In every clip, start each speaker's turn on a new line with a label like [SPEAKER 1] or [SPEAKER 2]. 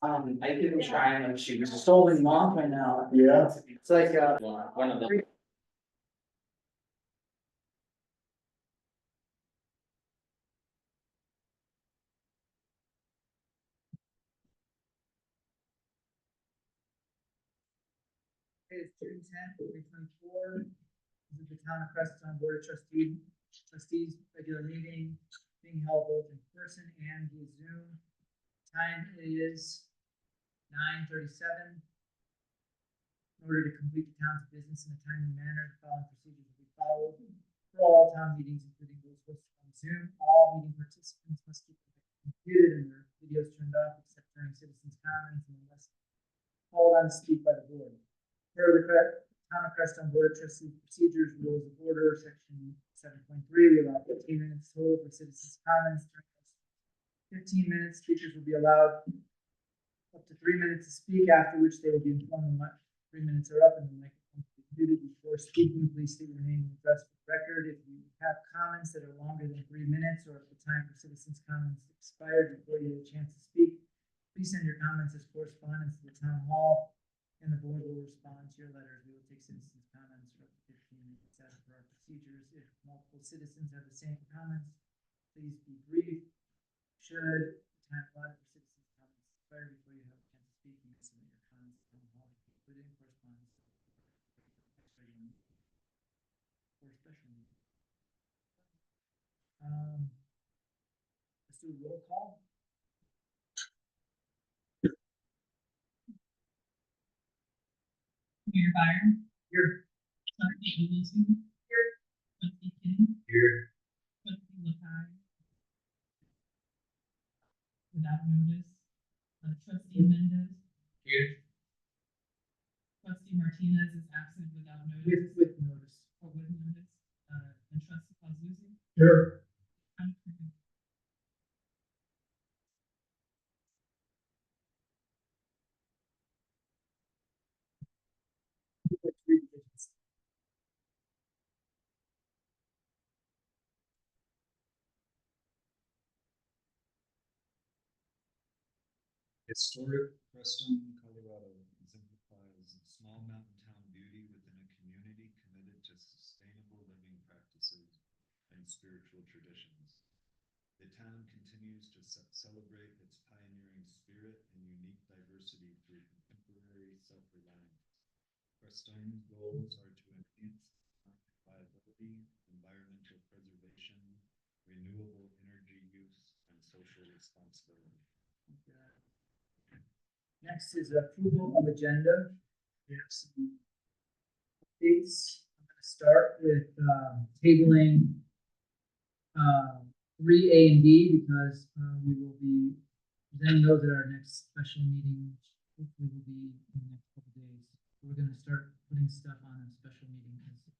[SPEAKER 1] I didn't try and she was stolen off right now.
[SPEAKER 2] Yeah.
[SPEAKER 1] It's like, one of the.
[SPEAKER 3] It's June 10th, 2024. This is the Town of Preston Board of Trustees regular meeting being held both in person and via Zoom. Time is 9:37. In order to complete the town's business in a timely manner, the following procedures will be followed. For all town meetings, including those hosted on Zoom, all meeting participants must keep their computer and their videos turned off except during citizens' comments and unless called on to speak by the board. Per the Town of Preston Board of Trustees Procedures Rules of Order, Section 7.3, we allow 15 minutes total for citizens' comments. During those 15 minutes, speakers will be allowed up to 3 minutes to speak, after which they will be informed when 3 minutes are up and the microphone will be muted. Before speaking, please state your name and address for the record. If you have comments that are longer than 3 minutes, or if the time for citizens' comments expired before you had a chance to speak, please send your comments as correspondence to the town hall, and the board will respond to your letters. We will take citizens' comments for up to 15 minutes as per our procedures. If multiple citizens have the same comments, please be brief. Should the time allotted for citizens' comments expire before you have a chance to speak, you may submit your comments to the town hall, including correspondence next regular meeting or special meeting. Let's do a roll call.
[SPEAKER 4] Mayor Byron.
[SPEAKER 3] Here.
[SPEAKER 4] Trustee Wilson. Here. Trustee King.
[SPEAKER 2] Here.
[SPEAKER 4] Trustee Lakai. Without notice. Trustee Mendez.
[SPEAKER 2] Here.
[SPEAKER 4] Trustee Martinez is absent without notice.
[SPEAKER 3] With notice.
[SPEAKER 4] Or with notice. And trustee Pazuzu.
[SPEAKER 2] Here.
[SPEAKER 5] Historic Preston, Colorado exemplifies small mountain town beauty within a community committed to sustainable living practices and spiritual traditions. The town continues to celebrate its pioneering spirit and unique diversity through contemporary self-reliance. Preston's goals are to enhance viability, environmental preservation, renewable energy use, and social responsibility.
[SPEAKER 3] Next is approval of agenda. We have some updates. I'm going to start with tabling 3A and B because we will be presenting those at our next special meeting, which hopefully will be in the next couple of days. We're going to start putting stuff on a special meeting because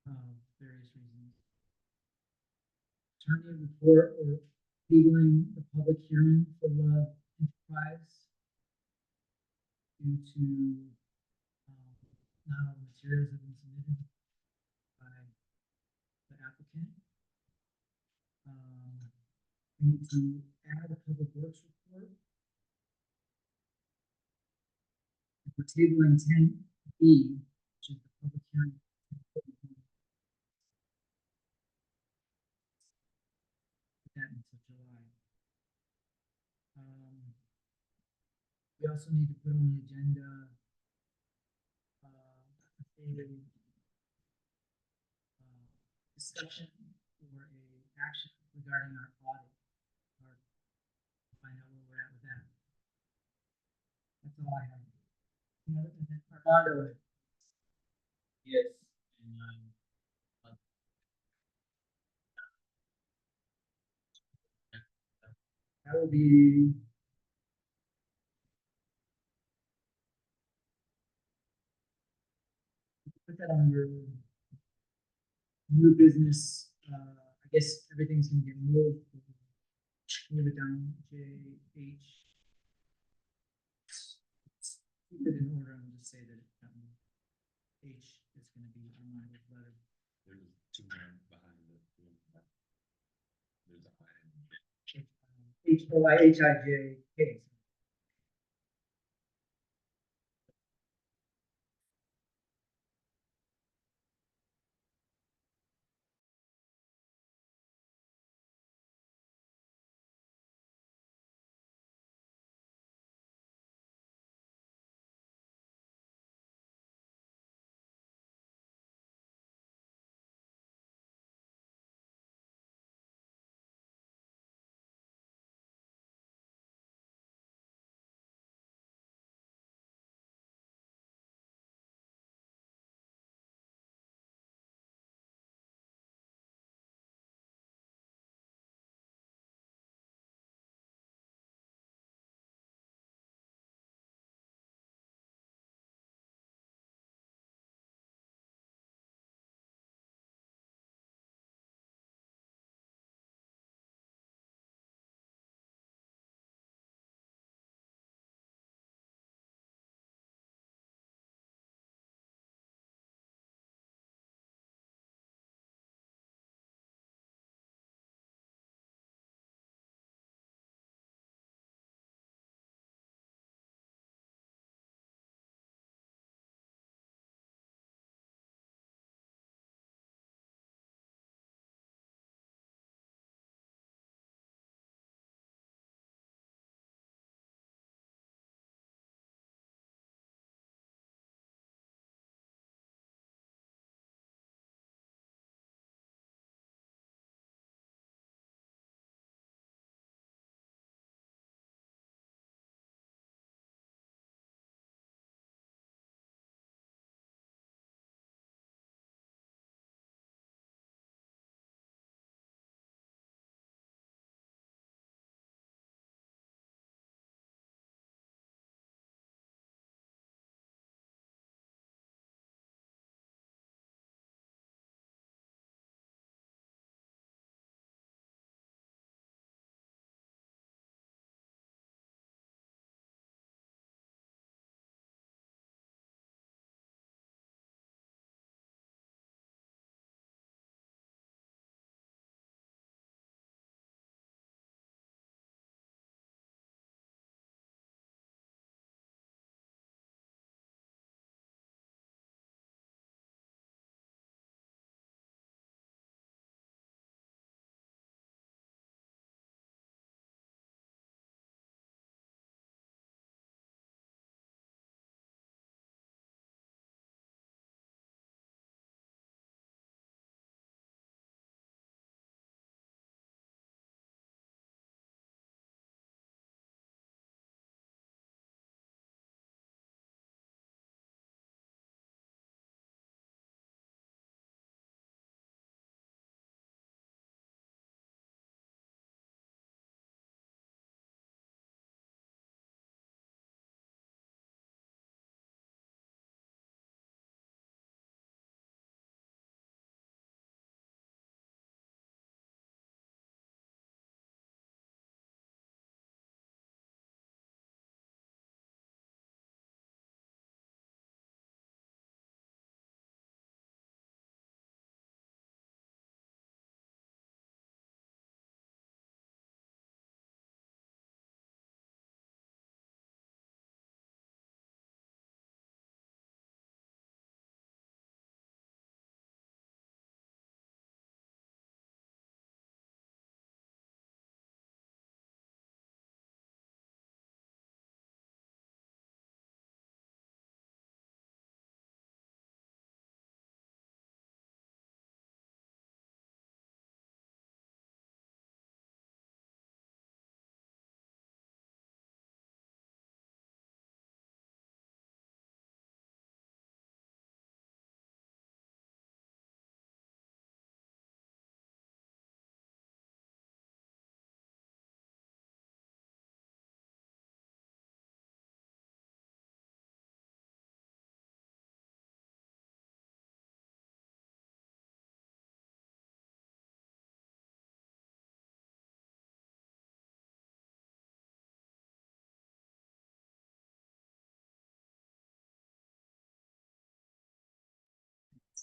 [SPEAKER 3] of various reasons. Attorney report or tabling the public hearing for Love Enterprise due to not all the materials have been submitted by the applicant. We need to add a public works report. And we're tabling 10B, which is the public hearing. Put that until July. We also need to put on the agenda a discussion or a action regarding our audit, or find out where we're at with that. That's all I have. Armando.
[SPEAKER 1] Yes.
[SPEAKER 3] That will be put that on your new business. I guess everything's gonna get moved. Move it down JH. Keep it in order and just say that H is gonna be on my letter.
[SPEAKER 5] There's two more behind it. There's a I.
[SPEAKER 3] HOIHIJK.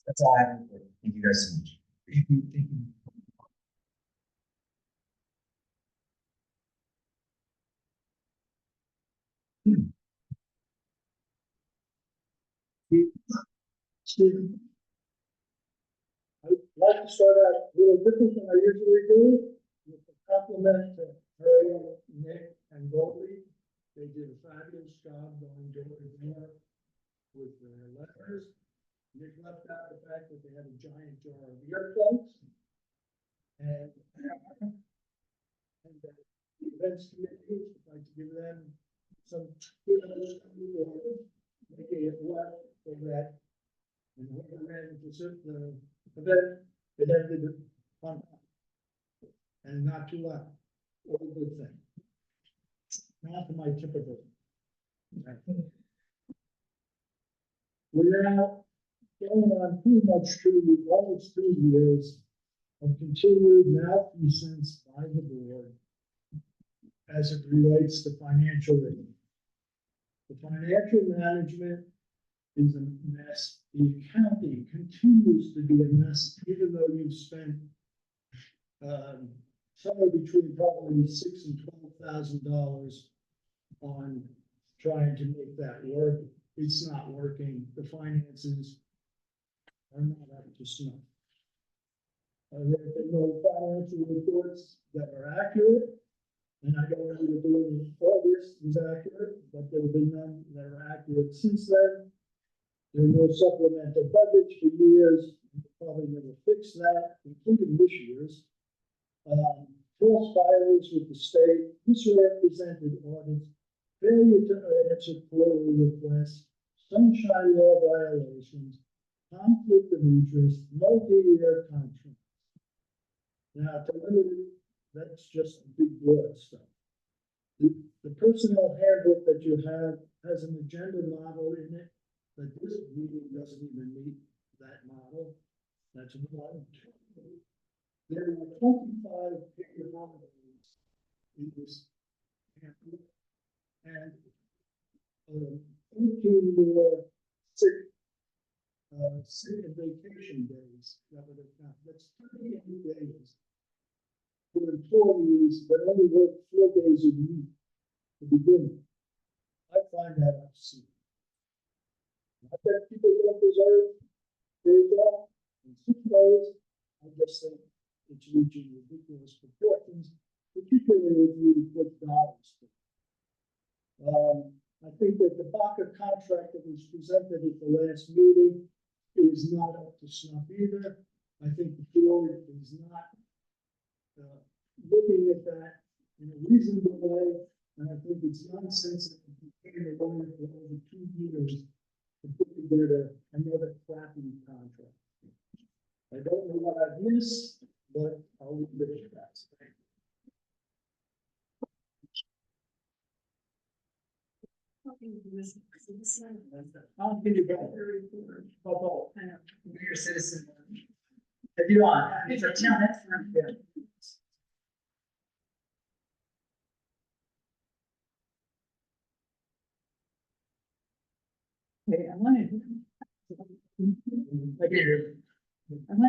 [SPEAKER 2] That's all I have. Thank you guys so much.
[SPEAKER 3] Thank you, thank you. Steve? I'd like to start out a little different than I usually do, with a compliment to Harry, Nick, and Goldie. They did a fabulous job going door to door with their letters. Nick left out the fact that they had a giant jar of earplugs. And the events committee, I'd like to give them some kudos for making it work for that. And whoever ran the event, it ended on time. And not too loud, all a good thing. Not to my typical. We're now going on pretty much almost 2 years of continued malfeasance by the board as it relates to financial aid. The financial management is a mess. The accounting continues to be a mess, even though you've spent somewhere between probably $6,000 and $12,000 on trying to make that work. It's not working. The finances are not up to snuff. There have been no financial reports that are accurate, and I don't know if doing all this is accurate, but there have been none that are accurate since then. There are no supplemental budgets for years. We'll probably never fix that, including this year's. False filings with the state, misrepresented audits, failure to answer quarterly requests, sunshine law violations, conflict of interest, multi-year contracts. Now, to limit it, that's just big broad stuff. The personnel handbook that you have has an agenda model in it, but this meeting doesn't even meet that model. That's one. There are 25 paper holidays in this handbook, and 18 more sick and vacation days. That's 38 days for employees that only work 4 days a week to begin with. I find that obscene. I bet people don't deserve days off and 6 days. I just think it's reaching ridiculous proportions, particularly if you put dollars to it. I think that the Baca contract that was presented at the last meeting is not up to snuff either. I think the board is not looking at that in a reasonable way, and I think it's nonsense that we can't go for over 2 years to put together another crappy contract. I don't know what I've missed, but I'll leave it at that. I'll give you both. Both. You're a citizen. If you want, it's a town, that's not good.
[SPEAKER 6] Okay, I wanted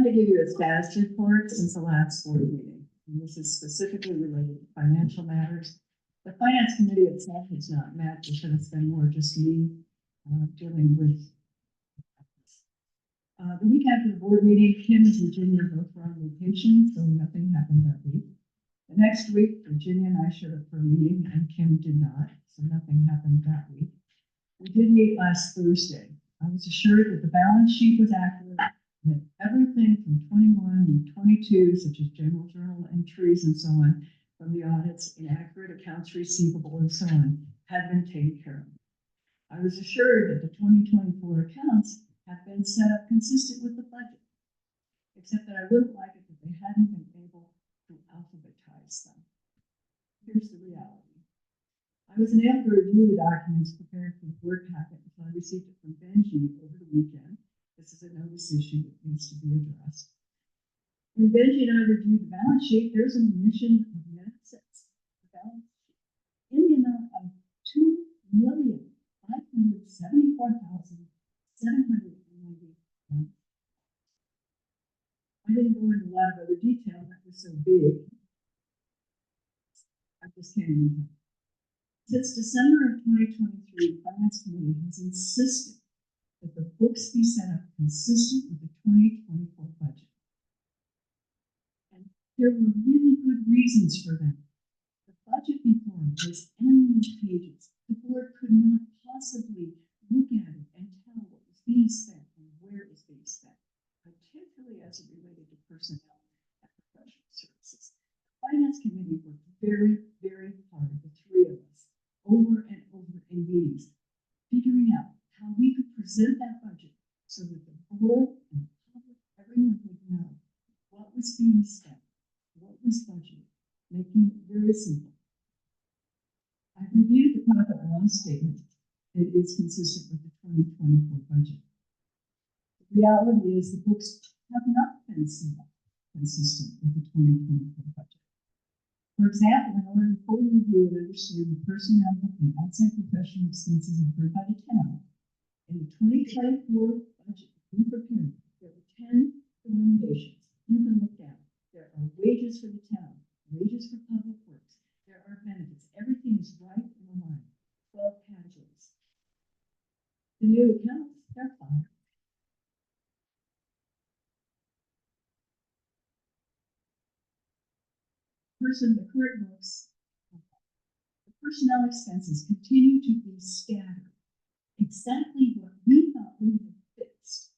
[SPEAKER 6] to give you a status report since the last board meeting. And this is specifically related to financial matters. The finance committee itself has not met, because it's been more just me dealing with. The week after the board meeting, Kim and Virginia both were on vacation, so nothing happened that week. The next week, Virginia and I showed up for a meeting, and Kim did not, so nothing happened that week. We did meet last Thursday. I was assured that the balance sheet was accurate, and that everything from 21 and 22, such as general journal entries and so on, from the audits, inaccurate accounts receivable and so on, had been taken care of. I was assured that the 2024 accounts had been set up consistent with the budget, except that I wouldn't like it that they hadn't been able to alphabetize them. Here's the reality. I was unable to review the documents prepared for the board packet until I received it from Benji over the weekend. This is a notice issue that needs to be addressed. When Benji and I reviewed the balance sheet, there's an omission of net assets. The balance sheet in the amount of $2,574,790. I didn't go into a lot of other detail, that was so big. I just can't even. Since December of 2023, the Finance Committee has insisted that the books be set up consistent with the 2024 budget. And there were really good reasons for that. The budget before was endless pages. The board could not possibly look at it and tell what was being spent and where it was being spent, particularly as it related to personnel and professional services. The Finance Committee worked very, very hard, the three of us, over and over in meetings, figuring out how we could present that budget so that the board and the public, everyone would know what was being spent, what was budgeted, making it very simple. I've reviewed the profit and loss statement. It is consistent with the 2024 budget. The reality is the books have not been set up consistent with the 2024 budget. For example, in order to fully review and understand the personnel and outside professional expenses incurred by the town, in the 2024 budget we prepared, there were 10 eliminations you can look at. There are wages for the town, wages for public works, there are benefits, everything is right in line, 12 categories. The new accounts, they're fine. The current books, the personnel expenses continue to be scattered. Exactly what we thought we had fixed.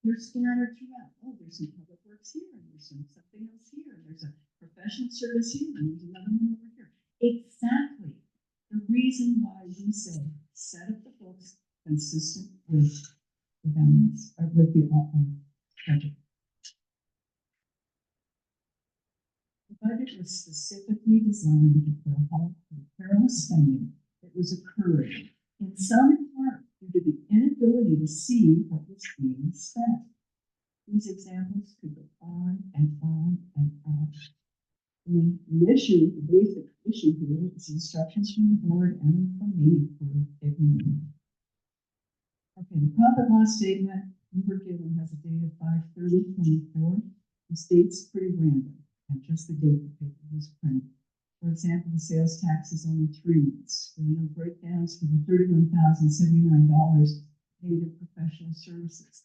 [SPEAKER 6] They're scattered throughout. Oh, there's some public works here, and there's something else here, and there's a professional service here, and there's another one over here. Exactly the reason why we say set up the books consistent with the balance, or with the budget. The budget was specifically designed to put a halt to the perilous spending that was occurring, in some part due to the inability to see what was being spent. These examples could go on and on and on. The issue, the basic issue here is instructions from the board and from me for ignoring. Okay, the profit loss statement we were given has a date of 5/30/24. The date's pretty random, and just the date the paper was printed. For example, the sales tax is only 3 months. There are no breakdowns for the $31,079 paid in professional services.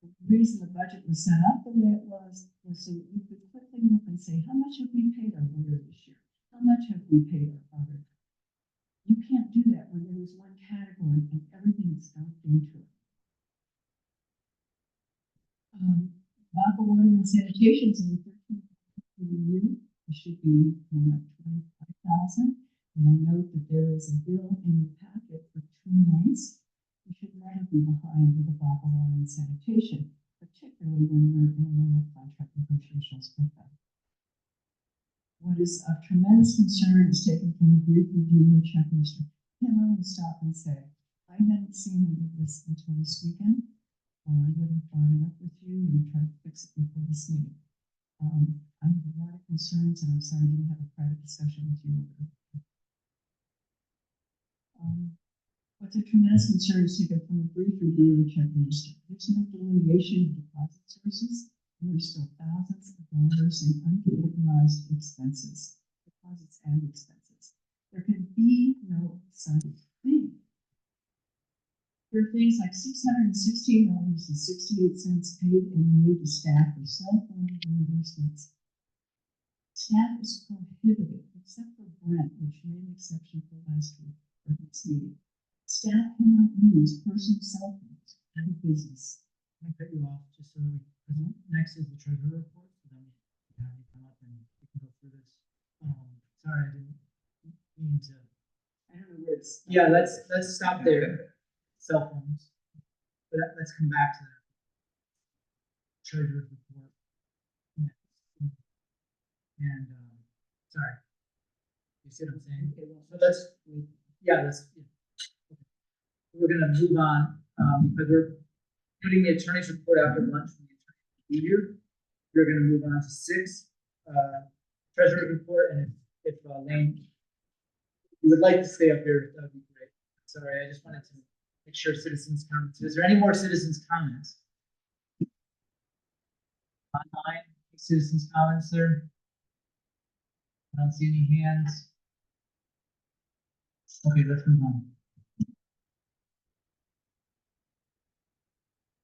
[SPEAKER 6] The reason the budget was set up the way it was so that you could quickly look and say, how much have we paid our lawyer this year? How much have we paid our auditor? You can't do that when there is one category and everything is dumped into it. Bottled water and sanitation is in the 13th year. It should be more like 25,000. And I note that there is a bill in the packet for 2 months. We should never be behind with the bottled water and sanitation, particularly when we're in the middle of contract negotiations with them. What is of tremendous concern is taken from a brief review and checklist. Can I want to stop and say, I hadn't seen any of this until this weekend, or I would have followed up with you and tried to fix it before this meeting. I have a lot of concerns, and I'm sorry I didn't have a private discussion with you. What's a tremendous concern is taken from a brief review of the checklist. There's no delineation of deposit sources, and there's still thousands of dollars in uncategorized expenses, deposits and expenses. There can be no such thing. There are things like $616.68 paid in lieu to staff for cell phone reimbursements. Staff is prohibited, except for Brent, which made an exception for last week for this meeting. Staff cannot use personal cell phones in business.
[SPEAKER 3] I cut you off just so we, because next is the treasurer report, so then we have you come up and we can go through this. Sorry, I didn't mean to.
[SPEAKER 6] I don't know where it's.
[SPEAKER 3] Yeah, let's stop there. Cell phones. But let's come back to that. Treasurer's report. And, sorry. You see what I'm saying?
[SPEAKER 6] Okay, well,
[SPEAKER 3] So let's, yeah. We're gonna move on, because we're putting the attorney's report after lunch. Here, we're gonna move on to 6, treasurer's report, and if Lane, you would like to stay up here, that would be great. Sorry, I just wanted to make sure citizens comments. Is there any more citizens comments? online, citizens comments there? I don't see any hands. Okay, let's move on.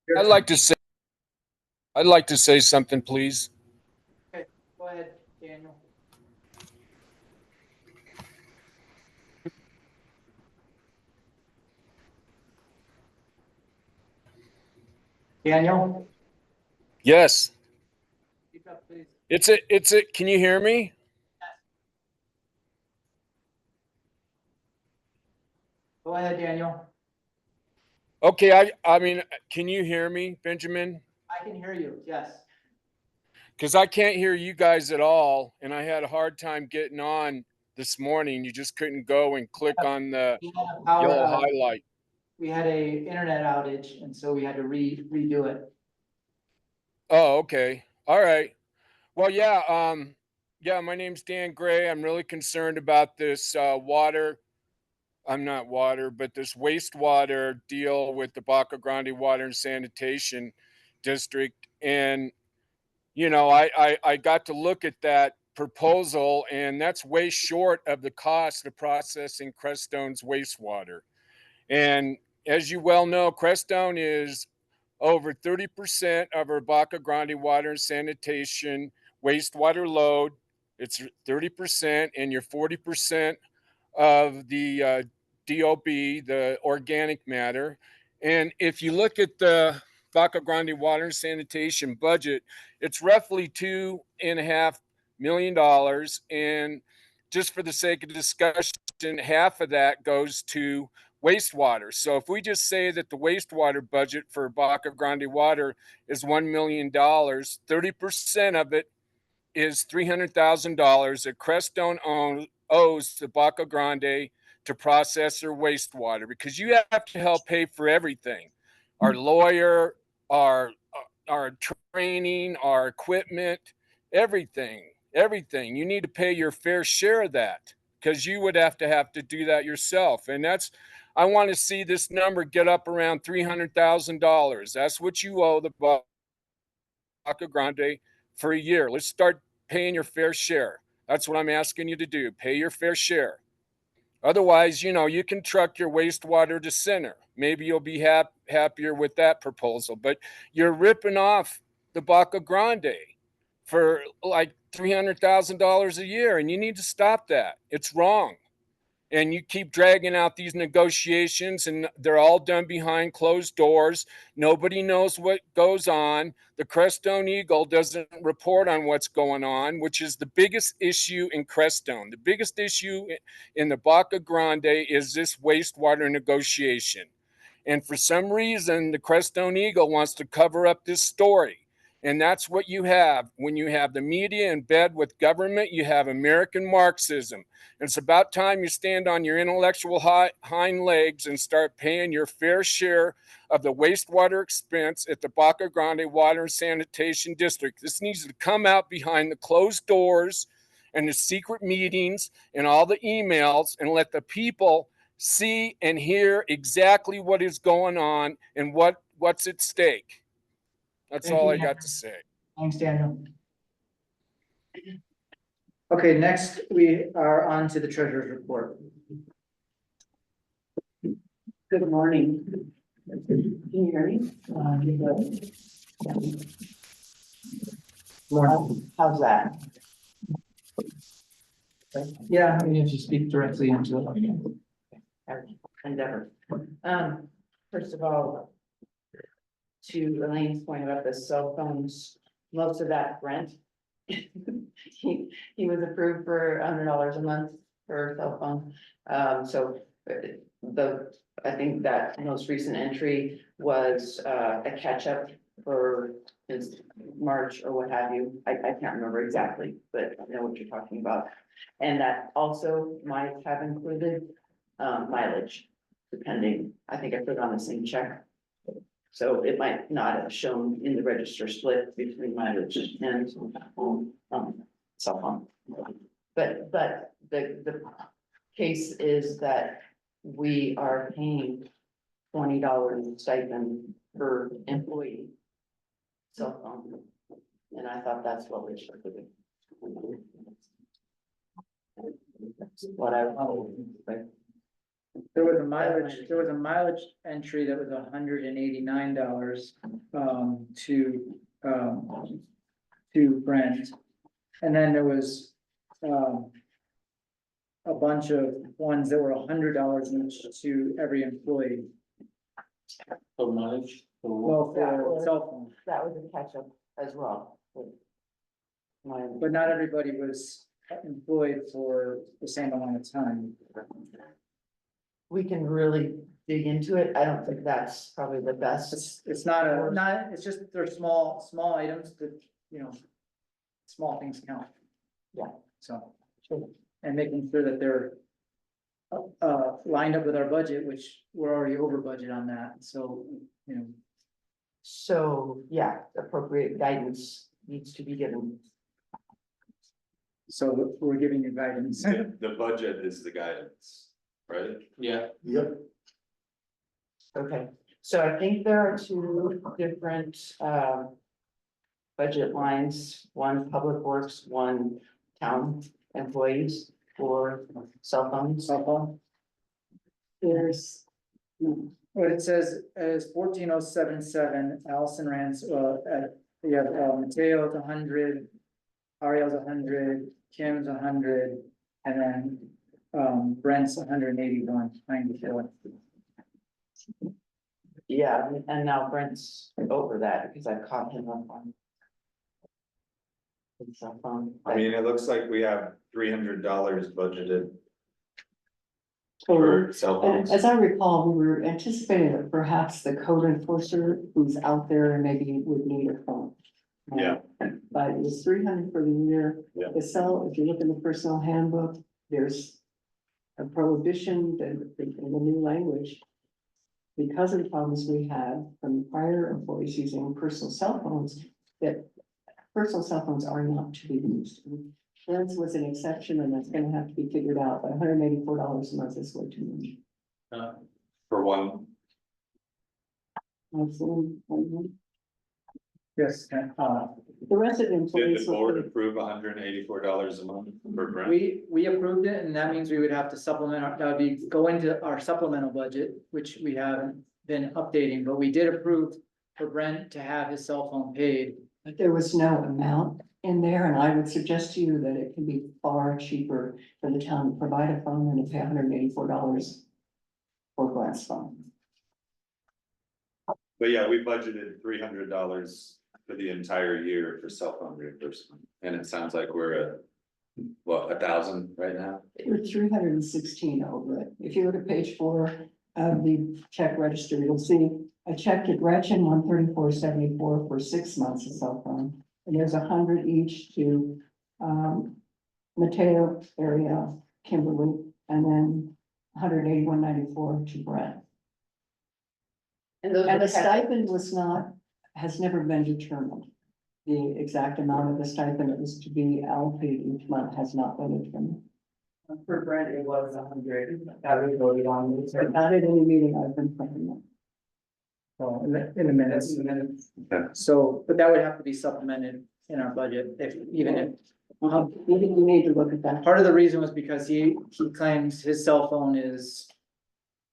[SPEAKER 3] Your
[SPEAKER 7] I'd like to say, I'd like to say something, please.
[SPEAKER 1] Okay, go ahead, Daniel. Daniel,
[SPEAKER 7] Yes,
[SPEAKER 1] speak up, please.
[SPEAKER 7] can you hear me?
[SPEAKER 1] Go ahead, Daniel.
[SPEAKER 7] Okay, I mean, can you hear me, Benjamin?
[SPEAKER 1] I can hear you, yes.
[SPEAKER 7] Because I can't hear you guys at all, and I had a hard time getting on this morning. You just couldn't go and click on the
[SPEAKER 1] We had a power
[SPEAKER 7] yellow
[SPEAKER 1] outage.
[SPEAKER 7] highlight.
[SPEAKER 1] We had a internet outage, and so we had to redo it.
[SPEAKER 7] Oh, okay. All right. Well, yeah, my name's Dan Gray. I'm really concerned about this water. I'm not water, but this wastewater deal with the Baca Grande Water and Sanitation District. And, you know, I got to look at that proposal, and that's way short of the cost of processing Creststone's wastewater. And as you well know, Creststone is over 30% of our Baca Grande Water and Sanitation wastewater load. It's 30%, and you're 40% of the DOB, the organic matter. And if you look at the Baca Grande Water and Sanitation budget, it's roughly $2.5 million. And just for the sake of discussion, half of that goes to wastewater. So if we just say that the wastewater budget for Baca Grande Water is $1 million, 30% of it is $300,000 that Creststone owes to Baca Grande to process their wastewater, because you have to help pay for everything, our lawyer, our our training, our equipment, everything. You need to pay your fair share of that, because you would have to do that yourself. And that's, I want to see this number get up around $300,000. That's what you owe the Baca Grande for a year. Let's start paying your fair share. That's what I'm asking you to do. Pay your fair share. Otherwise, you know, you can truck your wastewater to Center. Maybe you'll be happier with that proposal. But you're ripping off the Baca Grande for like $300,000 a year, and you need to stop that. It's wrong. And you keep dragging out these negotiations, and they're all done behind closed doors. Nobody knows what goes on. The Creststone Eagle doesn't report on what's going on, which is the biggest issue in Creststone. The biggest issue in the Baca Grande is this wastewater negotiation. And for some reason, the Creststone Eagle wants to cover up this story. And that's what you have. When you have the media in bed with government, you have American Marxism. And it's about time you stand on your intellectual hind legs and start paying your fair share of the wastewater expense at the Baca Grande Water and Sanitation District. This needs to come out behind the closed doors and the secret meetings and all the emails, and let the people see and hear exactly what is going on and what's at stake. That's
[SPEAKER 1] Thank
[SPEAKER 7] all
[SPEAKER 1] you,
[SPEAKER 7] I
[SPEAKER 1] Daniel.
[SPEAKER 7] got to say.
[SPEAKER 1] Thanks, Daniel. Okay, next we are on to the treasurer's report.
[SPEAKER 6] Good morning. Can you hear me? How's that?
[SPEAKER 1] Yeah, I mean, if you speak directly into it.
[SPEAKER 8] Endeavor. First of all, to Elaine's point about the cell phones, most of that rent. He was approved for $100 a month for a cell phone. So I think that most recent entry was a catch up for his March or what have you. I can't remember exactly, but I know what you're talking about. And that also might have included mileage, depending, I think I put it on the same check. So it might not have shown in the register split between mileage and cell phone. But the case is that we are paying $20 stipend per employee cell phone. And I thought that's what we should do. That's what I.
[SPEAKER 3] There was a mileage entry that was $189, to Brent. And then there was, a bunch of ones that were $100 each to every employee.
[SPEAKER 1] For mileage.
[SPEAKER 3] Well, for cell phone,
[SPEAKER 8] That was a catch up as well.
[SPEAKER 3] but not everybody was employed for the same amount of time.
[SPEAKER 8] We can really dig into it. I don't think that's probably the best.
[SPEAKER 3] It's not it's just, they're small items that, small things count.
[SPEAKER 8] Yeah.
[SPEAKER 3] So,
[SPEAKER 8] Sure.
[SPEAKER 3] and making sure that they're lined up with our budget, which we're already over budget on that, so,
[SPEAKER 8] So, yeah, appropriate guidance needs to be given.
[SPEAKER 3] so we're giving you guidance.
[SPEAKER 9] The budget is the guidance, right?
[SPEAKER 1] Yeah.
[SPEAKER 2] Yep.
[SPEAKER 8] Okay, so I think there are two different budget lines, one public works, one town employees for cell phones.
[SPEAKER 3] Cell phone.
[SPEAKER 6] There's,
[SPEAKER 3] What it says is 14077, Allison Rance, you have Mateo's 100, Ariel's 100, Kim's 100, and then Brent's 181.94.
[SPEAKER 8] Yeah, and now Brent's over that because I caught him up on. his cell phone.
[SPEAKER 9] I mean, it looks like we have $300 budgeted
[SPEAKER 6] so,
[SPEAKER 9] for cell phones.
[SPEAKER 6] as I recall, we were anticipating that perhaps the code enforcer who's out there and maybe would need a phone.
[SPEAKER 9] Yeah.
[SPEAKER 6] But it was 300 for the year.
[SPEAKER 9] Yeah.
[SPEAKER 6] The cell, if you look in the personal handbook, there's a prohibition that in the new language. Because of the problems we had from prior employees using personal cell phones, that personal cell phones are not to be used. Friends was an exception, and that's gonna have to be figured out, but $184 a month is way too much.
[SPEAKER 9] For one,
[SPEAKER 3] Yes,
[SPEAKER 6] The rest of the
[SPEAKER 9] did
[SPEAKER 6] employees.
[SPEAKER 9] the board approve $184 a month for Brent?
[SPEAKER 3] we approved it, and that means we would have to supplement, that would be, go into our supplemental budget, which we haven't been updating, but we did approve for Brent to have his cell phone paid.
[SPEAKER 6] But there was no amount in there, and I would suggest to you that it can be far cheaper for the town to provide a phone than to pay $184 for a glass phone.
[SPEAKER 9] But yeah, we budgeted $300 for the entire year for cell phone reimbursement, and it sounds like we're at, what, 1,000 right now?
[SPEAKER 6] We're 316 over it. If you look at page 4 of the check register, you'll see I checked at Gretchen 134.74 for 6 months of cell phone. And there's 100 each to Mateo area, Kimberly, and then 181.94 to Brent.
[SPEAKER 8] And those
[SPEAKER 6] And
[SPEAKER 8] are
[SPEAKER 6] the stipend was not, has never been determined. The exact amount of the stipend that was to be allocated each month has not been determined.
[SPEAKER 1] For Brent, it was 100, that we voted on.
[SPEAKER 6] But not at any meeting I've been playing them.
[SPEAKER 3] So in the minutes,
[SPEAKER 9] Okay.
[SPEAKER 3] so, but that would have to be supplemented in our budget, if, even if.
[SPEAKER 6] You need to look at that.
[SPEAKER 3] Part of the reason was because he claims his cell phone is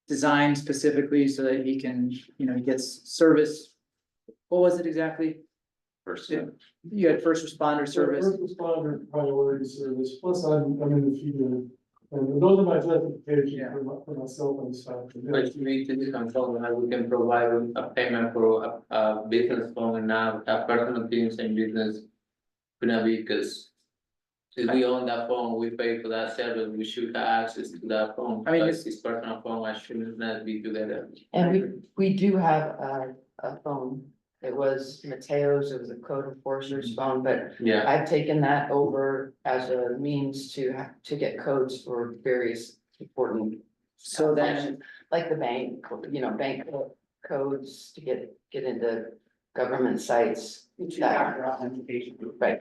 [SPEAKER 3] designed specifically so that he can, he gets service. What was it exactly?
[SPEAKER 9] First,
[SPEAKER 3] You had first responder service.
[SPEAKER 10] First responder priority service, plus I'm in the field, and those are my justifications
[SPEAKER 3] Yeah.
[SPEAKER 10] for my cell phone stuff.
[SPEAKER 1] Which we did control, how we can provide a payment for a business phone now, a personal things and business. Gonna be, because if we own that phone, we pay for that service, we should have access to that phone.
[SPEAKER 3] I mean,
[SPEAKER 1] But
[SPEAKER 3] it's-
[SPEAKER 1] his personal phone, I should not be together.
[SPEAKER 8] And we do have a phone. It was Mateo's, it was a code enforcer's phone, but
[SPEAKER 1] Yeah,
[SPEAKER 8] I've taken that over as a means to get codes for various important.
[SPEAKER 3] So then,
[SPEAKER 8] functions, like the bank, bank codes to get into government sites. Right.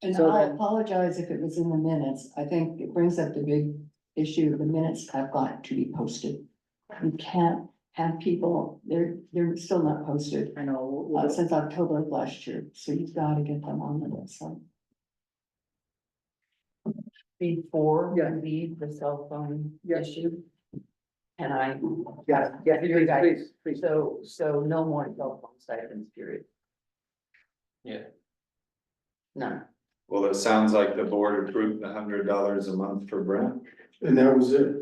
[SPEAKER 6] And
[SPEAKER 3] So
[SPEAKER 6] I
[SPEAKER 3] then-
[SPEAKER 6] apologize if it was in the minutes. I think it brings up the big issue. The minutes have got to be posted. You can't have people, they're still not posted,
[SPEAKER 3] I know, we'll-
[SPEAKER 6] since October of last year, so you've got to get them on the website.
[SPEAKER 8] Before
[SPEAKER 3] Yeah.
[SPEAKER 8] we leave the cell phone
[SPEAKER 3] Yeah.
[SPEAKER 8] issue. Can I?
[SPEAKER 3] yeah, yeah,
[SPEAKER 8] You guys-
[SPEAKER 3] please, please.
[SPEAKER 8] So no more cell phone stipends, period,
[SPEAKER 1] Yeah,
[SPEAKER 8] none.
[SPEAKER 9] Well, it sounds like the board approved $100 a month for Brent.
[SPEAKER 10] And that was it.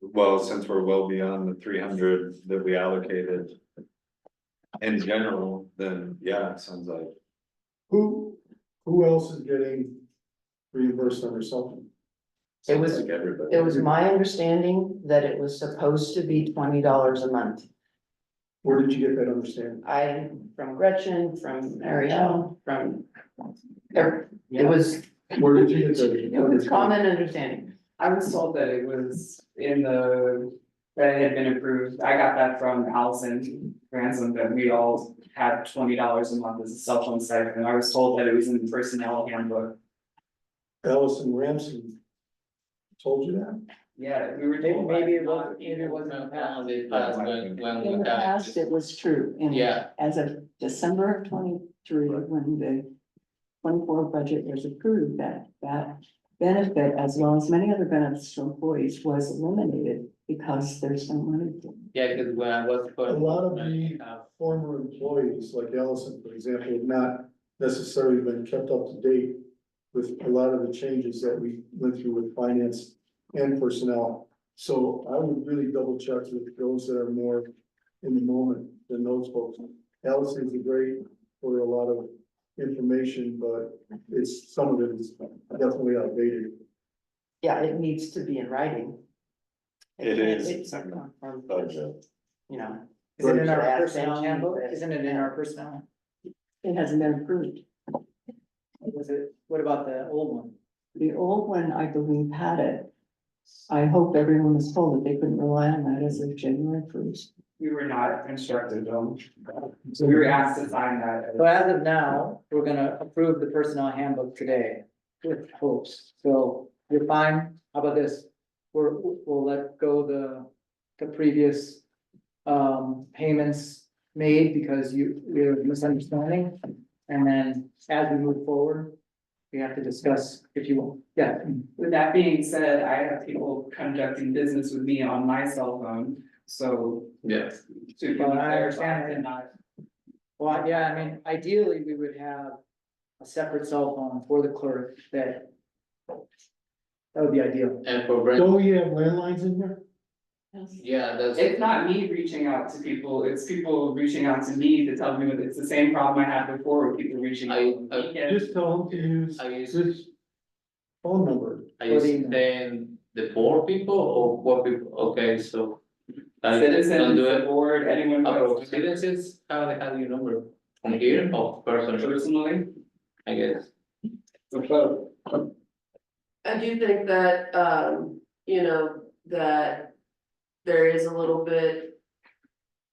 [SPEAKER 9] Well, since we're well beyond the 300 that we allocated. In general, then yeah, it sounds like.
[SPEAKER 10] Who else is getting reimbursed on their cell phone?
[SPEAKER 8] It was-
[SPEAKER 9] Like everybody.
[SPEAKER 8] It was my understanding that it was supposed to be $20 a month.
[SPEAKER 10] Where did you get that understanding?
[SPEAKER 8] From Gretchen, from Ariel, it was,
[SPEAKER 10] Where did you get that?
[SPEAKER 8] it was common understanding.
[SPEAKER 11] I was told that it was that it had been approved. I got that from Allison Ransom, that we all had $20 a month as a cell phone stipend. I was told that it was in the personnel handbook.
[SPEAKER 10] Allison Ramsey told you that?
[SPEAKER 11] Yeah, we were told.
[SPEAKER 3] Maybe it
[SPEAKER 11] not-
[SPEAKER 3] wasn't, maybe it wasn't. in the past.
[SPEAKER 1] They passed when
[SPEAKER 6] In
[SPEAKER 1] we
[SPEAKER 6] the
[SPEAKER 1] had.
[SPEAKER 6] past, it was true, and
[SPEAKER 1] Yeah,
[SPEAKER 6] as of December of 23, when the 24 budget was approved, that benefit, as well as many other benefits to employees, was eliminated because there's no money.
[SPEAKER 1] yeah, because when I was.
[SPEAKER 10] A lot of the former employees, like Allison, for example, have not necessarily been kept up to date with a lot of the changes that we went through with finance and personnel. So I would really double check with those that are more in the moment than those folks. Allison's great for a lot of information, but some of it is definitely outdated.
[SPEAKER 8] Yeah, it needs to be in writing.
[SPEAKER 9] It
[SPEAKER 8] can't-
[SPEAKER 9] is.
[SPEAKER 8] It's not from,
[SPEAKER 9] Budget.
[SPEAKER 8] you know.
[SPEAKER 3] Is it in our
[SPEAKER 8] Ask
[SPEAKER 3] personnel
[SPEAKER 8] Benji,
[SPEAKER 3] handbook?
[SPEAKER 8] but-
[SPEAKER 3] Isn't it in our personnel?
[SPEAKER 6] It hasn't been approved.
[SPEAKER 3] Was it, what about the old one?
[SPEAKER 6] The old one, I believe, had it. I hope everyone was told that they couldn't rely on that as of January 1st.
[SPEAKER 11] We were not instructed, so we were asked to sign that.
[SPEAKER 3] So as of now, we're gonna approve the personnel handbook today with hopes. So you're fine. How about this? We'll let go the previous payments made because we have a misunderstanding. And then as we move forward, we have to discuss if you want. Yeah,
[SPEAKER 11] With that being said, I have people conducting business with me on my cell phone, so.
[SPEAKER 1] yeah,
[SPEAKER 11] To
[SPEAKER 3] Well, I
[SPEAKER 11] clarify,
[SPEAKER 3] understand.
[SPEAKER 11] and not.
[SPEAKER 3] well, yeah, I mean, ideally, we would have a separate cell phone for the clerk that would be ideal.
[SPEAKER 1] and for Brent,
[SPEAKER 10] Don't we have landlines in here?
[SPEAKER 1] yeah, that's.
[SPEAKER 11] It's not me reaching out to people, it's people reaching out to me to tell me that it's the same problem I had before with people reaching out.
[SPEAKER 10] Just tell them to use
[SPEAKER 1] Are you,
[SPEAKER 10] this phone number.
[SPEAKER 1] are you saying the poor people or what people, okay, so. Don't
[SPEAKER 11] Citizens,
[SPEAKER 1] do
[SPEAKER 11] the
[SPEAKER 1] it,
[SPEAKER 11] board, anyone who
[SPEAKER 1] about
[SPEAKER 11] has
[SPEAKER 1] citizens, how they have your number, from here or personally,
[SPEAKER 11] personally,
[SPEAKER 1] I guess.
[SPEAKER 11] the vote.
[SPEAKER 12] I do think that, that there is a little bit.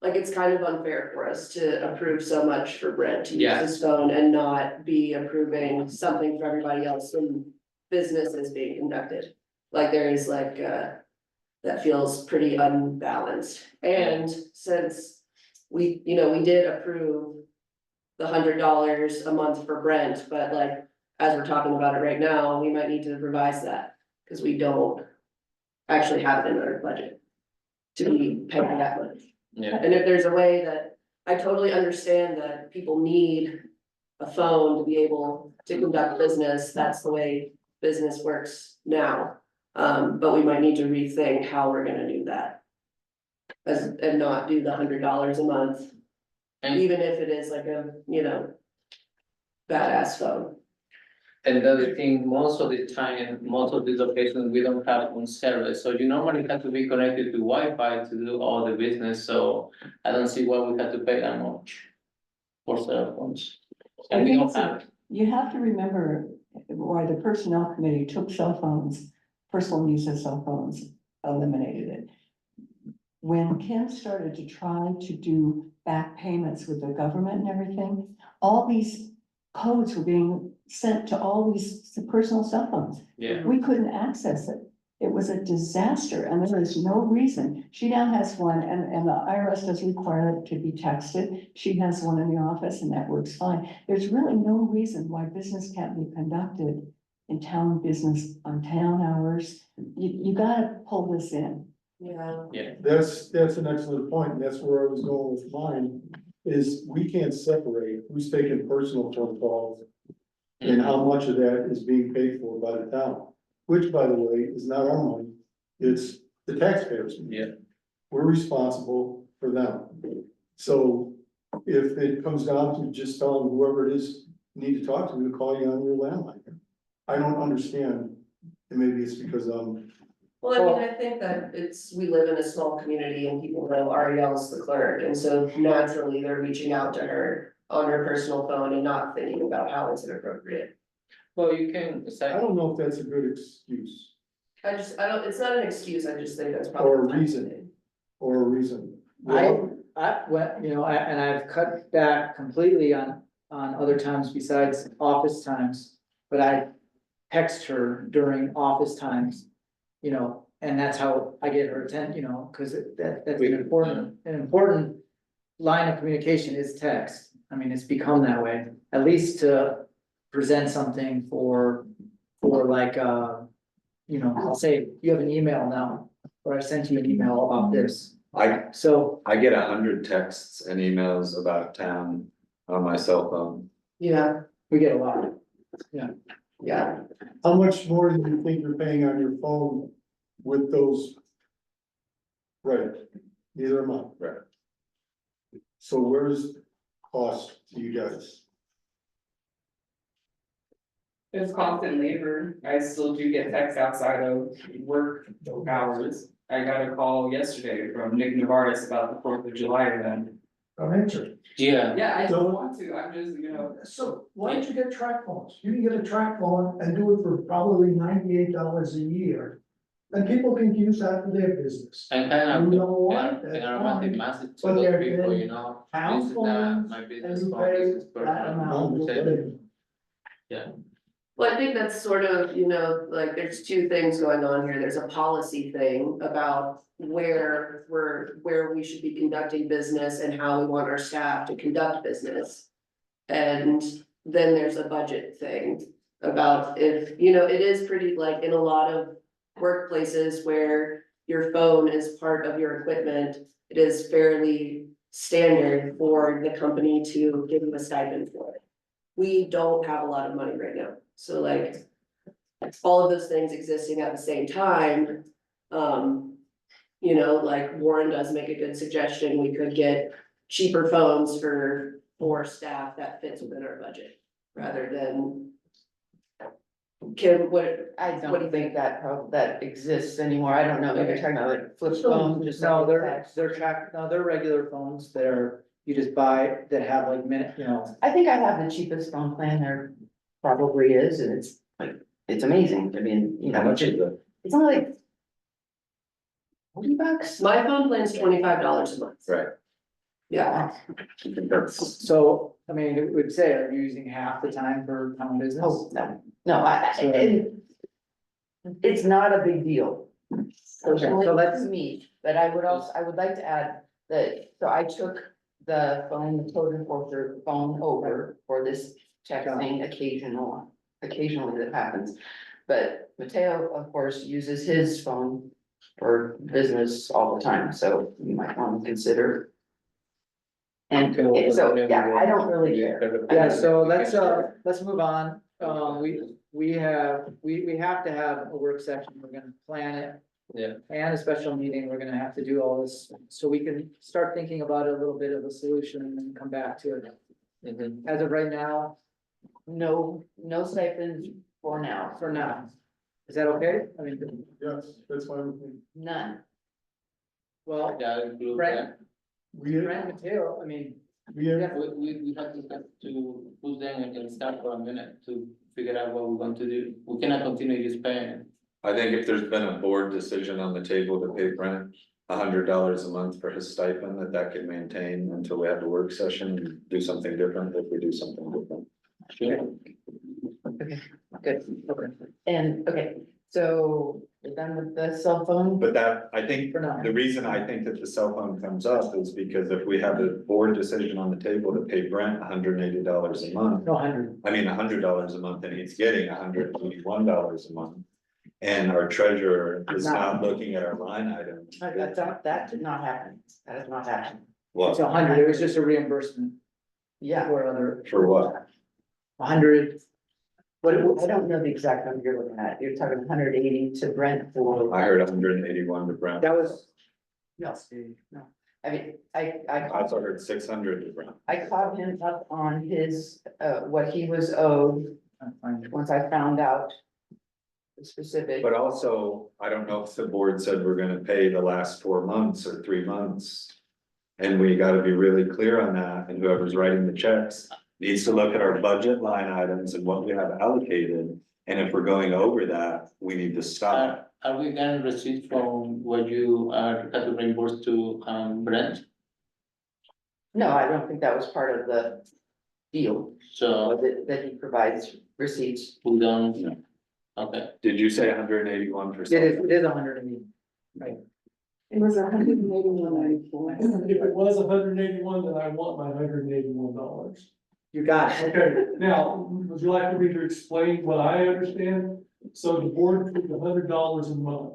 [SPEAKER 12] Like, it's kind of unfair for us to approve so much for Brent to use
[SPEAKER 1] Yeah.
[SPEAKER 12] his phone and not be approving something for everybody else when business is being conducted. Like, there is like, that feels pretty unbalanced, and since we did approve the $100 a month for Brent, but like, as we're talking about it right now, we might need to revise that, because we don't actually have it in our budget to be paying that much.
[SPEAKER 1] Yeah,
[SPEAKER 12] And if there's a way that, I totally understand that people need a phone to be able to conduct business, that's the way business works now. But we might need to rethink how we're gonna do that. And not do the $100 a month,
[SPEAKER 1] and,
[SPEAKER 12] even if it is like a, badass phone.
[SPEAKER 1] and the other thing, most of the time, most of these occasions, we don't have on service, so you normally have to be connected to Wi-Fi to do all the business, so. I don't see why we have to pay that much for cell phones.
[SPEAKER 6] I
[SPEAKER 1] And we
[SPEAKER 6] think
[SPEAKER 1] don't
[SPEAKER 6] it's a-
[SPEAKER 1] have it.
[SPEAKER 6] You have to remember why the personnel committee took cell phones, personal use of cell phones, eliminated it. When Kim started to try to do back payments with the government and everything, all these codes were being sent to all these personal cell phones.
[SPEAKER 1] Yeah,
[SPEAKER 6] We couldn't access it. It was a disaster and there is no reason. She now has one and the IRS does require it to be texted. She has one in the office and that works fine. There's really no reason why business can't be conducted in town business on town hours. You gotta pull this in.
[SPEAKER 12] Yeah.
[SPEAKER 10] That's an excellent point, and that's where I was going with mine, is we can't separate who's taking personal phone calls and how much of that is being paid for by the town, which, by the way, is not our money, it's the taxpayers' money.
[SPEAKER 1] Yeah.
[SPEAKER 10] We're responsible for them. So if it comes down to just telling whoever it is you need to talk to call you on your landline, I don't understand, and maybe it's because
[SPEAKER 12] Well, I mean, I think that we live in a small community and people know Ariel's the clerk, and so naturally they're reaching out to her on her personal phone and not thinking about how it's inappropriate.
[SPEAKER 1] Well, you can
[SPEAKER 10] I
[SPEAKER 1] say,
[SPEAKER 10] don't know if that's a good excuse
[SPEAKER 12] I don't, it's not an excuse, I just think that's probably.
[SPEAKER 10] or a reason, or a reason.
[SPEAKER 3] And I've cut back completely on other times besides office times, but I text her during office times. And that's how I get her attention, cause that's an important line of communication is text. I mean, it's become that way, at least to present something for like, I'll say, you have an email now, or I sent you an email about this. So,
[SPEAKER 9] I get 100 texts and emails about town on my cell phone.
[SPEAKER 12] Yeah,
[SPEAKER 3] we get a lot.
[SPEAKER 12] yeah,
[SPEAKER 10] How much more do you think you're paying on your phone with those? Right, neither am I.
[SPEAKER 9] Right.
[SPEAKER 10] So where's cost to you guys?
[SPEAKER 11] It's constant labor. I still do get texts outside of work hours. I got a call yesterday from Nick Navarez about the 4th of July event.
[SPEAKER 10] I'm interested.
[SPEAKER 1] yeah,
[SPEAKER 11] Yeah, I don't want to, I'm just,
[SPEAKER 13] So why don't you get track phones? You can get a track phone and do it for probably $98 a year. And people can use that for their business.
[SPEAKER 1] and kind
[SPEAKER 13] You know what?
[SPEAKER 1] of,
[SPEAKER 13] That's
[SPEAKER 1] and automatic
[SPEAKER 13] fine.
[SPEAKER 1] message to
[SPEAKER 13] But
[SPEAKER 1] those
[SPEAKER 13] they're
[SPEAKER 1] people,
[SPEAKER 13] then
[SPEAKER 1] you know,
[SPEAKER 13] town
[SPEAKER 1] this is not
[SPEAKER 13] phones,
[SPEAKER 1] my
[SPEAKER 13] And
[SPEAKER 1] business
[SPEAKER 13] you
[SPEAKER 1] phone, this
[SPEAKER 13] pay
[SPEAKER 1] is
[SPEAKER 13] that
[SPEAKER 1] personal.
[SPEAKER 13] amount.
[SPEAKER 1] Conversation.
[SPEAKER 12] well, I think that's sort of, like, there's two things going on here, there's a policy thing about where we should be conducting business and how we want our staff to conduct business. And then there's a budget thing about if, it is pretty, like, in a lot of workplaces where your phone is part of your equipment, it is fairly standard for the company to give you a stipend for it. We don't have a lot of money right now, so like, all of those things existing at the same time. Like Warren does make a good suggestion, we could get cheaper phones for staff that fits within our budget, rather than. Kim,
[SPEAKER 8] I
[SPEAKER 12] What do you
[SPEAKER 8] don't think that exists anymore. I don't know, maybe you're talking about like flip
[SPEAKER 13] Still
[SPEAKER 8] phone, just.
[SPEAKER 3] No,
[SPEAKER 8] like
[SPEAKER 3] they're regular phones that you just buy, that have like
[SPEAKER 8] I think I have the cheapest phone plan there probably is, and it's like, it's amazing. I mean,
[SPEAKER 9] How much is it?
[SPEAKER 8] it's only like $40.
[SPEAKER 12] my phone plan's $25 a month.
[SPEAKER 9] Right.
[SPEAKER 12] Yeah,
[SPEAKER 3] So, I mean, it would say, are you using half the time for town business?
[SPEAKER 8] Oh, it's not a big deal. Personally,
[SPEAKER 3] so let's-
[SPEAKER 8] to me, but I would like to add that, so I took the code enforcer phone over for this texting occasionally that happens. But Mateo, of course, uses his phone for business all the time, so you might want to consider. And so, yeah, I don't really care.
[SPEAKER 3] Yeah, so let's move on. We have to have a work session. We're gonna plan it.
[SPEAKER 1] Yeah.
[SPEAKER 3] And a special meeting. We're gonna have to do all this, so we can start thinking about it a little bit of a solution and then come back to it. As of right now,
[SPEAKER 8] No stipends for now,
[SPEAKER 3] for now. Is that okay? I mean,
[SPEAKER 10] Yes, that's fine with me.
[SPEAKER 8] none.
[SPEAKER 3] well,
[SPEAKER 1] Yeah, I'll include
[SPEAKER 3] Brent,
[SPEAKER 1] that.
[SPEAKER 10] We,
[SPEAKER 3] Brent Mateo, I mean,
[SPEAKER 10] we have,
[SPEAKER 1] We have to push them and start for a minute to figure out what we want to do. We cannot continue just paying.
[SPEAKER 9] I think if there's been a board decision on the table to pay Brent $100 a month for his stipend, that could maintain until we have the work session and do something different if we do something different.
[SPEAKER 1] Sure.
[SPEAKER 8] Good, okay. And, okay, so it then with the cell phone?
[SPEAKER 9] But that, I think,
[SPEAKER 8] For now.
[SPEAKER 9] the reason I think that the cell phone comes up is because if we have a board decision on the table to pay Brent $180 a month.
[SPEAKER 3] No, 100.
[SPEAKER 9] I mean, $100 a month, and he's getting $181 a month. And our treasurer is not looking at our line item.
[SPEAKER 8] That did not happen. That has not happened.
[SPEAKER 3] It's
[SPEAKER 9] Well,
[SPEAKER 3] 100, it was just a reimbursement
[SPEAKER 8] Yeah,
[SPEAKER 3] for other,
[SPEAKER 9] for what?
[SPEAKER 3] 100.
[SPEAKER 8] what, I don't know the exact number you're looking at. You're talking 180 to Brent for.
[SPEAKER 9] I heard 181 to Brent.
[SPEAKER 3] That was,
[SPEAKER 8] Yes, no. I mean, I
[SPEAKER 9] I also heard 600 to Brent.
[SPEAKER 8] I caught him up on his, what he was owed, once I found out the specific.
[SPEAKER 9] But also, I don't know if the board said we're gonna pay the last 4 months or 3 months. And we gotta be really clear on that, and whoever's writing the checks needs to look at our budget line items and what we have allocated. And if we're going over that, we need to stop.
[SPEAKER 1] Are we getting receipts from what you had to reimburse to Brent?
[SPEAKER 8] No, I don't think that was part of the deal,
[SPEAKER 1] So
[SPEAKER 8] that he provides receipts.
[SPEAKER 1] we don't, okay.
[SPEAKER 9] Did you say 181
[SPEAKER 3] it is 180.
[SPEAKER 6] It was 181.94.
[SPEAKER 13] If it was 181, then I want my $181.
[SPEAKER 3] You got it.
[SPEAKER 13] Okay, now, would you like me to explain what I understand? So the board took $100 a month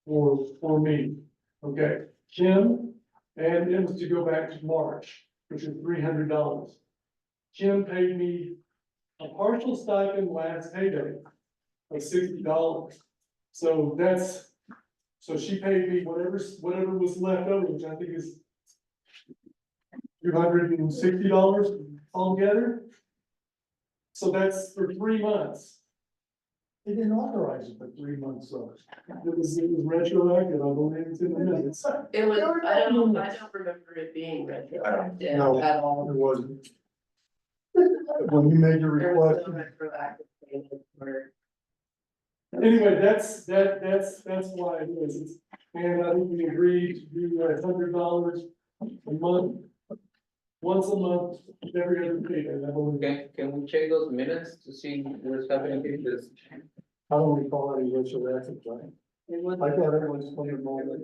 [SPEAKER 13] for me, okay? Jim, and it was to go back to March, which is $300. Jim paid me a partial stipend last payday of $60. So she paid me whatever was left over, which I think is $260 altogether. So that's for 3 months. They didn't authorize it for 3 months, so it was retroactive, I believe it's in the minutes.
[SPEAKER 12] It was, I don't remember it being retroactive
[SPEAKER 10] No.
[SPEAKER 12] at all.
[SPEAKER 10] It wasn't. When you made your
[SPEAKER 12] There was
[SPEAKER 10] request,
[SPEAKER 12] no retroactive payment for.
[SPEAKER 13] Anyway, that's why it is. And I think we agreed to do $100 a month. Once a month, every other payday, I believe.
[SPEAKER 1] Can we check those minutes to see what's happening in this?
[SPEAKER 10] I don't recall any retroactive, right? I thought everyone's from the moment.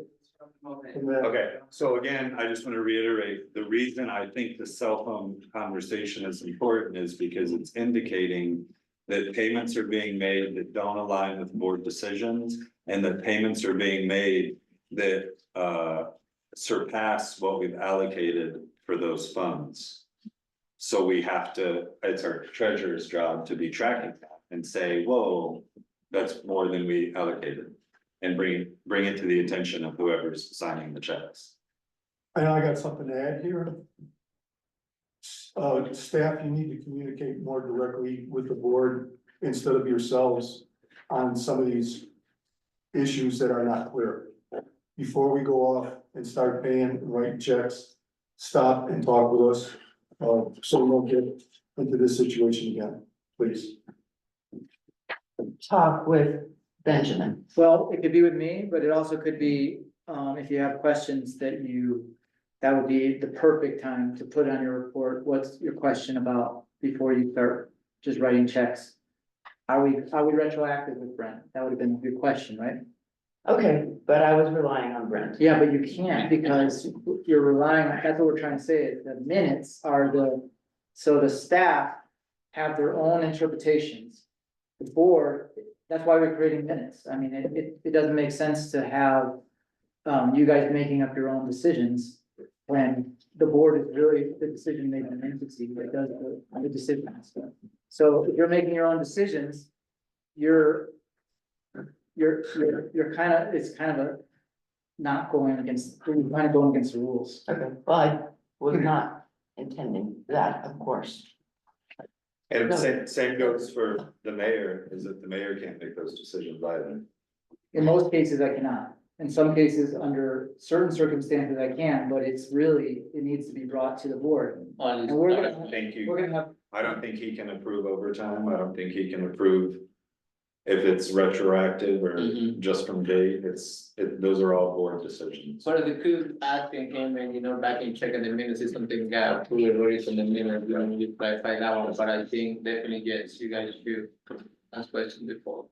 [SPEAKER 10] And that-
[SPEAKER 9] Okay, so again, I just want to reiterate, the reason I think the cell phone conversation is important is because it's indicating that payments are being made that don't align with board decisions, and that payments are being made that surpass what we've allocated for those funds. So we have to, it's our treasurer's job to be tracking that and say, whoa, that's more than we allocated. And bring it to the attention of whoever's signing the checks.
[SPEAKER 10] And I got something to add here. Staff, you need to communicate more directly with the board instead of yourselves on some of these issues that are not clear. Before we go off and start paying and writing checks, stop and talk with us, so we don't get into this situation again, please.
[SPEAKER 8] Talk with Benjamin.
[SPEAKER 3] Well, it could be with me, but it also could be, if you have questions that would be the perfect time to put on your report, what's your question about before you start just writing checks? Are we retroactive with Brent? That would have been your question, right?
[SPEAKER 8] Okay, but I was relying on Brent.
[SPEAKER 3] Yeah, but you can't because you're relying, that's what we're trying to say, is the minutes are so the staff have their own interpretations. The board, that's why we're creating minutes. I mean, it doesn't make sense to have you guys making up your own decisions when the board is really the decision-making entity that does the decisions. So if you're making your own decisions, you're kind of, it's kind of a not going against, you're kind of going against the rules.
[SPEAKER 8] Okay, well, I was not intending that, of course.
[SPEAKER 9] And same goes for the mayor, is that the mayor can't make those decisions either.
[SPEAKER 3] In most cases, I cannot. In some cases, under certain circumstances, I can, but it's really, it needs to be brought to the board. And we're
[SPEAKER 9] I
[SPEAKER 3] gonna,
[SPEAKER 9] don't think
[SPEAKER 3] we're gonna have,
[SPEAKER 9] I don't think he can approve overtime, I don't think he can approve. If it's retroactive or just from date, those are all board decisions.
[SPEAKER 1] But the could asking him and, back in checking the minutes, is something got approved or is in the minutes, we don't need to clarify that one, but I think definitely, yes, you guys should ask questions before.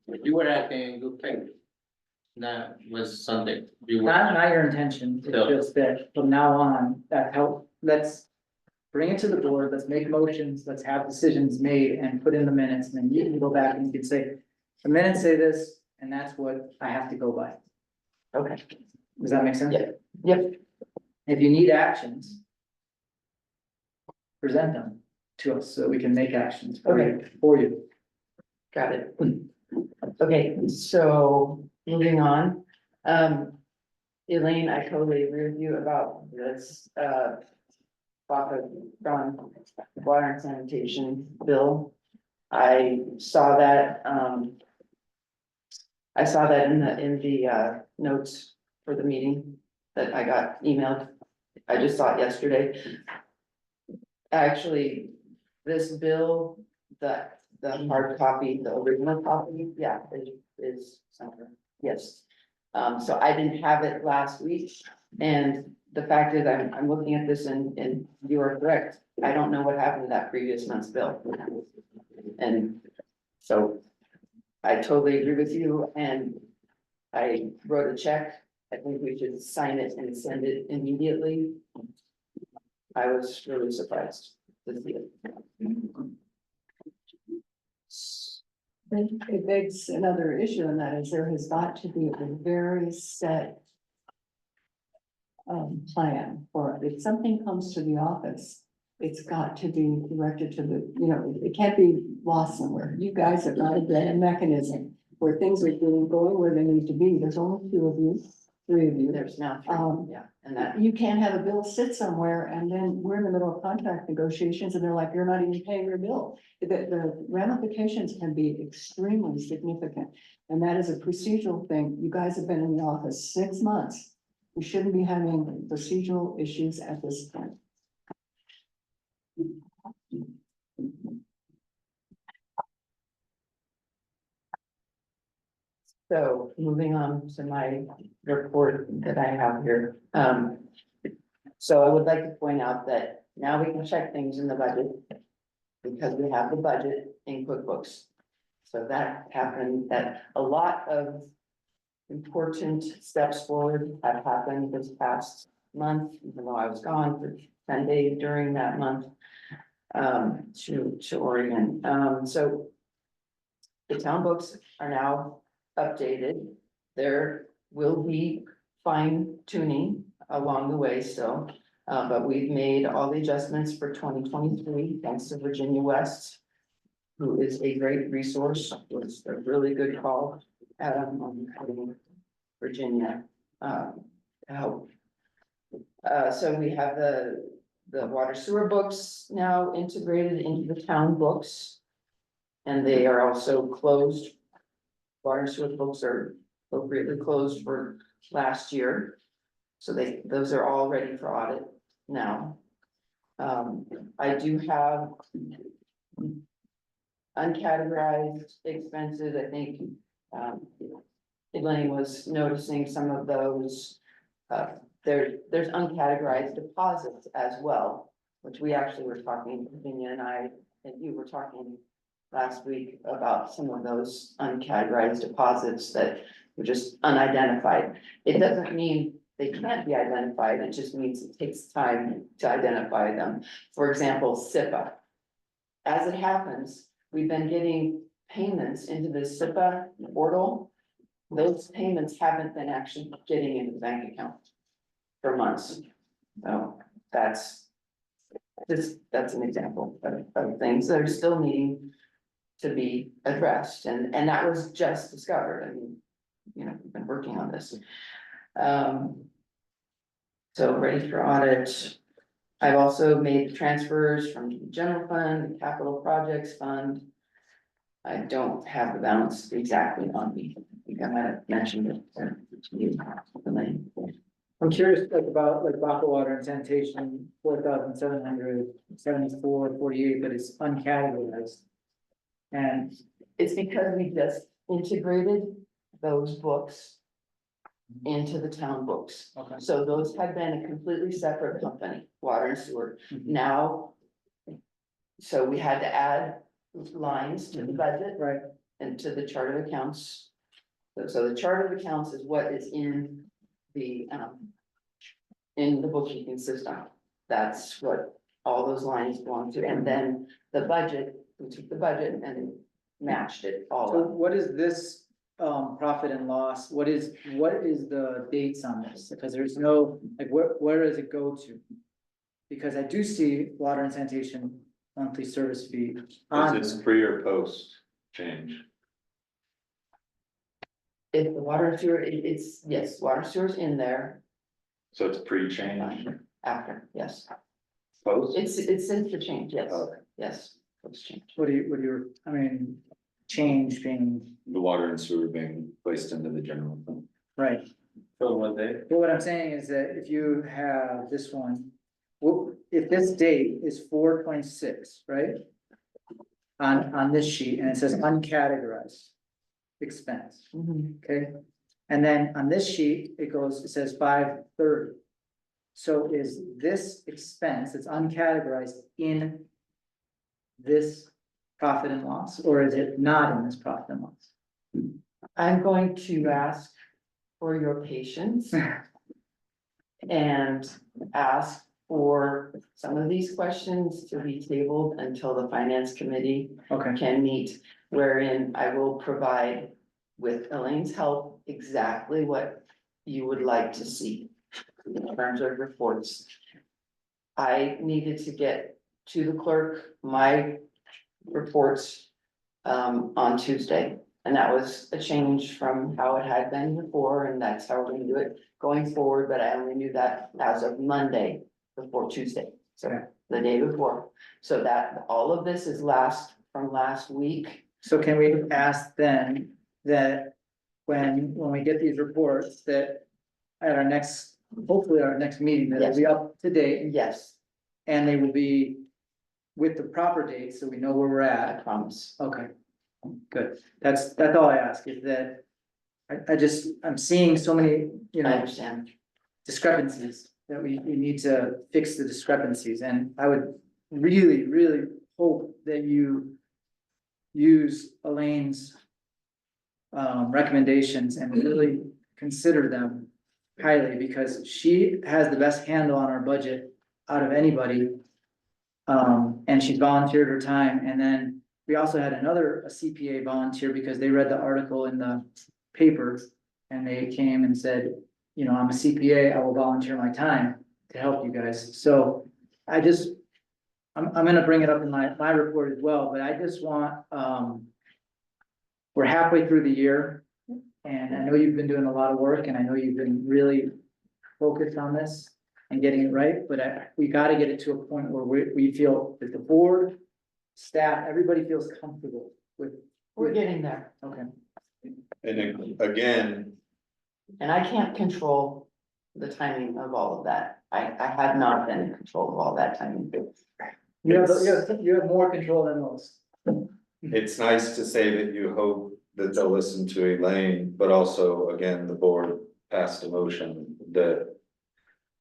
[SPEAKER 1] You were acting in good faith. That was something you were.
[SPEAKER 3] Not your intention, it's
[SPEAKER 1] No.
[SPEAKER 3] just that from now on, that help, let's bring it to the board, let's make motions, let's have decisions made and put in the minutes, and then you can go back and you can say, the minutes say this, and that's what I have to go by.
[SPEAKER 8] Okay,
[SPEAKER 3] Does that make sense?
[SPEAKER 8] Yep. Yep.
[SPEAKER 3] If you need actions, present them to us so we can make actions for you.
[SPEAKER 8] got it. Okay, so moving on, Elaine, I totally agree with you about this, John, water and sanitation bill. I saw that, in the notes for the meeting that I got emailed. I just saw it yesterday. Actually, this bill, the hard copy, the original copy, yeah, is somewhere, yes. So I didn't have it last week, and the fact is, I'm looking at this and you are correct. I don't know what happened to that previous month's bill. And so I totally agree with you, and I wrote a check. I think we should sign it and send it immediately. I was really surprised to see it.
[SPEAKER 6] Then it begs another issue, and that is there has got to be a very set plan for it. If something comes to the office, it's got to be directed to the, it can't be lost somewhere. You guys have got a mechanism where things are going where they need to be. There's only 2 of you, 3 of you.
[SPEAKER 8] There's now 3, yeah, and that,
[SPEAKER 6] You can't have a bill sit somewhere and then we're in the middle of contract negotiations and they're like, you're not even paying your bill. The ramifications can be extremely significant. And that is a procedural thing. You guys have been in the office 6 months. We shouldn't be having procedural issues at this point.
[SPEAKER 8] so moving on to my report that I have here. So I would like to point out that now we can check things in the budget because we have the budget in QuickBooks. So that happened, that a lot of important steps forward have happened this past month, even though I was gone for 10 days during that month. To Oregon, so the town books are now updated. There will be fine tuning along the way still, but we've made all the adjustments for 2023, thanks to Virginia West, who is a great resource. It was a really good call, on Virginia, to help. So we have the water sewer books now integrated into the town books. And they are also closed. Water and sewer books are appropriately closed for last year. So those are all ready for audit now. I do have uncategorized expenses, I think. Elaine was noticing some of those. There's uncategorized deposits as well, which we actually were talking, Virginia and I, and you were talking last week about some of those uncategorized deposits that were just unidentified. It doesn't mean they can't be identified, it just means it takes time to identify them. For example, SIPA. As it happens, we've been getting payments into the SIPA portal. Those payments haven't been actually getting into the bank account for months. So that's an example of things that are still needing to be addressed, and that was just discovered. I mean, we've been working on this. So ready for audit. I've also made transfers from the general fund, the capital projects fund. I don't have the balance exactly on me. I think I might have mentioned it to you, Elaine.
[SPEAKER 3] I'm curious about Baca water and sanitation, 4,774.48, but it's uncategorized. And
[SPEAKER 8] It's because we just integrated those books into the town books.
[SPEAKER 3] okay,
[SPEAKER 8] So those had been a completely separate company, water and sewer.
[SPEAKER 3] Mhm.
[SPEAKER 8] Now, so we had to add lines to the budget.
[SPEAKER 3] right,
[SPEAKER 8] into the chart of accounts. So the chart of accounts is what is in the bookkeeping system. That's what all those lines belong to, and then the budget, we took the budget and matched it all
[SPEAKER 3] So
[SPEAKER 8] up.
[SPEAKER 3] what is this, profit and loss? What is the dates on this? Because there's no, like, where does it go to? Because I do see water and sanitation monthly service fee on
[SPEAKER 9] Is
[SPEAKER 3] there.
[SPEAKER 9] it pre or post change?
[SPEAKER 8] If the water and sewer, it's, yes, water and sewer's in there
[SPEAKER 9] So it's pre-change,
[SPEAKER 8] after, yes.
[SPEAKER 9] post?
[SPEAKER 8] It's since the change, yes,
[SPEAKER 9] Okay.
[SPEAKER 8] yes, it's changed.
[SPEAKER 3] What do you, I mean, change being,
[SPEAKER 9] The water and sewer being placed into the general fund.
[SPEAKER 3] right?
[SPEAKER 1] So what they,
[SPEAKER 3] But what I'm saying is that if you have this one, well, if this date is 4/26, right? On this sheet, and it says uncategorized expense, okay? And then on this sheet, it says 5/30. So is this expense that's uncategorized in this profit and loss, or is it not in this profit and loss?
[SPEAKER 8] I'm going to ask for your patience and ask for some of these questions to be tabled until the finance committee
[SPEAKER 3] Okay,
[SPEAKER 8] can meet, wherein I will provide, with Elaine's help, exactly what you would like to see in terms of reports. I needed to get to the clerk my reports on Tuesday. And that was a change from how it had been before, and that's how we're gonna do it going forward, but I only knew that as of Monday before Tuesday, so the day before. So that, all of this is from last week.
[SPEAKER 3] so can we ask then that when we get these reports, that at our next, hopefully our next meeting, that it'll be up to date,
[SPEAKER 8] Yes,
[SPEAKER 3] and they will be with the proper dates, so we know where we're
[SPEAKER 8] I
[SPEAKER 3] at.
[SPEAKER 8] promise.
[SPEAKER 3] Okay, good. That's all I ask, is that I'm seeing so many,
[SPEAKER 8] I
[SPEAKER 3] know,
[SPEAKER 8] understand.
[SPEAKER 3] discrepancies that we need to fix the discrepancies, and I would really, really hope that you use Elaine's recommendations and really consider them highly, because she has the best handle on our budget out of anybody. And she's volunteered her time, and then we also had a CPA volunteer because they read the article in the paper. And they came and said, I'm a CPA, I will volunteer my time to help you guys, so I'm gonna bring it up in my report as well, but I just want, we're halfway through the year. And I know you've been doing a lot of work, and I know you've been really focused on this and getting it right, but we gotta get it to a point where we feel that the board, staff, everybody feels comfortable with.
[SPEAKER 8] We're getting there,
[SPEAKER 3] Okay,
[SPEAKER 9] And again,
[SPEAKER 8] and I can't control the timing of all of that. I have not been in control of all that timing.
[SPEAKER 3] you have more control than most.
[SPEAKER 9] it's nice to say that you hope that they'll listen to Elaine, but also, again, the board passed a motion that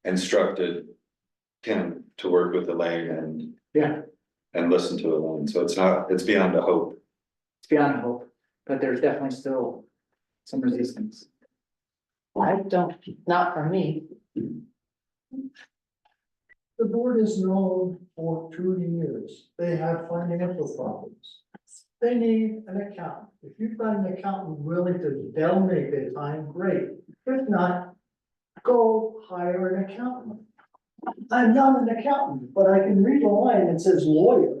[SPEAKER 9] instructed Kim to work with Elaine
[SPEAKER 3] Yeah,
[SPEAKER 9] and listen to Elaine, so it's beyond a hope.
[SPEAKER 3] it's beyond hope, but there's definitely still some resistance.
[SPEAKER 8] Not for me.
[SPEAKER 10] The board is known for 2 years. They have financial problems. They need an accountant. If you've got an accountant willing to delegate their time, great. If not, go hire an accountant. I'm not an accountant, but I can read a line that says lawyer,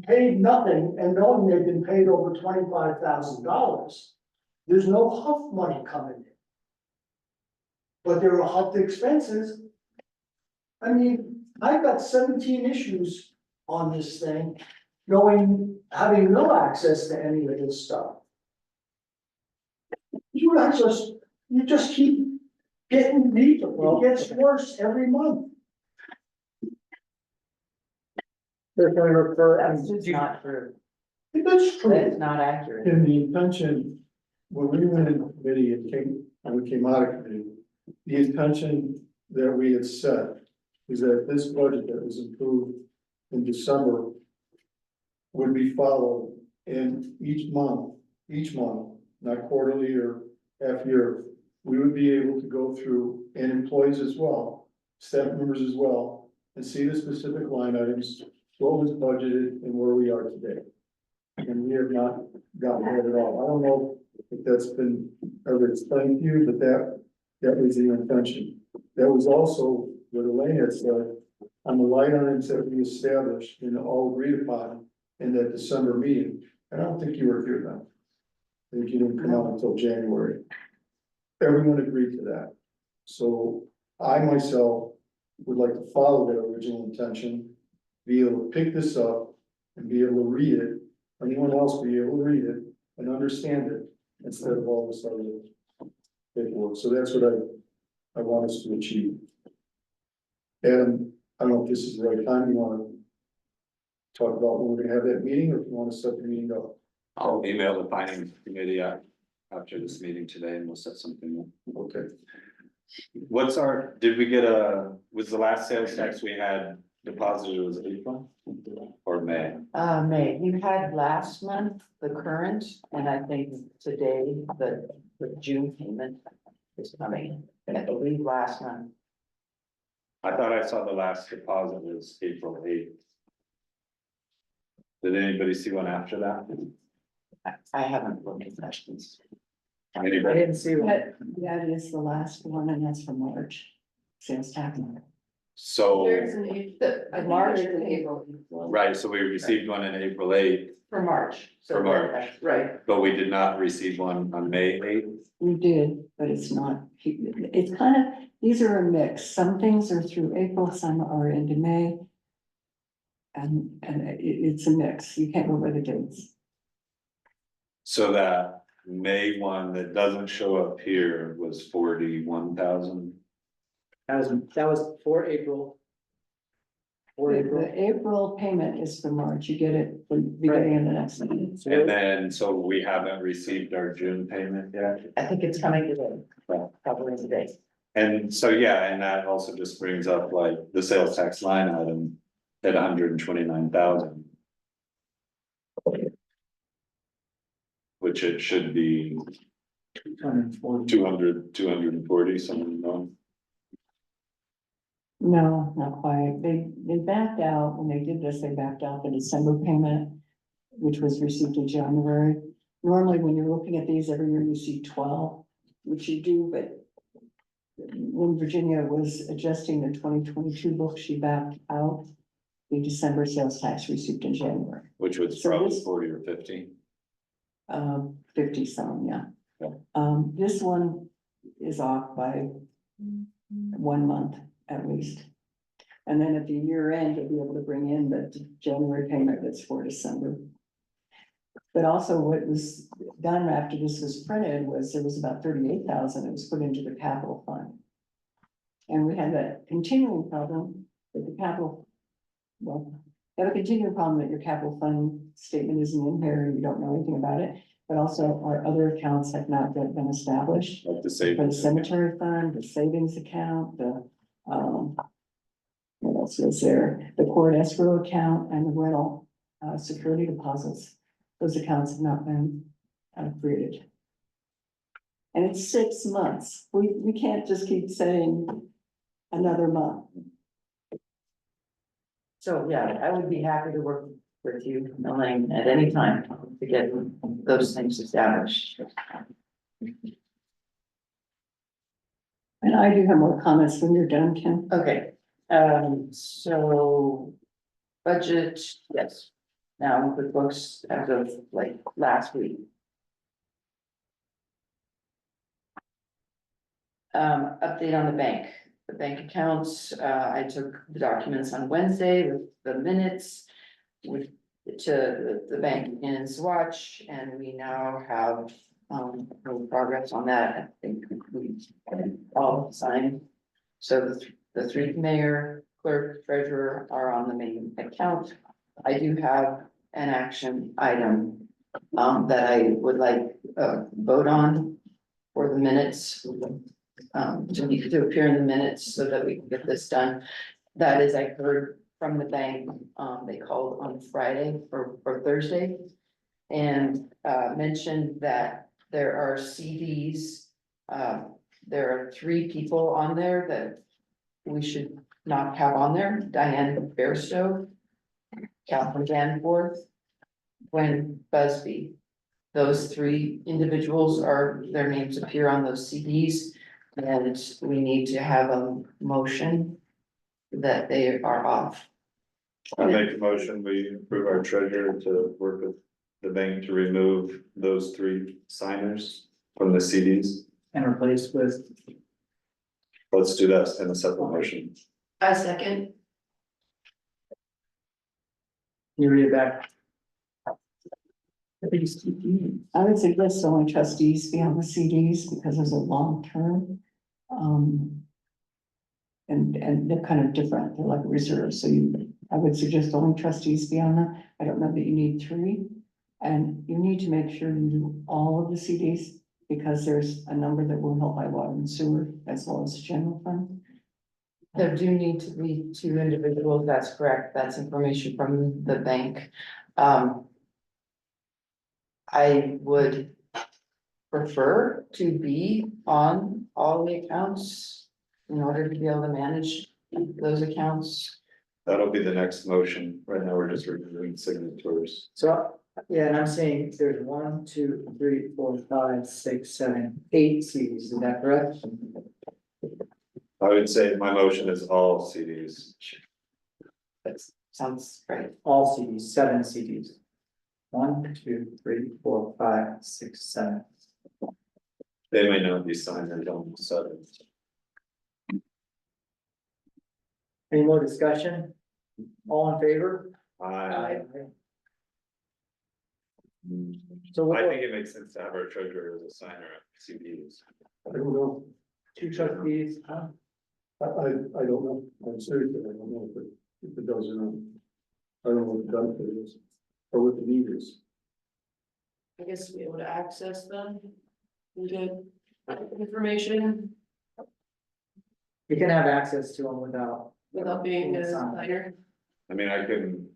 [SPEAKER 10] paid nothing, and knowing they've been paid over $25,000. There's no huff money coming in. But there are huff expenses. I mean, I've got 17 issues on this thing, having no access to any of this stuff. You just keep getting deeper. It gets worse every month.
[SPEAKER 3] They're gonna refer,
[SPEAKER 8] That's just not true.
[SPEAKER 10] That's
[SPEAKER 8] That
[SPEAKER 10] true.
[SPEAKER 8] is not accurate.
[SPEAKER 10] In the intention, when we went into committee and we came out of committee, the intention that we had set is that this budget that was approved in December would be followed, and each month each month, not quarterly or half year, we would be able to go through, and employees as well, staff members as well, and see the specific line items, what was budgeted and where we are today. And we have not gotten that at all. I don't know if that's been ever explained to you, but that was the intention. That was also what Elaine had said, on the line items that we established and all agreed upon in that December meeting. And I don't think you were here then. I think you didn't come out until January. Everyone agreed to that. So I myself would like to follow that original intention, be able to pick this up and be able to read it. Anyone else be able to read it and understand it instead of all this other paperwork. So that's what I want us to achieve. And I don't know if this is the right time, you wanna talk about when we're gonna have that meeting, or if you wanna set the meeting up.
[SPEAKER 9] I'll email the finance committee after this meeting today and we'll set something up.
[SPEAKER 10] Okay.
[SPEAKER 9] What's did we get was the last sales tax we had deposited was April or May?
[SPEAKER 8] May, you had last month, the current, and I think today, the June payment is coming, I believe last month.
[SPEAKER 9] I thought I saw the last deposit was April 8th. Did anybody see one after that?
[SPEAKER 8] I haven't looked at that.
[SPEAKER 3] I
[SPEAKER 9] Anybody?
[SPEAKER 3] didn't see one.
[SPEAKER 6] That is the last one, and that's for March. Sales tax.
[SPEAKER 9] So,
[SPEAKER 12] There's an April, I think
[SPEAKER 8] March.
[SPEAKER 12] there's an April.
[SPEAKER 9] right, so we received one in April 8th,
[SPEAKER 8] For March. So
[SPEAKER 9] For March.
[SPEAKER 8] that's-
[SPEAKER 12] Right,
[SPEAKER 9] but we did not receive one on May 8th.
[SPEAKER 6] We did, but it's not, it's kind of, these are a mix. Some things are through April, some are into May. And it's a mix. You can't remember the dates.
[SPEAKER 9] So that May one that doesn't show up here was 41,000.
[SPEAKER 3] That was for April. For April.
[SPEAKER 6] The April payment is for March. You get it the beginning of the next month.
[SPEAKER 3] So
[SPEAKER 9] And then, so we haven't received our June payment yet.
[SPEAKER 8] I think it's coming today, probably today.
[SPEAKER 9] And so, yeah, and that also just brings up like the sales tax line item at 129,000. Which it should be
[SPEAKER 3] 240.
[SPEAKER 9] 240, something wrong.
[SPEAKER 6] No, not quite. They backed out, when they did this, they backed out the December payment, which was received in January. Normally, when you're looking at these every year, you see 12, which you do, but when Virginia was adjusting the 2022 book, she backed out the December sales tax received in January.
[SPEAKER 9] Which was
[SPEAKER 6] So
[SPEAKER 9] probably
[SPEAKER 6] this-
[SPEAKER 9] 40 or 50.
[SPEAKER 6] 50 some, yeah.
[SPEAKER 9] Yeah.
[SPEAKER 6] This one is off by 1 month at least. And then at the year end, you'll be able to bring in the January payment that's for December. But also what was done after this was printed was there was about 38,000 that was put into the capital fund. And we had that continuing problem with the capital. Well, you have a continuing problem that your capital fund statement isn't in here and you don't know anything about it. But also our other accounts have not yet been established.
[SPEAKER 9] Like the
[SPEAKER 6] For the
[SPEAKER 9] savings.
[SPEAKER 6] cemetery fund, the savings account, what else is there? The court escrow account and the rental, security deposits. Those accounts have not been created. And it's 6 months. We can't just keep saying another month.
[SPEAKER 8] So, yeah, I would be happy to work with you, Elaine, at any time to get those things established.
[SPEAKER 6] And I do have more comments when you're done, Kim.
[SPEAKER 8] Okay, so budget, yes. Now with books as of like last week. Update on the bank accounts. I took the documents on Wednesday with the minutes to the bank in Swatch, and we now have no progress on that. I think we all signed. So the three mayor, clerk, treasurer are on the main account. I do have an action item that I would like vote on for the minutes. To appear in the minutes so that we can get this done. That is, I heard from the bank, they called on Friday or Thursday. and mentioned that there are CDs. There are 3 people on there that we should not have on there: Diane Bairstow, Catherine Danforth, Gwen Busby. Those 3 individuals their names appear on those CDs, and we need to have a motion that they are off.
[SPEAKER 9] I make a motion, we approve our treasurer to work with the bank to remove those 3 signers from the CDs.
[SPEAKER 3] And replaced with,
[SPEAKER 9] Let's do that in a separate motion.
[SPEAKER 12] I second.
[SPEAKER 3] you read it back.
[SPEAKER 6] I would suggest only trustees be on the CDs because those are long term. And they're kind of different, they're like reserves, so I would suggest only trustees be on that. I don't know that you need 3. And you need to make sure you do all of the CDs, because there's a number that will help by water and sewer as well as general fund.
[SPEAKER 8] There do need to be 2 individuals, that's correct, that's information from the bank. I would prefer to be on all the accounts in order to be able to manage those accounts.
[SPEAKER 9] That'll be the next motion. Right now, we're just reviewing signatures.
[SPEAKER 3] So, yeah, and I'm saying there's 1, 2, 3, 4, 5, 6, 7, 8 CDs, is that correct?
[SPEAKER 9] I would say my motion is all CDs.
[SPEAKER 8] That sounds right.
[SPEAKER 3] All CDs, 7 CDs. 1, 2, 3, 4, 5, 6, 7.
[SPEAKER 9] They may not be signers on the 7th.
[SPEAKER 3] Any more discussion? All in favor?
[SPEAKER 9] I
[SPEAKER 3] So
[SPEAKER 9] I
[SPEAKER 3] what,
[SPEAKER 9] think it makes sense to have our treasurer as a signer of CDs.
[SPEAKER 10] I don't know,
[SPEAKER 3] 2 trustees, huh?
[SPEAKER 10] I don't know, I'm serious, I don't know if it does or not. I don't know what the benefit is, or what the need is.
[SPEAKER 12] I guess to be able to access them. And get information
[SPEAKER 3] You can have access to them without.
[SPEAKER 12] without being a signer.
[SPEAKER 9] I mean, I can.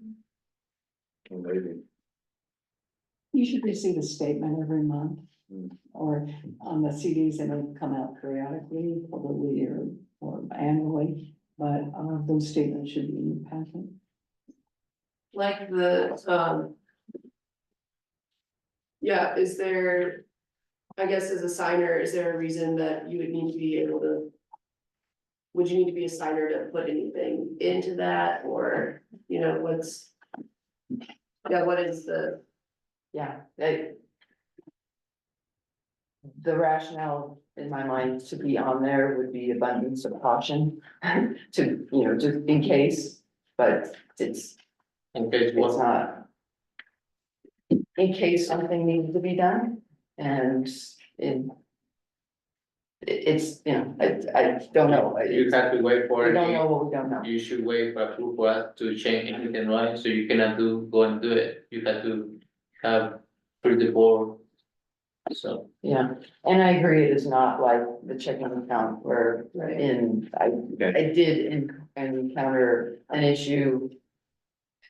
[SPEAKER 9] Maybe.
[SPEAKER 6] You should receive a statement every month.
[SPEAKER 9] Hmm.
[SPEAKER 6] Or on the CDs, and it'll come out periodically, quarterly or annually, but those statements should be in your packet.
[SPEAKER 12] Like the, yeah, is there, I guess as a signer, is there a reason that you would need to be able to? Would you need to be a signer to put anything into that, or, you know, what's? Yeah, what is the,
[SPEAKER 8] Yeah, the rationale in my mind to be on there would be abundance of caution to, you know, just in case, but it's
[SPEAKER 1] In case what,
[SPEAKER 8] not. In case something needed to be done and it's, you know, I don't know.
[SPEAKER 1] you have to wait for
[SPEAKER 8] We
[SPEAKER 1] it.
[SPEAKER 8] don't know what we don't know.
[SPEAKER 1] You should wait for approval for us to change anything, right? So you cannot go and do it. You have to have through the board. So,
[SPEAKER 8] Yeah, and I agree, it is not like the checking account where
[SPEAKER 12] right,
[SPEAKER 8] I did encounter an issue.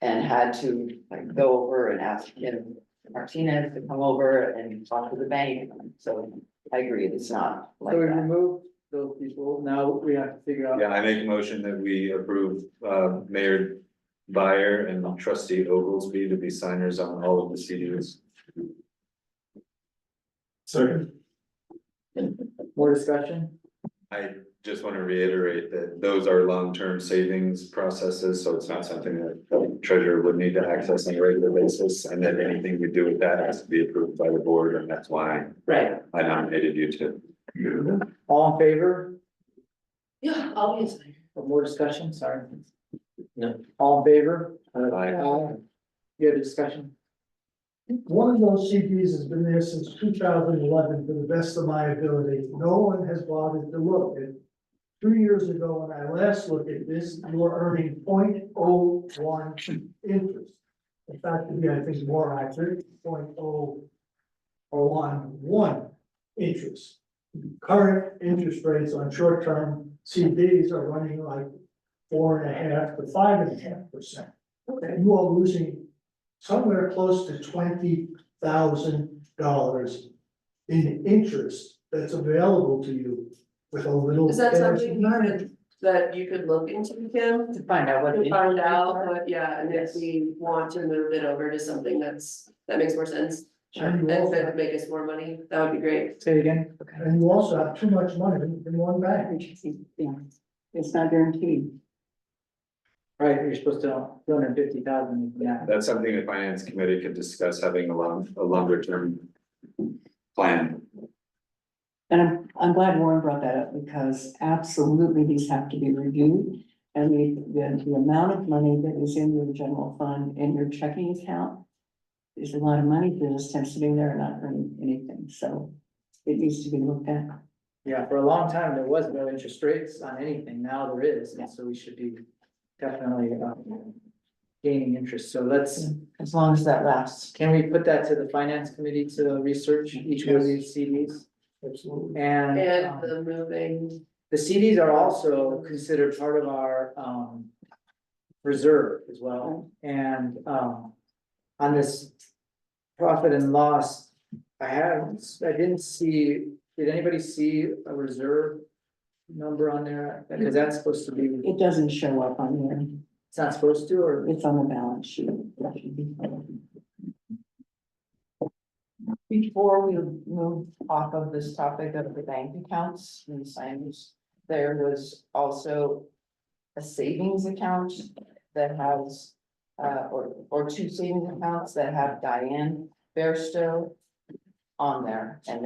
[SPEAKER 8] And had to like go over and ask him, Martinez, to come over and talk to the bank, so I agree, it's not like
[SPEAKER 3] So we
[SPEAKER 8] that.
[SPEAKER 3] removed those people, now we have to figure out.
[SPEAKER 9] Yeah, I make a motion that we approve Mayor Byer and trustee Oglesby to be signers on all of the CDs.
[SPEAKER 10] Second.
[SPEAKER 3] More discussion?
[SPEAKER 9] I just want to reiterate that those are long-term savings processes, so it's not something that the treasurer would need to access on a regular basis. And that anything we do with that has to be approved by the board, and that's why
[SPEAKER 12] right,
[SPEAKER 9] I nominated you to.
[SPEAKER 3] All in favor?
[SPEAKER 12] yeah, I'll be a signer.
[SPEAKER 3] Or more discussion, sorry.
[SPEAKER 1] No.
[SPEAKER 3] All in favor?
[SPEAKER 9] Aye.
[SPEAKER 3] You have a discussion?
[SPEAKER 10] One of those CDs has been there since 2011, to the best of my ability. No one has bothered to look. And 2 years ago, when I last looked at this, you were earning 0.01 interest. In fact, to be, I think, more accurate, 0.011 interest. Current interest rates on short-term CDs are running like 4.5% to 5.5%.
[SPEAKER 12] Okay.
[SPEAKER 10] You are losing somewhere close to 20, $100,000 in interest that's available to you with a little.
[SPEAKER 12] Is that
[SPEAKER 10] cash
[SPEAKER 12] something
[SPEAKER 10] money.
[SPEAKER 12] that you could look into, Kim?
[SPEAKER 8] To find out what.
[SPEAKER 12] To
[SPEAKER 8] the
[SPEAKER 12] find
[SPEAKER 8] interest
[SPEAKER 12] out
[SPEAKER 8] are?
[SPEAKER 12] what, yeah, and if we want to move it over to something that makes more sense.
[SPEAKER 10] And you
[SPEAKER 12] And
[SPEAKER 10] also,
[SPEAKER 12] that would make us more money, that would be great.
[SPEAKER 3] Say it again.
[SPEAKER 10] and you also have too much money in one bank.
[SPEAKER 6] Yeah, it's not guaranteed.
[SPEAKER 3] Right, you're supposed to, 250,000, yeah.
[SPEAKER 9] That's something the finance committee could discuss, having a longer term plan.
[SPEAKER 6] And I'm glad Warren brought that up because absolutely these have to be reviewed. And the amount of money that is in your general fund in your checking account is a lot of money for just sitting there and not earning anything. So it needs to be looked at.
[SPEAKER 3] Yeah, for a long time, there was no interest rates on anything, now there is, and so we should be definitely gaining interest, so let's,
[SPEAKER 6] As long as that lasts.
[SPEAKER 3] can we put that to the finance committee to research each one of these CDs?
[SPEAKER 10] Absolutely.
[SPEAKER 3] And
[SPEAKER 12] And the moving,
[SPEAKER 3] the CDs are also considered part of our reserve as well, and on this profit and loss, I didn't see, did anybody see a reserve number on there? Because that's supposed to be,
[SPEAKER 6] It doesn't show up on there.
[SPEAKER 3] it's not supposed to, or?
[SPEAKER 6] It's on the balance sheet. That should be. Before we move off of this topic of the bank accounts and signs, there was also a savings account that has, or two savings accounts that have Diane Bairstow on there, and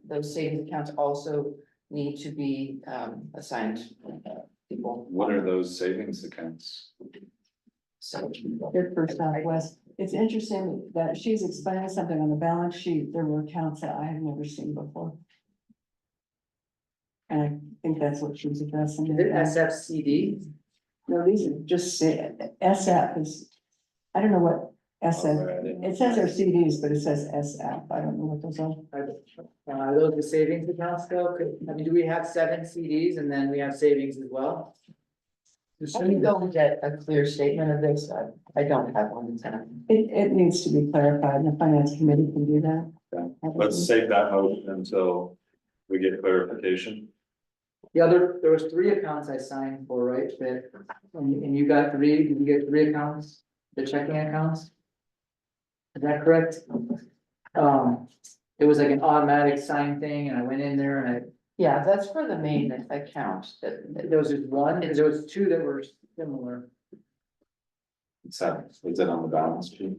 [SPEAKER 6] those savings accounts also need to be, assigned people.
[SPEAKER 9] What are those savings accounts?
[SPEAKER 6] So, good for Southwest. It's interesting that she's explaining something on the balance sheet. There were accounts that I have never seen before. And I think that's what she's addressing.
[SPEAKER 3] Is it SFCD?
[SPEAKER 6] No, these are just say, SF is, I don't know what SF, it says they're CDs, but it says SF. I don't know what those are.
[SPEAKER 3] Are those the savings accounts though? I mean, do we have 7 CDs and then we have savings as well?
[SPEAKER 6] I can go and get a clear statement of this. I don't have one. It needs to be clarified and the finance committee can do that.
[SPEAKER 9] Let's save that motion until we get clarification.
[SPEAKER 3] There was 3 accounts I signed for, right, that, and you got 3, did you get 3 accounts, the checking accounts? Is that correct? It was like an automatic sign thing, and I went in there and
[SPEAKER 6] Yeah, that's for the main account that,
[SPEAKER 3] there was just one, because there was 2 that were similar.
[SPEAKER 9] So, is it on the balance sheet?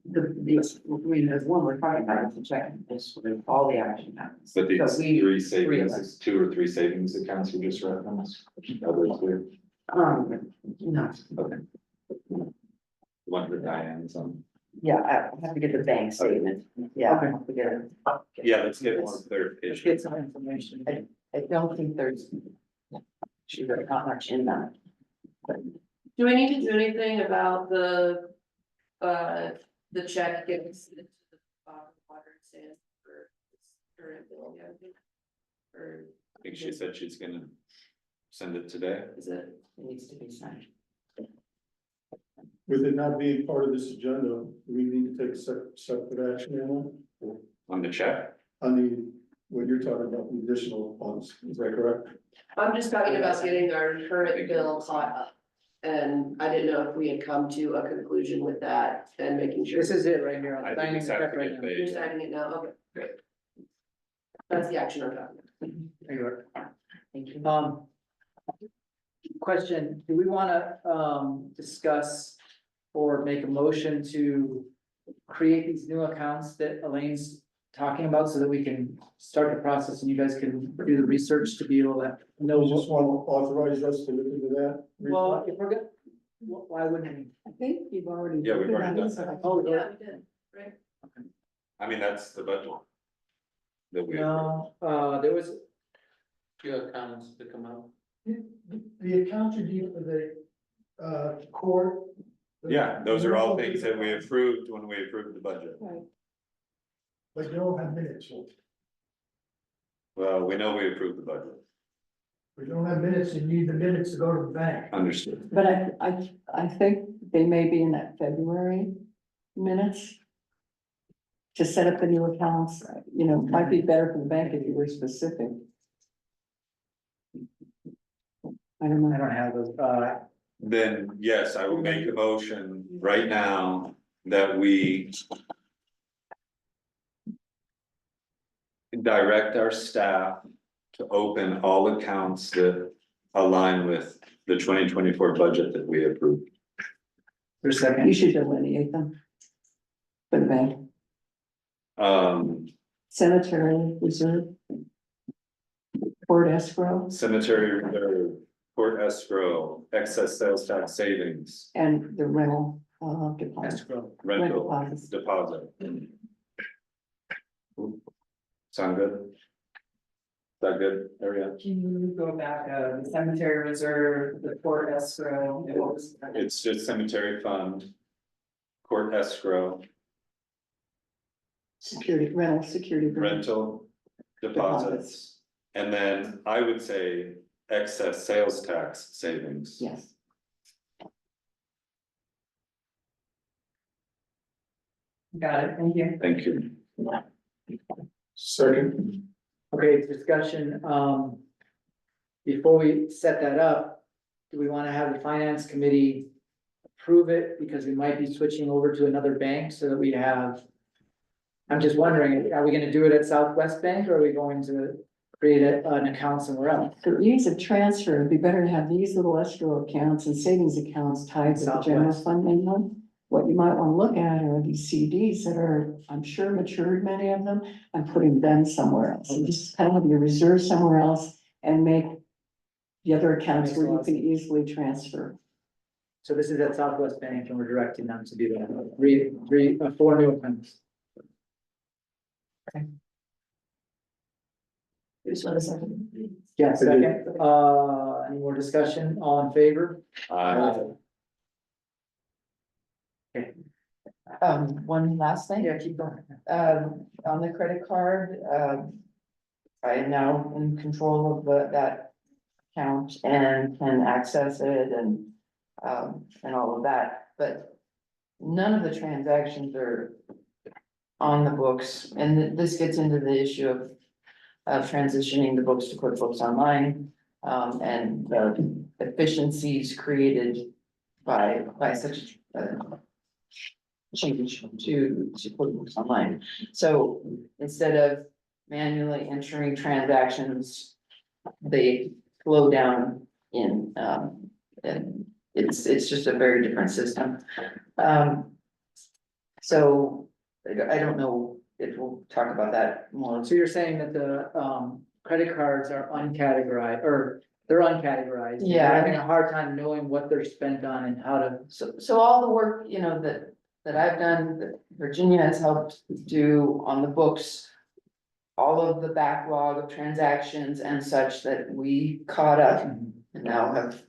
[SPEAKER 6] there's one we're talking about, to check this with all the action happens.
[SPEAKER 9] But these
[SPEAKER 6] So we-
[SPEAKER 9] 3
[SPEAKER 6] three of
[SPEAKER 9] savings,
[SPEAKER 6] us.
[SPEAKER 9] 2 or 3 savings accounts you just referenced? Others clear?
[SPEAKER 6] No,
[SPEAKER 9] Okay. One for Diane's on.
[SPEAKER 6] yeah, I have to get the bank statement. Yeah, I have to get it.
[SPEAKER 9] Yeah, let's get more
[SPEAKER 3] Let's
[SPEAKER 9] clarification.
[SPEAKER 3] get some information.
[SPEAKER 6] I don't think there's. Not much in that.
[SPEAKER 12] do we need to do anything about the check getting submitted to the water and sand for this current bill? Yeah, I think. Or
[SPEAKER 9] I think she said she's gonna send it today.
[SPEAKER 12] is it?
[SPEAKER 6] It needs to be signed.
[SPEAKER 10] With it not being part of this agenda, do we need to take separate action on that?
[SPEAKER 9] On the check?
[SPEAKER 10] On the, when you're talking about the additional funds, is that correct?
[SPEAKER 12] I'm just talking about getting our current bill caught up. And I didn't know if we had come to a conclusion with that and making sure.
[SPEAKER 3] This is it right here,
[SPEAKER 9] I
[SPEAKER 3] I'm
[SPEAKER 9] think
[SPEAKER 3] signing the
[SPEAKER 9] it's have
[SPEAKER 3] check
[SPEAKER 9] to
[SPEAKER 3] right
[SPEAKER 9] get
[SPEAKER 3] now.
[SPEAKER 9] paid.
[SPEAKER 12] You're signing it now, okay, great. That's the action I'm talking about.
[SPEAKER 3] There you are.
[SPEAKER 6] Thank you.
[SPEAKER 3] Question, do we wanna, discuss or make a motion to create these new accounts that Elaine's talking about so that we can start the process and you guys can do the research to be able to know
[SPEAKER 10] You just
[SPEAKER 3] what?
[SPEAKER 10] want to authorize us to look into that?
[SPEAKER 3] Well, if we're good, why wouldn't we?
[SPEAKER 6] I think you've already.
[SPEAKER 9] Yeah, we've already done
[SPEAKER 6] that.
[SPEAKER 3] Oh,
[SPEAKER 12] Yeah, we did, right?
[SPEAKER 9] I mean, that's the budget. That we.
[SPEAKER 3] no, there was. Few accounts to come out.
[SPEAKER 10] The accounts you need for the, court.
[SPEAKER 9] Yeah, those are all things that we approved when we approved the budget.
[SPEAKER 6] Right.
[SPEAKER 10] But you don't have minutes,
[SPEAKER 9] Well, we know we approved the budget.
[SPEAKER 10] we don't have minutes, you need the minutes to go to the bank.
[SPEAKER 9] Understood.
[SPEAKER 6] But I think they may be in that February minutes to set up the new accounts, you know, might be better for the bank if you were specific. I don't
[SPEAKER 3] I
[SPEAKER 6] know.
[SPEAKER 3] don't have those,
[SPEAKER 9] Then, yes, I will make a motion right now that we direct our staff to open all accounts that align with the 2024 budget that we approved.
[SPEAKER 3] for a second.
[SPEAKER 6] You should delineate them. For the bank, cemetery reserve. Court escrow
[SPEAKER 9] Cemetery reserve, court escrow, excess sales tax savings,
[SPEAKER 6] and the rental, deposit.
[SPEAKER 3] Escrow.
[SPEAKER 9] rental
[SPEAKER 6] deposits.
[SPEAKER 9] deposit. Sound good? Is that good, Ariel?
[SPEAKER 11] Can you go back, the cemetery reserve, the court escrow, and what was?
[SPEAKER 9] It's just cemetery fund, court escrow,
[SPEAKER 6] Security, rental, security.
[SPEAKER 9] rental deposits. And then I would say excess sales tax savings.
[SPEAKER 6] Yes.
[SPEAKER 11] Got it, thank you.
[SPEAKER 9] Thank you.
[SPEAKER 10] Second,
[SPEAKER 3] Okay, discussion, before we set that up, do we wanna have the finance committee approve it, because we might be switching over to another bank, so that we have. I'm just wondering, are we gonna do it at Southwest Bank, or are we going to create an account somewhere else?
[SPEAKER 6] For ease of transfer, it'd be better to have these little escrow accounts and savings accounts tied to the general
[SPEAKER 3] Southwest.
[SPEAKER 6] fund mainland. What you might want to look at are these CDs that are, I'm sure matured, many of them, and putting them somewhere else. And just kind of have your reserve somewhere else and make the other accounts where you can easily transfer.
[SPEAKER 3] So this is at Southwest Bank, and we're directing them to do that, four new accounts.
[SPEAKER 6] Just want a second.
[SPEAKER 3] Yeah, second, any more discussion, all in favor?
[SPEAKER 6] One last thing.
[SPEAKER 3] Yeah, keep going.
[SPEAKER 6] On the credit card, I am now in control of that account and can access it and all of that, but none of the transactions are on the books, and this gets into the issue of transitioning the books to QuickBooks Online, and the efficiencies created by such change to QuickBooks Online. So instead of manually entering transactions, they flow down in, and it's just a very different system. So I don't know if we'll talk about that more.
[SPEAKER 3] So you're saying that the credit cards are uncategorized, or they're uncategorized?
[SPEAKER 6] Yeah.
[SPEAKER 3] They're having a hard time knowing what they're spent on and how to.
[SPEAKER 6] So all the work, you know, that I've done, that Virginia has helped do on the books, all of the backlog of transactions and such that we caught up and now have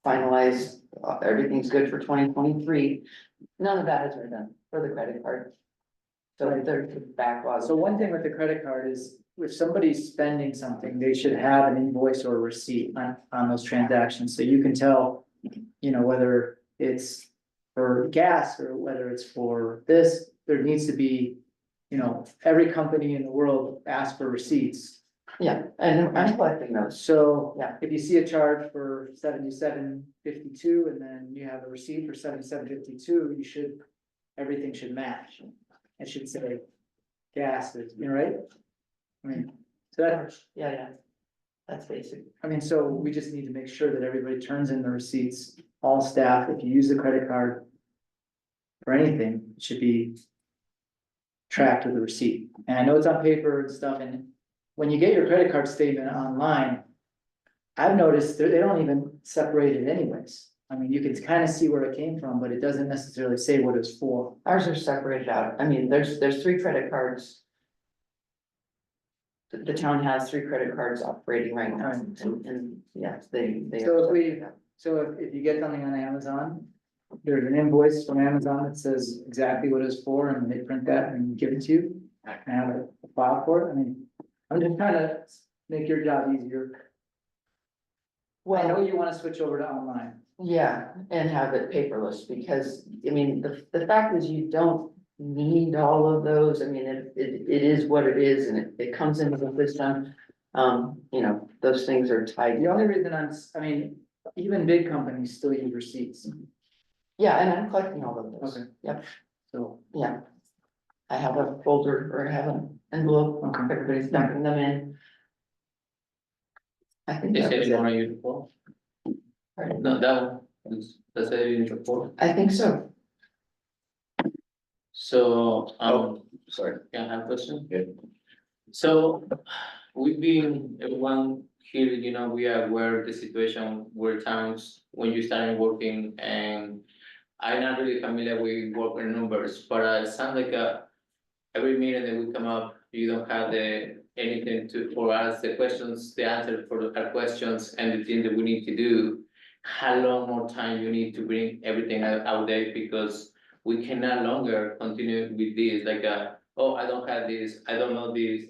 [SPEAKER 6] finalized, everything's good for 2023. None of that has been done for the credit card. So there's the backlog.
[SPEAKER 3] So one thing with the credit card is, if somebody's spending something, they should have an invoice or a receipt on those transactions, so you can tell, you know, whether it's for gas or whether it's for this, there needs to be, you know, every company in the world asks for receipts.
[SPEAKER 6] Yeah, and I'm collecting those.
[SPEAKER 3] So
[SPEAKER 6] Yeah.
[SPEAKER 3] if you see a charge for 77.52 and then you have a receipt for 77.52, everything should match. It should say gas is, you know, right? I mean, so that,
[SPEAKER 6] Yeah, that's basic.
[SPEAKER 3] I mean, so we just need to make sure that everybody turns in the receipts, all staff, if you use the credit card for anything, it should be tracked with the receipt. And I know it's on paper and stuff, and when you get your credit card statement online, I've noticed they don't even separate it anyways. I mean, you can kind of see where it came from, but it doesn't necessarily say what it's for.
[SPEAKER 6] Ours are separated out. I mean, there's 3 credit cards. The town has 3 credit cards operating right now, and yes, they.
[SPEAKER 3] So if you get something on Amazon, there's an invoice from Amazon that says exactly what it's for, and they print that and give it to you. I have a file for it. I mean, I'm just trying to make your job easier. I know you wanna switch over to online.
[SPEAKER 6] Yeah, and have it paperless, because, I mean, the fact is you don't
[SPEAKER 8] need all of those. I mean, it is what it is and it comes into the system. You know, those things are tied.
[SPEAKER 3] The only reason I mean, even big companies still use receipts,
[SPEAKER 8] Yeah, and I'm collecting all of those.
[SPEAKER 3] Okay.
[SPEAKER 8] Yep,
[SPEAKER 3] so.
[SPEAKER 8] yeah. I have a folder or I have an envelope,
[SPEAKER 3] Okay.
[SPEAKER 8] everybody's dumping them in. I think
[SPEAKER 1] Is
[SPEAKER 8] that was
[SPEAKER 1] any more
[SPEAKER 8] it.
[SPEAKER 1] on your report?
[SPEAKER 8] Pardon?
[SPEAKER 1] No, that one, that's it in your report.
[SPEAKER 8] I think so.
[SPEAKER 1] So,
[SPEAKER 9] Sorry.
[SPEAKER 1] can I have a question?
[SPEAKER 9] Yeah.
[SPEAKER 1] So, we've been, everyone here, you know, we are aware of the situation where towns, when you started working, and I'm not really familiar with worker numbers, but it sounds like every meeting that we come up, you don't have anything for us, the questions, the answer for our questions and the thing that we need to do. How long more time you need to bring everything out there, because we can no longer continue with this, like, oh, I don't have this, I don't know this.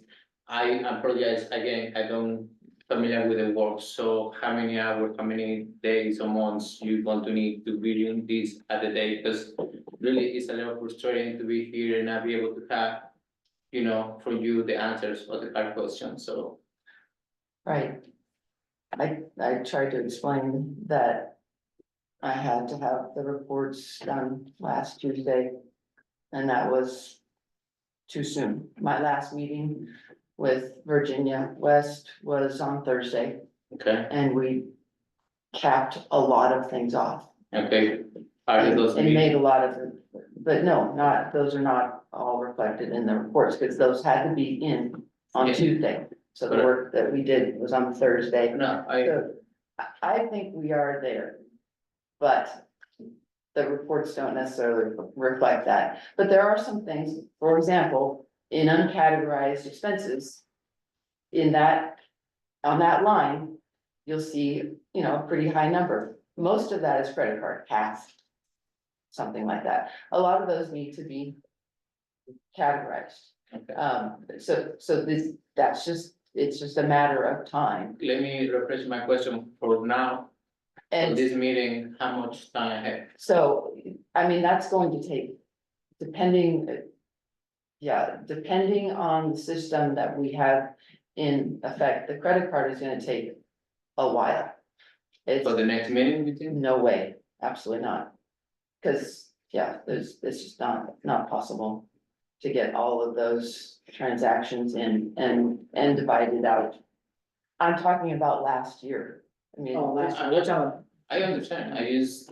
[SPEAKER 1] I apologize, again, I don't familiar with the work, so how many hours, how many days or months you going to need to be doing this at the day, because really it's a little frustrating to be here and not be able to have, you know, from you the answers of the hard questions, so.
[SPEAKER 8] Right. I tried to explain that I had to have the reports done last Tuesday. And that was too soon. My last meeting with Virginia West was on Thursday
[SPEAKER 1] Okay,
[SPEAKER 8] and we capped a lot of things off.
[SPEAKER 1] okay, are
[SPEAKER 8] And
[SPEAKER 1] those
[SPEAKER 8] and made a
[SPEAKER 1] meetings,
[SPEAKER 8] lot of, but no, those are not all reflected in the reports, because those had to be in on
[SPEAKER 1] Yeah.
[SPEAKER 8] Tuesday. So the
[SPEAKER 1] Correct.
[SPEAKER 8] work that we did was on Thursday.
[SPEAKER 1] no,
[SPEAKER 8] So I think we are there. But the reports don't necessarily reflect that. But there are some things, for example, in uncategorized expenses. In that, on that line, you'll see, you know, a pretty high number. Most of that is credit card, half. Something like that. A lot of those need to be categorized.
[SPEAKER 1] okay.
[SPEAKER 8] So that's just, it's just a matter of time.
[SPEAKER 1] Let me refresh my question for now, for
[SPEAKER 8] And
[SPEAKER 1] this meeting, how much time I have?
[SPEAKER 8] so, I mean, that's going to take, depending. Yeah, depending on the system that we have in effect, the credit card is gonna take a while. It's
[SPEAKER 1] For the next meeting, you think?
[SPEAKER 8] no way, absolutely not. Cause, yeah, it's just not possible to get all of those transactions in and divided out. I'm talking about last year. I mean,
[SPEAKER 3] Oh, last year, which
[SPEAKER 1] I understand, I just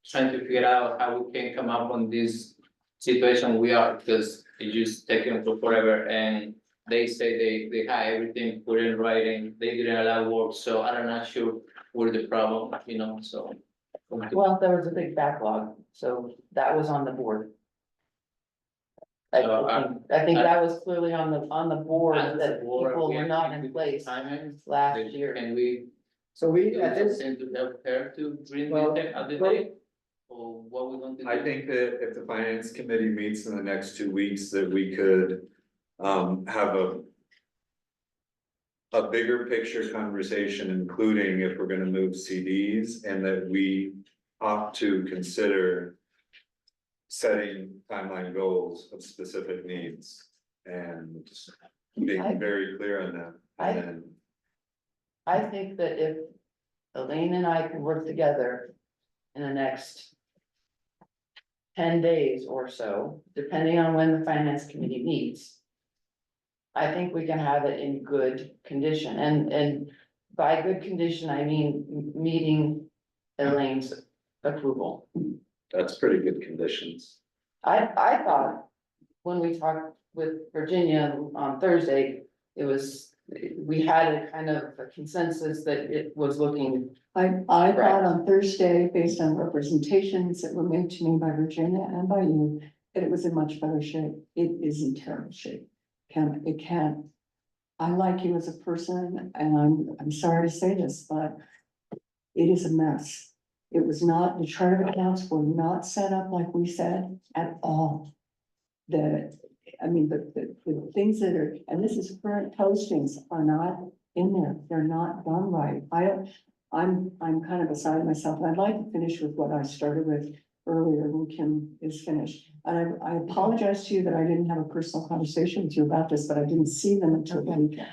[SPEAKER 1] trying to figure out how we can come up on this situation we are, because it just taking forever, and they say they have everything put in writing, they didn't allow work, so I'm not sure where the problem, you know, so.
[SPEAKER 8] well, there was a big backlog, so that was on the board.
[SPEAKER 1] So,
[SPEAKER 8] I think that was clearly on the board,
[SPEAKER 1] As a
[SPEAKER 8] that
[SPEAKER 1] board,
[SPEAKER 8] people
[SPEAKER 1] we
[SPEAKER 8] were
[SPEAKER 1] have
[SPEAKER 8] not
[SPEAKER 1] to
[SPEAKER 8] in
[SPEAKER 1] do
[SPEAKER 8] place
[SPEAKER 1] timing,
[SPEAKER 8] last
[SPEAKER 1] then
[SPEAKER 8] year.
[SPEAKER 1] can we,
[SPEAKER 3] So we,
[SPEAKER 1] do
[SPEAKER 3] at this,
[SPEAKER 1] something to help her to bring
[SPEAKER 3] Well,
[SPEAKER 1] this at the
[SPEAKER 3] well-
[SPEAKER 1] day? Or what we going to do?
[SPEAKER 9] I think that if the finance committee meets in the next 2 weeks, that we could have a bigger picture conversation, including if we're gonna move CDs, and that we ought to consider setting timeline goals of specific needs and being very clear on them. And then
[SPEAKER 8] I think that if Elaine and I can work together in the next 10 days or so, depending on when the finance committee meets, I think we can have it in good condition, and by good condition, I mean meeting Elaine's approval.
[SPEAKER 9] that's pretty good conditions.
[SPEAKER 8] I thought when we talked with Virginia on Thursday, we had a kind of a consensus that it was looking.
[SPEAKER 6] I
[SPEAKER 8] Right.
[SPEAKER 6] thought on Thursday, based on representations that were made to me by Virginia and by you, that it was in much better shape. It is in terrible shape. It can't. I like you as a person, and I'm sorry to say this, but it is a mess. It was not, the chart of accounts were not set up like we said at all. The things that are, and this is current postings, are not in there. They're not done right. I'm kind of beside myself. I'd like to finish with what I started with earlier when Kim is finished. And I apologize to you that I didn't have a personal conversation with you about this, but I didn't see them until the weekend.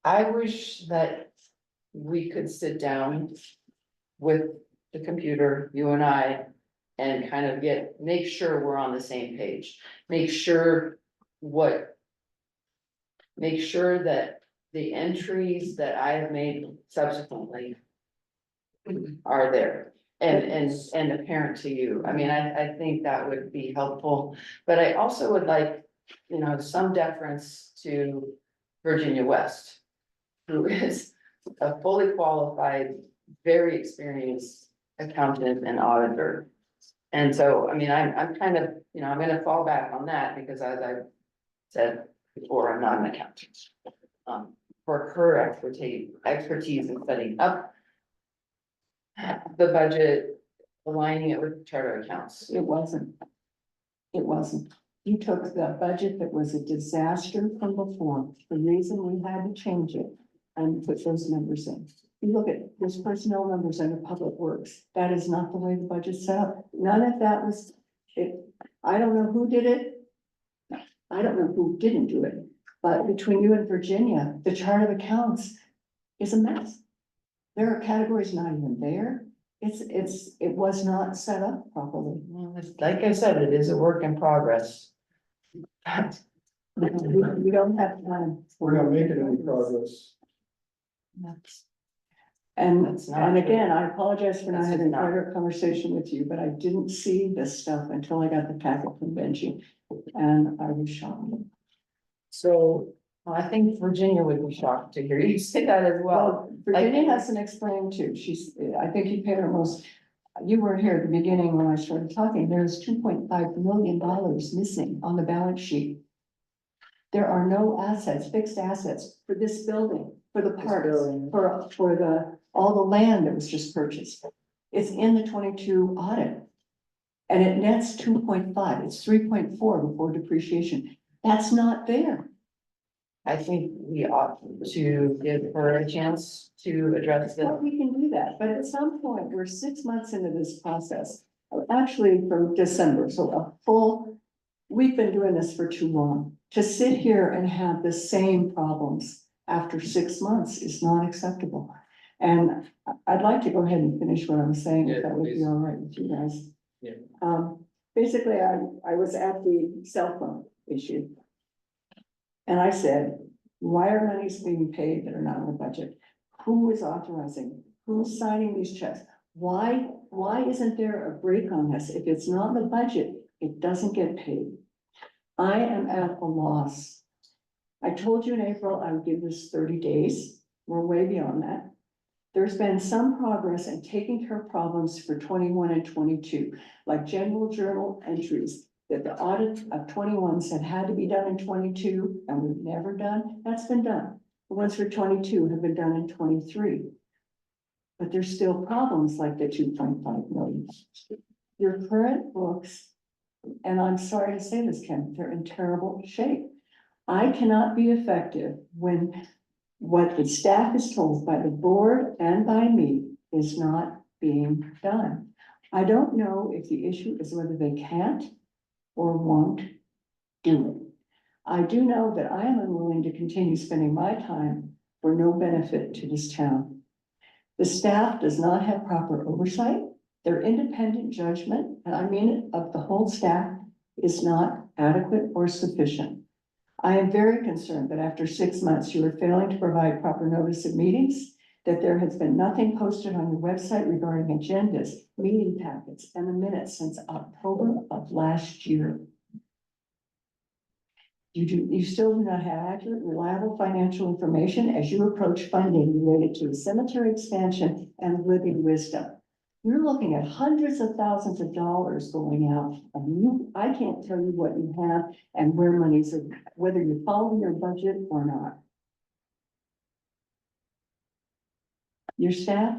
[SPEAKER 8] I wish that we could sit down with the computer, you and I, and kind of make sure we're on the same page. Make sure that the entries that I have made subsequently are there and apparent to you. I mean, I think that would be helpful, but I also would like, some deference to Virginia West, who is a fully qualified, very experienced accountant and auditor. And so, I mean, I'm kind of, I'm gonna fall back on that because as I said before, I'm not an accountant. For her expertise in setting up the budget, aligning it with charter accounts.
[SPEAKER 6] It wasn't. It wasn't. You took the budget that was a disaster from before, the reason we had to change it, and put those numbers in. You look at this personnel numbers under public works, that is not the way the budget's set up. None of that was, I don't know who did it. I don't know who didn't do it, but between you and Virginia, the chart of accounts is a mess. There are categories not even there. It was not set up properly.
[SPEAKER 8] Well, like I said, it is a work in progress.
[SPEAKER 6] We don't have time.
[SPEAKER 10] We're not making any progress.
[SPEAKER 6] And,
[SPEAKER 8] That's not
[SPEAKER 6] and
[SPEAKER 8] true.
[SPEAKER 6] again, I apologize for not
[SPEAKER 8] That's
[SPEAKER 6] having a
[SPEAKER 8] not-
[SPEAKER 6] better conversation with you, but I didn't see this stuff until I got the packet from Benji. And I was shocked.
[SPEAKER 8] So I think Virginia would be shocked to hear you say that as well.
[SPEAKER 6] Well, Virginia has some explaining too. I think you paid her most, you were here at the beginning when I started talking. There's $2.5 million missing on the balance sheet. There are no assets, fixed assets for this building, for the parks, for all the land that was just purchased. It's in the 22 audit. And it nets 2.5, it's 3.4 before depreciation. That's not there.
[SPEAKER 8] I think we ought to give her a chance to address
[SPEAKER 6] Well,
[SPEAKER 8] the,
[SPEAKER 6] we can do that, but at some point, we're 6 months into this process. Actually, from December, so we've been doing this for too long. To sit here and have the same problems after 6 months is not acceptable. And I'd like to go ahead and finish what I'm saying, if
[SPEAKER 1] Yeah,
[SPEAKER 6] that would be
[SPEAKER 1] please.
[SPEAKER 6] all right with you guys.
[SPEAKER 1] Yeah.
[SPEAKER 6] Basically, I was at the cell phone issue. And I said, why are monies being paid that are not in the budget? Who is authorizing? Who's signing these checks? Why isn't there a break on this? If it's not in the budget, it doesn't get paid. I am at a loss. I told you in April, I would give this 30 days. We're way beyond that. There's been some progress in taking care of problems for 21 and 22, like general journal entries that the audit of 21 said had to be done in 22 and we've never done. That's been done. The ones for 22 have been done in 23. But there's still problems like the 2.5 million. Your current books, and I'm sorry to say this, Ken, they're in terrible shape. I cannot be effective when what the staff is told by the board and by me is not being done. I don't know if the issue is whether they can't or won't do it. I do know that I am unwilling to continue spending my time for no benefit to this town. The staff does not have proper oversight. Their independent judgment, and I mean it, of the whole staff, is not adequate or sufficient. I am very concerned that after 6 months, you are failing to provide proper notice of meetings, that there has been nothing posted on your website regarding agendas, meeting packets, and the minutes since October of last year. You still do not have accurate, reliable financial information as you approach funding related to the cemetery expansion and living wisdom. You're looking at hundreds of thousands of dollars going out, and I can't tell you what you have and where monies are, whether you follow your budget or not. Your staff,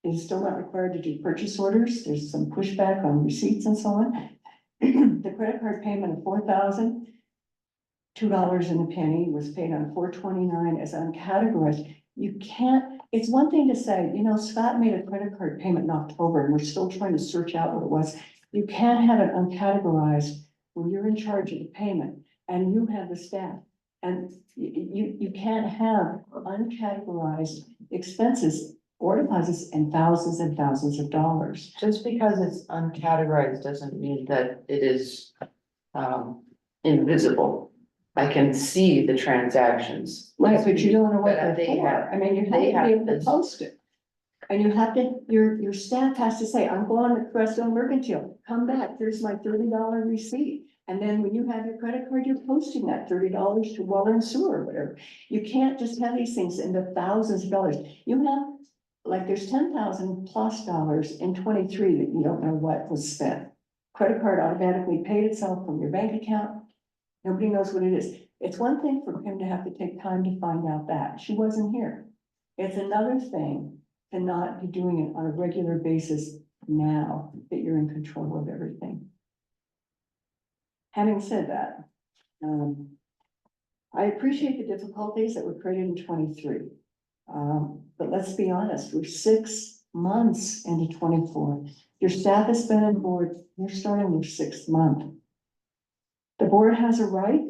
[SPEAKER 6] is still not required to do purchase orders. There's some pushback on receipts and so on. The credit card payment of $4,002 and a penny was paid on 4/29 as uncategorized. You can't, it's one thing to say, Scott made a credit card payment in October and we're still trying to search out what it was. You can't have it uncategorized when you're in charge of the payment and you have the staff. And you can't have uncategorized expenses or deposits in and thousands of dollars.
[SPEAKER 8] Just because it's uncategorized doesn't mean that it is invisible. I can see the transactions.
[SPEAKER 6] Right, but you don't know what
[SPEAKER 8] But
[SPEAKER 6] they're
[SPEAKER 8] they
[SPEAKER 6] for.
[SPEAKER 8] have-
[SPEAKER 6] I mean, you have
[SPEAKER 8] they
[SPEAKER 6] to
[SPEAKER 8] have
[SPEAKER 6] be able to
[SPEAKER 8] this-
[SPEAKER 6] post it. And you have to, your staff has to say, I'm going to Crestone Mercantile, come back, here's my $30 receipt. And then when you have your credit card, you're posting that $30 to water and sewer or whatever. You can't just have these things in the thousands of dollars. You have, like, there's $10,000+ in 23 that you don't know what was spent. Credit card automatically paid itself from your bank account. Nobody knows what it is. It's one thing for him to have to take time to find out that. She wasn't here. It's another thing to not be doing it on a regular basis now that you're in control of everything. Having said that, I appreciate the difficulties that were created in 23. But let's be honest, we're 6 months into 24. Your staff has been on board, you're starting your 6th month. The board has a right,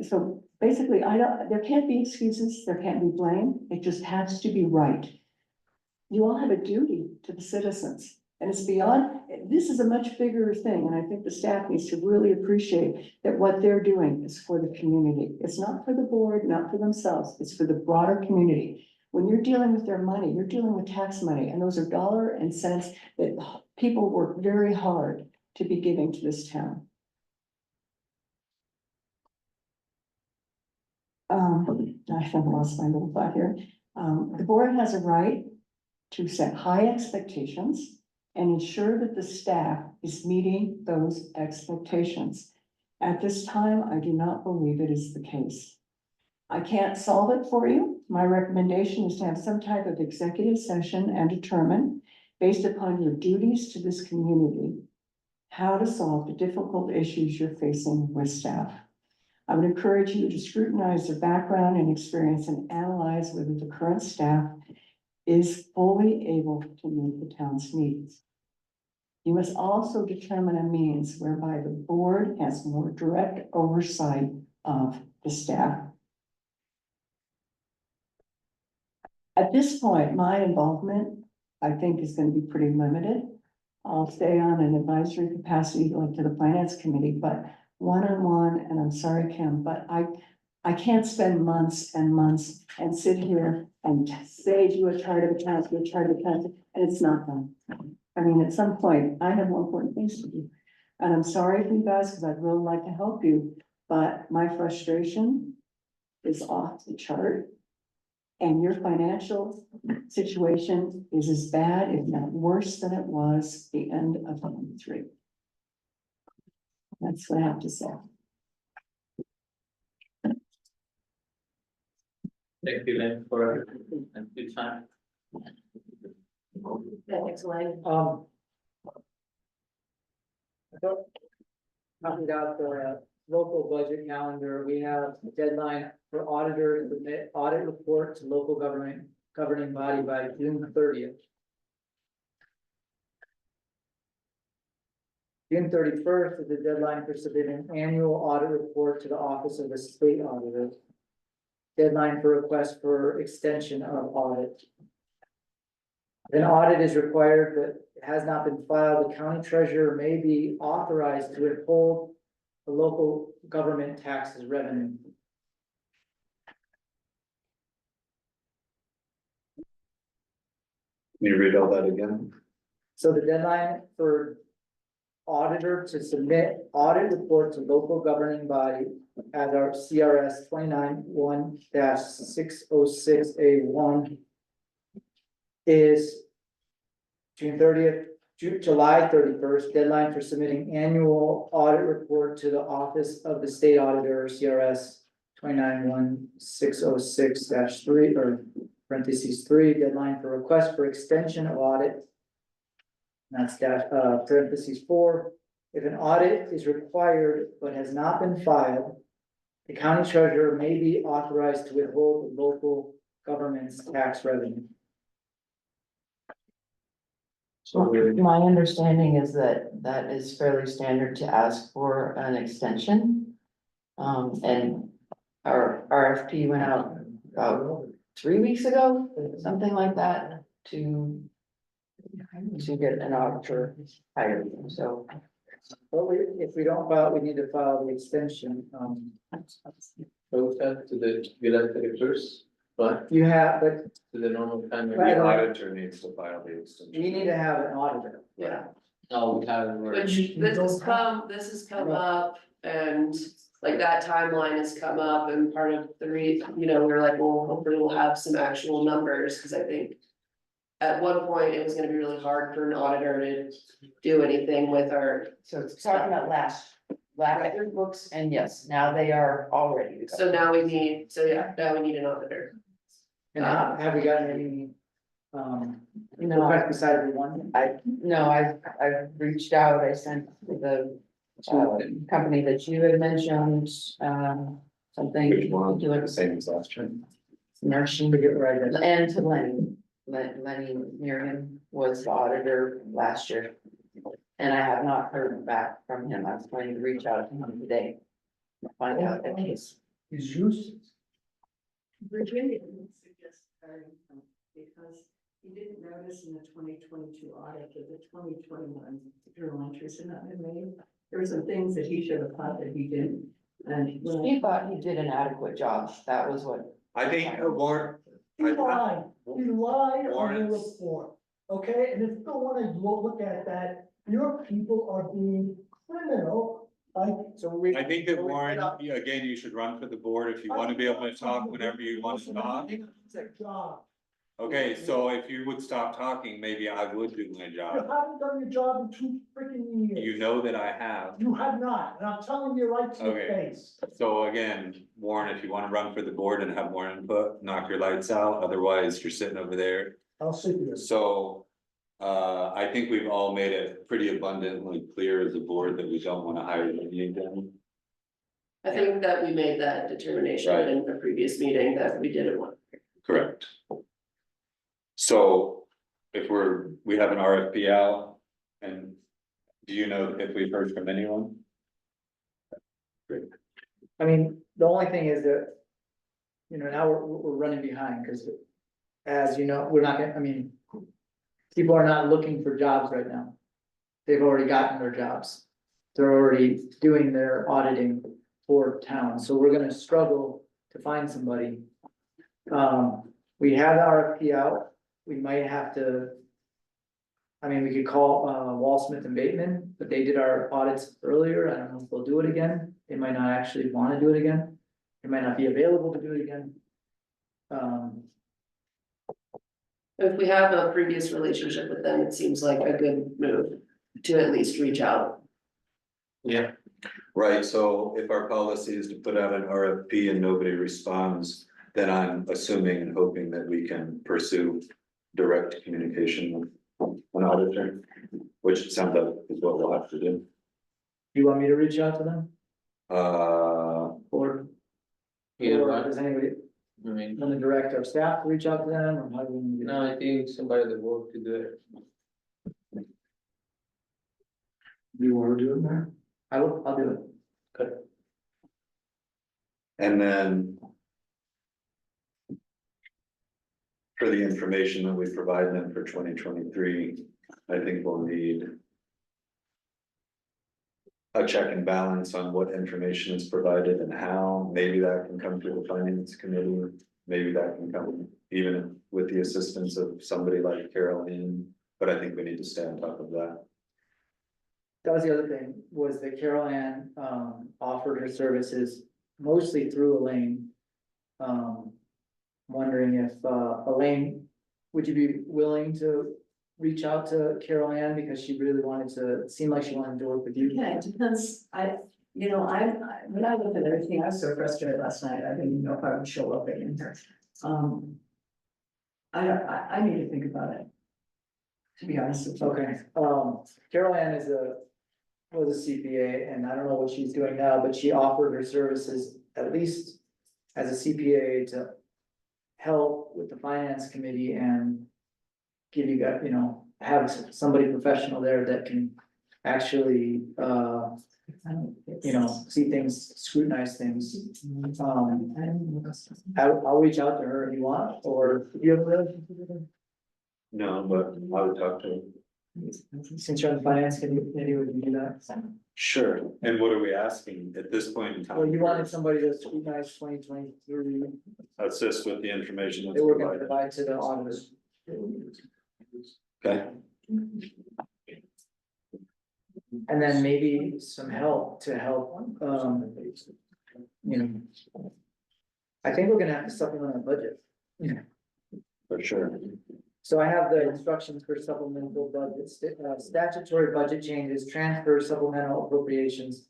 [SPEAKER 6] so basically, there can't be excuses, there can't be blame, it just has to be right. You all have a duty to the citizens, and it's beyond, this is a much bigger thing, and I think the staff needs to really appreciate that what they're doing is for the community. It's not for the board, not for themselves, it's for the broader community. When you're dealing with their money, you're dealing with tax money, and those are dollar and cents that people work very hard to be giving to this town. I have lost my little thought here. The board has a right to set high expectations and ensure that the staff is meeting those expectations. At this time, I do not believe it is the case. I can't solve it for you. My recommendation is to have some type of executive session and determine, based upon your duties to this community, how to solve the difficult issues you're facing with staff. I would encourage you to scrutinize their background and experience and analyze whether the current staff is fully able to meet the town's needs. You must also determine a means whereby the board has more direct oversight of the staff. At this point, my involvement, I think, is going to be pretty limited. I'll stay on an advisory capacity like to the finance committee, but one-on-one, and I'm sorry, Kim, but I can't spend months and months and sit here and say, do a chart of accounts, do a chart of accounts, and it's not done. I mean, at some point, I have more important things to do. And I'm sorry for you guys, because I'd really like to help you, but my frustration is off the chart. And your financial situation is as bad, if not worse than it was the end of 23. That's what I have to say.
[SPEAKER 1] Thank you, Lynn, for a good time.
[SPEAKER 12] Thanks, Elaine.
[SPEAKER 3] Talking about the local budget calendar, we have a deadline for auditor to submit audit report to local governing body by June 30th. June 31st is the deadline for submitting annual audit report to the Office of the State Auditor. Deadline for request for extension of audit. An audit is required but has not been filed. The county treasurer may be authorized to withhold the local government taxes revenue.
[SPEAKER 9] Can you read all that again?
[SPEAKER 3] So the deadline for auditor to submit audit report to local governing body as our CRS 29-1-606A1 is June 30th, July 31st, deadline for submitting annual audit report to the Office of the State Auditor, CRS 29-1-606-3 or parentheses 3, deadline for request for extension of audit. That's parentheses 4. If an audit is required but has not been filed, the county treasurer may be authorized to withhold the local government's tax revenue.
[SPEAKER 1] So we're,
[SPEAKER 8] My understanding is that that is fairly standard to ask for an extension. And our RFP went out about 3 weeks ago, something like that, to get an auditor hired, so.
[SPEAKER 3] Well, if we don't file, we need to file the extension,
[SPEAKER 1] post that to the village first, but
[SPEAKER 3] you have, but
[SPEAKER 1] to the normal time.
[SPEAKER 3] Right.
[SPEAKER 9] The auditor needs to file the extension.
[SPEAKER 3] we need to have an auditor.
[SPEAKER 12] Yeah,
[SPEAKER 1] No, we haven't.
[SPEAKER 12] which this has come up and like that timeline has come up and part of the we're like, well, hopefully we'll have some actual numbers, cause I think. At one point, it was gonna be really hard for an auditor to do anything with our,
[SPEAKER 8] So it's talking about last year's books, and yes, now they are all ready to go.
[SPEAKER 12] so now we need an auditor.
[SPEAKER 3] And have we gotten any,
[SPEAKER 8] No,
[SPEAKER 3] requests besides the one?
[SPEAKER 8] I've reached out, I sent the company that you had mentioned, something.
[SPEAKER 9] Which one,
[SPEAKER 8] to
[SPEAKER 9] the same as last year?
[SPEAKER 8] Nursing,
[SPEAKER 3] Forget right,
[SPEAKER 8] and to Lenny. Lenny Miriam was the auditor last year. And I have not heard back from him. I was planning to reach out to him today. Find out if he's.
[SPEAKER 3] is used.
[SPEAKER 6] Virginia would suggest hiring him because he didn't notice in the 2022 audit that the 2021 journal entries had not been made. There were some things that he should have thought that he didn't. And
[SPEAKER 8] He thought he did an adequate job. That was what.
[SPEAKER 9] I think Warren.
[SPEAKER 13] He lied on the
[SPEAKER 9] Warren's-
[SPEAKER 13] report, okay? And if you don't wanna look at that, your people are being criminal, like.
[SPEAKER 3] So we.
[SPEAKER 9] I think that Warren, again, you should run for the board if you wanna be able to talk whenever you want to talk.
[SPEAKER 13] It's a job.
[SPEAKER 9] Okay, so if you would stop talking, maybe I would do my
[SPEAKER 13] You
[SPEAKER 9] job.
[SPEAKER 13] haven't done your job in 2 freaking years.
[SPEAKER 9] You know that I have.
[SPEAKER 13] You have not, and I'm telling you right to your
[SPEAKER 9] Okay.
[SPEAKER 13] face.
[SPEAKER 9] So again, Warren, if you wanna run for the board and have more input, knock your lights out, otherwise you're sitting over there.
[SPEAKER 13] I'll sit here.
[SPEAKER 9] So, I think we've all made it pretty abundantly clear as a board that we don't wanna hire any again.
[SPEAKER 12] I think that we made that determination
[SPEAKER 9] Right.
[SPEAKER 12] in a previous meeting that we didn't want.
[SPEAKER 9] Correct. So if we have an RFP out, and do you know if we've heard from anyone?
[SPEAKER 3] I mean, the only thing is that. Now we're running behind, cause as you know, we're not gonna, I mean. People are not looking for jobs right now. They've already gotten their jobs. They're already doing their auditing for town, so we're gonna struggle to find somebody. We have the RFP out, we might have to. I mean, we could call Wall Smith and Bateman, but they did our audits earlier, I don't know if they'll do it again, they might not actually wanna do it again. They might not be available to do it again.
[SPEAKER 12] If we have a previous relationship with them, it seems like a good move to at least reach out.
[SPEAKER 1] Yeah,
[SPEAKER 9] Right, so if our policy is to put out an RFP and nobody responds, then I'm assuming and hoping that we can pursue direct communication with an auditor, which sounds like is what we'll have to do.
[SPEAKER 3] You want me to reach out to them, or
[SPEAKER 1] either
[SPEAKER 3] or
[SPEAKER 1] one,
[SPEAKER 3] does anybody
[SPEAKER 1] I mean,
[SPEAKER 3] want to direct our staff to reach out to them, or how do we?
[SPEAKER 1] no, I think somebody that work to do it.
[SPEAKER 3] You want to do it, Mayor? I'll do it.
[SPEAKER 1] Good.
[SPEAKER 9] and then for the information that we provide them for 2023, I think we'll need a check and balance on what information is provided and how. Maybe that can come through the finance committee, maybe that can come even with the assistance of somebody like Carol Ann, but I think we need to stay on top of that.
[SPEAKER 3] That was the other thing, was that Carol Ann, offered her services mostly through Elaine. Wondering if, Elaine, would you be willing to reach out to Carol Ann, because she really wanted to, it seemed like she wanted to work with you?
[SPEAKER 6] Yeah, it depends. When I looked at everything, I was so frustrated last night. I didn't even know if I would show up in here. I need to think about it. To be honest with you.
[SPEAKER 3] Okay, Carol Ann was a CPA, and I don't know what she's doing now, but she offered her services at least as a CPA to help with the finance committee and give you guys, have somebody professional there that can actually, see things, scrutinize things. I'll reach out to her if you want, or if you have a relationship with her.
[SPEAKER 9] No, but I would talk to him.
[SPEAKER 3] Since you're on the finance committee, would you do that?
[SPEAKER 9] Sure, and what are we asking at this point in time?
[SPEAKER 3] Well, you wanted somebody to scrutinize 2023,
[SPEAKER 9] Assist with the information that's
[SPEAKER 3] they were gonna
[SPEAKER 9] provided.
[SPEAKER 3] provide to the auditors.
[SPEAKER 9] Okay,
[SPEAKER 3] And then maybe some help to help, I think we're gonna have to supplement our budget.
[SPEAKER 9] for sure.
[SPEAKER 3] So I have the instructions for supplemental budget, statutory budget changes, transfer supplemental appropriations.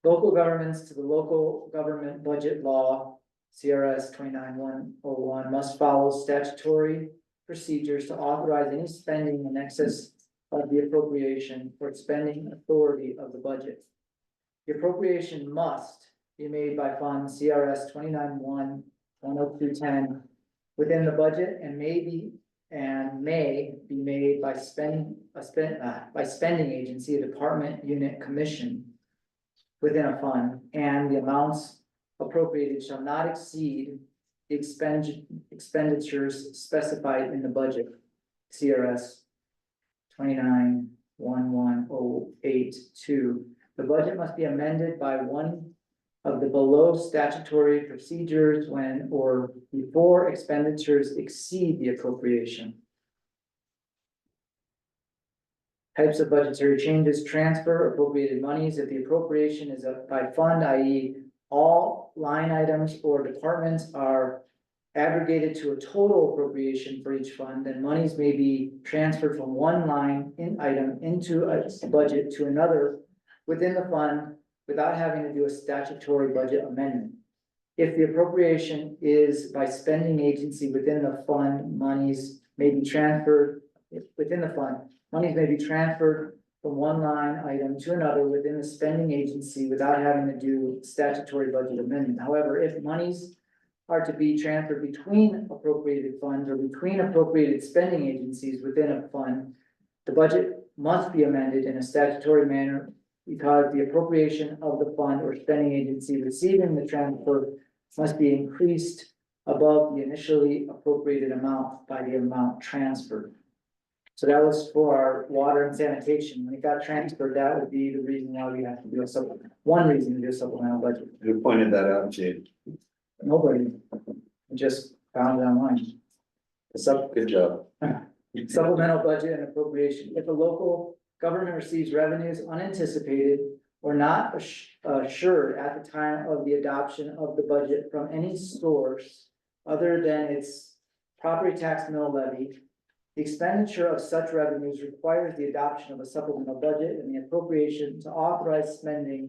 [SPEAKER 3] Local governments to the local government budget law, CRS 29101, must follow statutory procedures to authorize any spending in excess of the appropriation for spending authority of the budget. The appropriation must be made by fund CRS 291-10210 within the budget and may be made by spending agency, a department, unit, commission within a fund, and the amounts appropriated shall not exceed the expenditures specified in the budget. CRS 2911082. The budget must be amended by one of the below statutory procedures when or before expenditures exceed the appropriation. Types of budgetary changes: transfer appropriated monies if the appropriation is by fund, i.e. all line items or departments are aggregated to a total appropriation for each fund, then monies may be transferred from one line item into a budget to another within the fund without having to do a statutory budget amendment. If the appropriation is by spending agency within the fund, monies may be transferred from one line item to another within the spending agency without having to do statutory budget amendment. However, if monies are to be transferred between appropriated funds or between appropriated spending agencies within a fund, the budget must be amended in a statutory manner because the appropriation of the fund or spending agency receiving the transfer must be increased above the initially appropriated amount by the amount transferred. So that was for our water and sanitation. When it got transferred, that would be the reason why we have to do one reason to do a supplemental budget.
[SPEAKER 9] Who pointed that out, Jade?
[SPEAKER 3] Nobody, just found it online.
[SPEAKER 9] Good job.
[SPEAKER 3] Supplemental budget and appropriation. If a local government receives revenues unanticipated or not assured at the time of the adoption of the budget from any source other than its property tax mill levy, the expenditure of such revenues requires the adoption of a supplemental budget and the appropriation to authorize spending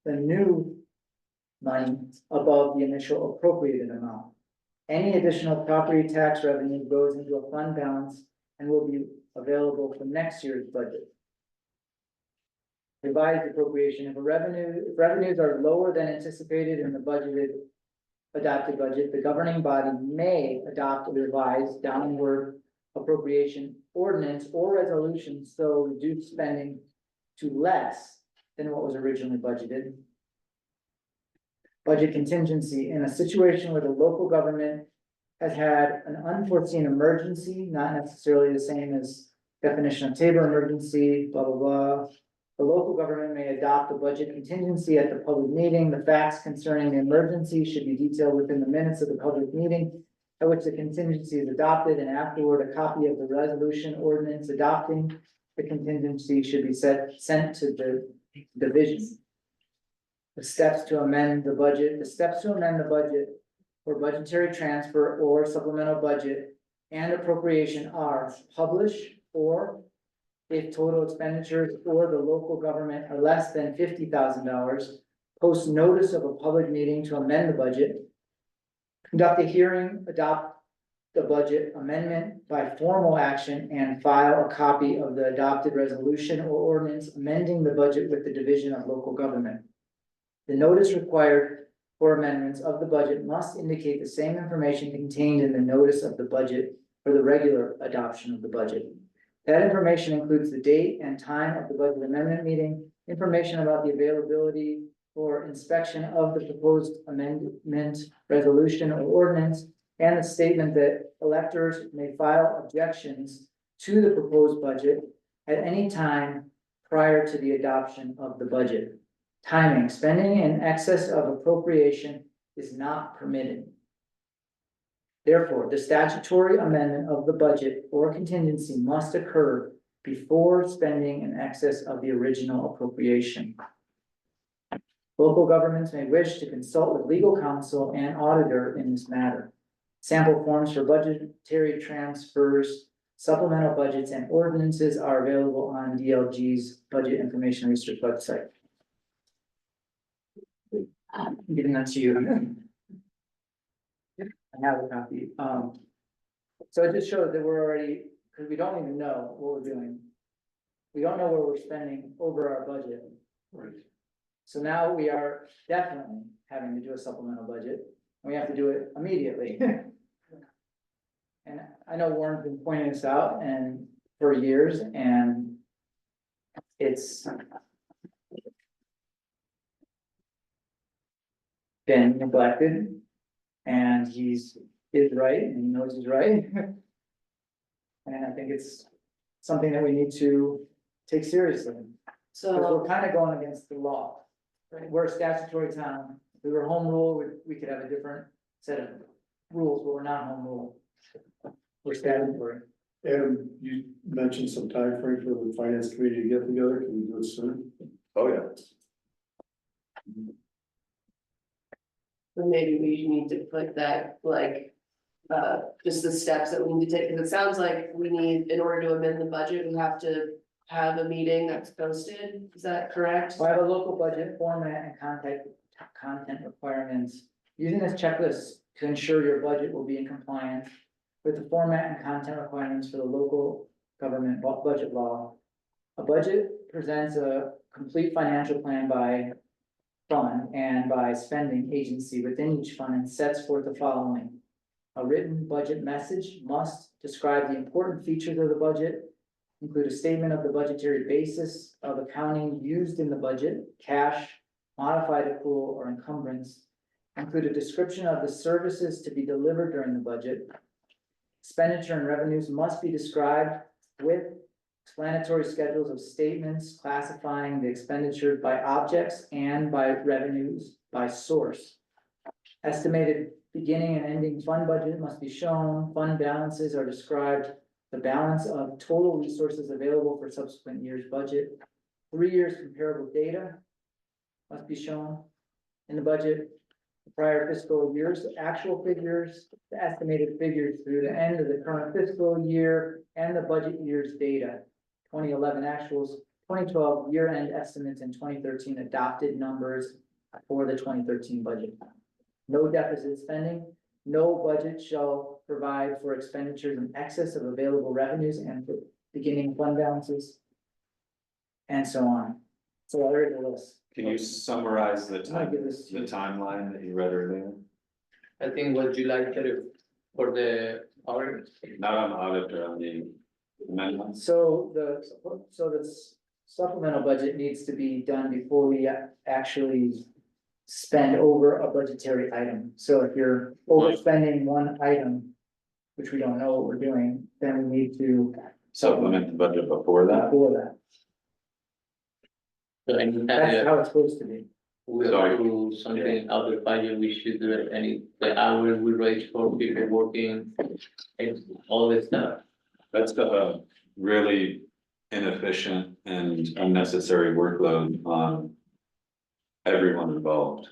[SPEAKER 3] the new money above the initial appropriated amount. Any additional property tax revenue goes into a fund balance and will be available for next year's budget. Revised appropriation: if revenues are lower than anticipated in the adopted budget, the governing body may adopt a revised downward appropriation ordinance or resolution so reduce spending to less than what was originally budgeted. Budget contingency: in a situation where the local government has had an unforeseen emergency, not necessarily the same as definition of Tabor emergency, blah, blah, blah. The local government may adopt a budget contingency at the public meeting. The facts concerning the emergency should be detailed within the minutes of the public meeting at which the contingency is adopted, and afterward, a copy of the resolution ordinance adopting the contingency should be sent to the division. The steps to amend the budget: for budgetary transfer or supplemental budget and appropriation are publish, or if total expenditures or the local government are less than $50,000, post notice of a public meeting to amend the budget, conduct a hearing, adopt the budget amendment by formal action, and file a copy of the adopted resolution or ordinance amending the budget with the Division of Local Government. The notice required for amendments of the budget must indicate the same information contained in the notice of the budget for the regular adoption of the budget. That information includes the date and time of the budget amendment meeting, information about the availability for inspection of the proposed amendment, resolution, or ordinance, and the statement that electors may file objections to the proposed budget at any time prior to the adoption of the budget. Timing, spending in excess of appropriation is not permitted. Therefore, the statutory amendment of the budget or contingency must occur before spending in excess of the original appropriation. Local governments may wish to consult with legal counsel and auditor in this matter. Sample forms for budgetary transfers, supplemental budgets, and ordinances are available on DLG's Budget Information Research website. I'm giving that to you. I have a copy. So it just shows that we're already, because we don't even know what we're doing. We don't know where we're spending over our budget.
[SPEAKER 1] Right.
[SPEAKER 3] So now we are definitely having to do a supplemental budget. We have to do it immediately. And I know Warren's been pointing this out and for years, and it's been neglected. And is right, and he knows he's right. And I think it's something that we need to take seriously, because
[SPEAKER 12] So,
[SPEAKER 3] we're kind of going against the law. We're a statutory town. If we were home rule, we could have a different set of rules, but we're not home rule. We're statutory.
[SPEAKER 10] Adam, you mentioned some time frame for the finance committee to get together. Can we do it soon?
[SPEAKER 9] Oh, yeah.
[SPEAKER 12] maybe we need to put that, like, just the steps that we need to take, because it sounds like we need, in order to amend the budget, we have to have a meeting that's posted, is that correct?
[SPEAKER 3] So I have a local budget format and content requirements. Using this checklist to ensure your budget will be in compliance with the format and content requirements for the local government budget law. A budget presents a complete financial plan by fund and by spending agency within each fund and sets forth the following. A written budget message must describe the important features of the budget, include a statement of the budgetary basis of accounting used in the budget, cash, modified accrual, or encumbrance, include a description of the services to be delivered during the budget. Expenditure and revenues must be described with explanatory schedules of statements classifying the expenditures by objects and by revenues by source. Estimated beginning and ending fund budget must be shown. Fund balances are described. The balance of total resources available for subsequent year's budget. 3 years comparable data must be shown in the budget. The prior fiscal years, the actual figures, the estimated figures through the end of the current fiscal year, and the budget year's data. 2011 actuals, 2012 year-end estimates, and 2013 adopted numbers for the 2013 budget. No deficit spending. No budget shall provide for expenditures in excess of available revenues and for beginning fund balances. And so on. So there is a list.
[SPEAKER 9] Can you summarize the
[SPEAKER 3] I'm gonna give this to
[SPEAKER 9] the
[SPEAKER 3] you.
[SPEAKER 9] timeline that you read earlier?
[SPEAKER 1] I think what July 30 for the audit.
[SPEAKER 9] Not on auditor, on the amendments.
[SPEAKER 3] So the supplemental budget needs to be done before we actually spend over a budgetary item. So if you're overspending one item, which we don't know what we're doing, then we need to
[SPEAKER 9] Supplement the budget before that.
[SPEAKER 3] before that.
[SPEAKER 1] So anytime
[SPEAKER 3] That's how it's supposed to be.
[SPEAKER 1] we approve something out of the budget, we should do it the hours we raise for people working, and all this stuff.
[SPEAKER 9] That's a really inefficient and unnecessary workload on everyone involved.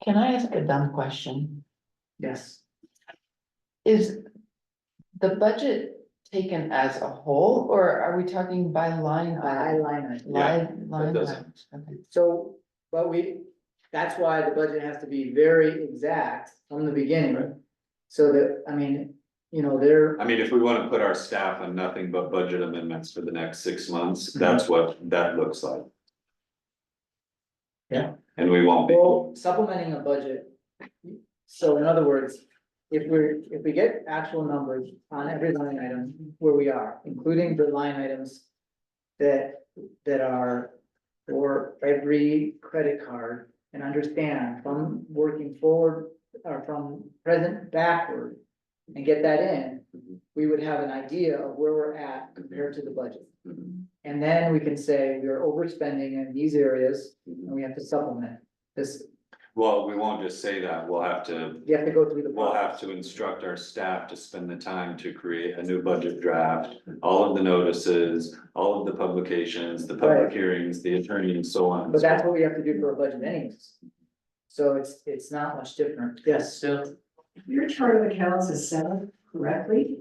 [SPEAKER 8] Can I ask a dumb question?
[SPEAKER 3] Yes.
[SPEAKER 8] Is the budget taken as a whole, or are we talking by line?
[SPEAKER 3] Line item.
[SPEAKER 8] Line
[SPEAKER 9] does.
[SPEAKER 8] items, okay.
[SPEAKER 3] So, but that's why the budget has to be very exact from the beginning. So that, I mean, you know,
[SPEAKER 9] I mean, if we want to put our staff on nothing but budget amendments for the next 6 months, that's what that looks like.
[SPEAKER 3] Yeah.
[SPEAKER 9] And we won't be.
[SPEAKER 3] well, supplementing a budget. So in other words, if we get actual numbers on every line item where we are, including the line items that are for every credit card, and understand from working forward or from present backward and get that in, we would have an idea of where we're at compared to the budget. And then we can say we are overspending in these areas and we have to supplement this.
[SPEAKER 9] Well, we won't just say that, we'll have to,
[SPEAKER 3] You have to go through the.
[SPEAKER 9] we'll have to instruct our staff to spend the time to create a new budget draft. All of the notices, all of the publications, the public
[SPEAKER 3] Right.
[SPEAKER 9] hearings, the attorney and so on.
[SPEAKER 3] But that's what we have to do for a budget anyways. So it's not much different. Yes,
[SPEAKER 1] So,
[SPEAKER 6] Your chart of accounts is set up correctly.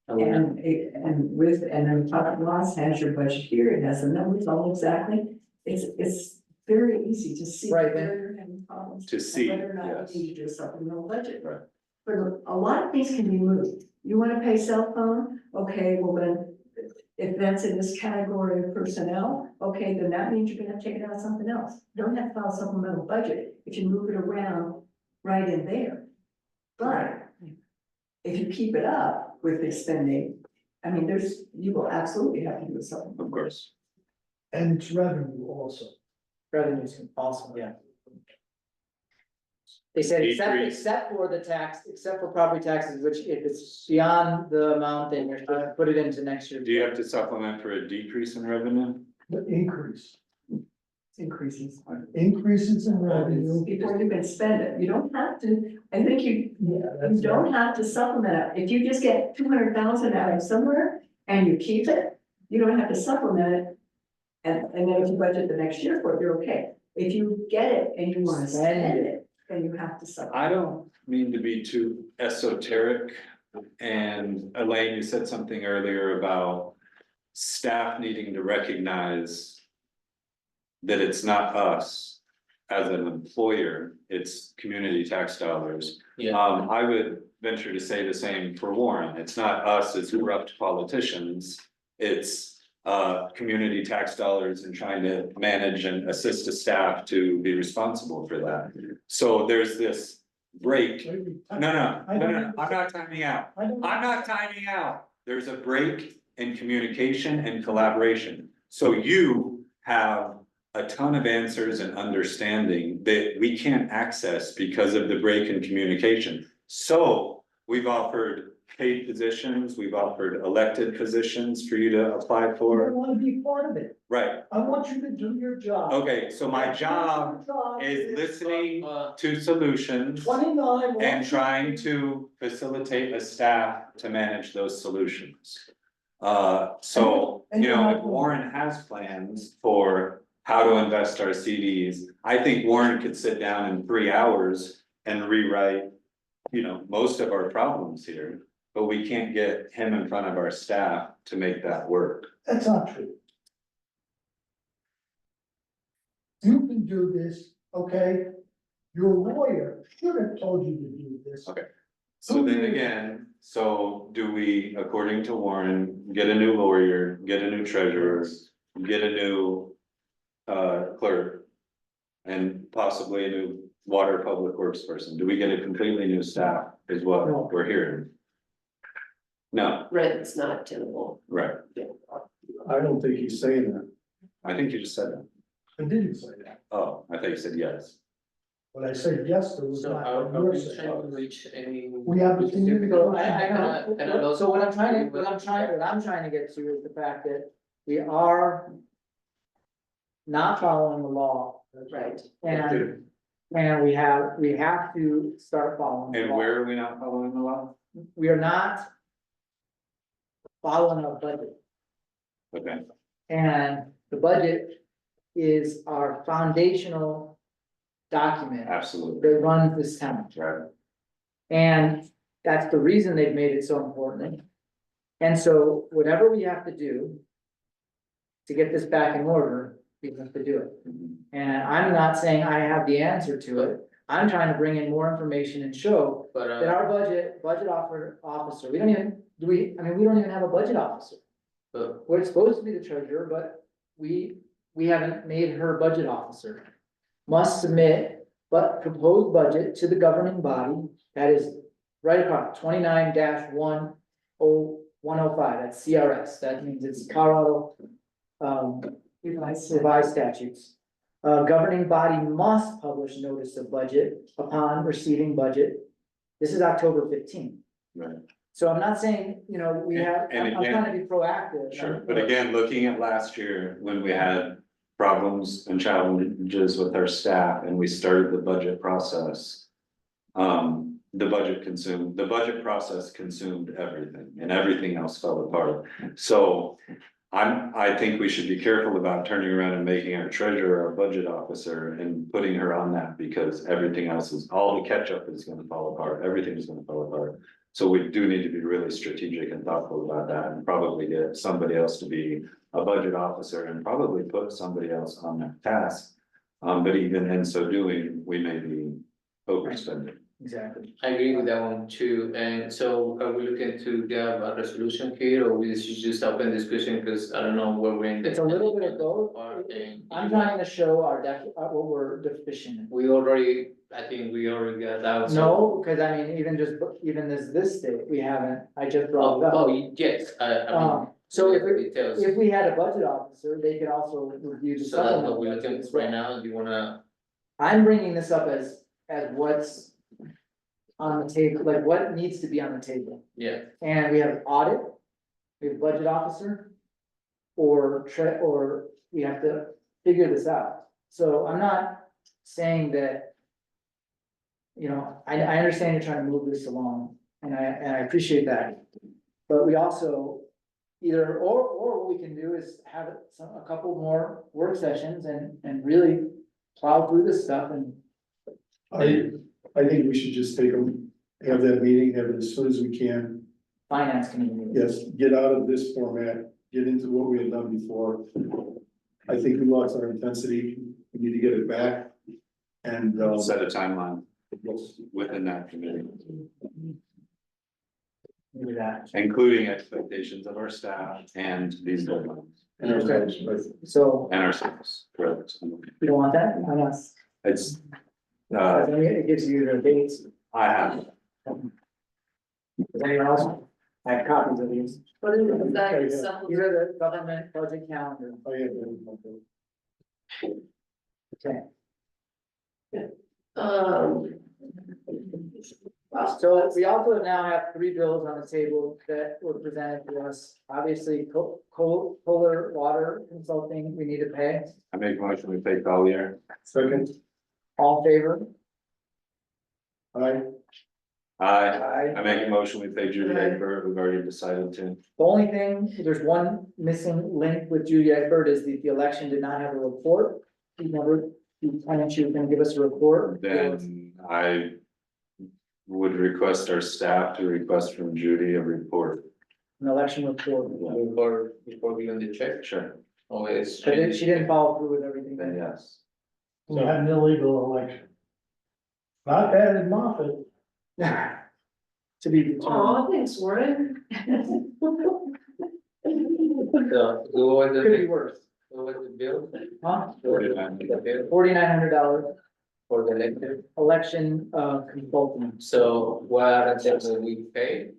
[SPEAKER 6] And then profit loss has your budget here, it has the numbers all exactly. It's very easy to see.
[SPEAKER 3] Right,
[SPEAKER 6] where you're having problems.
[SPEAKER 9] To
[SPEAKER 6] and
[SPEAKER 9] see,
[SPEAKER 6] Whether or not
[SPEAKER 9] yes.
[SPEAKER 6] you need to do a supplemental budget.
[SPEAKER 9] Right.
[SPEAKER 6] But a lot of things can be moved. You wanna pay cell phone? Okay, well then, if that's in this category of personnel, okay, then that means you're gonna have to take it out of something else. You don't have to file a supplemental budget if you move it around right in there. But if you keep it up with the spending, I mean, you will absolutely have to do something.
[SPEAKER 9] Of course.
[SPEAKER 10] And it's revenue also.
[SPEAKER 3] revenues also, yeah. They said
[SPEAKER 9] Decrease.
[SPEAKER 3] except for the tax, except for property taxes, which if it's beyond the amount, then you're supposed to put it into next year.
[SPEAKER 9] Do you have to supplement for a decrease in revenue?
[SPEAKER 10] The increase,
[SPEAKER 6] Increases.
[SPEAKER 10] increases in revenue.
[SPEAKER 6] Before you can spend it, you don't have to, I think you don't have to supplement it. If you just get 200,000 out of somewhere and you keep it, you don't have to supplement it. And then if you budget the next year for it, you're okay. If you get it and you wanna spend it, then you have to supplement.
[SPEAKER 9] I don't mean to be too esoteric. And Elaine, you said something earlier about staff needing to recognize that it's not us as an employer, it's community tax dollars.
[SPEAKER 1] yeah,
[SPEAKER 9] I would venture to say the same for Warren. It's not us as corrupt politicians. It's community tax dollars and trying to manage and assist the staff to be responsible for that. So there's this break. No, I'm not timing out. I'm not timing out. There's a break in communication and collaboration. So you have a ton of answers and understanding that we can't access because of the break in communication. So we've offered paid positions, we've offered elected positions for you to apply
[SPEAKER 10] I
[SPEAKER 9] for.
[SPEAKER 10] wanna be part of it.
[SPEAKER 9] Right,
[SPEAKER 10] I want you to do your job.
[SPEAKER 9] okay, so my job is listening to solutions
[SPEAKER 10] 29.
[SPEAKER 9] and trying to facilitate a staff to manage those solutions. So, you know, if Warren has plans for how to invest our CDs, I think Warren could sit down in 3 hours and rewrite, you know, most of our problems here. But we can't get him in front of our staff to make that work.
[SPEAKER 10] That's not true. You can do this, okay? Your lawyer should have told you to do this.
[SPEAKER 9] Okay. So then again, so do we, according to Warren, get a new lawyer, get a new treasurer, get a new clerk? And possibly a new water public works person? Do we get a completely new staff is what
[SPEAKER 10] No.
[SPEAKER 9] we're hearing? No,
[SPEAKER 12] Rent's not tenable.
[SPEAKER 9] right,
[SPEAKER 10] I don't think he's saying that.
[SPEAKER 9] I think you just said that.
[SPEAKER 10] I didn't say that.
[SPEAKER 9] Oh, I thought you said yes.
[SPEAKER 10] When I said yes, there was
[SPEAKER 1] so
[SPEAKER 10] not.
[SPEAKER 1] how
[SPEAKER 10] what
[SPEAKER 1] are
[SPEAKER 10] you're
[SPEAKER 1] we
[SPEAKER 10] saying.
[SPEAKER 1] trying to reach any?
[SPEAKER 10] We have a
[SPEAKER 3] Typical, I
[SPEAKER 1] And I also-
[SPEAKER 3] so what I'm trying to get to is the fact that we are not following the law,
[SPEAKER 12] Right.
[SPEAKER 3] and we have to start following. the
[SPEAKER 9] And
[SPEAKER 3] law.
[SPEAKER 9] where are we not following the law?
[SPEAKER 3] We are not following our budget,
[SPEAKER 9] Okay,
[SPEAKER 3] and the budget is our foundational document
[SPEAKER 9] absolutely,
[SPEAKER 3] that runs this town.
[SPEAKER 9] right,
[SPEAKER 3] And that's the reason they've made it so important. And so whatever we have to do to get this back in order, we have to do it. And I'm not saying I have the answer to it. I'm trying to bring in more information and show
[SPEAKER 1] But,
[SPEAKER 3] that our budget officer, we don't even have a budget officer.
[SPEAKER 1] but
[SPEAKER 3] We're supposed to be the treasurer, but we haven't made her budget officer. Must submit but proposed budget to the governing body that is right across, 29-10105, that's CRS, that means it's Colorado. Revised statutes. Governing body must publish notice of budget upon receiving budget. This is October 15th.
[SPEAKER 9] Right.
[SPEAKER 3] So I'm not saying, you know, we have,
[SPEAKER 9] And
[SPEAKER 3] I'm trying to be proactive.
[SPEAKER 9] Sure, but again, looking at last year, when we had problems and challenges with our staff and we started the budget process. The budget process consumed everything and everything else fell apart. So I think we should be careful about turning around and making our treasurer our budget officer and putting her on that because everything else is, all the catch up is gonna fall apart, everything is gonna fall apart. So we do need to be really strategic and thoughtful about that and probably get somebody else to be a budget officer and probably put somebody else on that task. But even in so doing, we may be overspending.
[SPEAKER 3] Exactly.
[SPEAKER 1] I agree with that one too, and so are we looking to have a resolution here, or we should just open discussion, because I don't know where we're in.
[SPEAKER 3] It's a little bit of both.
[SPEAKER 1] And
[SPEAKER 3] I'm trying to show our what we're deficient in.
[SPEAKER 1] we already, I think we already got out. so-
[SPEAKER 3] No, because I mean, even this state, we haven't, I just brought it up.
[SPEAKER 1] Oh, yes, I mean.
[SPEAKER 3] So if
[SPEAKER 1] Details.
[SPEAKER 3] if we had a budget officer, they could also review the
[SPEAKER 1] So that's what
[SPEAKER 3] supplemental
[SPEAKER 1] we're
[SPEAKER 3] budget
[SPEAKER 1] looking
[SPEAKER 3] as
[SPEAKER 1] for right
[SPEAKER 3] well.
[SPEAKER 1] now, do you wanna,
[SPEAKER 3] I'm bringing this up as what's on the table, like what needs to be on the table.
[SPEAKER 1] yeah,
[SPEAKER 3] And we have audit, we have budget officer, or we have to figure this out. So I'm not saying that, you know, I understand you're trying to move this along, and I appreciate that. But we also either, or what we can do is have a couple more work sessions and really plow through this stuff and.
[SPEAKER 10] I think we should just take them, have that meeting, have it as soon as we can.
[SPEAKER 3] Finance committee meeting.
[SPEAKER 10] Yes, get out of this format, get into what we had done before. I think we lost our intensity, we need to get it back. And,
[SPEAKER 9] Set a timeline within that committee,
[SPEAKER 3] Do that.
[SPEAKER 9] including expectations of our staff and these deadlines
[SPEAKER 10] and ourselves, but
[SPEAKER 3] So
[SPEAKER 9] and ourselves, correct?
[SPEAKER 3] we don't want that on us.
[SPEAKER 9] It's,
[SPEAKER 3] It gives you the dates.
[SPEAKER 9] I have,
[SPEAKER 3] Does anyone else? I have copies of these.
[SPEAKER 12] What is that?
[SPEAKER 10] Okay, yeah.
[SPEAKER 12] Supplement-
[SPEAKER 3] These are the government budget calendar.
[SPEAKER 10] I have that.
[SPEAKER 3] Okay.
[SPEAKER 12] Wow.
[SPEAKER 3] So we also now have 3 bills on the table that were presented to us. Obviously, Kohler Water Consulting, we need to pay.
[SPEAKER 9] I make a motion, we pay Collier.
[SPEAKER 10] Second,
[SPEAKER 3] All in favor?
[SPEAKER 9] I make a motion, we pay Judy Egbert, we've already decided to.
[SPEAKER 3] The only thing, there's one missing link with Judy Egbert is the election did not have a report. Remember, you planned she was gonna give us a report.
[SPEAKER 9] Then I would request our staff to request from Judy a report.
[SPEAKER 3] An election report.
[SPEAKER 1] before giving the check,
[SPEAKER 9] Sure.
[SPEAKER 1] always.
[SPEAKER 3] But she didn't follow through with everything.
[SPEAKER 9] Then yes.
[SPEAKER 13] We had an illegal election. Not bad in Moffett.
[SPEAKER 3] To be determined.
[SPEAKER 12] Aw, thanks, Warren.
[SPEAKER 1] So, what was
[SPEAKER 3] Could be
[SPEAKER 1] the,
[SPEAKER 3] worse.
[SPEAKER 1] what was the bill?
[SPEAKER 3] Huh?
[SPEAKER 1] The bill
[SPEAKER 3] $4,900
[SPEAKER 1] for the elected,
[SPEAKER 3] election consultant.
[SPEAKER 1] so what until we pay?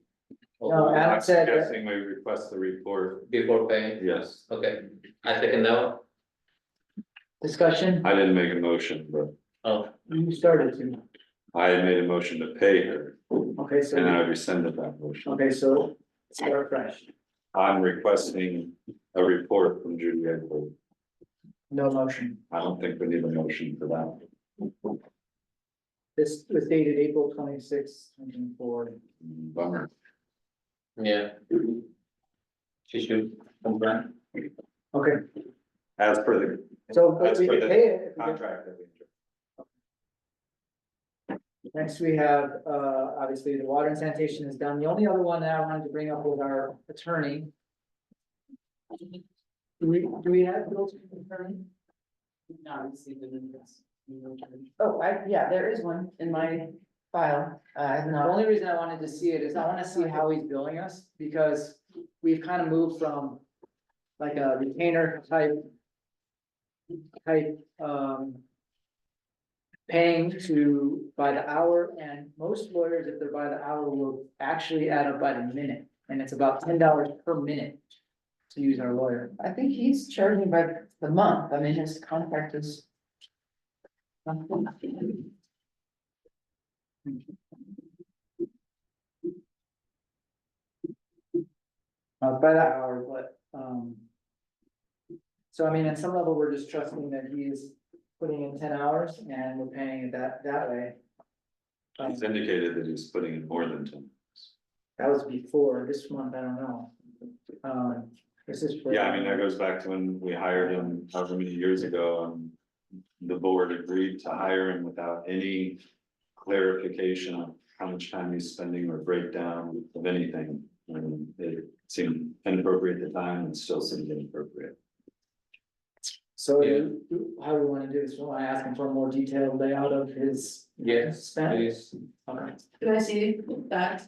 [SPEAKER 3] No, Adam
[SPEAKER 9] I'm
[SPEAKER 3] said that-
[SPEAKER 9] suggesting we request the report,
[SPEAKER 1] Before paying,
[SPEAKER 9] yes.
[SPEAKER 1] okay, I second that one.
[SPEAKER 3] Discussion,
[SPEAKER 9] I didn't make a motion, but
[SPEAKER 1] Oh,
[SPEAKER 3] you started to.
[SPEAKER 9] I made a motion to pay her,
[SPEAKER 3] Okay, so,
[SPEAKER 9] and I rescinded that motion.
[SPEAKER 3] okay, so start fresh.
[SPEAKER 9] I'm requesting a report from Judy Egbert.
[SPEAKER 3] No motion.
[SPEAKER 9] I don't think we need a motion for that.
[SPEAKER 3] This was dated April 26th, 2024.
[SPEAKER 9] Bummer.
[SPEAKER 1] yeah. She should come back.
[SPEAKER 3] Okay,
[SPEAKER 9] As per the
[SPEAKER 3] so but
[SPEAKER 9] That's
[SPEAKER 3] we
[SPEAKER 9] for
[SPEAKER 3] can
[SPEAKER 9] the
[SPEAKER 3] pay it. if we get-
[SPEAKER 9] contract that we
[SPEAKER 3] Next, we have, obviously, the water and sanitation is done. The only other one that I wanted to bring up with our attorney. Do we have bills from the attorney?
[SPEAKER 8] Not received an invoice. Oh, yeah, there is one in my file. I have
[SPEAKER 3] The
[SPEAKER 8] not.
[SPEAKER 3] only reason I wanted to see it is I wanna see how he's billing us, because we've kind of moved from like a retainer type, paying by the hour, and most lawyers, if they're by the hour, will actually add up by the minute, and it's about $10 per minute to use our lawyer.
[SPEAKER 8] I think he's charging by the month, I mean, his contract is.
[SPEAKER 3] By the hour, but, so I mean, at some level, we're just trusting that he is putting in 10 hours and we're paying it that way.
[SPEAKER 9] He's indicated that he's putting in more than 10.
[SPEAKER 3] That was before, this month, I don't know. This is. for-
[SPEAKER 9] Yeah, I mean, that goes back to when we hired him however many years ago, and the board agreed to hire him without any clarification of how much time he's spending or breakdown of anything. And it seemed inappropriate at the time and still seems inappropriate.
[SPEAKER 3] So
[SPEAKER 1] Yeah.
[SPEAKER 3] how do we wanna do this? We wanna ask him for a more detailed layout of his.
[SPEAKER 1] Yes,
[SPEAKER 3] spend?
[SPEAKER 1] please.
[SPEAKER 3] Okay.
[SPEAKER 12] Can I see that?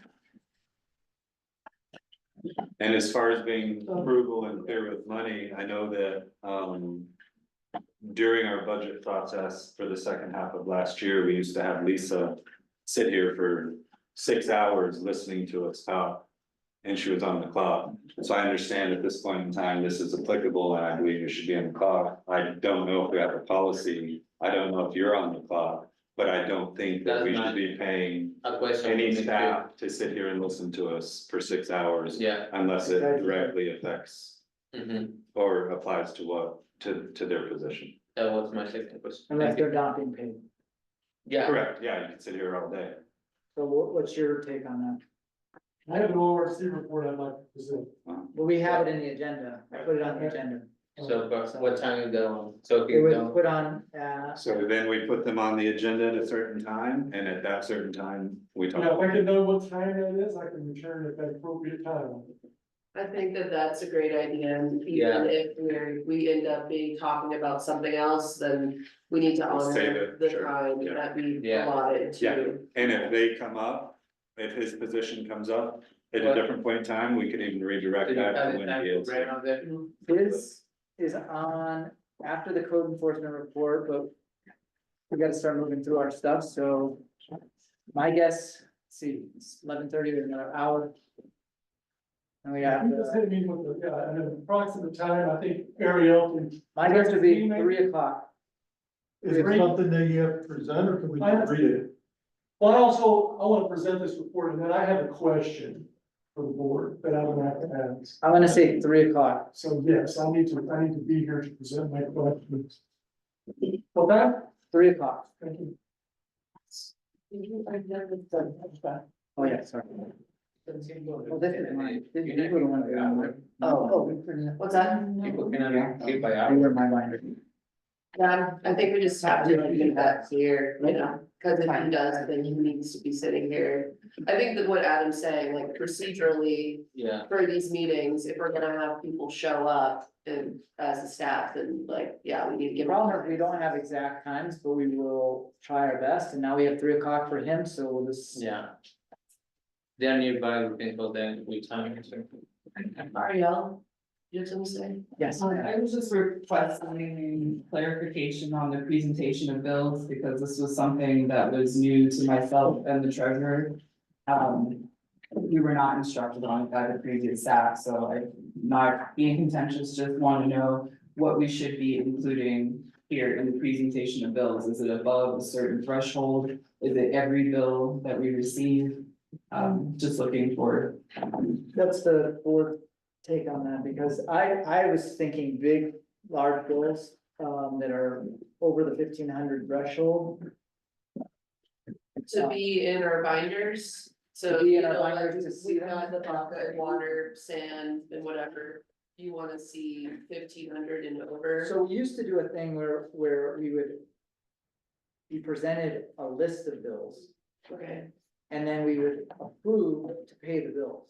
[SPEAKER 9] And as far as being frugal and clear with money, I know that, during our budget process for the second half of last year, we used to have Lisa sit here for 6 hours listening to us talk. And she was on the clock. So I understand at this point in time, this is applicable and I believe you should be on the clock. I don't know if we have a policy. I don't know if you're on the clock, but I don't think that we should be paying
[SPEAKER 1] A question.
[SPEAKER 9] any
[SPEAKER 1] for me too.
[SPEAKER 9] staff to sit here and listen to us for 6 hours.
[SPEAKER 1] Yeah.
[SPEAKER 9] Unless it directly affects
[SPEAKER 1] Mhm.
[SPEAKER 9] or applies to their position.
[SPEAKER 1] That was my second question.
[SPEAKER 3] Unless they're not being paid.
[SPEAKER 1] Yeah,
[SPEAKER 9] Correct, yeah, you can sit here all day.
[SPEAKER 3] So what's your take on that?
[SPEAKER 13] I have an ORC report I'd like to present.
[SPEAKER 3] Well, we have it in the agenda. I put it on the agenda.
[SPEAKER 1] so but what time is that on? So
[SPEAKER 3] It
[SPEAKER 1] he's
[SPEAKER 3] was
[SPEAKER 1] done.
[SPEAKER 3] put on,
[SPEAKER 9] So then we put them on the agenda at a certain time, and at that certain time, we
[SPEAKER 13] You
[SPEAKER 9] talk.
[SPEAKER 13] know, if I can know what time that is, I can return at that appropriate time.
[SPEAKER 12] I think that that's a great idea, and
[SPEAKER 1] Yeah.
[SPEAKER 12] even if we end up talking about something else, then we need to
[SPEAKER 9] Save
[SPEAKER 12] honor
[SPEAKER 9] it,
[SPEAKER 12] the
[SPEAKER 9] sure,
[SPEAKER 12] time
[SPEAKER 9] yeah.
[SPEAKER 12] that we
[SPEAKER 1] Yeah.
[SPEAKER 12] allotted
[SPEAKER 9] Yeah.
[SPEAKER 12] to.
[SPEAKER 9] And if they come up, if his position comes up at a
[SPEAKER 1] What?
[SPEAKER 9] different point in time, we could even redirect
[SPEAKER 1] Did you
[SPEAKER 9] that
[SPEAKER 1] have
[SPEAKER 9] to
[SPEAKER 1] the
[SPEAKER 9] when
[SPEAKER 1] time
[SPEAKER 9] he
[SPEAKER 1] for
[SPEAKER 9] is.
[SPEAKER 1] Brad on there?
[SPEAKER 3] his is on after the code enforcement report, but we gotta start moving through our stuff, so my guess, let's see, it's 11:30 in another hour. And we have,
[SPEAKER 13] You just hit me with the, yeah, and an approximate time, I think Ariel can.
[SPEAKER 3] my guess would be 3 o'clock.
[SPEAKER 10] Is it something that you have to present, or can we just read it?
[SPEAKER 13] Well, I want to present this report, and then I have a question for the board that I would have to ask.
[SPEAKER 3] I'm gonna say 3 o'clock.
[SPEAKER 13] So yes, I need to be here to present my questions. Well, that,
[SPEAKER 3] 3 o'clock.
[SPEAKER 13] thank you.
[SPEAKER 3] Oh, yeah, sorry. Well, this is mine. You were the one that-
[SPEAKER 12] What's that?
[SPEAKER 1] People can keep by
[SPEAKER 3] You were
[SPEAKER 1] hour.
[SPEAKER 3] my binder.
[SPEAKER 12] Yeah, I think we just have to make that clear, you know, cause if he does, then he needs to be sitting here. I think that what Adam's saying, like procedurally,
[SPEAKER 1] Yeah,
[SPEAKER 12] for these meetings, if we're gonna have people show up and as a staff, then like, yeah, we need to
[SPEAKER 3] The
[SPEAKER 12] give.
[SPEAKER 3] problem is we don't have exact times, but we will try our best, and now we have 3 o'clock for him, so we'll just.
[SPEAKER 1] yeah. They are nearby, we can call them with time. So.
[SPEAKER 12] Ariel, you have something to say?
[SPEAKER 3] Yes.
[SPEAKER 11] I was just requesting clarification on the presentation of bills, because this was something that was new to myself and the treasurer. We were not instructed on it by the previous staff, so I'm not being contentious, just want to know what we should be including here in the presentation of bills. Is it above a certain threshold? Is it every bill that we receive? Just looking for.
[SPEAKER 3] That's the board take on that, because I was thinking big, large bills, that are over the 1,500 threshold.
[SPEAKER 12] To be in our binders, so
[SPEAKER 3] To be in
[SPEAKER 12] you
[SPEAKER 3] our
[SPEAKER 12] know, like,
[SPEAKER 3] binders to see
[SPEAKER 12] we've
[SPEAKER 3] them?
[SPEAKER 12] got the bucket, water, sand, and whatever. You wanna see 1,500 and over.
[SPEAKER 3] So we used to do a thing where we would be presented a list of bills,
[SPEAKER 12] Okay,
[SPEAKER 3] and then we would approve to pay the bills,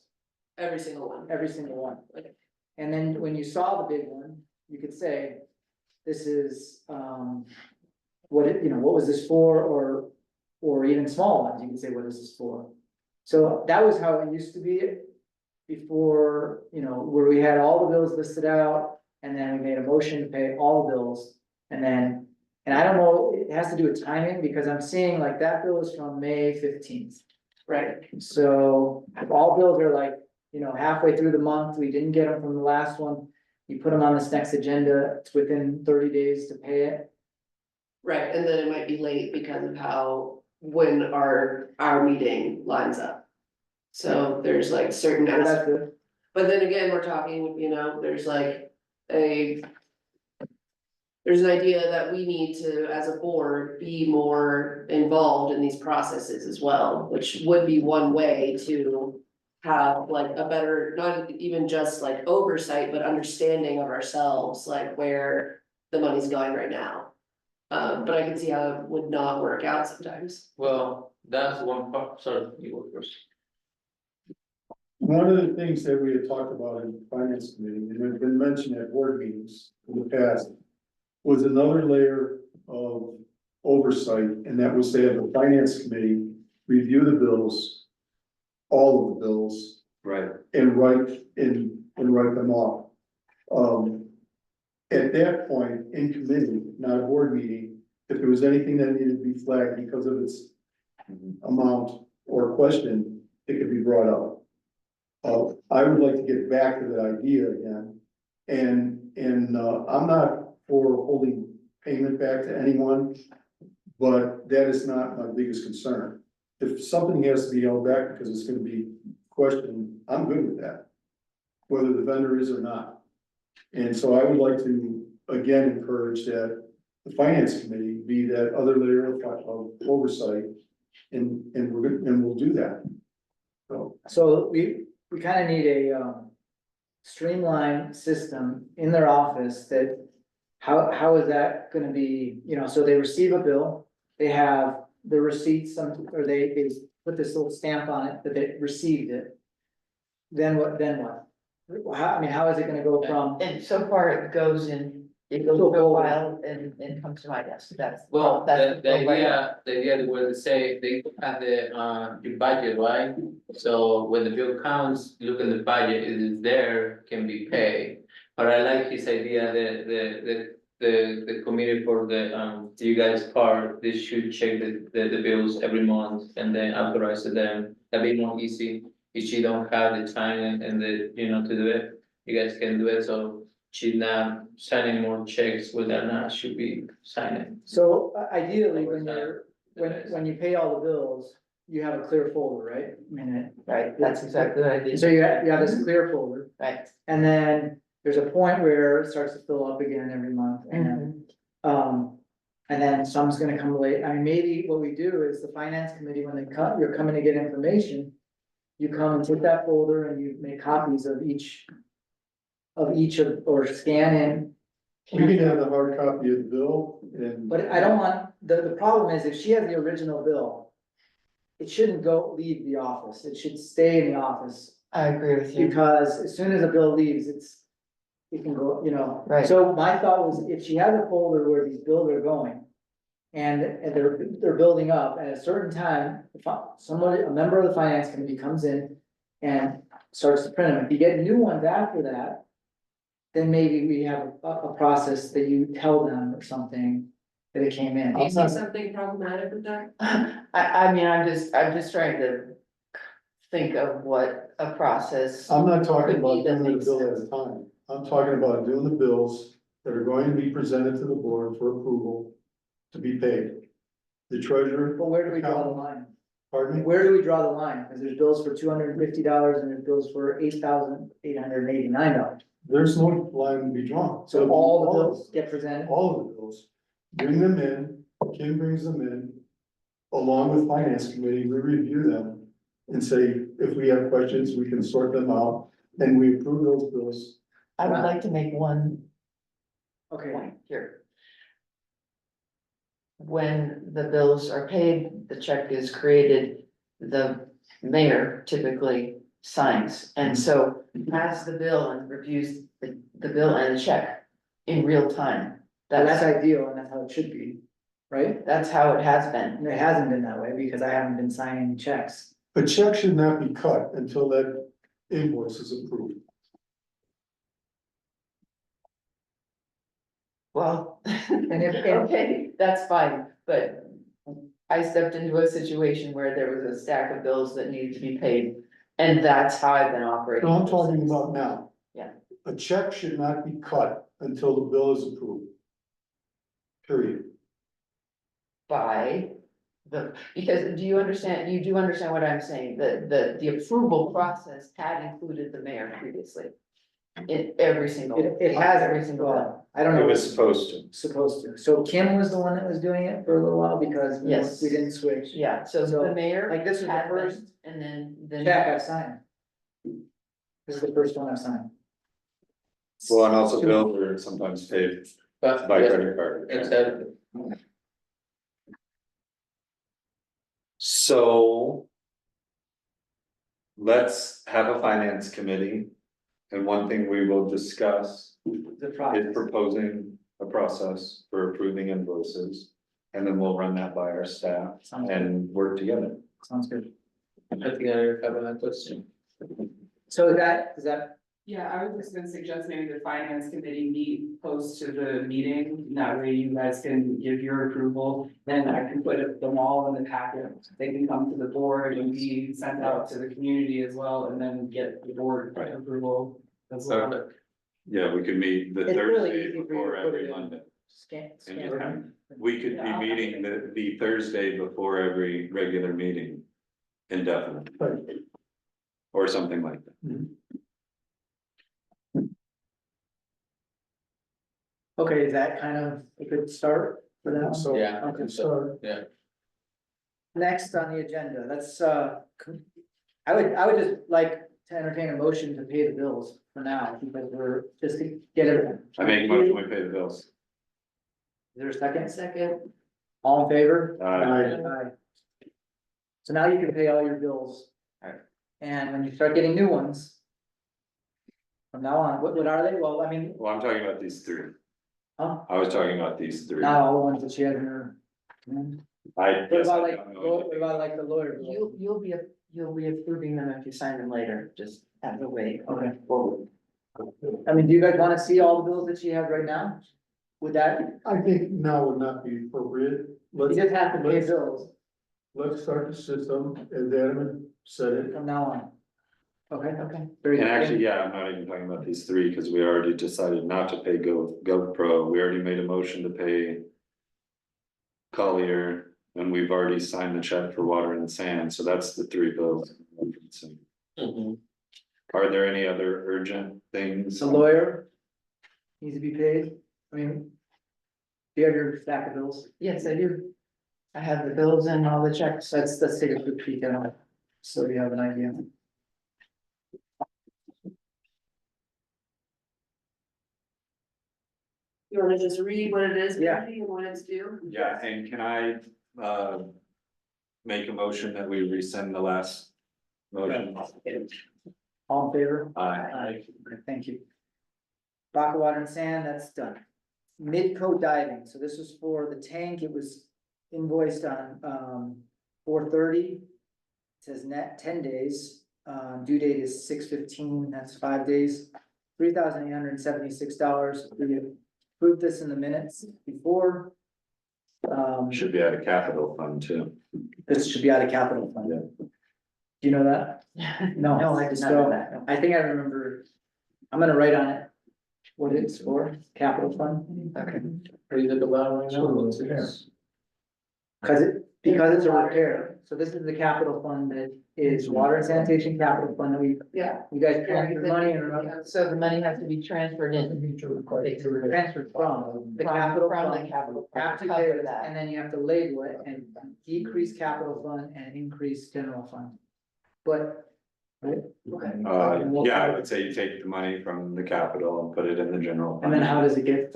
[SPEAKER 12] every single one.
[SPEAKER 3] every single one.
[SPEAKER 12] Okay.
[SPEAKER 3] And then when you saw the big one, you could say, this is, what was this for, or even small ones, you can say, what is this for? So that was how it used to be before, where we had all the bills listed out, and then we made a motion to pay all the bills, and And I don't know, it has to do with timing, because I'm seeing like that bill is from May 15th.
[SPEAKER 12] Right,
[SPEAKER 3] So if all bills are like, halfway through the month, we didn't get them from the last one. You put them on this next agenda, it's within 30 days to pay it.
[SPEAKER 12] right, and then it might be late because of when our meeting lines up. So there's like certain
[SPEAKER 3] So that's
[SPEAKER 12] aspects,
[SPEAKER 3] good.
[SPEAKER 12] but then again, we're talking, there's like there's an idea that we need to, as a board, be more involved in these processes as well, which would be one way to have like a better, not even just like oversight, but understanding of ourselves, like where the money's going right now. But I can see how it would not work out sometimes.
[SPEAKER 1] Well, that's one part, sorry, you go first.
[SPEAKER 10] One of the things that we had talked about in the finance committee, and has been mentioned at board meetings in the past, was another layer of oversight, and that was to have the finance committee review the bills, all of the bills,
[SPEAKER 9] Right.
[SPEAKER 10] and write them off. At that point, in committee, not a board meeting, if there was anything that needed to be flagged because of its amount or question, it could be brought up. I would like to get back to that idea again, and I'm not for holding payment back to anyone, but that is not my biggest concern. If something has to be held back because it's gonna be questioned, I'm good with that, whether the vendor is or not. And so I would like to, again, encourage that the finance committee be that other layer of oversight, and we'll do that.
[SPEAKER 3] So we kind of need a streamlined system in their office that, how is that gonna be, so they receive a bill, they have the receipts, or they put this little stamp on it that they received it. Then what? How is it gonna go from?
[SPEAKER 8] And so far it goes for a while and comes to my desk,
[SPEAKER 1] Well,
[SPEAKER 8] that's.
[SPEAKER 1] the idea was to say, they have your budget, right? So when the bill comes, look in the budget, it is there, can be paid. But I like his idea, the committee for you guys part, they should check the bills every month and then authorize them. That'd be more easy, if you don't have the time and the, to do it, you guys can do it, so she's not signing more checks with that, not should be signing.
[SPEAKER 3] So ideally, when you pay all the bills, you have a clear folder, right?
[SPEAKER 8] Right, that's exactly what I did.
[SPEAKER 3] So you have this clear folder,
[SPEAKER 8] Right.
[SPEAKER 3] and then there's a point where it starts to fill up again every month, and then some's gonna come late. I mean, maybe what we do is the finance committee, when you're coming to get information, you come and take that folder and you make copies of each or scan in.
[SPEAKER 10] You can have the hard copy of the bill and.
[SPEAKER 3] But I don't want, the problem is, if she has the original bill, it shouldn't leave the office, it should stay in the office.
[SPEAKER 8] I agree with you.
[SPEAKER 3] Because as soon as a bill leaves, it can go,
[SPEAKER 8] Right.
[SPEAKER 3] So my thought was, if she has a folder where these bills are going. And they're building up, at a certain time, a member of the finance committee comes in and starts to print them. If you get new ones after that, then maybe we have a process that you tell them or something that it came in.
[SPEAKER 12] Do you see something problematic with that?
[SPEAKER 8] I mean, I'm just trying to think of what a process.
[SPEAKER 10] I'm not talking
[SPEAKER 8] could be
[SPEAKER 10] about
[SPEAKER 8] that
[SPEAKER 10] doing the
[SPEAKER 8] makes
[SPEAKER 10] bill at
[SPEAKER 8] sense.
[SPEAKER 10] a time. I'm talking about doing the bills that are going to be presented to the board for approval to be paid. The treasurer.
[SPEAKER 3] But where do we draw the line?
[SPEAKER 10] Pardon me?
[SPEAKER 3] Where do we draw the line? Because there's bills for $250 and there's bills for $8,889.
[SPEAKER 10] There's no line to be drawn.
[SPEAKER 3] So all the bills get presented?
[SPEAKER 10] All of the bills. Bring them in, Kim brings them in, along with finance committee, we review them. And say, if we have questions, we can sort them out, and we approve those bills.
[SPEAKER 8] I would like to make one
[SPEAKER 3] Okay,
[SPEAKER 8] point here. When the bills are paid, the check is created, the mayor typically signs, and so has the bill and reviews the bill and the check in real time.
[SPEAKER 3] that's ideal and that's how it should be, right?
[SPEAKER 8] That's how it has been.
[SPEAKER 3] And it hasn't been that way because I haven't been signing checks.
[SPEAKER 10] A check should not be cut until that invoice is approved.
[SPEAKER 8] Well,
[SPEAKER 3] And if-
[SPEAKER 8] okay, that's fine, but I stepped into a situation where there was a stack of bills that needed to be paid, and that's how I've been operating.
[SPEAKER 10] No, I'm talking about now.
[SPEAKER 8] Yeah.
[SPEAKER 10] A check should not be cut until the bill is approved. Period.
[SPEAKER 8] By because do you understand, you do understand what I'm saying, the approval process had included the mayor previously. In every single.
[SPEAKER 3] It has
[SPEAKER 8] every single bill.
[SPEAKER 3] well, I don't
[SPEAKER 9] It
[SPEAKER 3] know.
[SPEAKER 9] was supposed to.
[SPEAKER 3] Supposed to. So Kim was the one that was doing it for a little while because
[SPEAKER 8] Yes.
[SPEAKER 3] we didn't switch.
[SPEAKER 8] Yeah, so
[SPEAKER 3] So,
[SPEAKER 8] the mayor.
[SPEAKER 3] like, this is the
[SPEAKER 8] had them,
[SPEAKER 3] first
[SPEAKER 8] And then.
[SPEAKER 3] check I've signed. This is the first one I've signed.
[SPEAKER 9] Well, and also bills are sometimes paid
[SPEAKER 1] But,
[SPEAKER 9] by
[SPEAKER 1] yeah,
[SPEAKER 9] credit card.
[SPEAKER 1] exactly.
[SPEAKER 9] So. Let's have a finance committee. And one thing we will discuss
[SPEAKER 3] The
[SPEAKER 9] is
[SPEAKER 3] process.
[SPEAKER 9] proposing a process for approving invoices. And then we'll run that by our staff
[SPEAKER 3] Sounds good.
[SPEAKER 9] and work together.
[SPEAKER 3] Sounds good.
[SPEAKER 1] I think I have another question.
[SPEAKER 3] So is that,
[SPEAKER 11] Yeah, I was just gonna suggest maybe the finance committee meet close to the meeting, that way you guys can give your approval. Then I can put them all in the packet, they can come to the board and be sent out to the community as well, and then get the board
[SPEAKER 9] Right.
[SPEAKER 11] approval as well.
[SPEAKER 1] Perfect.
[SPEAKER 9] Yeah, we could meet the
[SPEAKER 3] It's really
[SPEAKER 9] Thursday
[SPEAKER 3] easy for you
[SPEAKER 9] before
[SPEAKER 3] to put it
[SPEAKER 9] every
[SPEAKER 3] in.
[SPEAKER 9] Monday.
[SPEAKER 3] scan,
[SPEAKER 9] And
[SPEAKER 3] scan.
[SPEAKER 9] just
[SPEAKER 3] it.
[SPEAKER 9] have- We could be meeting the Thursday before every regular meeting. Indefinitely. Or something like that.
[SPEAKER 3] Okay, is that kind of a good start for that?
[SPEAKER 10] So,
[SPEAKER 1] Yeah.
[SPEAKER 3] Okay.
[SPEAKER 10] so,
[SPEAKER 3] Next on the agenda, let's, I would just like to entertain a motion to pay the bills for now, because we're just to get everything.
[SPEAKER 9] I make a motion, we pay the bills.
[SPEAKER 3] Is there a second?
[SPEAKER 12] Second,
[SPEAKER 3] All in favor?
[SPEAKER 9] Aye.
[SPEAKER 3] Aye. So now you can pay all your bills.
[SPEAKER 8] Alright.
[SPEAKER 3] And when you start getting new ones. From now on, what are they? Well, I mean,
[SPEAKER 9] Well, I'm talking about these three.
[SPEAKER 3] huh?
[SPEAKER 9] I was talking about these three.
[SPEAKER 3] Not all the ones that she had in her.
[SPEAKER 9] I
[SPEAKER 3] What
[SPEAKER 9] guess I
[SPEAKER 3] about like,
[SPEAKER 9] don't know.
[SPEAKER 3] what about like the lawyer? bill?
[SPEAKER 8] You'll be approving them if you sign them later, just have to wait.
[SPEAKER 3] Okay.
[SPEAKER 8] Well,
[SPEAKER 3] I mean, do you guys wanna see all the bills that she has right now? Would that,
[SPEAKER 10] I think now would not be appropriate.
[SPEAKER 3] you
[SPEAKER 10] Let's,
[SPEAKER 3] just have to pay bills
[SPEAKER 10] let's start the system and then set it.
[SPEAKER 3] from now on. Okay.
[SPEAKER 8] Okay.
[SPEAKER 3] Very
[SPEAKER 9] And
[SPEAKER 3] good.
[SPEAKER 9] actually, yeah, I'm not even talking about these three, because we already decided not to pay GoPro, we already made a motion to pay. Collier, and we've already signed the check for water and sand, so that's the three bills. I'm referencing.
[SPEAKER 1] Mhm.
[SPEAKER 9] Are there any other urgent things?
[SPEAKER 3] The lawyer needs to be paid. I mean, do you have your stack of bills?
[SPEAKER 8] Yes, I do. I have the bills and all the checks.
[SPEAKER 3] Let's take a quick peek at it, so you have an idea.
[SPEAKER 12] you wanna just read what it is,
[SPEAKER 3] Yeah.
[SPEAKER 12] maybe, and when it's due?
[SPEAKER 9] Yeah, and can I, make a motion that we rescind the last motion?
[SPEAKER 3] All in favor?
[SPEAKER 9] Aye.
[SPEAKER 3] Okay, thank you. Baca water and sand, that's done. Midco diving, so this was for the tank, it was invoiced on, 4/30. It says net 10 days, due date is 6/15. That's 5 days, $3,876. We approved this in the minutes before.
[SPEAKER 9] Should be out of capital fund too.
[SPEAKER 3] This should be out of capital fund. Do you know that? No.
[SPEAKER 8] No, I did not
[SPEAKER 3] So,
[SPEAKER 8] know that. no.
[SPEAKER 3] I think I remember, I'm gonna write on it what it's for, capital fund,
[SPEAKER 8] Okay.
[SPEAKER 1] Are you at the bottom right now?
[SPEAKER 3] because it's a repair. So this is the capital fund that is water and sanitation capital fund that
[SPEAKER 12] Yeah.
[SPEAKER 3] you guys transfer money and
[SPEAKER 8] So the money has to be transferred in.
[SPEAKER 3] transferred from the
[SPEAKER 8] From-
[SPEAKER 3] capital
[SPEAKER 8] from the
[SPEAKER 3] fund.
[SPEAKER 8] capital
[SPEAKER 3] You have to
[SPEAKER 8] fund,
[SPEAKER 3] pay
[SPEAKER 8] cover
[SPEAKER 3] this,
[SPEAKER 8] that.
[SPEAKER 3] and then you have to label it and decrease capital fund and increase general fund. But. Right?
[SPEAKER 9] Yeah, I would say you take the money from the capital and put it in the general.
[SPEAKER 3] And then
[SPEAKER 9] fund.
[SPEAKER 3] how does it get,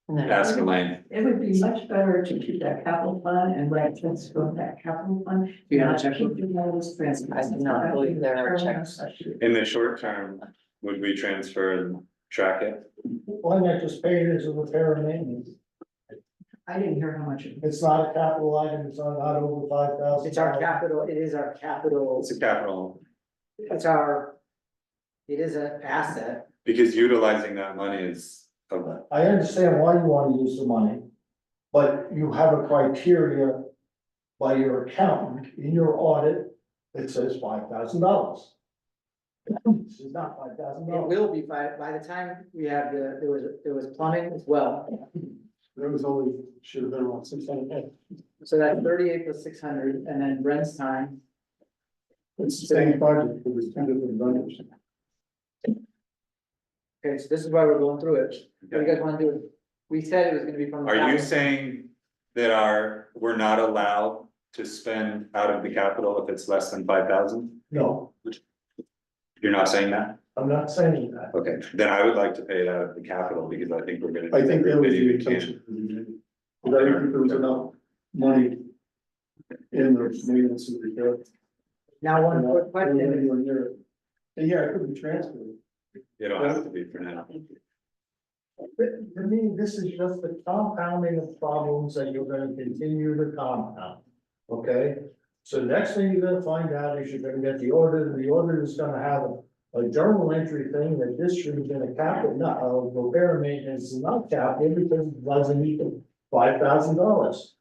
[SPEAKER 8] And then-
[SPEAKER 9] Ask Elaine.
[SPEAKER 6] It would be much better to keep that capital fund and write checks from that capital fund.
[SPEAKER 3] you have a
[SPEAKER 6] not
[SPEAKER 3] checkbook?
[SPEAKER 6] keep those transfers.
[SPEAKER 8] I do not believe there are checks.
[SPEAKER 9] In the short term, would we transfer and track it?
[SPEAKER 10] Why not just pay it as a repair and maintenance?
[SPEAKER 6] I didn't hear how much.
[SPEAKER 10] It's not a capital item, it's not over $5,000.
[SPEAKER 3] It's our capital, it is our capital,
[SPEAKER 9] It's a capital,
[SPEAKER 3] it's our, it is an asset.
[SPEAKER 9] because utilizing that money is of,
[SPEAKER 14] I understand why you wanna use the money, but you have a criteria by your accountant in your audit that says $5,000. This is not $5,000.
[SPEAKER 3] It will be by the time we have there was plumbing as well.
[SPEAKER 10] There was only, should have been around 600.
[SPEAKER 3] So that 38 plus 600, and then Brent's time.
[SPEAKER 10] It's the same project, it was two different vendors.
[SPEAKER 3] Okay, so this is why we're going through it. What do you guys wanna do? We said it was gonna be from. the
[SPEAKER 9] are you
[SPEAKER 3] capital.
[SPEAKER 9] saying that we're not allowed to spend out of the capital if it's less than 5,000?
[SPEAKER 14] No,
[SPEAKER 9] You're not saying that?
[SPEAKER 14] I'm not saying that.
[SPEAKER 9] Okay, then I would like to pay it out of the capital because I think we're gonna.
[SPEAKER 10] I think that was
[SPEAKER 9] do
[SPEAKER 10] the
[SPEAKER 9] everything we can.
[SPEAKER 10] intention. for the meeting. But I don't think there was enough money in the maintenance of the repair.
[SPEAKER 3] Now, one quick question is,
[SPEAKER 10] And yeah, it could be transferred.
[SPEAKER 9] You don't have to be for now.
[SPEAKER 14] For me, this is just the compounding of problems that you're gonna continue to compound, okay? So next thing you're gonna find out is you're gonna get the order, and the order is gonna have a journal entry thing that this should have been a capital, not, repair and maintenance is not capital because it doesn't equal $5,000.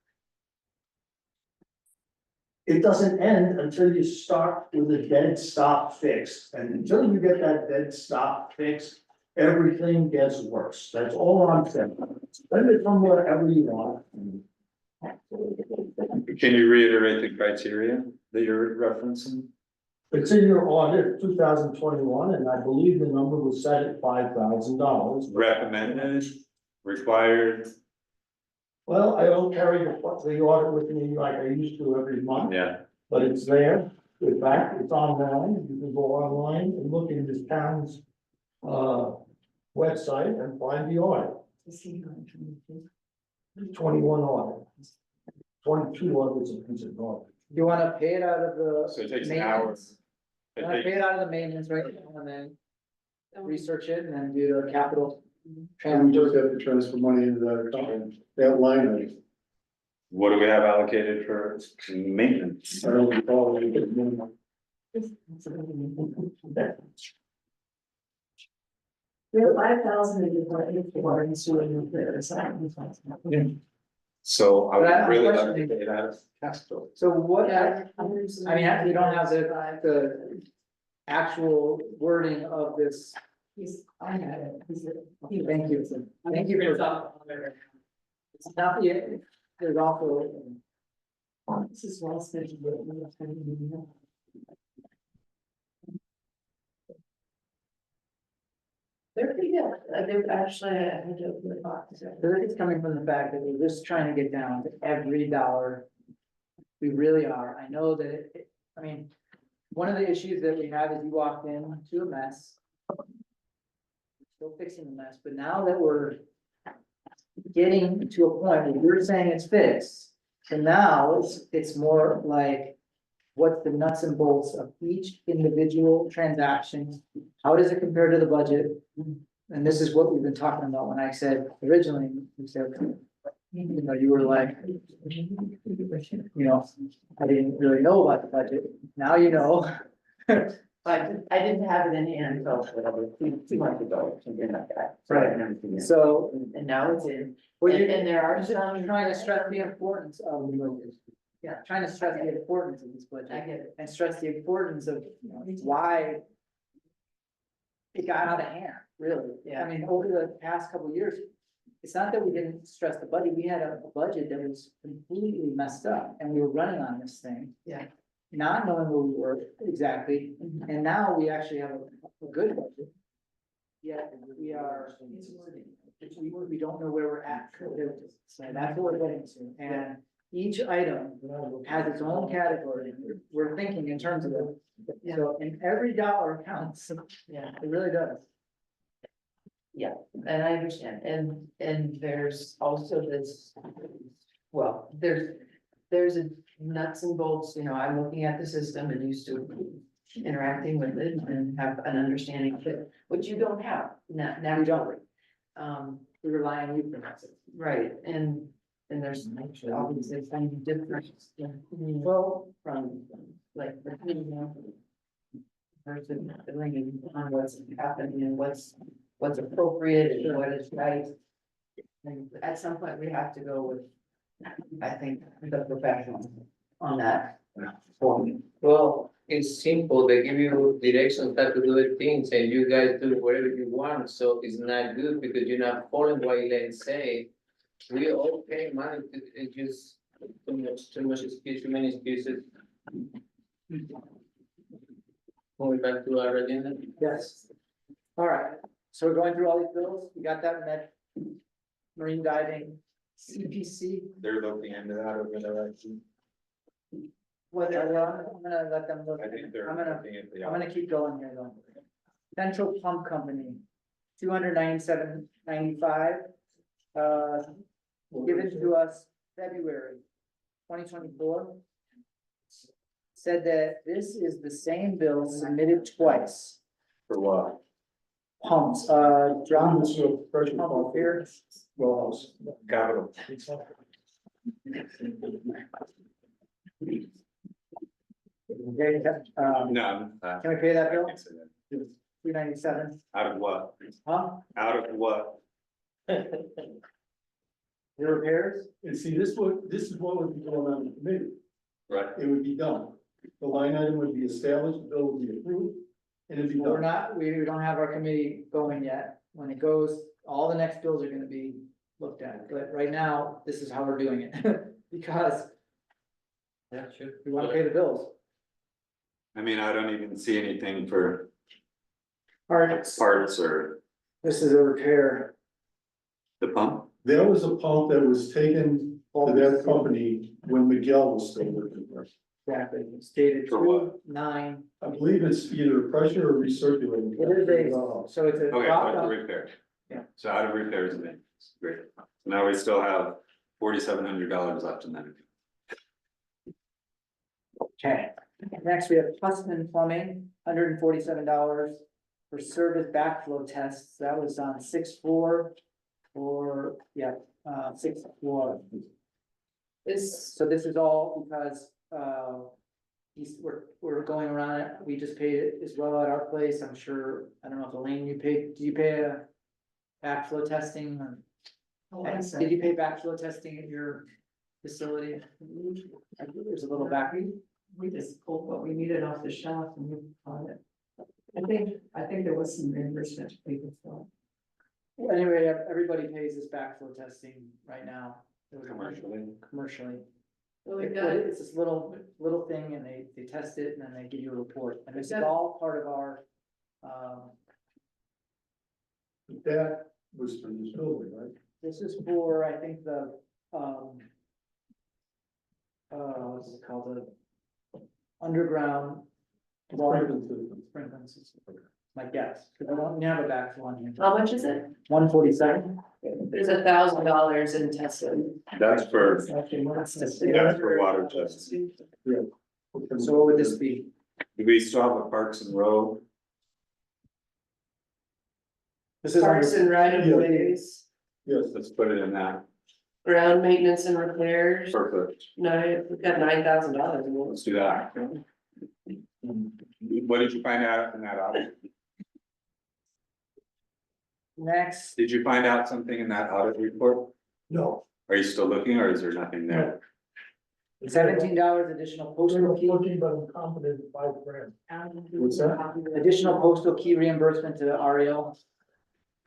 [SPEAKER 14] It doesn't end until you start with a dead stop fixed, and until you get that dead stop fixed, everything gets worse. That's all I'm saying. Spend it from wherever you want.
[SPEAKER 9] Can you reiterate the criteria that you're referencing?
[SPEAKER 14] It's in your audit, 2021, and I believe the number was set at $5,000.
[SPEAKER 9] Recommended, required,
[SPEAKER 14] Well, I don't carry the audit with me like I used to every month,
[SPEAKER 9] yeah.
[SPEAKER 14] but it's there. In fact, it's online. You can go online and look in this town's website and find the audit. 21 audit. 22 audits of considered audit.
[SPEAKER 3] you wanna pay it out of the.
[SPEAKER 9] So it takes an hour.
[SPEAKER 3] maintenance? You wanna pay it out of the maintenance right now, and then research it, and then do the capital.
[SPEAKER 10] And we just have to transfer money into that account, that line item.
[SPEAKER 9] What do we have allocated for maintenance?
[SPEAKER 10] I don't recall.
[SPEAKER 6] We have 5,000 in the water and sewer and repair, so that was fine.
[SPEAKER 9] So I
[SPEAKER 3] But
[SPEAKER 9] would
[SPEAKER 3] I'm
[SPEAKER 9] really like to
[SPEAKER 3] questioning-
[SPEAKER 9] pay it out of capital.
[SPEAKER 3] So what,
[SPEAKER 6] Yeah.
[SPEAKER 3] I mean, you don't have the actual wording of this.
[SPEAKER 6] I had it.
[SPEAKER 3] Thank you. Thank you for. It's not yet, there's also.
[SPEAKER 6] This is well scheduled. but we have time to do that. They're pretty good. They're actually, I had to open the box.
[SPEAKER 3] I think it's coming from the fact that we're just trying to get down to every dollar. We really are. I know that I mean, one of the issues that we have is you walked into a mess. Still fixing the mess, but now that we're getting to a point where you're saying it's fixed, so now it's more like what's the nuts and bolts of each individual transaction? How does it compare to the budget? And this is what we've been talking about when I said originally, you said, you know, you were like, you know, I didn't really know about the budget. Now you know.
[SPEAKER 8] I didn't have it in hand until two months ago, something like that. So I didn't understand it.
[SPEAKER 3] So,
[SPEAKER 8] And now it's in,
[SPEAKER 3] well,
[SPEAKER 8] and there are
[SPEAKER 3] I'm just
[SPEAKER 8] some.
[SPEAKER 3] trying to stress the importance of, yeah, trying to stress the importance of this budget.
[SPEAKER 8] I get it.
[SPEAKER 3] And stress the importance of, you know, why it got out of hand, really.
[SPEAKER 8] Yeah.
[SPEAKER 3] I mean, over the past couple of years, it's not that we didn't stress the budget, we had a budget that was completely messed up, and we were running on this thing.
[SPEAKER 8] Yeah.
[SPEAKER 3] Not knowing where we were exactly, and now we actually have a good budget. Yet we are, we don't know where we're at. So that's what we're getting to, and each item has its own category. We're thinking in terms of it. So, and every dollar counts,
[SPEAKER 8] Yeah,
[SPEAKER 3] it really does.
[SPEAKER 8] yeah, and I understand, and there's also this, well, there's a nuts and bolts, you know, I'm looking at the system and used to interacting with it and have an understanding of it, which you don't have naturally.
[SPEAKER 3] We rely on you for that.
[SPEAKER 8] Right, and there's actually obviously some difference, well, from like the, you know, person feeling on what's happening and what's what's appropriate and what is right. And at some point, we have to go with, I think, the professionals on that.
[SPEAKER 1] Well, it's simple, they give you directions how to do the things and you guys do whatever you want, so it's not good because you're not following what Elaine say. We all pay money, it's just too much excuse, too many excuses. Going back to our agenda.
[SPEAKER 3] Yes. All right, so we're going through all these bills, we got that met. Marine diving, CPC,
[SPEAKER 9] They're looking into that over there, actually.
[SPEAKER 3] what, I'm gonna let them look.
[SPEAKER 9] I think they're
[SPEAKER 3] I'm gonna,
[SPEAKER 9] looking at the.
[SPEAKER 3] I'm gonna keep going here though. Central Pump Company, 297.95. Given to us February 2024. Said that this is the same bill submitted twice.
[SPEAKER 9] For what?
[SPEAKER 3] Pumps, drop
[SPEAKER 10] Pressure
[SPEAKER 3] pump
[SPEAKER 10] pump
[SPEAKER 3] here.
[SPEAKER 10] wells.
[SPEAKER 9] Capital.
[SPEAKER 3] Okay,
[SPEAKER 9] No.
[SPEAKER 3] can we pay that
[SPEAKER 9] I
[SPEAKER 3] bill?
[SPEAKER 9] can't say that.
[SPEAKER 3] 397,
[SPEAKER 9] Out of what?
[SPEAKER 3] huh?
[SPEAKER 9] Out of what?
[SPEAKER 3] The repairs?
[SPEAKER 10] And see, this is what would be going on in the committee.
[SPEAKER 9] Right.
[SPEAKER 10] It would be done. The line item would be established, the bill would be approved, and it'd be
[SPEAKER 3] We're
[SPEAKER 10] done.
[SPEAKER 3] not, we don't have our committee going yet. When it goes, all the next bills are gonna be looked at, but right now, this is how we're doing it. Because
[SPEAKER 1] Yeah, sure.
[SPEAKER 3] we wanna pay the bills.
[SPEAKER 9] I mean, I don't even see anything for
[SPEAKER 3] Parts,
[SPEAKER 9] parts or
[SPEAKER 3] this is a repair.
[SPEAKER 9] the pump.
[SPEAKER 10] There was a pump that was taken to that company when Miguel was still working there.
[SPEAKER 3] Exactly, it's dated
[SPEAKER 9] For what?
[SPEAKER 3] 2/9.
[SPEAKER 10] I believe it's either pressure or recirculating.
[SPEAKER 3] It is a, so it's a
[SPEAKER 9] Okay,
[SPEAKER 3] drop
[SPEAKER 9] out of
[SPEAKER 3] down.
[SPEAKER 9] repair.
[SPEAKER 3] Yeah.
[SPEAKER 9] So out of repairs and maintenance, great. Now we still have $4,700 left in that.
[SPEAKER 3] Okay, next we have Husman Plumbing, $147 for service backflow tests. That was on 6/4 or, yeah, 6/4. So this is all because, we're going around it. We just paid it as well at our place. I'm sure, I don't know if Elaine, you paid, do you pay a backflow testing or? Did you pay backflow testing at your facility? I think there's a little back.
[SPEAKER 6] We just pulled what we needed off the shelf and we bought it. I think there was some reimbursement to people for.
[SPEAKER 3] Anyway, everybody pays this backflow testing right now.
[SPEAKER 9] Commercially.
[SPEAKER 3] Commercially.
[SPEAKER 12] Really
[SPEAKER 3] It-
[SPEAKER 12] good.
[SPEAKER 3] It's this little thing and they test it and then they give you a report. And this is all part of our,
[SPEAKER 10] That was for this building, right?
[SPEAKER 3] this is for, I think, the, what's it called, the underground water
[SPEAKER 10] Sprinkler system.
[SPEAKER 3] sprinkling system. My guess, because I don't have a backflow on here.
[SPEAKER 12] How much is it?
[SPEAKER 3] 147.
[SPEAKER 12] There's $1,000 in testing.
[SPEAKER 9] That's for,
[SPEAKER 3] Actually, what's this?
[SPEAKER 9] that's for water testing.
[SPEAKER 3] So what would this be?
[SPEAKER 9] Do we still have a Parks and Row?
[SPEAKER 3] This is
[SPEAKER 12] Parks
[SPEAKER 3] under,
[SPEAKER 12] and right of ways,
[SPEAKER 10] Yes,
[SPEAKER 9] Let's put it in that.
[SPEAKER 12] ground maintenance and repairs.
[SPEAKER 9] Perfect.
[SPEAKER 12] No, we've got $9,000 in it.
[SPEAKER 9] Let's do that. What did you find out in that audit?
[SPEAKER 3] next,
[SPEAKER 9] Did you find out something in that audit report?
[SPEAKER 10] no.
[SPEAKER 9] Are you still looking or is there nothing there?
[SPEAKER 3] $17 additional postal key,
[SPEAKER 14] but I'm confident in $5,000.
[SPEAKER 10] What's that?
[SPEAKER 3] additional postal key reimbursement to the REL.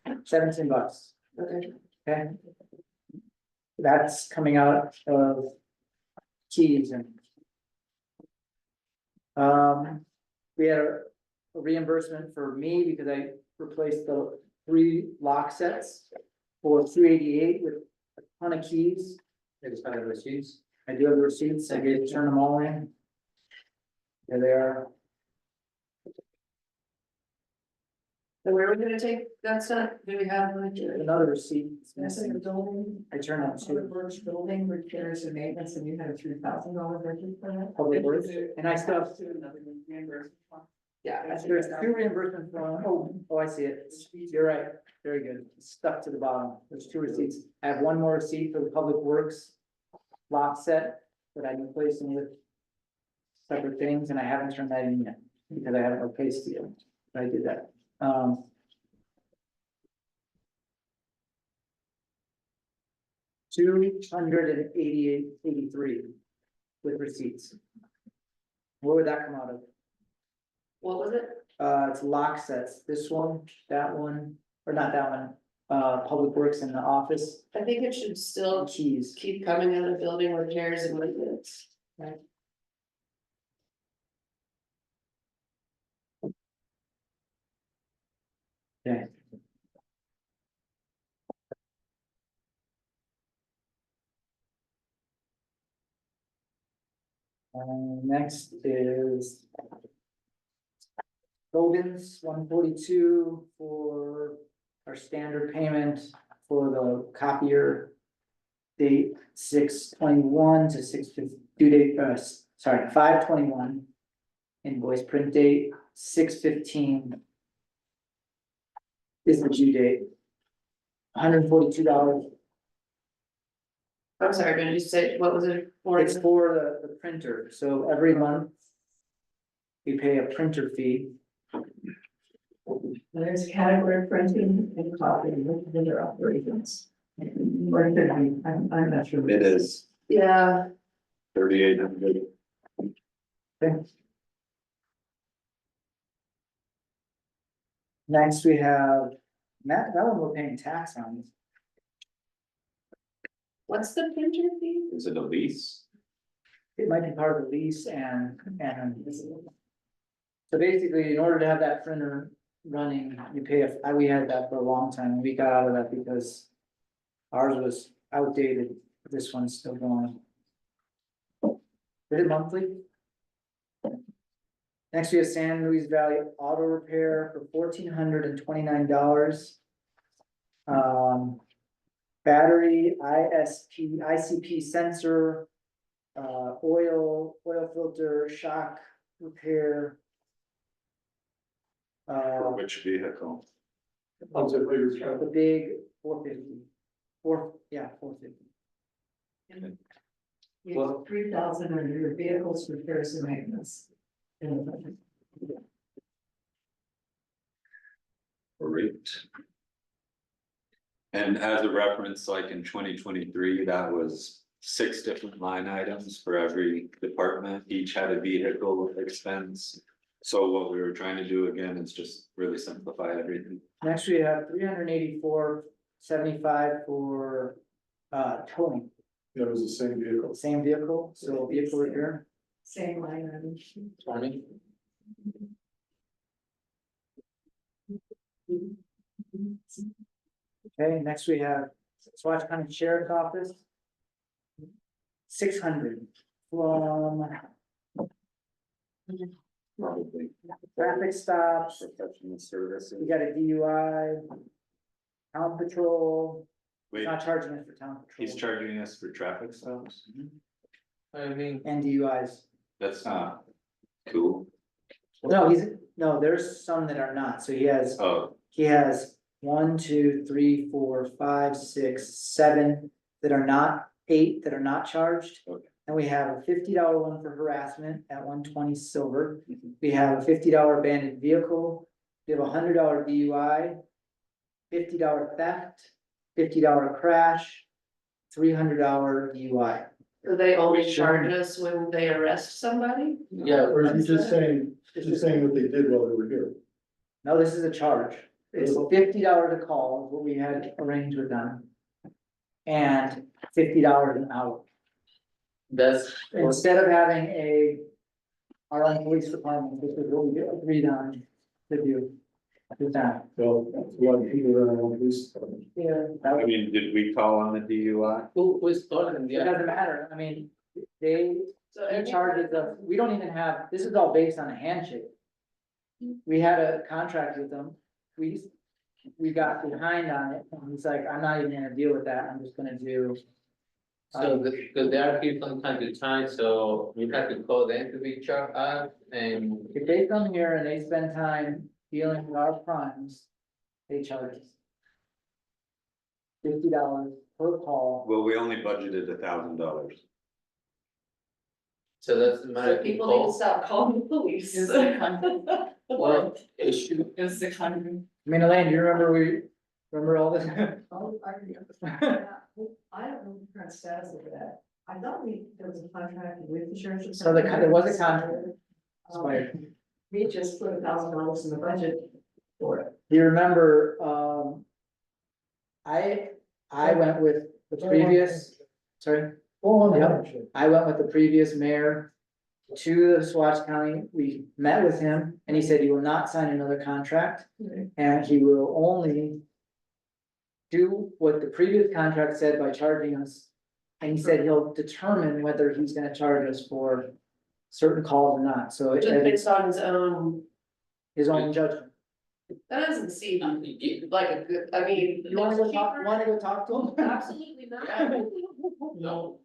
[SPEAKER 3] $17.
[SPEAKER 12] Okay.
[SPEAKER 3] Okay. That's coming out of keys and. We had a reimbursement for me because I replaced the 3 lock sets for $388 with a ton of keys.
[SPEAKER 1] It's kind of receipts.
[SPEAKER 3] I do have the receipts. I did turn them all in. There they are.
[SPEAKER 12] So where are we gonna take that stuff? Do we have like?
[SPEAKER 3] Another receipt. It's
[SPEAKER 6] That's in the
[SPEAKER 3] missing.
[SPEAKER 6] building,
[SPEAKER 3] I turned on
[SPEAKER 6] Public
[SPEAKER 3] two.
[SPEAKER 6] Works building repairs and maintenance, and you had a $3,000 budget for that?
[SPEAKER 3] Public Works, and I still have,
[SPEAKER 12] Yeah.
[SPEAKER 3] there's 2 reimbursements from, oh, I see it. You're right. Very good. Stuck to the bottom. There's 2 receipts. I have 1 more receipt for the Public Works lock set that I replaced them with separate things, and I haven't turned that in yet because I haven't replaced it. I did that. $288.83 with receipts. Where would that come out of?
[SPEAKER 12] What was it?
[SPEAKER 3] It's lock sets, this one, that one, or not that one, Public Works in the office,
[SPEAKER 12] I think it should still
[SPEAKER 3] keys.
[SPEAKER 12] keep coming out of building repairs and maintenance.
[SPEAKER 3] Okay. Next is Logan's 142 for our standard payment for the copier. Date 6/21 to 6/15, due date, sorry, 5/21. Invoice print date 6/15. Is the due date. $142.
[SPEAKER 12] I'm sorry, did you say, what was it for?
[SPEAKER 3] It's for the printer, so every month. We pay a printer fee.
[SPEAKER 6] There's category printing and copying, with other operations. Or it could be, I'm not sure.
[SPEAKER 9] It is
[SPEAKER 12] Yeah,
[SPEAKER 9] 3,800.
[SPEAKER 3] Next, we have, that one we're paying tax on.
[SPEAKER 12] what's the printer fee?
[SPEAKER 9] Is it a lease?
[SPEAKER 3] It might be part of the lease and. So basically, in order to have that printer running, you pay, we had that for a long time, we got out of that because. Ours was outdated, this one's still going. Is it monthly? Next, we have San Luis Valley Auto Repair for $1,429. Battery, ICP sensor, oil filter, shock repair.
[SPEAKER 9] For which vehicle?
[SPEAKER 10] What's it bigger truck?
[SPEAKER 3] The big 450. 450.
[SPEAKER 6] Well, 3,000 under your vehicles repairs and maintenance.
[SPEAKER 9] Great. And as a reference, like in 2023, that was 6 different line items for every department, each had a vehicle expense. So what we were trying to do again is just really simplify everything.
[SPEAKER 3] Next, we have $384.75 for towing,
[SPEAKER 10] That was the same vehicle.
[SPEAKER 3] same vehicle, so vehicle repair.
[SPEAKER 6] Same line item.
[SPEAKER 1] 20.
[SPEAKER 3] Okay, next we have Swatch County Sheriff's Office. 600 from
[SPEAKER 9] Probably
[SPEAKER 3] traffic stops,
[SPEAKER 9] professional services.
[SPEAKER 3] we got a DUI. Town patrol,
[SPEAKER 9] Wait,
[SPEAKER 3] not charging us for town
[SPEAKER 9] he's
[SPEAKER 3] patrol
[SPEAKER 9] charging us for traffic stops?
[SPEAKER 1] I mean,
[SPEAKER 3] and DUIs.
[SPEAKER 9] That's not cool.
[SPEAKER 3] No, there's some that are not, so he has
[SPEAKER 9] Oh,
[SPEAKER 3] 1, 2, 3, 4, 5, 6, 7 that are not, 8 that are not charged.
[SPEAKER 9] Okay.
[SPEAKER 3] And we have a $50 one for harassment at 120 silver. We have a $50 abandoned vehicle. We have a $100 DUI. $50 theft, $50 crash, $300 DUI.
[SPEAKER 12] Do they only charge us when they arrest somebody?
[SPEAKER 1] yeah,
[SPEAKER 10] Or is he just saying what they did while they were here?
[SPEAKER 3] No, this is a charge. It's $50 a call, is what we had arranged with them. And $50 an hour.
[SPEAKER 1] that's,
[SPEAKER 3] Instead of having our own police department, this is what we agreed on to do. With that.
[SPEAKER 10] Well, that's a lot of people around one police department.
[SPEAKER 3] Yeah.
[SPEAKER 9] I mean, did we call on the DUI?
[SPEAKER 1] who's calling,
[SPEAKER 3] It
[SPEAKER 1] yeah,
[SPEAKER 3] doesn't matter, I mean, they charges us, we don't even have, this is all based on a handshake. We had a contract with them, we got behind on it, and he's like, I'm not even gonna deal with that, I'm just gonna do.
[SPEAKER 1] so, because they are here from time to time, so we have to call them to be charged, and
[SPEAKER 3] If they come here and they spend time dealing with our crimes, they charge us. $50 per call.
[SPEAKER 9] Well, we only budgeted $1,000.
[SPEAKER 1] so that's the
[SPEAKER 12] So
[SPEAKER 1] matter.
[SPEAKER 12] people need to stop calling the police.
[SPEAKER 4] Is it 100?
[SPEAKER 1] Well, it should,
[SPEAKER 4] Is 600?
[SPEAKER 3] I mean, Elaine, do you remember Remember all this?
[SPEAKER 6] Oh, I don't know the current status of that. I thought there was a contract with the sheriff's.
[SPEAKER 3] So there was a contract.
[SPEAKER 6] We just put $1,000 in the budget for it.
[SPEAKER 3] Do you remember, I went with the previous, sorry? Yep. I went with the previous mayor to the Swatch County. We met with him and he said he will not sign another contract. And he will only do what the previous contract said by charging us. And he said he'll determine whether he's gonna charge us for certain calls or not. So
[SPEAKER 12] Just
[SPEAKER 3] it's
[SPEAKER 12] based on his own,
[SPEAKER 3] his own judgment.
[SPEAKER 12] that doesn't seem like a good, I mean.
[SPEAKER 3] You wanna go talk to him?
[SPEAKER 12] Absolutely not.
[SPEAKER 1] No,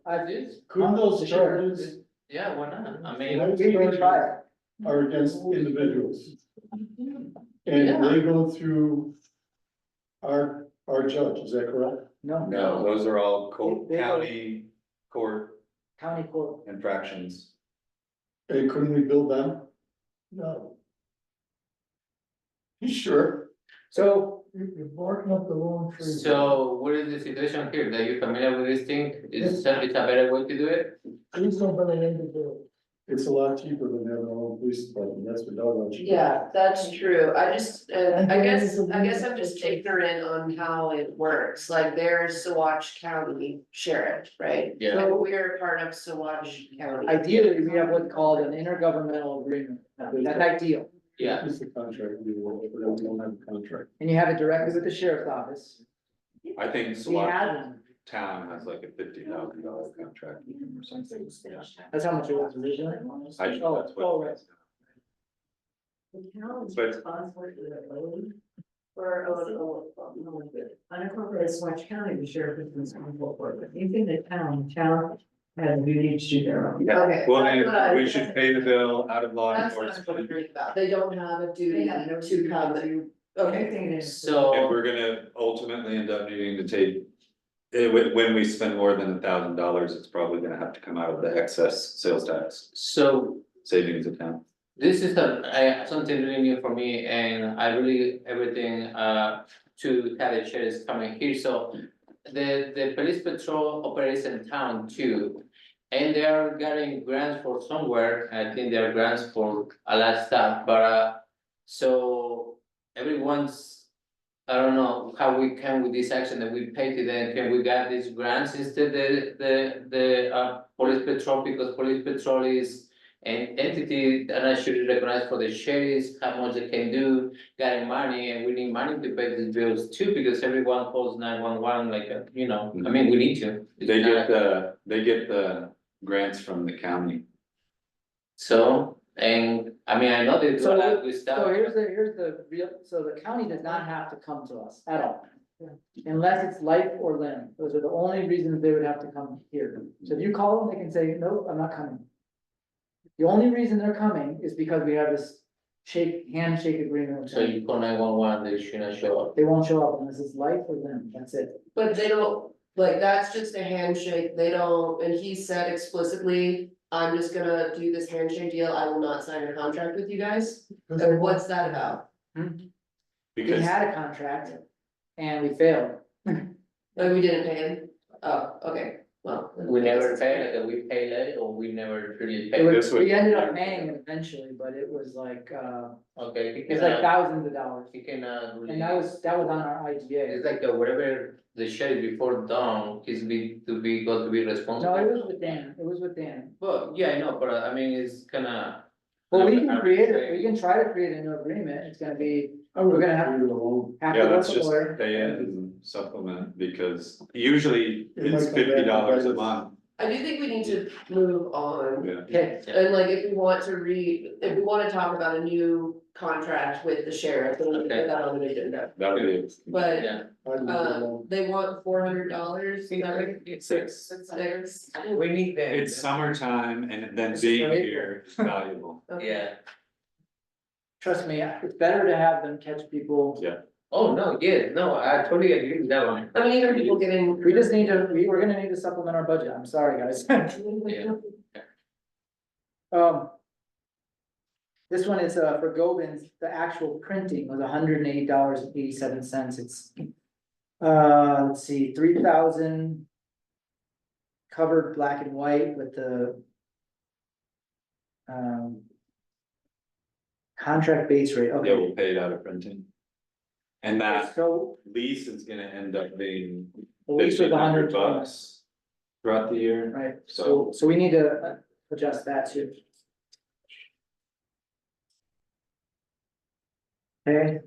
[SPEAKER 10] I
[SPEAKER 1] this,
[SPEAKER 10] couldn't those charges
[SPEAKER 1] yeah, why not? I mean,
[SPEAKER 3] We tried.
[SPEAKER 10] are against individuals?
[SPEAKER 1] Yeah.
[SPEAKER 10] And they go through our judge, is that correct?
[SPEAKER 3] No,
[SPEAKER 9] No, those are all
[SPEAKER 3] They-
[SPEAKER 9] county court
[SPEAKER 3] county court.
[SPEAKER 9] infractions.
[SPEAKER 10] And couldn't we bill them? No. You sure?
[SPEAKER 3] So
[SPEAKER 14] You're barking up the wrong tree.
[SPEAKER 1] so what is the situation here? Are you familiar with this thing? Is it a better way to do it?
[SPEAKER 14] Please don't put it in the bill.
[SPEAKER 10] It's a lot cheaper than having our own police department, that's what Doug wants.
[SPEAKER 12] Yeah, that's true. I just, I guess I'm just ignorant on how it works. Like there's Saguache County Sheriff, right?
[SPEAKER 1] Yeah.
[SPEAKER 12] And we're part of Saguache County.
[SPEAKER 3] ideally, we have what's called an intergovernmental agreement. That's ideal.
[SPEAKER 1] Yeah,
[SPEAKER 10] It's a contract, we don't have a contract.
[SPEAKER 3] And you have it directly with the sheriff's office.
[SPEAKER 9] I think
[SPEAKER 3] We
[SPEAKER 9] Saguache
[SPEAKER 3] had one.
[SPEAKER 9] Town has like a $50,000 contract or something. Yeah.
[SPEAKER 3] That's how much it was originally.
[SPEAKER 9] I think
[SPEAKER 3] Oh,
[SPEAKER 9] that's
[SPEAKER 3] oh,
[SPEAKER 9] what.
[SPEAKER 3] right.
[SPEAKER 6] The town is
[SPEAKER 9] But-
[SPEAKER 6] responsible for the loan. For unincorporated Swatch County, the sheriff is responsible for it. But anything the town has a duty to do their own.
[SPEAKER 9] Yeah,
[SPEAKER 12] Okay,
[SPEAKER 9] well,
[SPEAKER 12] that's what I-
[SPEAKER 9] then we should pay the bill out of law
[SPEAKER 12] That's what I'm
[SPEAKER 9] enforcement.
[SPEAKER 12] wondering about. They don't have a duty
[SPEAKER 6] They have no
[SPEAKER 12] to come.
[SPEAKER 6] to
[SPEAKER 12] Okay,
[SPEAKER 6] anything that is.
[SPEAKER 9] If
[SPEAKER 1] so,
[SPEAKER 9] we're gonna ultimately end up needing to take, when we spend more than $1,000, it's probably gonna have to come out of the excess sales tax
[SPEAKER 1] so
[SPEAKER 9] savings account.
[SPEAKER 1] this is something really new for me and I really, everything, to have a chair is coming here, so. The police patrol operates in town too. And they are getting grants for somewhere, I think there are grants for a lot of stuff, but, so everyone's. I don't know how we can with this action that we pay to them, can we get these grants instead the police patrol, because police patrol is. An entity that I should recognize for the sheriffs, how much they can do, getting money, and we need money to pay these bills too, because everyone calls 911 like, I mean, we need to. It's
[SPEAKER 9] They
[SPEAKER 1] not-
[SPEAKER 9] get the grants from the county.
[SPEAKER 1] So, and, I mean, I know they do a lot of good stuff.
[SPEAKER 3] So here's the real, so the county does not have to come to us at all. Unless it's life or limb, those are the only reasons they would have to come here. So if you call them, they can say, no, I'm not coming. The only reason they're coming is because we have this handshake agreement with
[SPEAKER 1] So
[SPEAKER 3] them.
[SPEAKER 1] you call 911, they shouldn't show up.
[SPEAKER 3] They won't show up unless it's life or limb, that's it.
[SPEAKER 12] but they don't, like, that's just a handshake. They don't, and he said explicitly, I'm just gonna do this handshake deal. I will not sign a contract with you guys. And what's that about?
[SPEAKER 3] We
[SPEAKER 9] Because
[SPEAKER 3] had a contract and we failed.
[SPEAKER 12] Like, we didn't pay him? Oh, okay, well.
[SPEAKER 1] We never pay, like, we pay late, or we never really
[SPEAKER 3] It
[SPEAKER 1] pay.
[SPEAKER 3] was,
[SPEAKER 9] This would-
[SPEAKER 3] we ended up paying it eventually, but it was like,
[SPEAKER 1] Okay, he
[SPEAKER 3] it was like
[SPEAKER 1] cannot,
[SPEAKER 3] thousands of dollars.
[SPEAKER 1] he cannot really.
[SPEAKER 3] And that was on our IGA.
[SPEAKER 1] It's like whatever the sheriff before done, he's got to be responsible.
[SPEAKER 3] No, it was with Dan,
[SPEAKER 1] Well, yeah, I know, but I mean, it's kinda.
[SPEAKER 3] Well, we can create it, we can try to create a new agreement, it's gonna be, we're gonna have
[SPEAKER 10] Leave it alone.
[SPEAKER 3] to
[SPEAKER 9] yeah,
[SPEAKER 3] work
[SPEAKER 9] let's
[SPEAKER 3] with
[SPEAKER 9] just
[SPEAKER 3] lawyer.
[SPEAKER 9] pay it and supplement, because usually
[SPEAKER 10] It
[SPEAKER 9] it's
[SPEAKER 10] might come back
[SPEAKER 9] $50 a
[SPEAKER 10] and bite us.
[SPEAKER 9] month.
[SPEAKER 12] I do think we need to move on.
[SPEAKER 9] Yeah.
[SPEAKER 3] Okay,
[SPEAKER 12] And like, if we want to if we wanna talk about a new contract with the sheriff, then we can put that on the agenda.
[SPEAKER 9] That'll be.
[SPEAKER 12] But,
[SPEAKER 1] Yeah,
[SPEAKER 10] I'd leave it alone.
[SPEAKER 12] they want $400, is that right?
[SPEAKER 1] it's
[SPEAKER 12] Six.
[SPEAKER 1] we need them.
[SPEAKER 9] It's summertime and then
[SPEAKER 3] It's
[SPEAKER 9] being
[SPEAKER 3] great.
[SPEAKER 9] here is valuable.
[SPEAKER 12] Okay.
[SPEAKER 1] Yeah,
[SPEAKER 3] trust me, it's better to have them catch people.
[SPEAKER 9] Yeah.
[SPEAKER 1] oh, no, yeah, no, I totally agree with that one.
[SPEAKER 12] I mean, even people getting.
[SPEAKER 3] We just need to, we're gonna need to supplement our budget, I'm sorry, guys.
[SPEAKER 1] Yeah.
[SPEAKER 3] This one is, for Gobin's, the actual printing was $108.87. It's, let's see, 3,000 covered black and white with the contract base rate,
[SPEAKER 9] Yeah,
[SPEAKER 3] okay.
[SPEAKER 9] we'll pay it out of printing. And that
[SPEAKER 3] So,
[SPEAKER 9] lease is gonna end up being
[SPEAKER 3] the lease was $100,
[SPEAKER 9] $1,500 throughout the year.
[SPEAKER 3] right, so we need to adjust that too. Okay.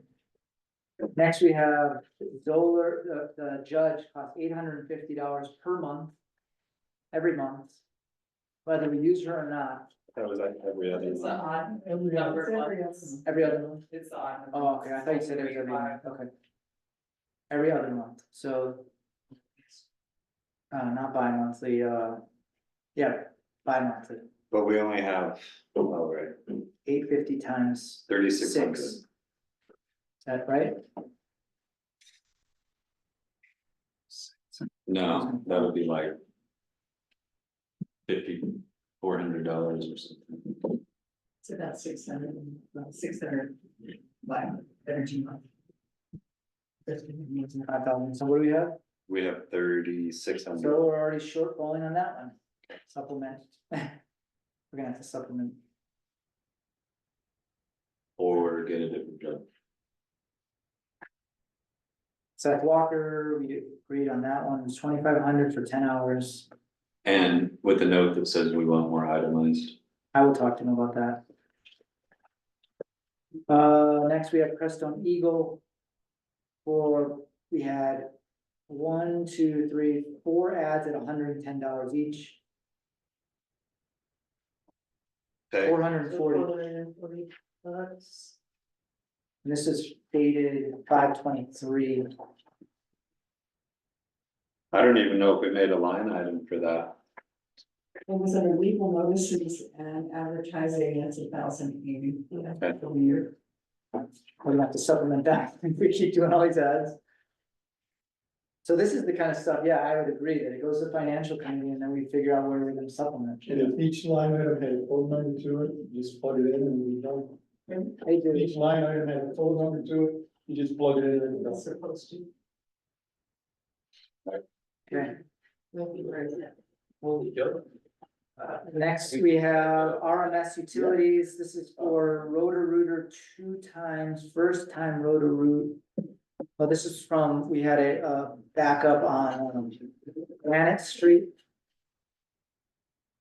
[SPEAKER 3] Next, we have Zoller, the judge costs $850 per month, every month, whether we use her or not,
[SPEAKER 9] That was like every other
[SPEAKER 11] It's the
[SPEAKER 9] one.
[SPEAKER 11] odd
[SPEAKER 6] Every
[SPEAKER 11] number
[SPEAKER 6] other-
[SPEAKER 11] of months.
[SPEAKER 3] every other month.
[SPEAKER 11] It's the odd. number.
[SPEAKER 3] Oh, okay, I thought you said every other month, okay. Every other month, so. Not bi-monthly, yeah, bi-monthly,
[SPEAKER 9] But we only have, oh, right,
[SPEAKER 3] 850 times
[SPEAKER 9] 3,600.
[SPEAKER 3] 6. Is that right?
[SPEAKER 9] No, that would be like $5,400 or something.
[SPEAKER 6] It's about 600 by energy month.
[SPEAKER 3] 5,000, so what do we have?
[SPEAKER 9] We have 3,600.
[SPEAKER 3] So we're already shortfalling on that one, supplement. We're gonna have to supplement.
[SPEAKER 9] Or get a different job.
[SPEAKER 3] Seth Walker, we agreed on that one, it's 2,500 for 10 hours.
[SPEAKER 9] And with the note that says we want more itemized.
[SPEAKER 3] I will talk to him about that. Next we have Crestone Eagle. We had 1, 2, 3, 4 ads at $110 each,
[SPEAKER 9] Okay,
[SPEAKER 3] 440. And this is dated 5/23.
[SPEAKER 14] I don't even know if we made a line item for that.
[SPEAKER 6] It was under legal notices and advertising, it's 1,080 for the year.
[SPEAKER 3] We're gonna have to supplement that if we keep doing all these ads. So this is the kind of stuff, yeah, I would agree that it goes to financial committee and then we figure out where we're gonna supplement.
[SPEAKER 10] And if each line item had a phone number to it, you just plug it in and we don't.
[SPEAKER 3] Hey, dude.
[SPEAKER 10] Each line item had a phone number to it, you just plug it in and
[SPEAKER 6] That's
[SPEAKER 10] it's.
[SPEAKER 6] supposed to.
[SPEAKER 3] Okay.
[SPEAKER 6] That'd be great.
[SPEAKER 3] Next, we have RMS Utilities. This is for Roto-Rooter 2 times, first time Roto-Root. Well, this is from, we had a backup on Granite Street.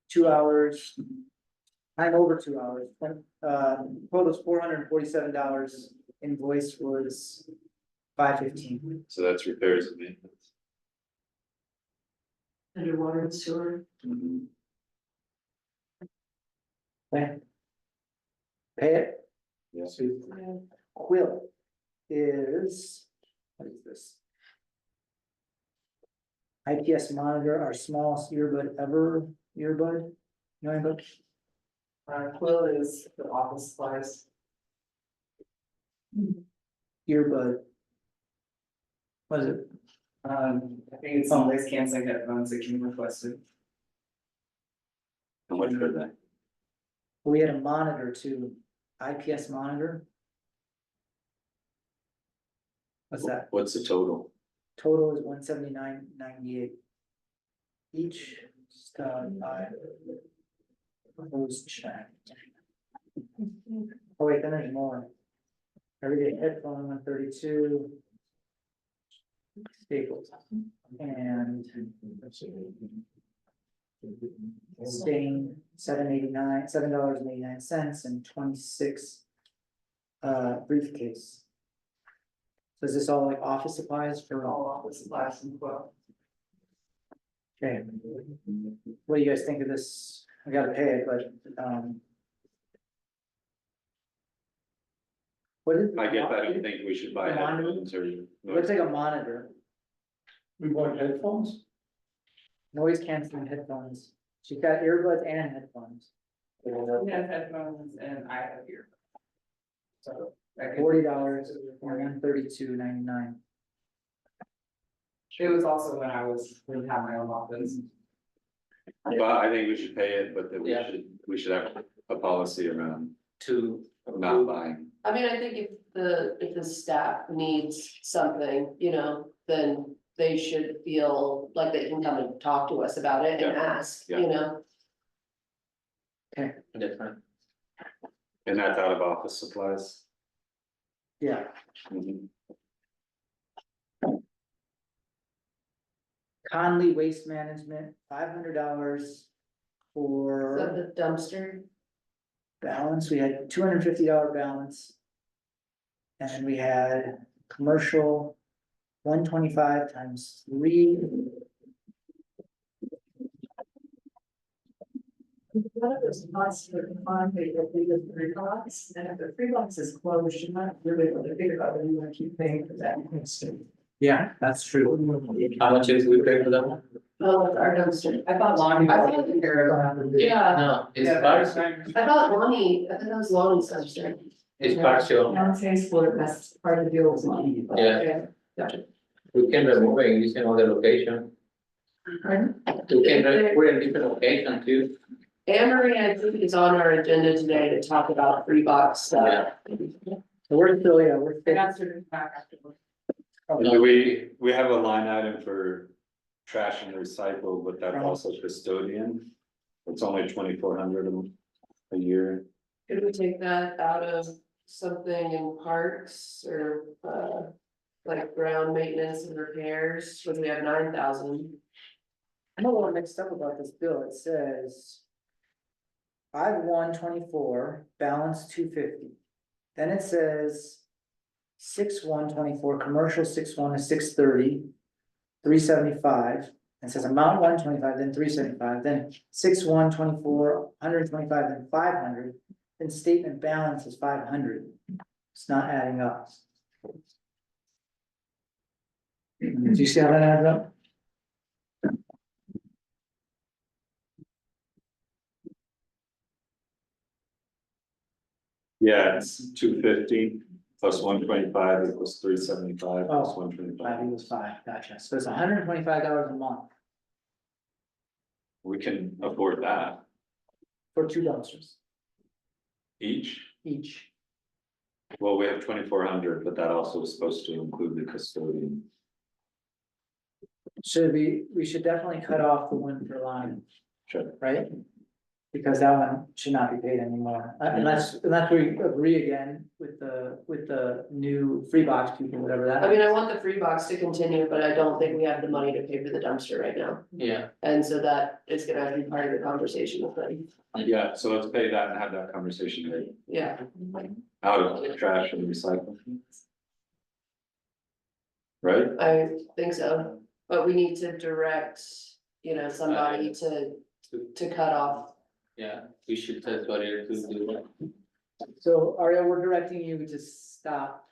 [SPEAKER 3] 2 hours. Time over 2 hours. Total is $447. Invoice was $515.
[SPEAKER 9] so that's repairs and maintenance.
[SPEAKER 6] Underwater and sewer.
[SPEAKER 3] Okay. Pay it.
[SPEAKER 9] Yes.
[SPEAKER 3] Quill is, what is this? IPS monitor, our smallest earbud ever, earbud, you know, anybody?
[SPEAKER 11] Quill is the office supplies.
[SPEAKER 3] Earbud. What is it?
[SPEAKER 11] I think it's some noise canceling headphones that can be requested.
[SPEAKER 9] How much for that?
[SPEAKER 3] We had a monitor too, IPS monitor. What's that?
[SPEAKER 9] What's the total?
[SPEAKER 3] Total is $179.98. Each, proposed check. Oh wait, then there's more. Everyday headphone, 132. Staples. And. Stain, $7.89, and 26. Briefcase. So is this all like office supplies for all?
[SPEAKER 11] All office supplies and Quill.
[SPEAKER 3] Okay. What do you guys think of this? I gotta pay it, but, what is?
[SPEAKER 9] I guess I don't think we should buy
[SPEAKER 3] The monitor?
[SPEAKER 9] headphones or.
[SPEAKER 3] Looks like a monitor,
[SPEAKER 10] We bought headphones?
[SPEAKER 3] noise canceling headphones. She's got earbuds and headphones.
[SPEAKER 11] We have headphones and I have ear. So. that could-
[SPEAKER 3] $40 or $132.99.
[SPEAKER 11] It was also when I didn't have my own office.
[SPEAKER 9] But I think we should pay it, but that
[SPEAKER 1] Yeah.
[SPEAKER 9] we should have a policy around
[SPEAKER 1] to.
[SPEAKER 9] Not buying.
[SPEAKER 12] I mean, I think if the staff needs something, you know, then they should feel like they can come and talk to us about it and
[SPEAKER 9] Yeah.
[SPEAKER 12] ask,
[SPEAKER 9] Yeah.
[SPEAKER 12] you know?
[SPEAKER 1] Different.
[SPEAKER 9] And that's out of office supplies.
[SPEAKER 3] Yeah,
[SPEAKER 9] Mhm.
[SPEAKER 3] Conley Waste Management, $500
[SPEAKER 12] Is that
[SPEAKER 3] for
[SPEAKER 12] the dumpster?
[SPEAKER 3] balance, we had $250 balance. And we had commercial, 125 times 3.
[SPEAKER 6] One of those months for the fund, they go through the free box, and if the free box is closed, you're not really able to figure out whether you want to keep paying for that.
[SPEAKER 3] Yeah, that's true.
[SPEAKER 1] How much is we pay for that one?
[SPEAKER 12] Oh, it's our dumpster.
[SPEAKER 11] I thought Lonnie.
[SPEAKER 12] I thought- Yeah,
[SPEAKER 1] No, it's
[SPEAKER 11] Yeah,
[SPEAKER 1] partial,
[SPEAKER 12] I thought that was Lonnie's dumpster.
[SPEAKER 1] it's partial,
[SPEAKER 6] Non-tax split, that's part of the deal with money.
[SPEAKER 1] yeah,
[SPEAKER 12] Gotcha.
[SPEAKER 1] we can remove it using other location,
[SPEAKER 12] Pardon?
[SPEAKER 1] we can put it in different location too.
[SPEAKER 12] Anne Marie, I think, is on our agenda today to talk about free box stuff.
[SPEAKER 3] So we're still, yeah, we're
[SPEAKER 11] I
[SPEAKER 3] still.
[SPEAKER 11] got certain back afterwards.
[SPEAKER 9] Do we have a line item for trash and recycle, but that's also custodian. It's only 2,400 a year.
[SPEAKER 12] Could we take that out of something in parks or, like ground maintenance and repairs, when we have 9,000?
[SPEAKER 3] I'm a little mixed up about this bill, it says. 5/1/24, balance 250. Then it says. 6/1/24, commercial 6/1 is 630, 375. And it says amount 125, then 375, then 6/1/24, 125, then 500. Then statement balance is 500. It's not adding up. Do you see how that adds up?
[SPEAKER 9] Yeah, it's 250 plus 125 equals 375 plus
[SPEAKER 3] Oh, I
[SPEAKER 9] 125.
[SPEAKER 3] think it was 5, gotcha, so it's $125 a month
[SPEAKER 9] We can afford that
[SPEAKER 3] for 2 dumpsters
[SPEAKER 9] each.
[SPEAKER 3] each.
[SPEAKER 9] Well, we have 2,400, but that also is supposed to include the custodian.
[SPEAKER 3] We should definitely cut off the one for line,
[SPEAKER 9] Sure.
[SPEAKER 3] right? Because that one should not be paid anymore, unless we agree again with the new free box people, whatever that.
[SPEAKER 12] I mean, I want the free box to continue, but I don't think we have the money to pay for the dumpster right now.
[SPEAKER 1] Yeah,
[SPEAKER 12] And so that is gonna have to be part of the conversation with them.
[SPEAKER 9] Yeah, so let's pay that and have that conversation later.
[SPEAKER 12] Yeah,
[SPEAKER 9] Out of trash and recycle. Right?
[SPEAKER 12] I think so, but we need to direct, you know, somebody to cut off.
[SPEAKER 1] yeah, we should tell Toria to do that.
[SPEAKER 3] So Ariel, we're directing you to stop.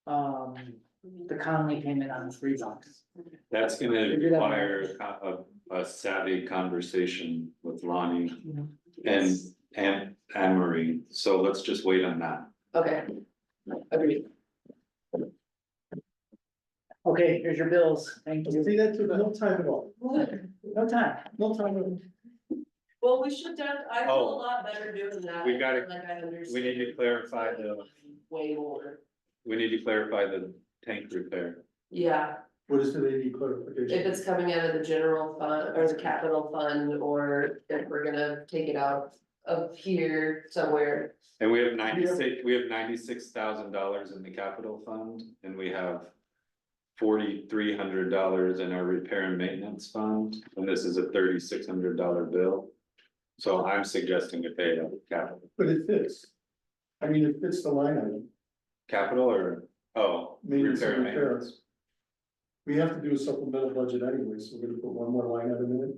[SPEAKER 3] The Conley payment on the free box.
[SPEAKER 9] That's gonna
[SPEAKER 3] Figure that out.
[SPEAKER 9] require a savvy conversation with Lonnie and Anne Marie, so let's just wait on that.
[SPEAKER 12] Okay. Agreed.
[SPEAKER 3] Okay, here's your bills, thank you.
[SPEAKER 10] See, that took no time at all.
[SPEAKER 3] No time.
[SPEAKER 10] No time at all.
[SPEAKER 12] Well, we should, I feel a
[SPEAKER 9] Oh.
[SPEAKER 12] lot better doing that.
[SPEAKER 9] We gotta-
[SPEAKER 12] Like I understand.
[SPEAKER 9] We need to clarify
[SPEAKER 12] Way more,
[SPEAKER 9] the tank repair.
[SPEAKER 12] yeah,
[SPEAKER 10] What is the need clarification?
[SPEAKER 12] if it's coming out of the general fund or the capital fund, or if we're gonna take it out of here somewhere.
[SPEAKER 9] And we have $96,000 in the capital fund, and we have $4,300 in our repair and maintenance fund, and this is a $3,600 bill. So I'm suggesting to pay it out of capital.
[SPEAKER 10] But it fits. I mean, it fits the line item.
[SPEAKER 9] Capital or,
[SPEAKER 10] Maintenance
[SPEAKER 9] repair
[SPEAKER 10] and
[SPEAKER 9] and
[SPEAKER 10] repair.
[SPEAKER 9] maintenance.
[SPEAKER 10] We have to do a supplemental budget anyway, so we're gonna put one more line item in it.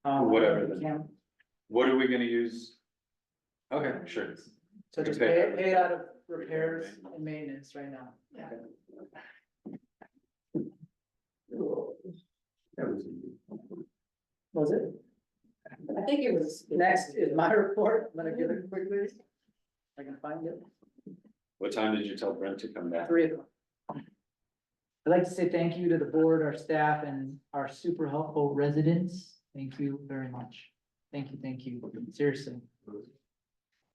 [SPEAKER 9] Whatever
[SPEAKER 3] we
[SPEAKER 9] then.
[SPEAKER 3] can't-
[SPEAKER 9] What are we gonna use? Okay, sure.
[SPEAKER 3] So just
[SPEAKER 9] Okay.
[SPEAKER 3] pay it out of repairs and maintenance right now.
[SPEAKER 12] Yeah.
[SPEAKER 10] That was easy.
[SPEAKER 3] Was it?
[SPEAKER 12] I think it was.
[SPEAKER 3] Next is my report, I'm gonna give it quickly. If I can find it.
[SPEAKER 9] What time did you tell Brent to come back?
[SPEAKER 3] 3 o'clock. I'd like to say thank you to the board, our staff, and our super helpful residents. Thank you very much. Thank you, seriously.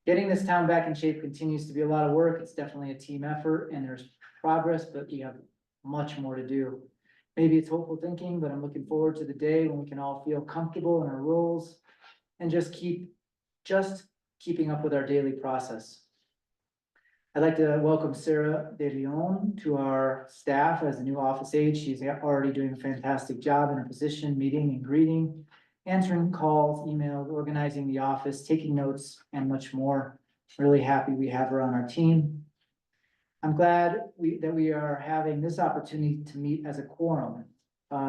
[SPEAKER 3] Getting this town back in shape continues to be a lot of work. It's definitely a team effort and there's progress, but we have much more to do. Maybe it's hopeful thinking, but I'm looking forward to the day when we can all feel comfortable in our roles and just keeping up with our daily process. I'd like to welcome Sarah De Leon to our staff as a new office aide. She's already doing a fantastic job in her position, meeting and greeting, answering calls, emails, organizing the office, taking notes, and much more. Really happy we have her on our team. I'm glad that we are having this opportunity to meet as a quorum.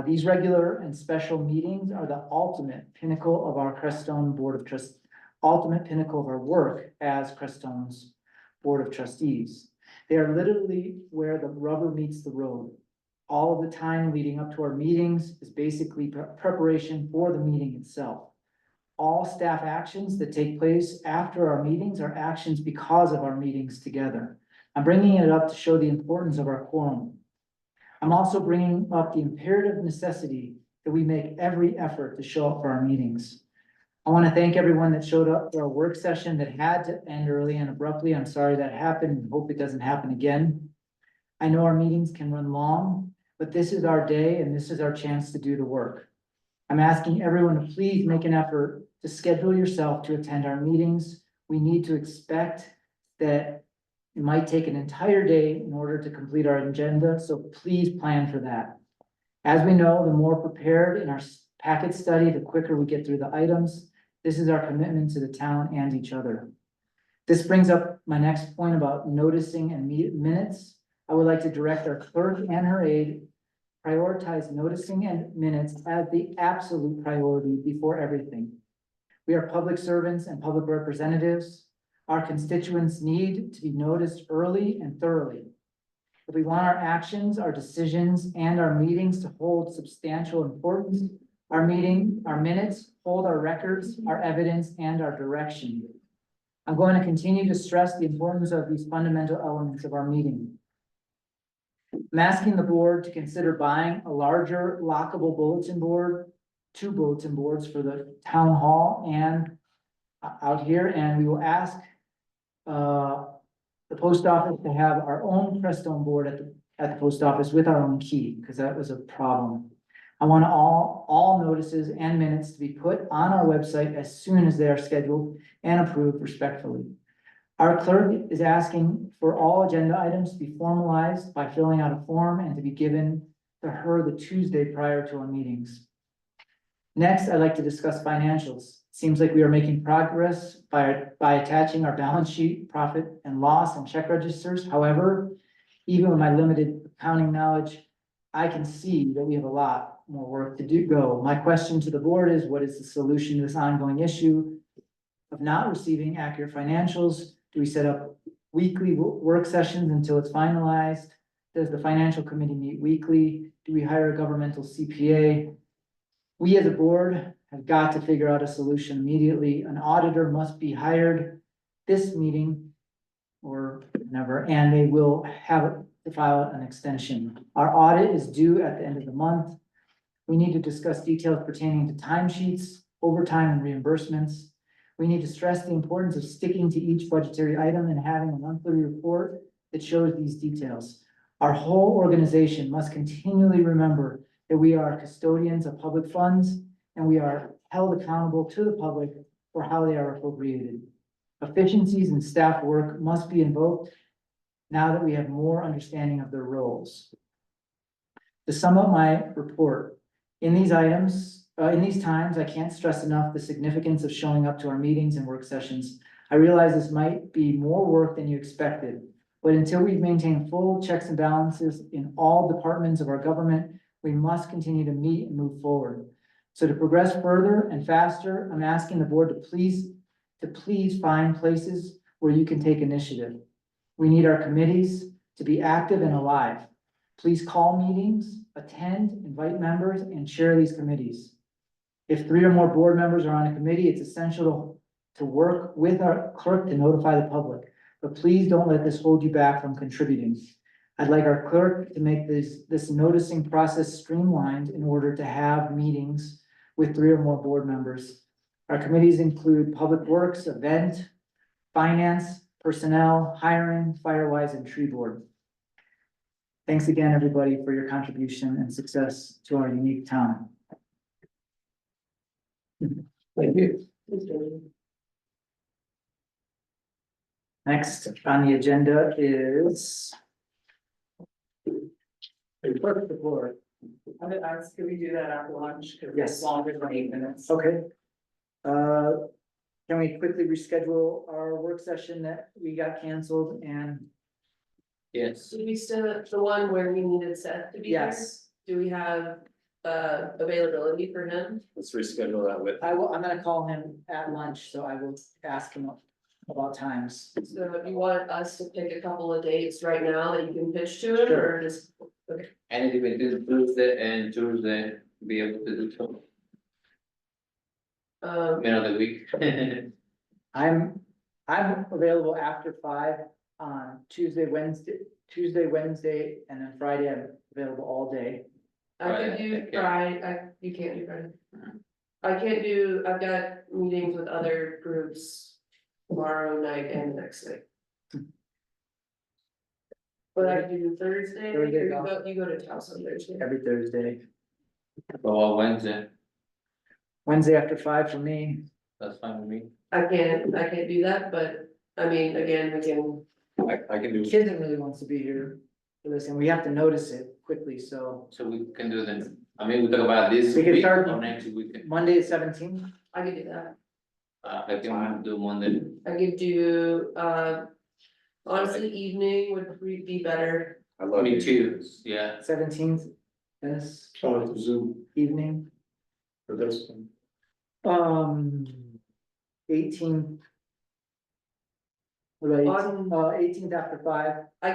[SPEAKER 3] These regular and special meetings are the ultimate pinnacle of our Crestone Board of Trustees, ultimate pinnacle of our work as Crestone's Board of Trustees. They are literally where the rubber meets the road. All of the time leading up to our meetings is basically preparation for the meeting itself. All staff actions that take place after our meetings are actions because of our meetings together. I'm bringing it up to show the importance of our quorum. I'm also bringing up the imperative necessity that we make every effort to show up for our meetings. I want to thank everyone that showed up for our work session that had to end early and abruptly. I'm sorry that happened and hope it doesn't happen again. I know our meetings can run long, but this is our day and this is our chance to do the work. I'm asking everyone to please make an effort to schedule yourself to attend our meetings. We need to expect that it might take an entire day in order to complete our agenda, so please plan for that. As we know, the more prepared in our packet study, the quicker we get through the items. This is our commitment to the town and each other. This brings up my next point about noticing and minutes. I would like to direct our clerk and her aide prioritize noticing and minutes as the absolute priority before everything. We are public servants and public representatives. Our constituents need to be noticed early and thoroughly. If we want our actions, our decisions, and our meetings to hold substantial importance, our minutes hold our records, our evidence, and our direction. I'm going to continue to stress the importance of these fundamental elements of our meeting. I'm asking the board to consider buying a larger lockable bulletin board, 2 bulletin boards for the town hall and out here, and we will ask the post office to have our own Crestone board at the post office with our own key, because that was a problem. I want all notices and minutes to be put on our website as soon as they are scheduled and approved respectfully. Our clerk is asking for all agenda items to be formalized by filling out a form and to be given to her the Tuesday prior to our meetings. Next, I'd like to discuss financials. Seems like we are making progress by attaching our balance sheet, profit and loss and check registers. However, even with my limited accounting knowledge, I can see that we have a lot more work to go. My question to the board is, what is the solution to this ongoing issue of not receiving accurate financials? Do we set up weekly work sessions until it's finalized? Does the financial committee meet weekly? Do we hire a governmental CPA? We as a board have got to figure out a solution immediately. An auditor must be hired this meeting or never, and they will have to file an extension. Our audit is due at the end of the month. We need to discuss details pertaining to timesheets, overtime and reimbursements. We need to stress the importance of sticking to each budgetary item and having a monthly report that shows these details. Our whole organization must continually remember that we are custodians of public funds and we are held accountable to the public for how they are appropriated. Efficiencies in staff work must be invoked now that we have more understanding of their roles. To sum up my report, in these times, I can't stress enough the significance of showing up to our meetings and work sessions. I realize this might be more work than you expected, but until we've maintained full checks and balances in all departments of our government, we must continue to meet and move forward. So to progress further and faster, I'm asking the board to please find places where you can take initiative. We need our committees to be active and alive. Please call meetings, attend, invite members, and share these committees. If 3 or more board members are on a committee, it's essential to work with our clerk to notify the public. But please don't let this hold you back from contributing. I'd like our clerk to make this noticing process streamlined in order to have meetings with 3 or more board members. Our committees include Public Works, Event, finance, personnel, hiring, firewise, and tree board. Thanks again, everybody, for your contribution and success to our unique town. Thank you. Next on the agenda is clerk report.
[SPEAKER 11] I would ask, could we do that after lunch? Cause
[SPEAKER 3] Yes.
[SPEAKER 11] it's longer than 8 minutes.
[SPEAKER 3] Okay. Can we quickly reschedule our work session that we got canceled and
[SPEAKER 1] Yes,
[SPEAKER 12] Did we still, the one where we needed Seth to be here?
[SPEAKER 3] yes,
[SPEAKER 12] Do we have, availability for him?
[SPEAKER 9] Let's reschedule that with.
[SPEAKER 3] I'm gonna call him at lunch, so I will ask him about times.
[SPEAKER 12] So if you want us to pick a couple of dates right now that you can pitch to him, or just,
[SPEAKER 1] and if we do Tuesday and Tuesday, be able to do so, middle of the week.
[SPEAKER 3] I'm available after 5 on Tuesday, Wednesday, and then Friday I'm available all day.
[SPEAKER 12] I can
[SPEAKER 1] Friday,
[SPEAKER 12] do
[SPEAKER 1] okay.
[SPEAKER 12] Friday, you can't do Friday. I can't do, I've got meetings with other groups tomorrow night and next night. But I can do Thursday, or
[SPEAKER 3] Thursday,
[SPEAKER 12] you go to Taos on Thursday.
[SPEAKER 3] Every Thursday.
[SPEAKER 1] Or Wednesday,
[SPEAKER 3] Wednesday after 5 for me.
[SPEAKER 1] that's fine with me.
[SPEAKER 12] I can't do that, but, I mean, again, we can,
[SPEAKER 9] I can do.
[SPEAKER 3] Kid really wants to be here for this, and we have to notice it quickly, so
[SPEAKER 1] So we can do then, I mean, we talk about this
[SPEAKER 3] We can
[SPEAKER 1] week
[SPEAKER 3] start-
[SPEAKER 1] or next week,
[SPEAKER 3] Monday 17th.
[SPEAKER 12] I could do that.
[SPEAKER 1] I can do Monday.
[SPEAKER 12] I could do, honestly, evening would be better.
[SPEAKER 9] I love
[SPEAKER 1] Me
[SPEAKER 9] you.
[SPEAKER 1] too, yeah,
[SPEAKER 3] 17th, yes,
[SPEAKER 10] Trying to Zoom
[SPEAKER 3] evening.
[SPEAKER 10] for this one.
[SPEAKER 3] 18th. Right,
[SPEAKER 12] On-
[SPEAKER 3] 18th after 5,
[SPEAKER 12] I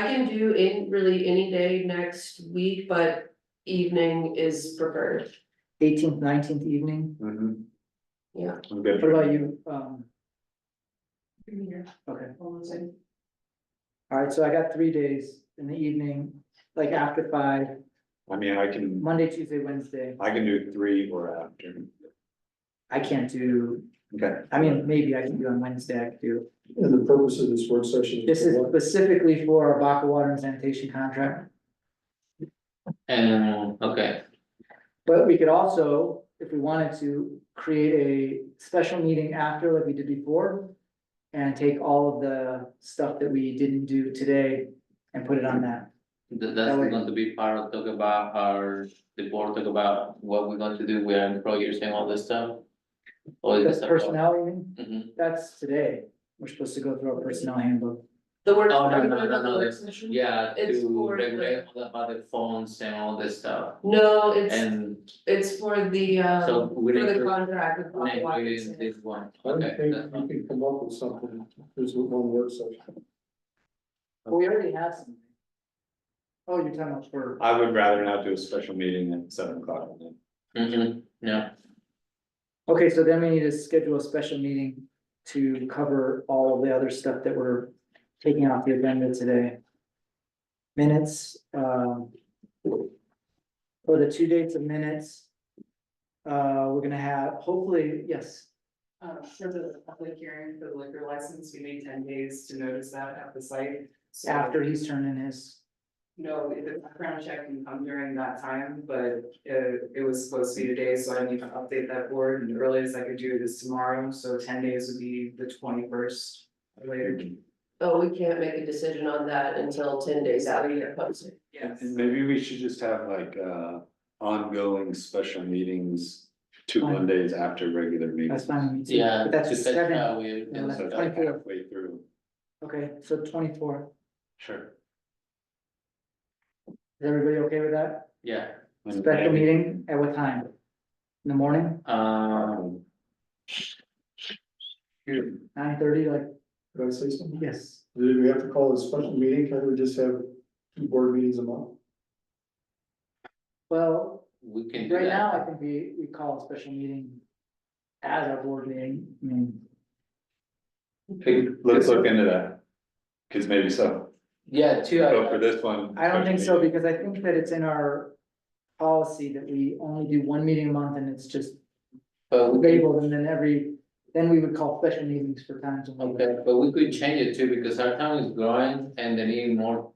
[SPEAKER 12] can do really any day next week, but evening is preferred.
[SPEAKER 3] 18th, 19th evening.
[SPEAKER 9] Mhm.
[SPEAKER 12] Yeah.
[SPEAKER 9] I'm good.
[SPEAKER 3] What about you?
[SPEAKER 12] Here,
[SPEAKER 3] Okay,
[SPEAKER 12] hold on a second.
[SPEAKER 3] all right, so I got 3 days in the evening, like after 5,
[SPEAKER 9] I mean, I can
[SPEAKER 3] Tuesday, Wednesday.
[SPEAKER 9] do 3 or after.
[SPEAKER 3] I can't do,
[SPEAKER 9] Okay.
[SPEAKER 3] I mean, maybe I can do on Wednesday, I could do.
[SPEAKER 10] And the purpose of this work session.
[SPEAKER 3] This is
[SPEAKER 10] for what?
[SPEAKER 3] specifically for our Baca Water and Sanitation contract.
[SPEAKER 1] and, okay,
[SPEAKER 3] But we could also, if we wanted to, create a special meeting after like we did before. And take all of the stuff that we didn't do today and put it on that.
[SPEAKER 1] that's
[SPEAKER 3] That way-
[SPEAKER 1] going to be part of talk about the board, talk about what we're going to do with our employers and all this stuff. Or is
[SPEAKER 3] The
[SPEAKER 1] this stuff-
[SPEAKER 3] personnel, you mean?
[SPEAKER 1] Mhm.
[SPEAKER 3] That's today. We're supposed to go through our personnel handbook.
[SPEAKER 12] The work.
[SPEAKER 1] Oh,
[SPEAKER 12] are
[SPEAKER 1] no,
[SPEAKER 12] you
[SPEAKER 1] no,
[SPEAKER 12] talking
[SPEAKER 1] no,
[SPEAKER 12] about the
[SPEAKER 1] no,
[SPEAKER 12] work
[SPEAKER 1] that's-
[SPEAKER 12] session?
[SPEAKER 1] Yeah,
[SPEAKER 12] It's
[SPEAKER 1] to
[SPEAKER 12] for the-
[SPEAKER 1] regulate all about the phones and all this stuff,
[SPEAKER 12] No,
[SPEAKER 1] and
[SPEAKER 12] it's for the,
[SPEAKER 1] so we
[SPEAKER 12] for
[SPEAKER 1] didn't.
[SPEAKER 12] the contract with.
[SPEAKER 1] We didn't
[SPEAKER 12] Aqua
[SPEAKER 1] do
[SPEAKER 12] Watson.
[SPEAKER 1] this one,
[SPEAKER 10] I don't
[SPEAKER 1] okay,
[SPEAKER 10] think
[SPEAKER 1] that's
[SPEAKER 10] you
[SPEAKER 1] fine.
[SPEAKER 10] can come up with something, there's one work session.
[SPEAKER 3] Well, we already have something. Oh, you're talking about for,
[SPEAKER 9] I would rather not do a special meeting at 7 o'clock.
[SPEAKER 1] Yeah,
[SPEAKER 3] okay, so then we need to schedule a special meeting to cover all of the other stuff that we're taking off the agenda today. Minutes, for the 2 dates of minutes. We're gonna have, hopefully, yes,
[SPEAKER 11] For the public hearing for the liquor license, we need 10 days to notice that at the site. So-
[SPEAKER 3] after he's turned in his,
[SPEAKER 11] No, the background check can come during that time, but it was supposed to be today, so I need to update that board, and the earliest I could do it is tomorrow, so 10 days would be the 21st. Later,
[SPEAKER 12] Oh, we can't make a decision on that until 10 days out of your posting.
[SPEAKER 11] yes.
[SPEAKER 9] And maybe we should just have like, ongoing special meetings 2
[SPEAKER 3] Fine.
[SPEAKER 9] Mondays after regular
[SPEAKER 3] that's
[SPEAKER 9] meetings.
[SPEAKER 3] fine with me too.
[SPEAKER 1] yeah.
[SPEAKER 3] But that's
[SPEAKER 1] to
[SPEAKER 3] a
[SPEAKER 1] catch
[SPEAKER 3] 7,
[SPEAKER 1] up with-
[SPEAKER 3] Yeah, that's
[SPEAKER 9] So
[SPEAKER 3] a
[SPEAKER 9] like
[SPEAKER 3] 24.
[SPEAKER 9] halfway through.
[SPEAKER 3] Okay, so 24.
[SPEAKER 9] Sure.
[SPEAKER 3] Is everybody okay with that?
[SPEAKER 1] Yeah,
[SPEAKER 9] And
[SPEAKER 3] Special
[SPEAKER 9] maybe-
[SPEAKER 3] meeting at what time? In the morning, 9:30, like,
[SPEAKER 10] Did I say something?
[SPEAKER 3] yes.
[SPEAKER 10] Do we have to call a special meeting? Can't we just have 2 board meetings a month?
[SPEAKER 3] Well,
[SPEAKER 1] we can do
[SPEAKER 3] right now, I
[SPEAKER 1] that,
[SPEAKER 3] think we call a special meeting as our board meeting, I mean,
[SPEAKER 9] Hey, let's look into that. Cause maybe so.
[SPEAKER 1] yeah, too,
[SPEAKER 9] So for this one.
[SPEAKER 3] I don't think so,
[SPEAKER 9] special meeting,
[SPEAKER 3] because I think that it's in our policy that we only do 1 meeting a month and it's just
[SPEAKER 1] but we can,
[SPEAKER 3] labeled, and then every then we would call special meetings for times. when we-
[SPEAKER 1] Okay, but we could change it too, because our town is growing and they need more,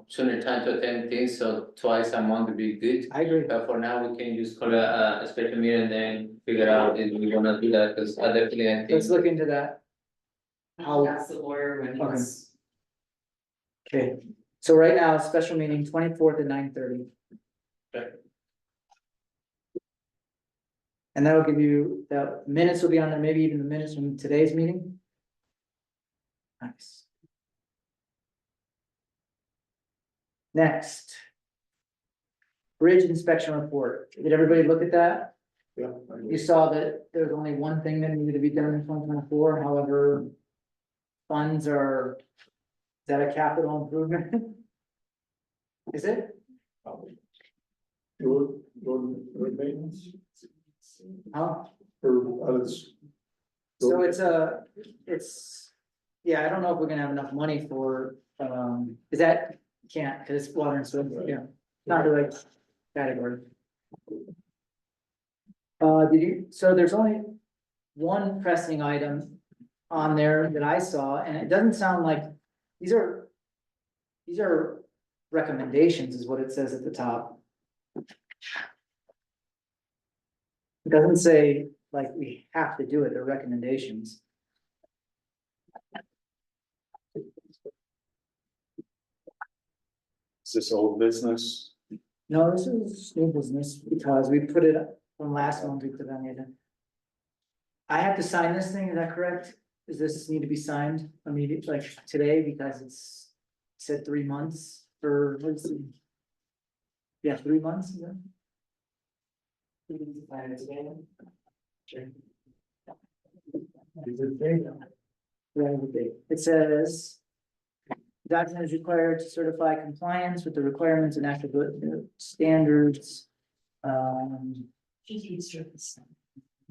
[SPEAKER 1] sooner time to attend things, so twice a month would be good.
[SPEAKER 3] I agree.
[SPEAKER 1] But for now, we can just call a special meeting and then figure out if we wanna do that, cause I definitely think.
[SPEAKER 3] Let's look into that.
[SPEAKER 11] I'll ask the lawyer when
[SPEAKER 3] Okay.
[SPEAKER 11] he's.
[SPEAKER 3] Okay, so right now, special meeting 24th at 9:30.
[SPEAKER 1] Okay.
[SPEAKER 3] And that'll give you, the minutes will be on there, maybe even the minutes from today's meeting. Nice. Next. Bridge inspection report. Did everybody look at that?
[SPEAKER 10] Yeah.
[SPEAKER 3] You saw that there's only one thing that needed to be done in 2024. However. Funds are, is that a capital improvement? Is it?
[SPEAKER 10] Road maintenance,
[SPEAKER 3] Huh?
[SPEAKER 10] or, it's.
[SPEAKER 3] So it's, yeah, I don't know if we're gonna have enough money for, is that, can't, cause it's water and sewer, yeah, not the right category. So there's only one pressing item on there that I saw, and it doesn't sound like, these are recommendations is what it says at the top. It doesn't say like we have to do it, they're recommendations.
[SPEAKER 9] Is this old business?
[SPEAKER 3] No, this is new business because we put it from last month, we put it on the agenda. I have to sign this thing, is that correct? Does this need to be signed immediately, like today, because it's said 3 months for, let's see. Yeah, 3 months, is it? It says. Document is required to certify compliance with the requirements and national standards.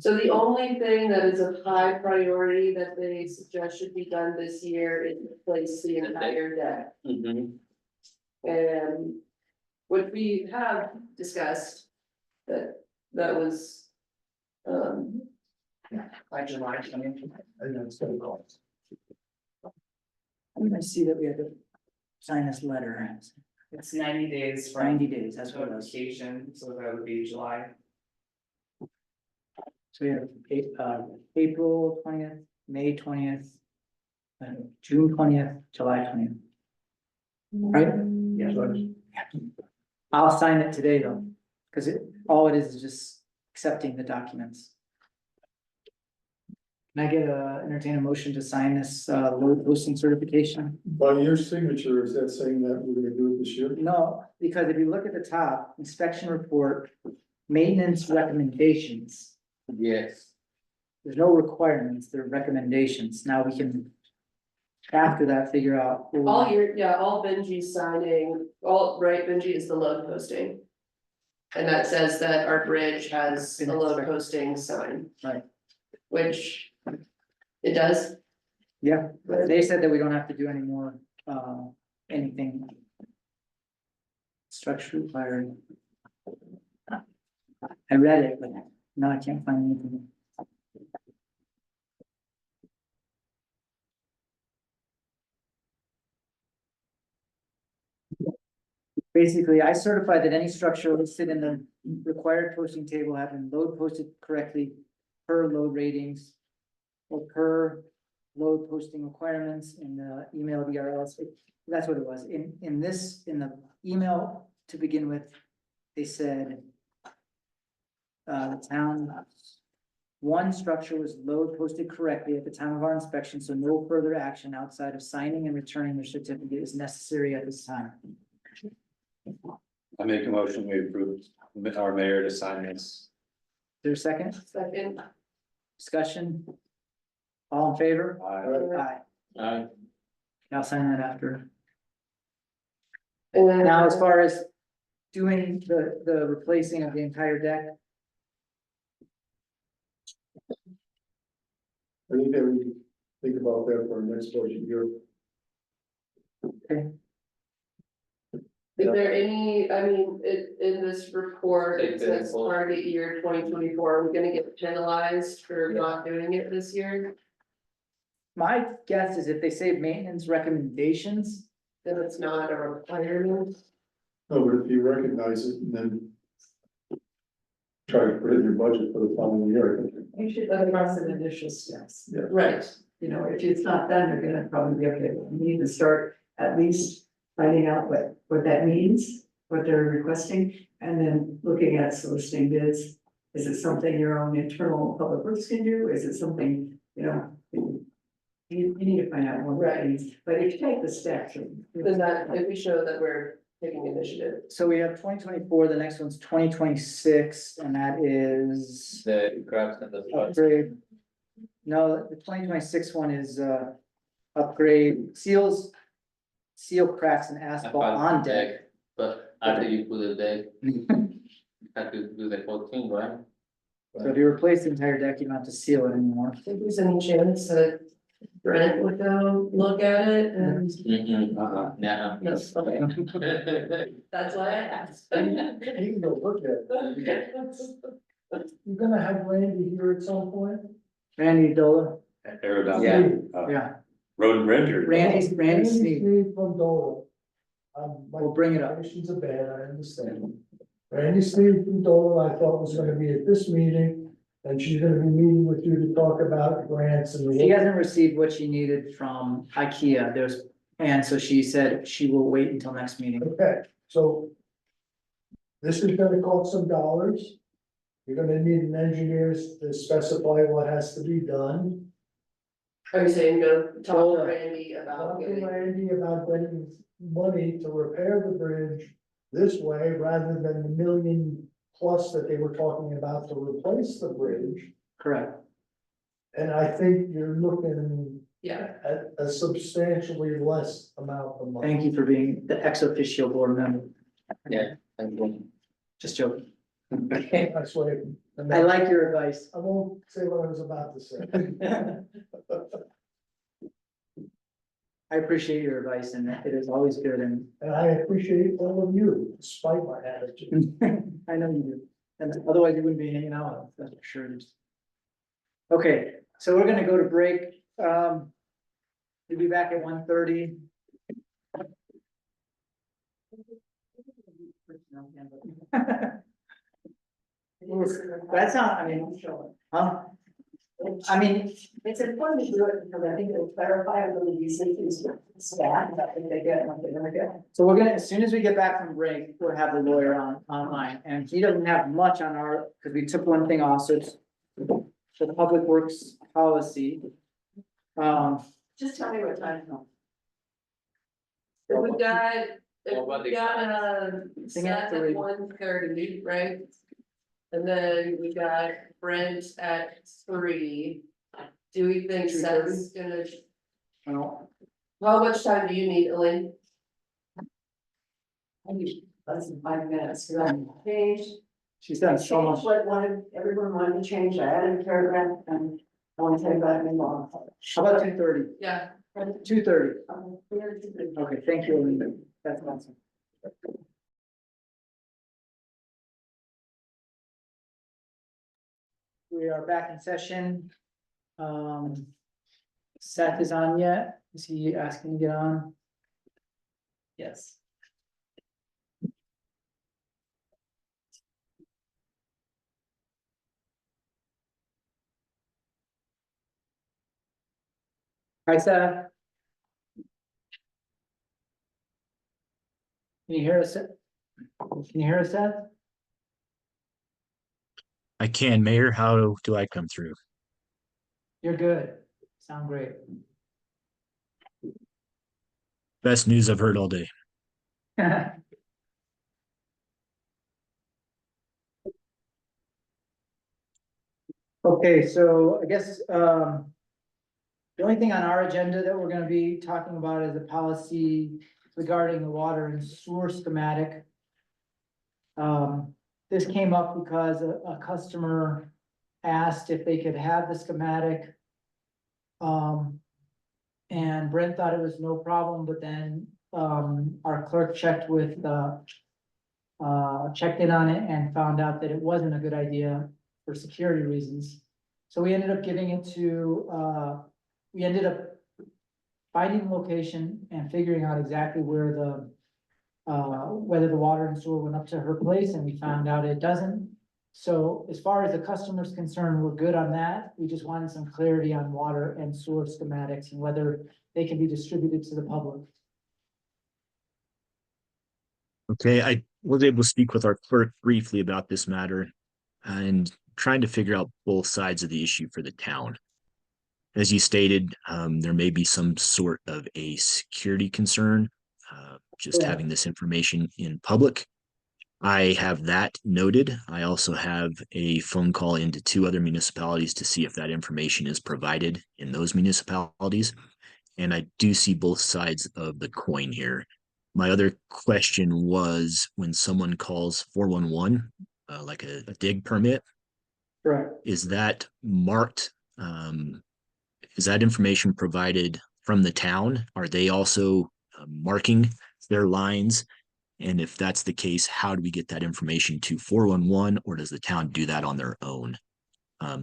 [SPEAKER 12] So the only thing that is of high priority that they suggest should be done this year is replace the entire deck.
[SPEAKER 1] Mhm.
[SPEAKER 12] And what we have discussed, that was.
[SPEAKER 11] By July 20th.
[SPEAKER 14] And that's gonna cost.
[SPEAKER 3] I'm gonna see that we had to sign this letter.
[SPEAKER 11] It's 90 days from.
[SPEAKER 3] 90 days, that's what it was.
[SPEAKER 11] Notification, so that would be July.
[SPEAKER 3] So we have April 20th, May 20th. June 20th, July 20th. Right?
[SPEAKER 11] Yeah.
[SPEAKER 3] I'll sign it today though, because all it is just accepting the documents. Can I get entertain a motion to sign this load posting certification?
[SPEAKER 10] By your signature, is that saying that we're gonna do it this year?
[SPEAKER 3] No, because if you look at the top, inspection report, maintenance recommendations,
[SPEAKER 1] Yes,
[SPEAKER 3] there's no requirements, they're recommendations. Now we can, after that, figure out.
[SPEAKER 12] All Benji's signing, Benji is the load posting. And that says that our bridge has a load posting sign.
[SPEAKER 3] Right.
[SPEAKER 12] Which it does.
[SPEAKER 3] Yeah, they said that we don't have to do any more, anything. Structure required. I read it, but now I can't find anything. Basically, I certify that any structure listed in the required posting table have been load posted correctly per load ratings. Or per load posting requirements in the email VRLs, that's what it was, in the email to begin with, they said. The town. One structure was load posted correctly at the time of our inspection, so no further action outside of signing and returning the certificate is necessary at this time.
[SPEAKER 9] I make a motion, we approve our mayor to sign this.
[SPEAKER 3] Is there a second?
[SPEAKER 12] Second.
[SPEAKER 3] Discussion? All in favor?
[SPEAKER 9] Aye.
[SPEAKER 3] I'll sign that after.
[SPEAKER 12] And then.
[SPEAKER 3] Now, as far as doing the replacing of the entire deck,
[SPEAKER 10] I think that we think about that for our next budget year.
[SPEAKER 12] Is there any, I mean, in this report, it
[SPEAKER 1] Take the
[SPEAKER 12] says
[SPEAKER 1] report.
[SPEAKER 12] target year 2024. Are we gonna get penalized for not doing it this year?
[SPEAKER 3] My guess is if they say maintenance recommendations,
[SPEAKER 12] Then it's not a requirement.
[SPEAKER 10] No, but if you recognize it and then try to put it in your budget for the following year, I think.
[SPEAKER 6] You should let us some initial steps.
[SPEAKER 12] Right.
[SPEAKER 6] You know, if it's not done, you're gonna probably be okay. You need to start at least finding out what that means, what they're requesting, and then looking at soliciting bids. Is it something your own internal public works can do? Is it something, you know? You need to find out what that means, but if you take the steps.
[SPEAKER 12] Then that, if we show that we're taking initiative.
[SPEAKER 3] so we have 2024. The next one's 2026, and that is
[SPEAKER 1] The cracks and the spots.
[SPEAKER 3] upgrade. No, the 2026 one is upgrade seal cracks and asphalt on deck.
[SPEAKER 1] But after you put the deck, you have to do the whole thing, right?
[SPEAKER 3] So if you replace the entire deck, you don't have to seal it anymore.
[SPEAKER 12] If there's any chance that Brent would go look at it and.
[SPEAKER 1] Nah.
[SPEAKER 12] No, okay. That's why I asked.
[SPEAKER 14] You can go look at it. You're gonna have Randy here at some point?
[SPEAKER 3] Randy Dola,
[SPEAKER 9] Aerodynamic.
[SPEAKER 1] Yeah.
[SPEAKER 3] yeah,
[SPEAKER 9] Road and Bridge or?
[SPEAKER 3] Randy Sneed,
[SPEAKER 14] Sneed from Dole. My
[SPEAKER 3] we'll bring it up.
[SPEAKER 14] Relations are bad, I understand. Randy Sneed from Dole, I thought was gonna be at this meeting, and she's gonna be meeting with you to talk about grants and.
[SPEAKER 3] She hasn't received what she needed from IKEA, and so she said she will wait until next meeting.
[SPEAKER 14] Okay, so. This is gonna cost some dollars. You're gonna need an engineer to specify what has to be done.
[SPEAKER 12] Are you saying go talk
[SPEAKER 3] Well,
[SPEAKER 12] to Randy about
[SPEAKER 14] Talk to
[SPEAKER 12] getting?
[SPEAKER 14] Randy about getting money to repair the bridge this way, rather than the million plus that they were talking about to replace the bridge.
[SPEAKER 3] Correct.
[SPEAKER 14] And I think you're looking
[SPEAKER 12] Yeah,
[SPEAKER 14] at a substantially less amount of money.
[SPEAKER 3] Thank you for being the ex officio board member.
[SPEAKER 1] Yeah, thank you.
[SPEAKER 3] Just joking.
[SPEAKER 14] I swear.
[SPEAKER 3] I like your advice.
[SPEAKER 14] I won't say what I was about to say.
[SPEAKER 3] I appreciate your advice, and it is always good, and
[SPEAKER 14] And I appreciate all of you, despite my attitude.
[SPEAKER 3] I know you do. And otherwise you wouldn't be hanging out, that's for sure. Okay, so we're gonna go to break. We'll be back at 1:30. That's not, I mean, huh? I mean,
[SPEAKER 6] It's important to do it because I think it'll clarify a little these things with staff, that if they get what they're gonna get.
[SPEAKER 3] so we're gonna, as soon as we get back from break, we'll have the lawyer online, and he doesn't have much on our, because we took one thing off, so it's the public works policy.
[SPEAKER 6] Just tell me what time.
[SPEAKER 12] if we got,
[SPEAKER 1] What about the-
[SPEAKER 3] Sing
[SPEAKER 12] set
[SPEAKER 3] it to
[SPEAKER 12] at 1:30, right? And then we got Brent at 3. Do we think
[SPEAKER 3] 2:30?
[SPEAKER 12] Seth's gonna,
[SPEAKER 3] Well,
[SPEAKER 12] how much time do you need, Elaine?
[SPEAKER 6] I need less than 5 minutes, because I'm changed.
[SPEAKER 3] she's done so much.
[SPEAKER 6] Changed what everyone wanted to change, I added a paragraph, and I want to tell you about it in law.
[SPEAKER 3] How about 2:30?
[SPEAKER 12] Yeah,
[SPEAKER 3] 2:30. Okay, thank you, Linda. That's awesome. We are back in session. Seth is on yet? Is he asking to get on?
[SPEAKER 11] Yes.
[SPEAKER 3] Hi, Seth. Can you hear us? Can you hear us, Seth?
[SPEAKER 15] I can, Mayor. How do I come through?
[SPEAKER 3] You're good. Sound great.
[SPEAKER 15] Best news I've heard all day.
[SPEAKER 3] Okay, so I guess, the only thing on our agenda that we're gonna be talking about is a policy regarding the water and sewer schematic. This came up because a customer asked if they could have the schematic. And Brent thought it was no problem, but then, our clerk checked with, checked in on it and found out that it wasn't a good idea for security reasons. So we ended up giving it to, we ended up finding the location and figuring out exactly where the, whether the water and sewer went up to her place, and we found out it doesn't. So as far as the customer's concerned, we're good on that. We just wanted some clarity on water and sewer schematics and whether they can be distributed to the public.
[SPEAKER 15] Okay, I was able to speak with our clerk briefly about this matter and trying to figure out both sides of the issue for the town. As you stated, there may be some sort of a security concern, just
[SPEAKER 3] Yeah.
[SPEAKER 15] having this information in public. I have that noted. I also have a phone call into 2 other municipalities to see if that information is provided in those municipalities. And I do see both sides of the coin here. My other question was when someone calls 411, like a dig permit,
[SPEAKER 3] Correct.
[SPEAKER 15] is that marked? Is that information provided from the town? Are they also marking their lines? And if that's the case, how do we get that information to 411, or does the town do that on their own?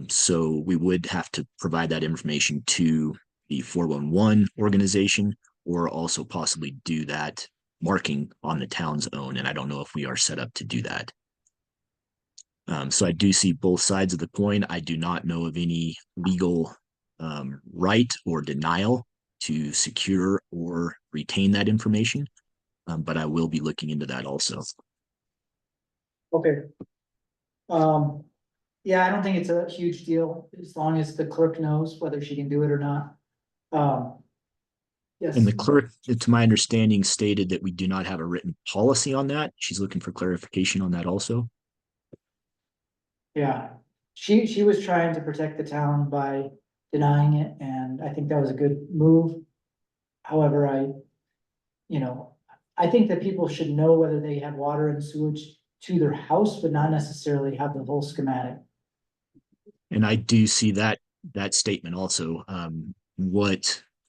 [SPEAKER 15] So we would have to provide that information to the 411 organization, or also possibly do that marking on the town's own. And I don't know if we are set up to do that. So I do see both sides of the coin. I do not know of any legal right or denial to secure or retain that information, but I will be looking into that also.
[SPEAKER 3] Okay. Yeah, I don't think it's a huge deal, as long as the clerk knows whether she can do it or not. Yes.
[SPEAKER 15] And the clerk, to my understanding, stated that we do not have a written policy on that. She's looking for clarification on that also.
[SPEAKER 3] Yeah, she was trying to protect the town by denying it, and I think that was a good move. However, I think that people should know whether they have water and sewage to their house, but not necessarily have the whole schematic.
[SPEAKER 15] And I do see that statement also.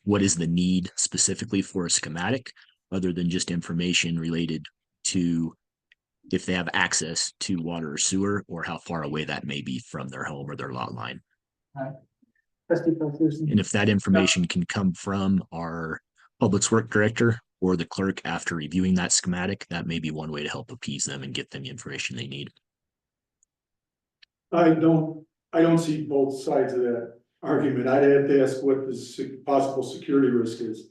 [SPEAKER 15] What is the need specifically for a schematic, other than just information related to if they have access to water or sewer, or how far away that may be from their home or their lot line?
[SPEAKER 3] Trustee Paulson.
[SPEAKER 15] And if that information can come from our public works director or the clerk after reviewing that schematic, that may be one way to help appease them and get them the information they need.
[SPEAKER 10] I don't see both sides of that argument. I'd have to ask what the possible security risk is.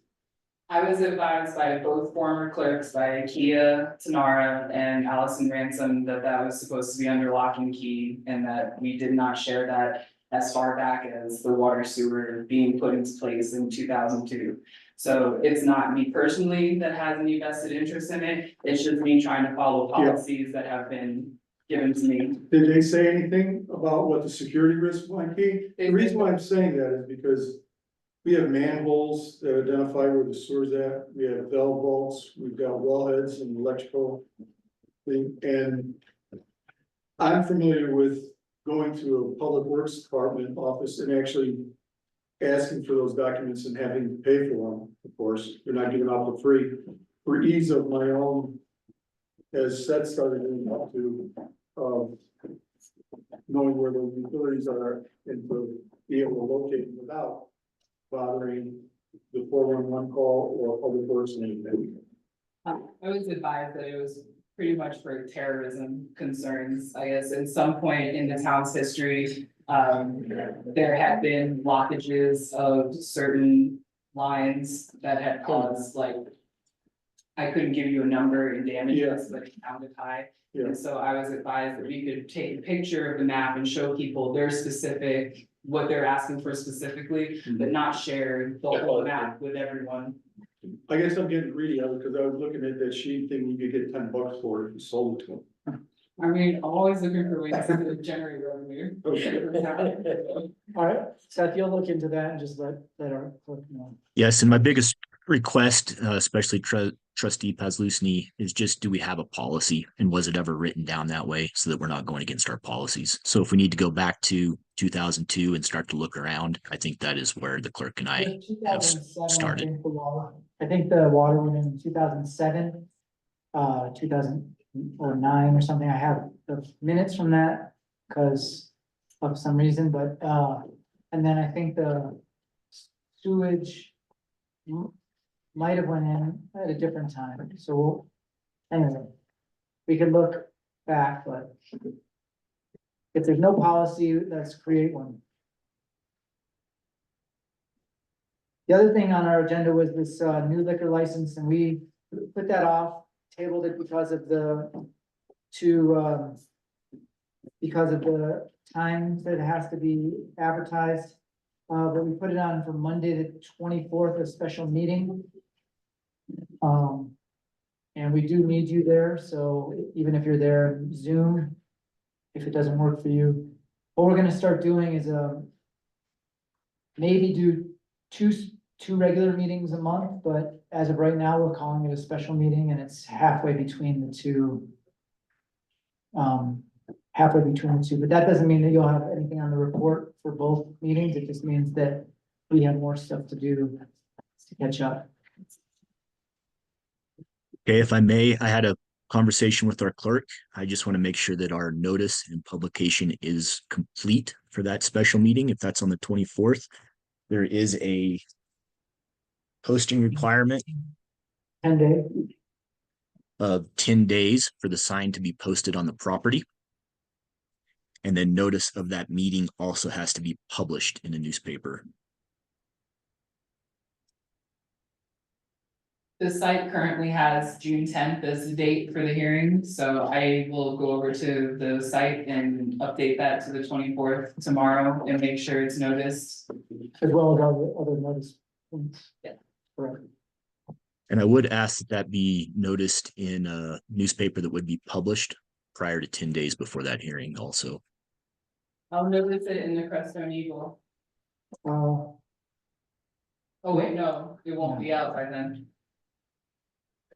[SPEAKER 11] I was advised by both former clerks, by Kia Tanara and Allison Ransom, that that was supposed to be under lock and key, and that we did not share that as far back as the water sewer being put into place in 2002. So it's not me personally that has any vested interest in it, it's just me trying to follow policies that have been given to me.
[SPEAKER 10] Did they say anything about what the security risk might be? The reason why I'm saying that is because we have manholes that identify where the sewer's at, we have valve vaults, we've got wellheads and electrical thing, and I'm familiar with going to a public works department office and actually asking for those documents and having to pay for them, of course, they're not given out for free, for ease of my own, as Seth started into, knowing where the utilities are and to be able to locate them without bothering the 411 call or public works and anything.
[SPEAKER 11] I was advised that it was pretty much for terrorism concerns, I guess, at some point in the town's history. There had been blockages of certain lines that had caused, like, I couldn't give you a number in damages, but it sounded high.
[SPEAKER 10] Yeah.
[SPEAKER 11] And so I was advised that we could take a picture of the map and show people their specific, what they're asking for specifically, but not share the whole map with everyone.
[SPEAKER 10] I guess I'm getting greedy of it because I was looking at that sheet thing, you could get $10 for it if you sold it to them.
[SPEAKER 11] I mean, I'm always looking for ways to generate revenue.
[SPEAKER 3] All right, Seth, you'll look into that and just let our clerk know.
[SPEAKER 15] Yes, and my biggest request, especially trustee Pazlusny is just, do we have a policy and was it ever written down that way so that we're not going against our policies? So if we need to go back to 2002 and start to look around, I think that is where the clerk and I
[SPEAKER 3] Two
[SPEAKER 15] have
[SPEAKER 3] thousand seven, I
[SPEAKER 15] started.
[SPEAKER 3] think the water, I think the water went in 2007, 2009 or something. I have the minutes from that because of some reason, but, and then I think the sewage might have went in at a different time, so anyway, we could look back, but if there's no policy, let's create one. The other thing on our agenda was this new liquor license, and we put that off, tabled it because of the because of the times that it has to be advertised. But we put it on for Monday, the 24th, a special meeting. And we do need you there, so even if you're there, Zoom, if it doesn't work for you. What we're gonna start doing is, maybe do two regular meetings a month, but as of right now, we're calling it a special meeting, and it's halfway between the two. Halfway between the two, but that doesn't mean that you'll have anything on the report for both meetings. It just means that we have more stuff to do to catch up.
[SPEAKER 15] Okay, if I may, I had a conversation with our clerk. I just want to make sure that our notice and publication is complete for that special meeting. If that's on the 24th, there is a posting requirement
[SPEAKER 3] 10 days.
[SPEAKER 15] of 10 days for the sign to be posted on the property. And then notice of that meeting also has to be published in a newspaper.
[SPEAKER 11] The site currently has June 10th as the date for the hearing, so I will go over to the site and update that to the 24th tomorrow and make sure it's noticed.
[SPEAKER 3] As well as all the other notice.
[SPEAKER 11] Yeah.
[SPEAKER 3] Correct.
[SPEAKER 15] And I would ask that that be noticed in a newspaper that would be published prior to 10 days before that hearing also.
[SPEAKER 11] I'll notice it in the Crestone Eagle.
[SPEAKER 3] Uh,
[SPEAKER 11] Oh, wait, no, it won't be out by then.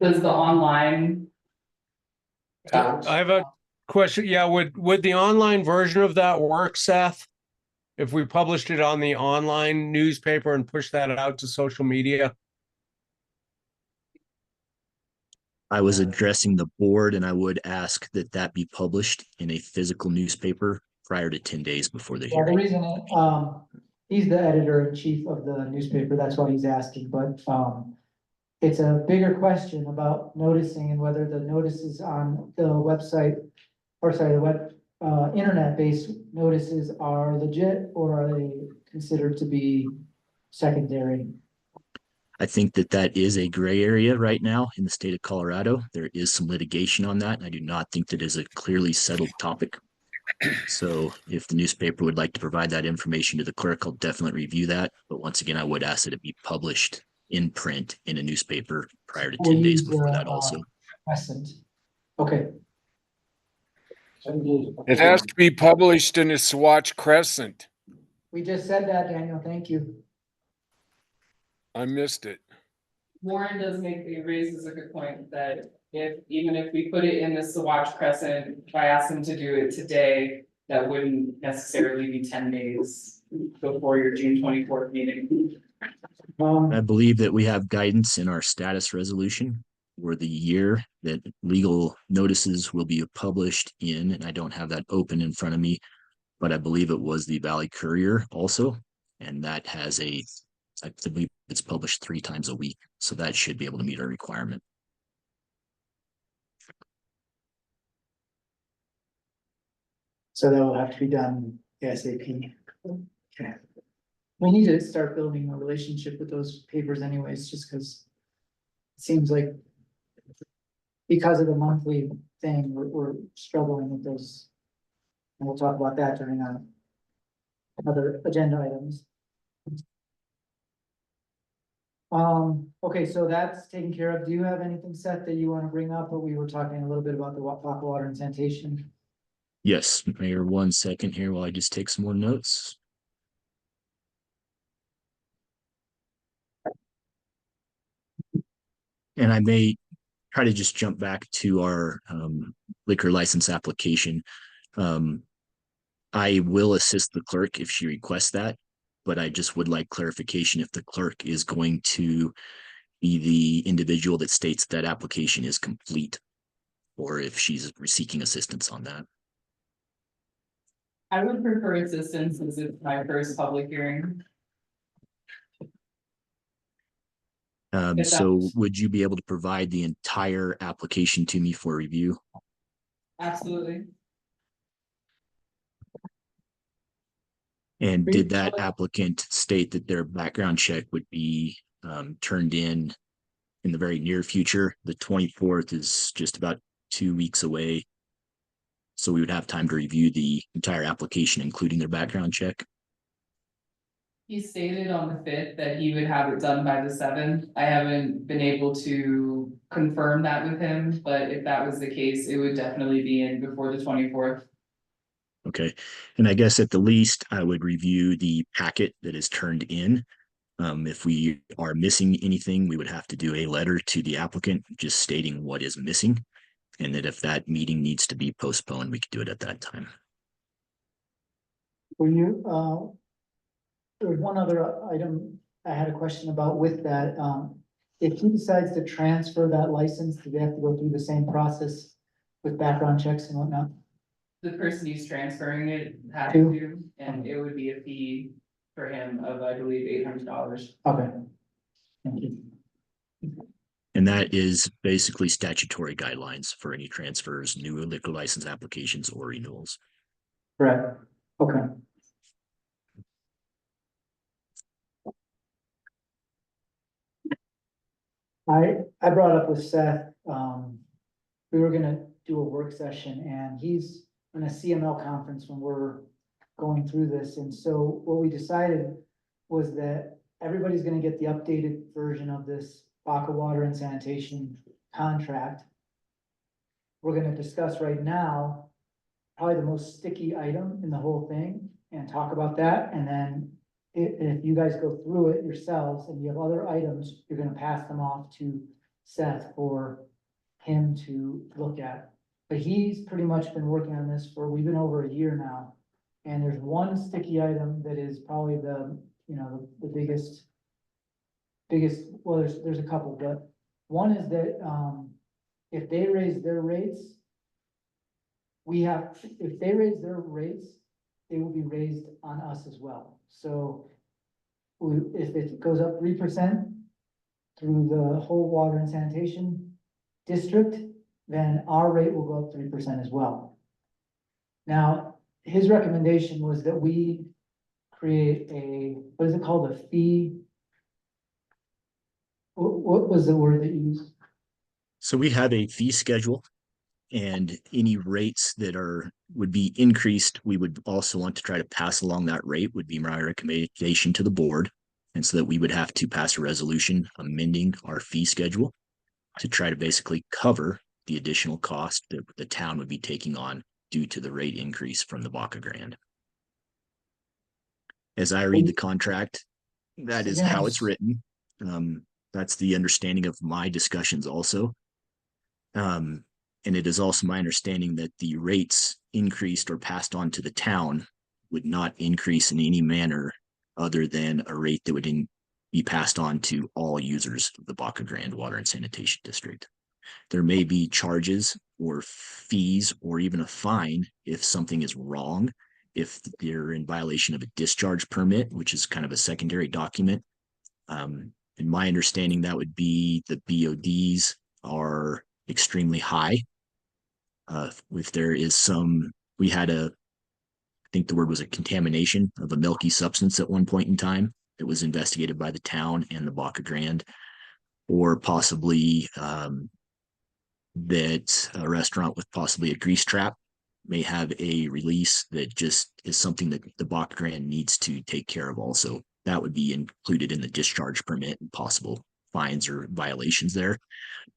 [SPEAKER 11] Does the online?
[SPEAKER 13] I have a question. Yeah, would the online version of that work, Seth? If we published it on the online newspaper and pushed that out to social media?
[SPEAKER 15] I was addressing the board and I would ask that that be published in a physical newspaper prior to 10 days before the
[SPEAKER 3] yeah, the
[SPEAKER 15] hearing.
[SPEAKER 3] reason, he's the editor-in-chief of the newspaper, that's why he's asking, but, it's a bigger question about noticing and whether the notices on the website, or sorry, the web, internet-based notices are legit, or are they considered to be secondary?
[SPEAKER 15] I think that that is a gray area right now in the state of Colorado. There is some litigation on that. I do not think that is a clearly settled topic. So if the newspaper would like to provide that information to the clerk, I'll definitely review that. But once again, I would ask that it be published in print in a newspaper prior to 10 days before that also.
[SPEAKER 3] Crescent. Okay.
[SPEAKER 7] It has to be published in a Swatch Crescent.
[SPEAKER 3] We just said that, Daniel, thank you.
[SPEAKER 7] I missed it.
[SPEAKER 11] Warren raises a good point that even if we put it in the Swatch Crescent, if I asked him to do it today, that wouldn't necessarily be 10 days before your June 24th meeting.
[SPEAKER 15] I believe that we have guidance in our status resolution for the year that legal notices will be published in, and I don't have that open in front of me, but I believe it was the Valley Courier also, and that has I believe it's published 3 times a week, so that should be able to meet our requirement.
[SPEAKER 3] So that will have to be done ASAP. Okay. We need to start building a relationship with those papers anyways, just because it seems like because of the monthly thing, we're struggling with those. And we'll talk about that during our other agenda items. Okay, so that's taken care of. Do you have anything, Seth, that you want to bring up? But we were talking a little bit about the aqua water and sanitation.
[SPEAKER 15] Yes, Mayor, 1 second here while I just take some more notes. And I may try to just jump back to our liquor license application. I will assist the clerk if she requests that, but I just would like clarification if the clerk is going to be the individual that states that application is complete, or if she's seeking assistance on that.
[SPEAKER 11] I would prefer assistance since it's my first public hearing. If
[SPEAKER 15] So
[SPEAKER 11] that's-
[SPEAKER 15] would you be able to provide the entire application to me for review?
[SPEAKER 11] Absolutely.
[SPEAKER 15] And did that applicant state that their background check would be turned in the very near future? The 24th is just about 2 weeks away. So we would have time to review the entire application, including their background check.
[SPEAKER 11] He stated on the 5th that he would have it done by the 7th. I haven't been able to confirm that with him, but if that was the case, it would definitely be in before the 24th.
[SPEAKER 15] Okay. And I guess at the least, I would review the packet that is turned in. If we are missing anything, we would have to do a letter to the applicant just stating what is missing. And that if that meeting needs to be postponed, we could do it at that time.
[SPEAKER 3] When you, there's one other item I had a question about with that, if he decides to transfer that license, do they have to go through the same process with background checks and whatnot?
[SPEAKER 11] The person who's transferring it has
[SPEAKER 3] Who?
[SPEAKER 11] to, and it would be a fee for him of, I believe, $800.
[SPEAKER 3] Okay. Thank you.
[SPEAKER 15] And that is basically statutory guidelines for any transfers, new liquor license applications, or renewals.
[SPEAKER 3] Correct. Okay. I brought up with Seth, we were gonna do a work session and he's in a CML conference when we're going through this. And so what we decided was that everybody's gonna get the updated version of this Baca Water and Sanitation contract. We're gonna discuss right now probably the most sticky item in the whole thing and talk about that. And then if you guys go through it yourselves and you have other items, you're gonna pass them off to Seth for him to look at. But he's pretty much been working on this for, we've been over a year now. And there's one sticky item that is probably the, you know, the biggest, well, there's a couple, but one is that, if they raise their rates, if they raise their rates, they will be raised on us as well. So if it goes up 3% through the whole water and sanitation district, then our rate will go up 3% as well. Now, his recommendation was that we create a, what is it called, a fee? What was the word that you used?
[SPEAKER 15] So we have a fee schedule, and any rates that would be increased, we would also want to try to pass along that rate, would be my recommendation to the board. And so that we would have to pass a resolution amending our fee schedule to try to basically cover the additional cost that the town would be taking on due to the rate increase from the Baca Grande. As I read the contract, that is how it's written. That's the understanding of my discussions also. And it is also my understanding that the rates increased or passed on to the town would not increase in any manner other than a rate that would be passed on to all users of the Baca Grande Water and Sanitation District. There may be charges or fees or even a fine if something is wrong, if they're in violation of a discharge permit, which is kind of a secondary document. In my understanding, that would be the BODs are extremely high. If there is we had I think the word was a contamination of a milky substance at one point in time that was investigated by the town and the Baca Grande, or possibly that a restaurant with possibly a grease trap may have a release that just is something that the Baca Grande needs to take care of also. That would be included in the discharge permit and possible fines or violations there.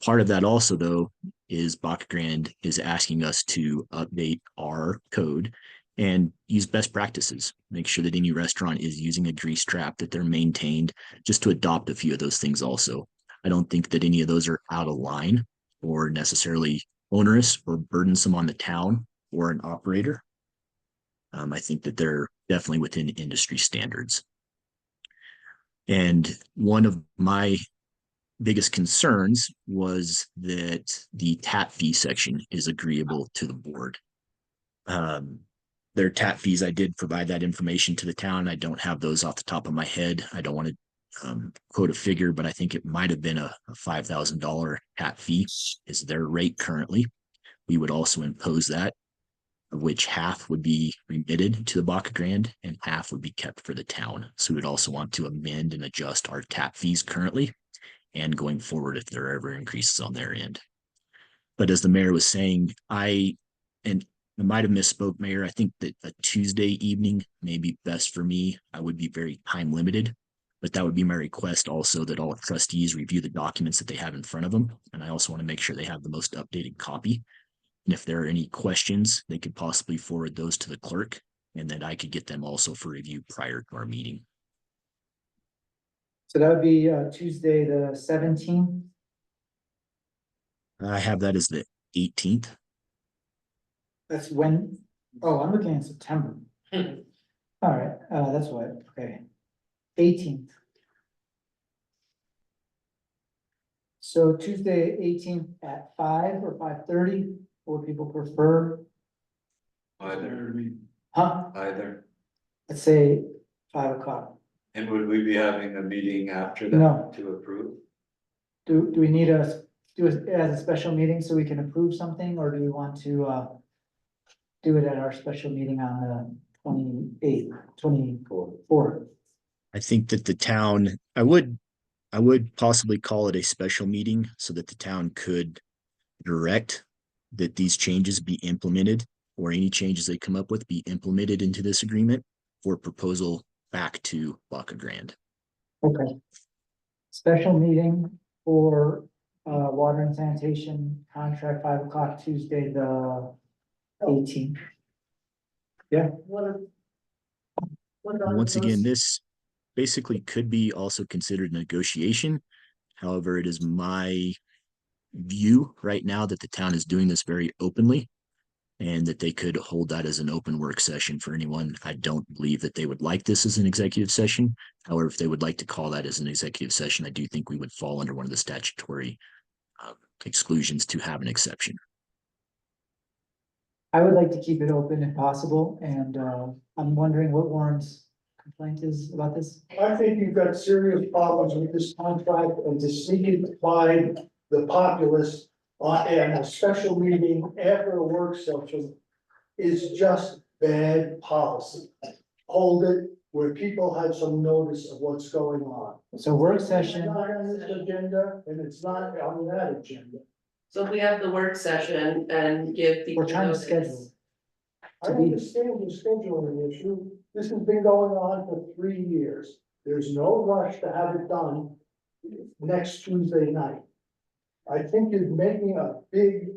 [SPEAKER 15] Part of that also, though, is Baca Grande is asking us to update our code and use best practices. Make sure that any restaurant is using a grease trap, that they're maintained, just to adopt a few of those things also. I don't think that any of those are out of line. or necessarily onerous or burdensome on the town or an operator. I think that they're definitely within industry standards. And one of my biggest concerns was that the tap fee section is agreeable to the board. Their tap fees, I did provide that information to the town. I don't have those off the top of my head. I don't want to quote a figure, but I think it might have been a $5,000 tap fee is their rate currently. We would also impose that, of which half would be remitted to the Baca Grande and half would be kept for the town. So we would also want to amend and adjust our tap fees currently and going forward if there are ever increases on their end. But as the mayor was saying, and I might have misspoke, Mayor. I think that a Tuesday evening may be best for me. I would be very time limited, but that would be my request also that all trustees review the documents that they have in front of them. And I also want to make sure they have the most updated copy. And if there are any questions, they could possibly forward those to the clerk and then I could get them also for review prior to our meeting.
[SPEAKER 3] So that would be Tuesday, the 17th.
[SPEAKER 15] I have that as the 18th.
[SPEAKER 3] That's when, oh, I'm looking at September. All right, that's what, okay. 18th. So Tuesday, 18th at 5 or 5:30, what would people prefer?
[SPEAKER 9] Either,
[SPEAKER 3] Huh?
[SPEAKER 9] either.
[SPEAKER 3] Let's say 5 o'clock.
[SPEAKER 9] And would we be having a meeting after
[SPEAKER 3] No.
[SPEAKER 9] that to approve?
[SPEAKER 3] Do we need to do it as a special meeting so we can approve something, or do we want to do it at our special meeting on the 28th, 24th?
[SPEAKER 15] I think that the town, I would possibly call it a special meeting so that the town could direct that these changes be implemented or any changes they come up with be implemented into this agreement for proposal back to Baca Grande.
[SPEAKER 3] Okay. Special meeting for water and sanitation contract, 5 o'clock Tuesday, the 18th. Yeah.
[SPEAKER 15] Once again, this basically could be also considered negotiation. However, it is my view right now that the town is doing this very openly and that they could hold that as an open work session for anyone. I don't believe that they would like this as an executive session. However, if they would like to call that as an executive session, I do think we would fall under one of the statutory exclusions to have an exception.
[SPEAKER 3] I would like to keep it open if possible, and I'm wondering what Warren's complaint is about this.
[SPEAKER 14] I think you've got serious problems with this contract and to sneak it by the populace and a special meeting after a work session is just bad policy. Hold it where people have some notice of what's going on.
[SPEAKER 3] So work
[SPEAKER 14] It's
[SPEAKER 3] session,
[SPEAKER 14] not on this agenda and it's not on that agenda.
[SPEAKER 12] So if we have the work session and give people
[SPEAKER 3] we're trying to
[SPEAKER 12] notice.
[SPEAKER 3] schedule.
[SPEAKER 14] I understand the scheduling issue. This has been going on for 3 years. There's no rush to have it done next Tuesday night. I think you're making a big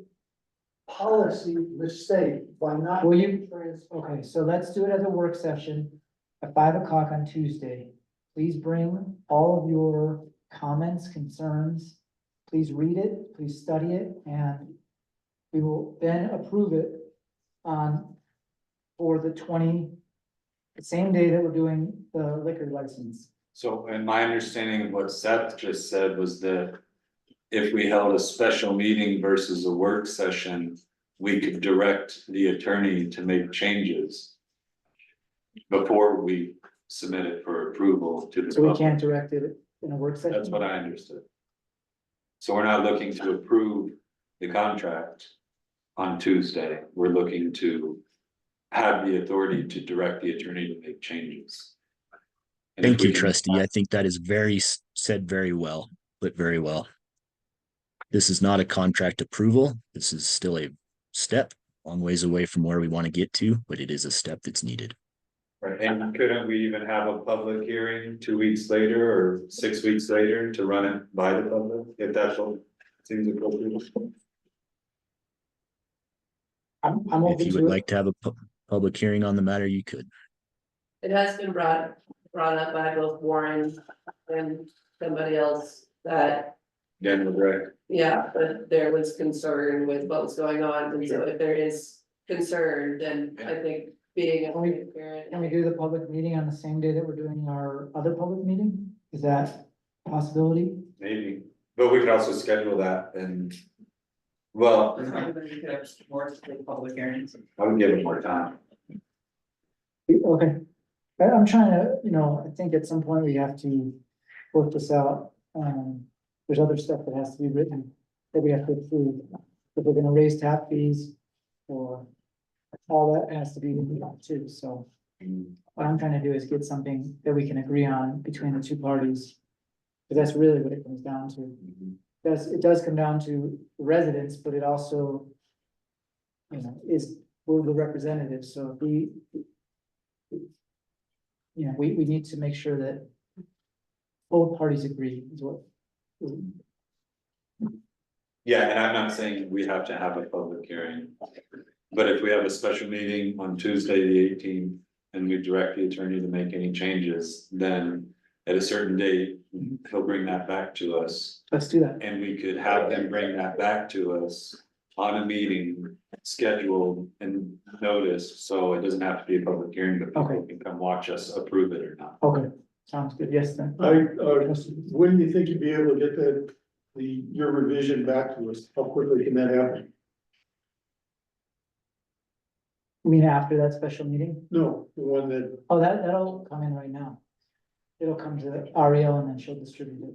[SPEAKER 14] policy mistake by not.
[SPEAKER 3] Will you-
[SPEAKER 14] being transparent.
[SPEAKER 3] Okay, so let's do it as a work session at 5 o'clock on Tuesday. Please bring all of your comments, concerns. Please read it, please study it, and we will then approve it on for the same day that we're doing the liquor license.
[SPEAKER 9] So, and my understanding of what Seth just said was that if we held a special meeting versus a work session, we could direct the attorney to make changes before we submit it for approval to the
[SPEAKER 3] So we
[SPEAKER 9] public.
[SPEAKER 3] can't direct it in a work session?
[SPEAKER 9] That's what I understood. So we're not looking to approve the contract on Tuesday. We're looking to have the authority to direct the attorney to make changes. And if
[SPEAKER 15] Thank
[SPEAKER 9] we
[SPEAKER 15] you,
[SPEAKER 9] can-
[SPEAKER 15] trustee. I think that is said very well, put very well. This is not a contract approval. This is still a step, long ways away from where we want to get to, but it is a step that's needed.
[SPEAKER 9] Right, and couldn't we even have a public hearing 2 weeks later or 6 weeks later to run it by the public, if that's what seems appropriate?
[SPEAKER 3] I'm
[SPEAKER 15] If
[SPEAKER 3] open
[SPEAKER 15] you would
[SPEAKER 3] to it.
[SPEAKER 15] like to have a public hearing on the matter, you could.
[SPEAKER 12] It has been brought up by both Warren and somebody else that
[SPEAKER 9] Again, with Rick.
[SPEAKER 12] Yeah, but there was concern with what was going on, and so if there is concern, then I think being a parent.
[SPEAKER 3] Can we do the public meeting on the same day that we're doing our other public meeting? Is that a possibility?
[SPEAKER 9] Maybe, but we could also schedule that and, well,
[SPEAKER 11] You could have more public hearings.
[SPEAKER 9] I would give it more time.
[SPEAKER 3] Okay. I'm trying to, I think at some point we have to work this out. There's other stuff that has to be written that we have to approve. If we're gonna raise tap fees or all that has to be done too, so. What I'm trying to do is get something that we can agree on between the two parties. But that's really what it comes down to. It does come down to the residents, but it also. We're the representatives, so if we. We need to make sure that. Both parties agree is what.
[SPEAKER 9] Yeah, and I'm not saying we have to have a public hearing. But if we have a special meeting on Tuesday, the 18th, and we direct the attorney to make any changes, then at a certain date, he'll bring that back to us.
[SPEAKER 3] Let's do that.
[SPEAKER 9] And we could have them bring that back to us on a meeting scheduled and noticed, so it doesn't have to be a public hearing, but people can come watch us approve it or not.
[SPEAKER 3] Okay, sounds good. Yes, then.
[SPEAKER 10] When do you think you'd be able to get your revision back to us? How quickly can that happen?
[SPEAKER 3] You mean after that special meeting?
[SPEAKER 10] No, the one that
[SPEAKER 3] Oh, that'll come in right now. It'll come to Ariel and then she'll distribute it.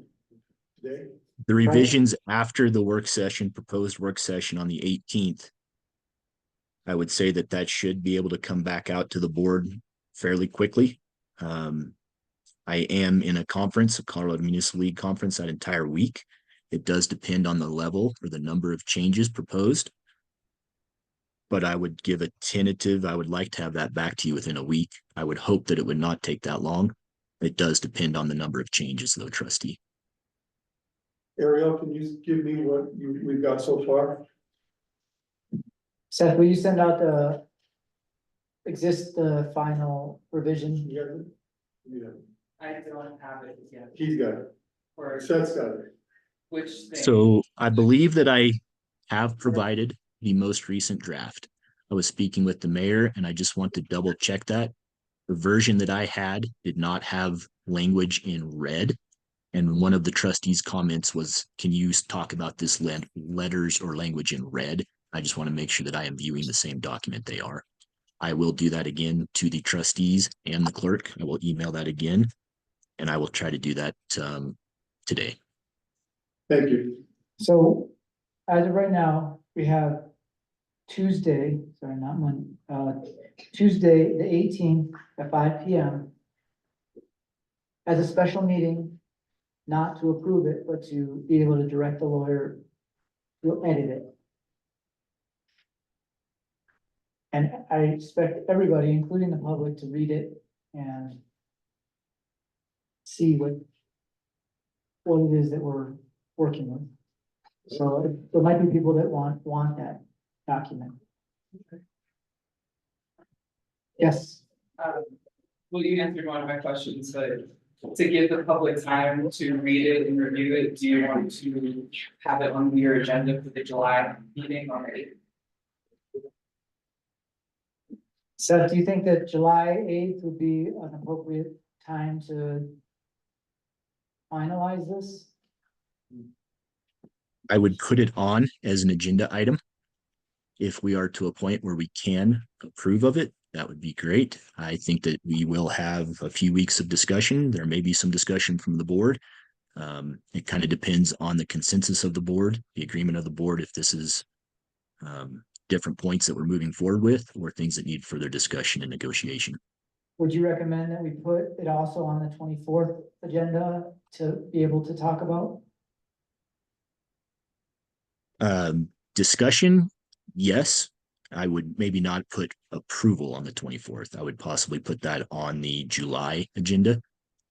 [SPEAKER 10] today,
[SPEAKER 15] The revisions after the work session, proposed work session on the 18th. I would say that should be able to come back out to the board fairly quickly. I am in a conference, a Colorado Municipal League conference, that entire week. It does depend on the level or the number of changes proposed. But I would give a tentative, I would like to have that back to you within a week. I would hope that it would not take that long. It does depend on the number of changes though, trustee.
[SPEAKER 10] Ariel, can you give me what we've got so far?
[SPEAKER 3] Seth, will you send out the final revision?
[SPEAKER 10] Yeah,
[SPEAKER 11] I don't have it yet.
[SPEAKER 10] he's got it.
[SPEAKER 11] Or
[SPEAKER 10] Seth's got it.
[SPEAKER 11] which thing?
[SPEAKER 15] So I believe that I have provided the most recent draft. I was speaking with the mayor and I just want to double check that. The version that I had did not have language in red. And one of the trustees' comments was, can you talk about this letters or language in red? I just want to make sure that I am viewing the same document they are. I will do that again to the trustees and the clerk. I will email that again. And I will try to do that today.
[SPEAKER 10] Thank you.
[SPEAKER 3] So as of right now, we have Tuesday, sorry, not Monday, Tuesday, the 18th at 5 p.m. as a special meeting, not to approve it, but to be able to direct the lawyer to edit it. And I expect everybody, including the public, to read it and see what it is that we're working with. So there might be people that want that document. Yes.
[SPEAKER 11] Well, you answered one of my questions, but to give the public time to read it and review it, do you want to have it on your agenda for the July meeting already?
[SPEAKER 3] Seth, do you think that July 8th would be an appropriate time to finalize this?
[SPEAKER 15] I would put it on as an agenda item. If we are to a point where we can approve of it, that would be great. I think that we will have a few weeks of discussion. There may be some discussion from the board. It kind of depends on the consensus of the board, the agreement of the board, if this is different points that we're moving forward with or things that need further discussion and negotiation.
[SPEAKER 3] Would you recommend that we put it also on the 24th agenda to be able to talk about?
[SPEAKER 15] Discussion, yes. I would maybe not put approval on the 24th. I would possibly put that on the July agenda.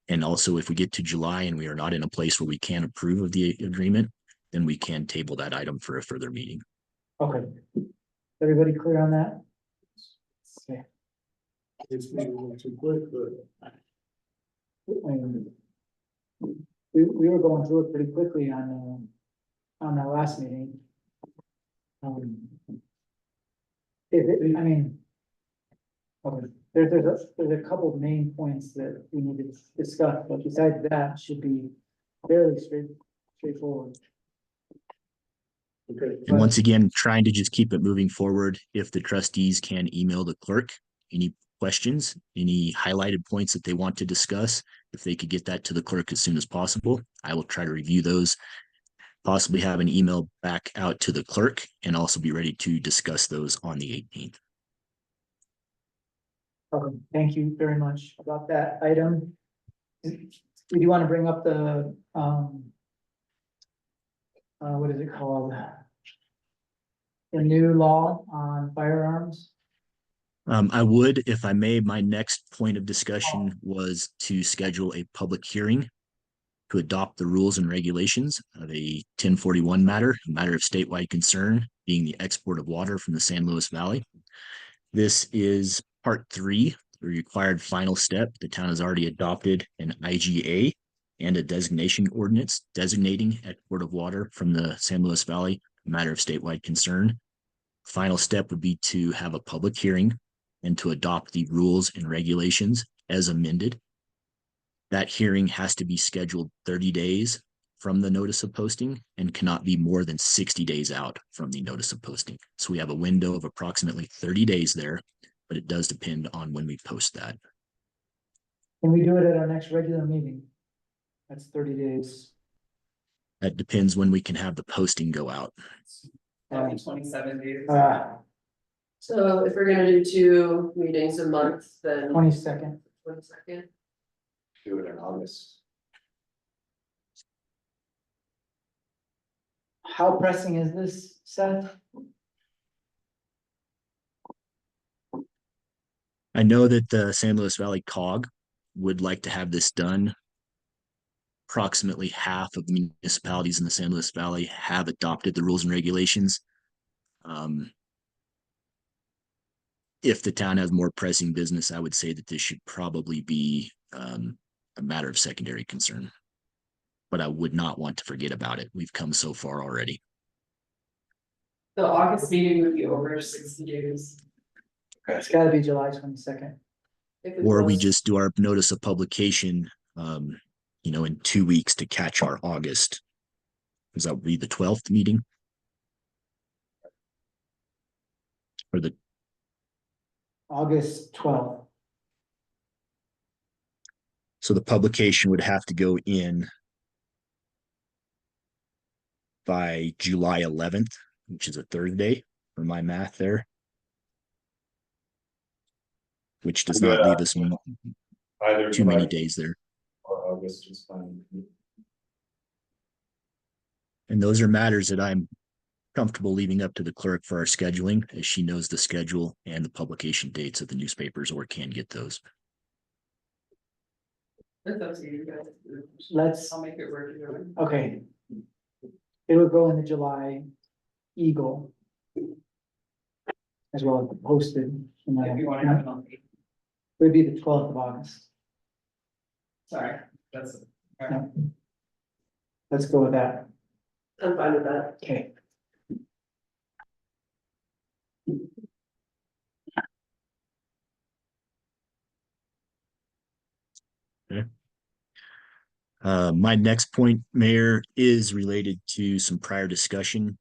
[SPEAKER 15] And also if we get to July and we are not in a place where we can approve of the agreement, then we can table that item for a further meeting.
[SPEAKER 3] Okay. Everybody clear on that? Okay.
[SPEAKER 10] It's maybe a little too quick, but
[SPEAKER 3] We were going through it pretty quickly on on that last meeting. I mean. Okay, there's a couple of main points that we need to discuss, but besides that, should be fairly straightforward.
[SPEAKER 10] Okay.
[SPEAKER 15] And once again, trying to just keep it moving forward. If the trustees can email the clerk any questions, any highlighted points that they want to discuss, if they could get that to the clerk as soon as possible, I will try to review those, possibly have an email back out to the clerk, and also be ready to discuss those on the 18th.
[SPEAKER 3] Thank you very much about that item. Do you want to bring up the, what is it called? The new law on firearms?
[SPEAKER 15] I would, if I may, my next point of discussion was to schedule a public hearing to adopt the rules and regulations of a 1041 matter, a matter of statewide concern, being the export of water from the San Luis Valley. This is part 3, the required final step. The town has already adopted an IGA and a designation ordinance designating export of water from the San Luis Valley a matter of statewide concern. Final step would be to have a public hearing and to adopt the rules and regulations as amended. That hearing has to be scheduled 30 days from the notice of posting and cannot be more than 60 days out from the notice of posting. So we have a window of approximately 30 days there, but it does depend on when we post that.
[SPEAKER 3] Can we do it at our next regular meeting? That's 30 days.
[SPEAKER 15] That depends when we can have the posting go out.
[SPEAKER 11] 27 days.
[SPEAKER 12] So if we're gonna do 2 meetings a month, then
[SPEAKER 3] 22nd.
[SPEAKER 12] 22nd.
[SPEAKER 2] Do it in August.
[SPEAKER 3] How pressing is this, Seth?
[SPEAKER 15] I know that the San Luis Valley COG would like to have this done. Approximately half of the municipalities in the San Luis Valley have adopted the rules and regulations. If the town has more pressing business, I would say that this should probably be a matter of secondary concern. But I would not want to forget about it. We've come so far already.
[SPEAKER 11] The August meeting would be over 60 days.
[SPEAKER 3] It's gotta be July 22nd.
[SPEAKER 15] Or we just do our notice of publication, in 2 weeks to catch our August. Because that would be the 12th meeting. Or the
[SPEAKER 3] August 12th.
[SPEAKER 15] So the publication would have to go in by July 11th, which is a Thursday for my math there. Which does not leave us
[SPEAKER 9] Either
[SPEAKER 15] too many days there.
[SPEAKER 9] or August is fine.
[SPEAKER 15] And those are matters that I'm comfortable leaving up to the clerk for our scheduling, as she knows the schedule and the publication dates of the newspapers or can get those.
[SPEAKER 11] That's up to you guys.
[SPEAKER 3] Let's,
[SPEAKER 11] I'll make it work either way.
[SPEAKER 3] okay. It would go in the July Eagle. As well as posted.
[SPEAKER 11] If you wanna have it on.
[SPEAKER 3] It would be the 12th of August.
[SPEAKER 11] Sorry, that's.
[SPEAKER 3] Yeah. Let's go with that.
[SPEAKER 12] I'm fine with that.
[SPEAKER 3] Okay.
[SPEAKER 15] My next point, Mayor, is related to some prior discussion.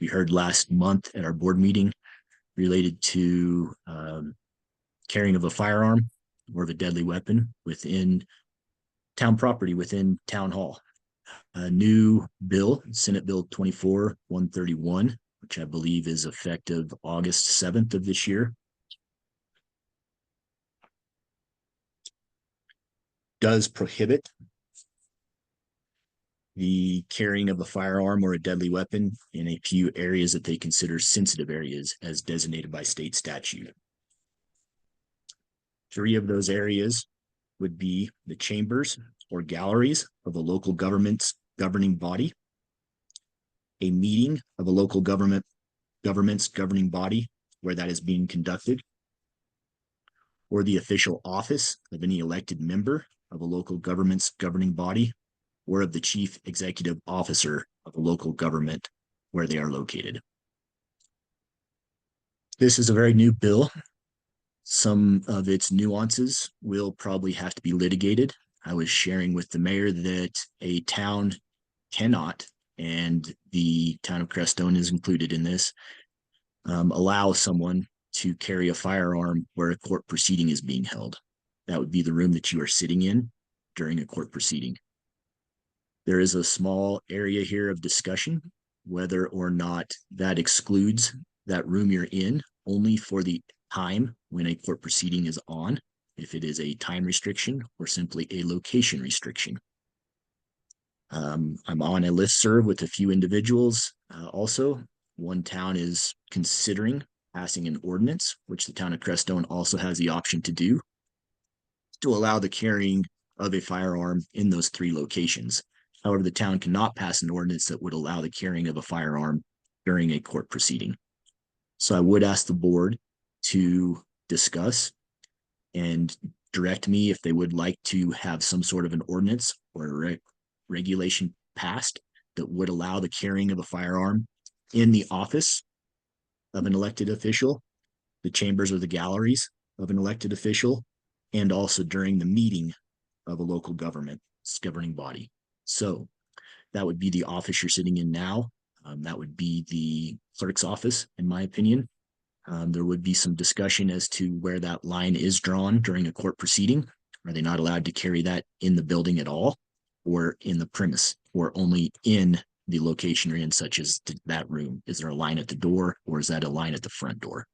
[SPEAKER 15] We heard last month at our board meeting related to carrying of a firearm or of a deadly weapon within town property, within town hall. A new bill, Senate Bill 24-131, which I believe is effective August 7th of this year, does prohibit the carrying of a firearm or a deadly weapon in a few areas that they consider sensitive areas as designated by state statute. 3 of those areas would be the chambers or galleries of a local government's governing body, a meeting of a local government's governing body where that is being conducted, or the official office of any elected member of a local government's governing body, or of the chief executive officer of a local government where they are located. This is a very new bill. Some of its nuances will probably have to be litigated. I was sharing with the mayor that a town cannot, and the town of Crestone is included in this, allow someone to carry a firearm where a court proceeding is being held. That would be the room that you are sitting in during a court proceeding. There is a small area here of discussion whether or not that excludes that room you're in only for the time when a court proceeding is on, if it is a time restriction or simply a location restriction. I'm on a listserv with a few individuals. Also, one town is considering passing an ordinance, which the town of Crestone also has the option to do, to allow the carrying of a firearm in those 3 locations. However, the town cannot pass an ordinance that would allow the carrying of a firearm during a court proceeding. So I would ask the board to discuss and direct me if they would like to have some sort of an ordinance or a regulation passed that would allow the carrying of a firearm in the office of an elected official, the chambers or the galleries of an elected official, and also during the meeting of a local government governing body. So that would be the office you're sitting in now. That would be the clerk's office, in my opinion. There would be some discussion as to where that line is drawn during a court proceeding. Are they not allowed to carry that in the building at all, or in the premise, or only in the location you're in, such as that room? Is there a line at the door, or is that a line at the front door?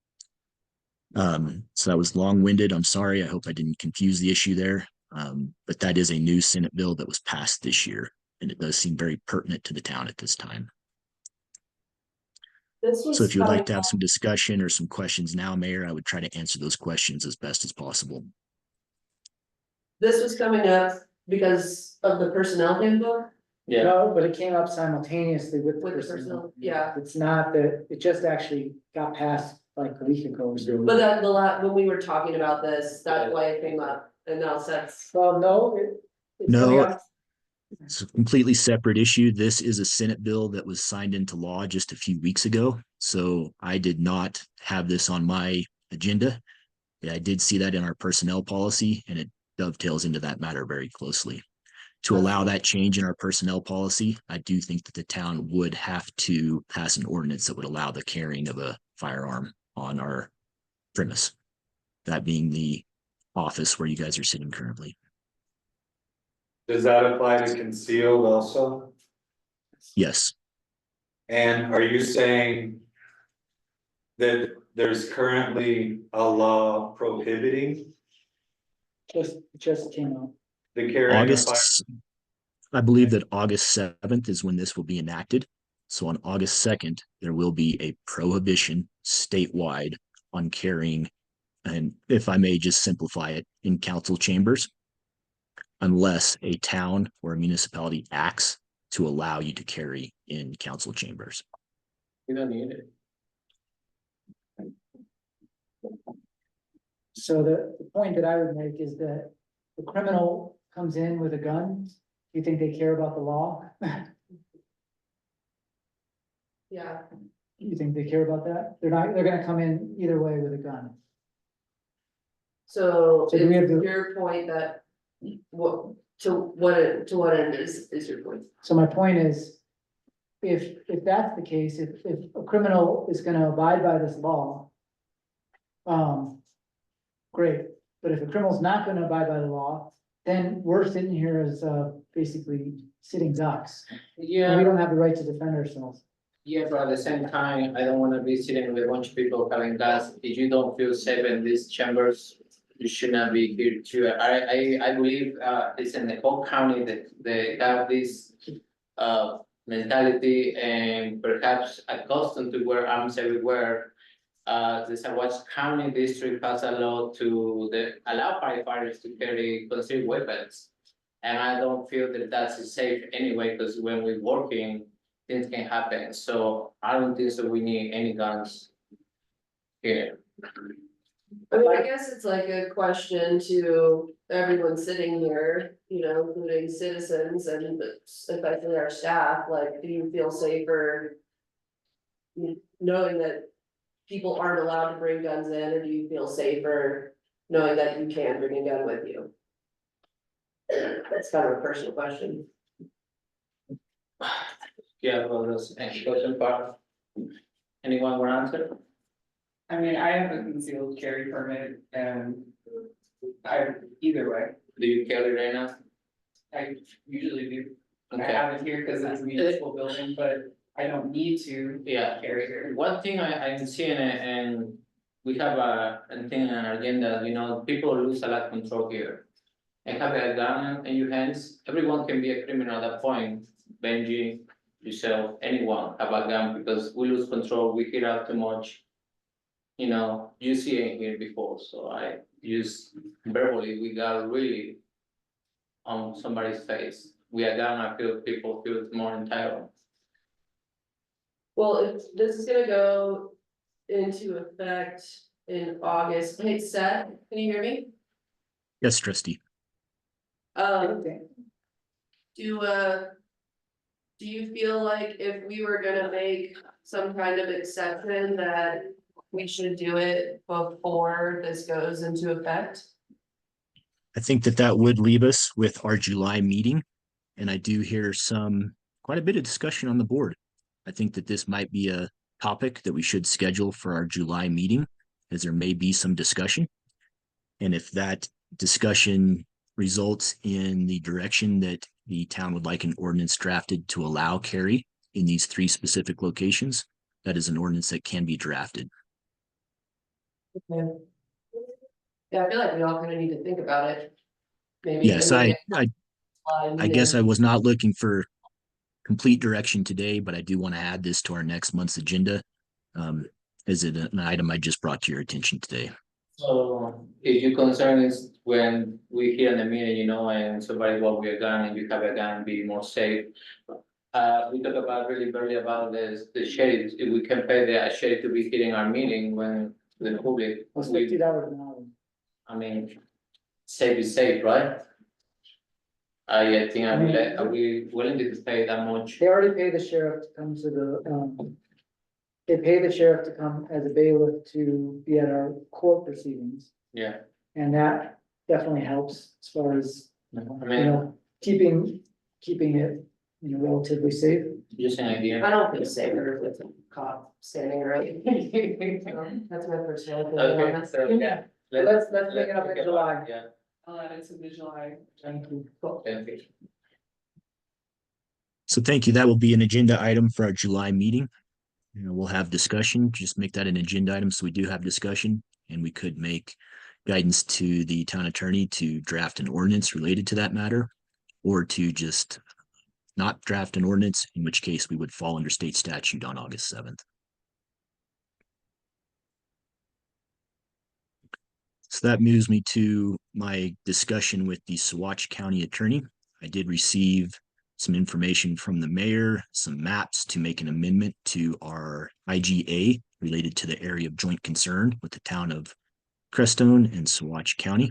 [SPEAKER 15] So that was long-winded. I'm sorry. I hope I didn't confuse the issue there. But that is a new Senate bill that was passed this year, and it does seem very pertinent to the town at this time. So if you would like to have some discussion or some questions now, Mayor, I would try to answer those questions as best as possible.
[SPEAKER 12] This was coming up because of the personnel handbook?
[SPEAKER 1] Yeah,
[SPEAKER 3] No, but it came up simultaneously with the
[SPEAKER 12] With the
[SPEAKER 3] personnel.
[SPEAKER 12] personnel, yeah.
[SPEAKER 3] It's not that, it just actually got passed like a week ago or so.
[SPEAKER 12] But that, when we were talking about this, that's why it came up, and now that's.
[SPEAKER 3] Well, no, it's
[SPEAKER 15] No.
[SPEAKER 3] coming up.
[SPEAKER 15] It's a completely separate issue. This is a Senate bill that was signed into law just a few weeks ago. So I did not have this on my agenda. Yeah, I did see that in our personnel policy, and it dovetails into that matter very closely. To allow that change in our personnel policy, I do think that the town would have to pass an ordinance that would allow the carrying of a firearm on our premise, that being the office where you guys are sitting currently.
[SPEAKER 9] Does that apply to concealed also?
[SPEAKER 15] Yes.
[SPEAKER 9] And are you saying that there's currently a law prohibiting
[SPEAKER 3] Just came out.
[SPEAKER 9] the carrying of fire?
[SPEAKER 15] I believe that August 7th is when this will be enacted. So on August 2nd, there will be a prohibition statewide on carrying, and if I may just simplify it, in council chambers, unless a town or a municipality acts to allow you to carry in council chambers.
[SPEAKER 1] you don't need it.
[SPEAKER 3] So the point that I would make is that the criminal comes in with a gun. Do you think they care about the law?
[SPEAKER 12] Yeah.
[SPEAKER 3] You think they care about that? They're gonna come in either way with a gun.
[SPEAKER 12] So
[SPEAKER 3] So do we have
[SPEAKER 12] it's
[SPEAKER 3] to-
[SPEAKER 12] your point that, to what end is your point?
[SPEAKER 3] So my point is, if that's the case, if a criminal is gonna abide by this law, great, but if a criminal's not gonna abide by the law, then we're sitting here as, basically sitting ducks. And we
[SPEAKER 1] Yeah,
[SPEAKER 3] don't have the right to defend ourselves.
[SPEAKER 1] yeah, but at the same time, I don't wanna be sitting with a bunch of people having gas. If you don't feel safe in these chambers, you should not be here too. I believe, it's in the whole county that they have this, mentality and perhaps accustomed to wear arms everywhere. The Saguache County District has a law to allow firefighters to carry concealed weapons. And I don't feel that that's safe anyway, because when we're working, things can happen, so I don't think so we need any guns here.
[SPEAKER 12] I mean, I guess it's like a question to everyone sitting here, you know, including citizens and especially our staff, like, do you feel safer? Knowing that people aren't allowed to bring guns in, or do you feel safer knowing that you can bring a gun with you? That's kind of a personal question.
[SPEAKER 1] Yeah, well, this any question part? Anyone want to answer?
[SPEAKER 11] I mean, I have a concealed carry permit and either way,
[SPEAKER 1] Do you carry right now?
[SPEAKER 11] I usually do. I
[SPEAKER 1] Okay.
[SPEAKER 11] have it here because it's a municipal building, but I don't need to
[SPEAKER 1] Yeah,
[SPEAKER 11] carry here.
[SPEAKER 1] one thing I'm seeing and we have a thing on our agenda, you know, people lose a lot of control here. And have a gun in your hands, everyone can be a criminal at that point. Benji, yourself, anyone have a gun because we lose control, we hear out too much. You know, you see it here before, so I use verbally, we got really on somebody's face. We are down, I feel people feel more entitled.
[SPEAKER 12] Well, if this is gonna go into effect in August, hey Seth, can you hear me?
[SPEAKER 15] Yes, trustee.
[SPEAKER 12] Do you feel like if we were gonna make some kind of exception that we should do it before this goes into effect?
[SPEAKER 15] I think that that would leave us with our July meeting. And I do hear quite a bit of discussion on the board. I think that this might be a topic that we should schedule for our July meeting, as there may be some discussion. And if that discussion results in the direction that the town would like an ordinance drafted to allow carry in these 3 specific locations, that is an ordinance that can be drafted.
[SPEAKER 12] Yeah, I feel like we all kind of need to think about it. Maybe.
[SPEAKER 15] Yes,
[SPEAKER 12] and
[SPEAKER 15] I guess I was not looking for complete direction today, but I do want to add this to our next month's agenda. Is it an item I just brought to your attention today?
[SPEAKER 1] So if your concern is when we hear in the meeting, you know, and somebody walk with a gun and you have a gun, be more safe. We talk about really barely about this, the sheriff, if we can pay the sheriff to be hitting our meeting when the public.
[SPEAKER 3] It's $50 an hour.
[SPEAKER 1] I mean, safe is safe, right? I think are we willing to pay that much?
[SPEAKER 3] They already pay the sheriff to come to the, they pay the sheriff to come as a bailiff to be at our court proceedings.
[SPEAKER 1] Yeah,
[SPEAKER 3] And that definitely helps as far as,
[SPEAKER 1] I
[SPEAKER 3] you
[SPEAKER 1] mean,
[SPEAKER 3] know, keeping it, you know, relatively safe.
[SPEAKER 1] just an idea.
[SPEAKER 12] I don't feel safer with a cop standing right. That's my personal opinion on
[SPEAKER 1] Okay,
[SPEAKER 12] this.
[SPEAKER 1] so yeah.
[SPEAKER 3] Let's make it up in
[SPEAKER 1] think
[SPEAKER 3] July.
[SPEAKER 1] about it, Yeah.
[SPEAKER 11] I'll add it to the July.
[SPEAKER 3] Thank you.
[SPEAKER 1] Thank you.
[SPEAKER 15] So thank you. That will be an agenda item for our July meeting. You know, we'll have discussion, just make that an agenda item so we do have discussion, and we could make guidance to the town attorney to draft an ordinance related to that matter, or to just not draft an ordinance, in which case we would fall under state statute on August 7th. So that moves me to my discussion with the Saguache County attorney. I did receive some information from the mayor, some maps to make an amendment to our IGA related to the area of joint concern with the town of Crestone and Saguache County.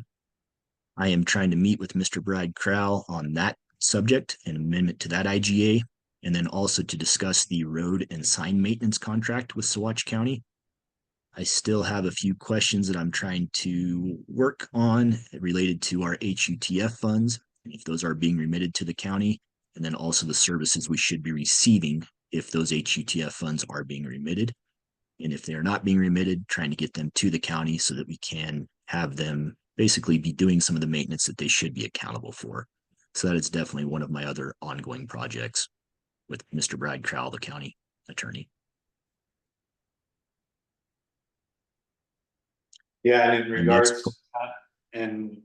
[SPEAKER 15] I am trying to meet with Mr. Brad Crowell on that subject, an amendment to that IGA, and then also to discuss the road and sign maintenance contract with Saguache County. I still have a few questions that I'm trying to work on related to our HUTF funds, and if those are being remitted to the county, and then also the services we should be receiving if those HUTF funds are being remitted. And if they are not being remitted, trying to get them to the county so that we can have them basically be doing some of the maintenance that they should be accountable for. So that is definitely one of my other ongoing projects with Mr. Brad Crowell, the county attorney.
[SPEAKER 9] Yeah, and in
[SPEAKER 15] And that's-
[SPEAKER 9] regards, and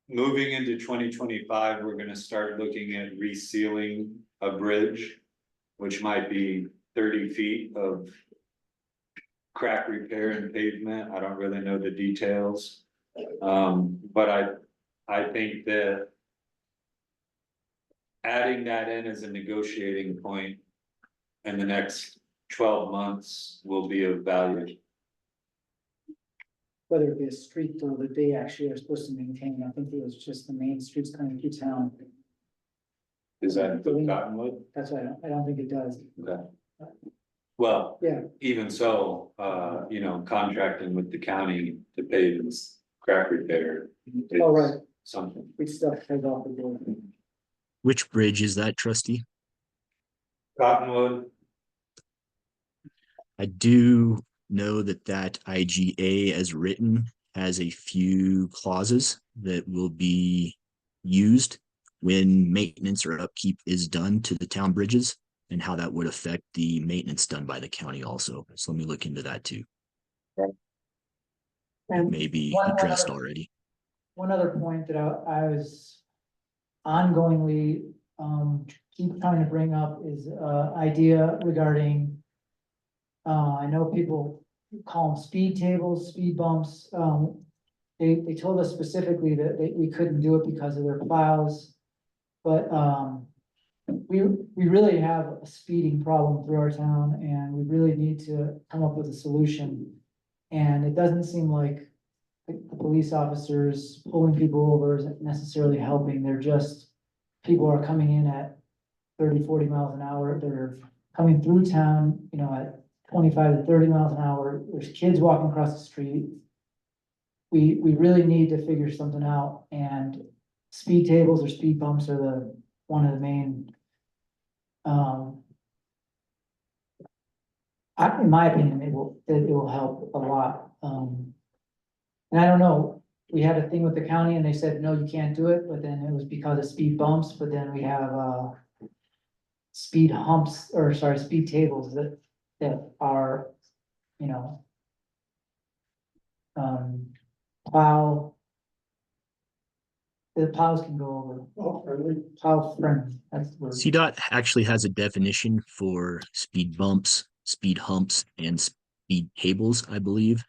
[SPEAKER 9] moving into 2025, we're gonna start looking at resealing a bridge, which might be 30 feet of crack repair and pavement. I don't really know the details. But I think that adding that in as a negotiating point in the next 12 months will be of value.
[SPEAKER 3] Whether it be a street though that they actually are supposed to maintain, I think it was just the main streets coming through town.
[SPEAKER 9] Is that include Cottonwood?
[SPEAKER 3] That's why I don't think it does.
[SPEAKER 9] Okay. Well,
[SPEAKER 3] Yeah.
[SPEAKER 9] even so, you know, contracting with the county to pay this crack repair. is
[SPEAKER 3] Oh, right.
[SPEAKER 9] Something.
[SPEAKER 3] We still head off the board.
[SPEAKER 15] Which bridge is that, trustee?
[SPEAKER 9] Cottonwood,
[SPEAKER 15] I do know that IGA as written has a few clauses that will be used when maintenance or upkeep is done to the town bridges and how that would affect the maintenance done by the county also. So let me look into that too.
[SPEAKER 3] And
[SPEAKER 15] Maybe
[SPEAKER 3] one
[SPEAKER 15] addressed
[SPEAKER 3] other-
[SPEAKER 15] already.
[SPEAKER 3] One other point that I was ongoingly, keep trying to bring up is, idea regarding, I know people call them speed tables, speed bumps, they told us specifically that we couldn't do it because of their plows. But, we really have a speeding problem through our town and we really need to come up with a solution. And it doesn't seem like the police officers pulling people over isn't necessarily helping. They're just, people are coming in at 30, 40 miles an hour. They're coming through town, you know, at 25 to 30 miles an hour. There's kids walking across the street. We really need to figure something out, and speed tables or speed bumps are one of the main, in my opinion, it will help a lot. And I don't know, we had a thing with the county and they said, no, you can't do it, but then it was because of speed bumps, but then we have, speed humps, or sorry, speed tables that are, you know, plow. The plows can go over, plow friendly, that's the word.
[SPEAKER 15] CDOT actually has a definition for speed bumps, speed humps, and speed tables, I believe.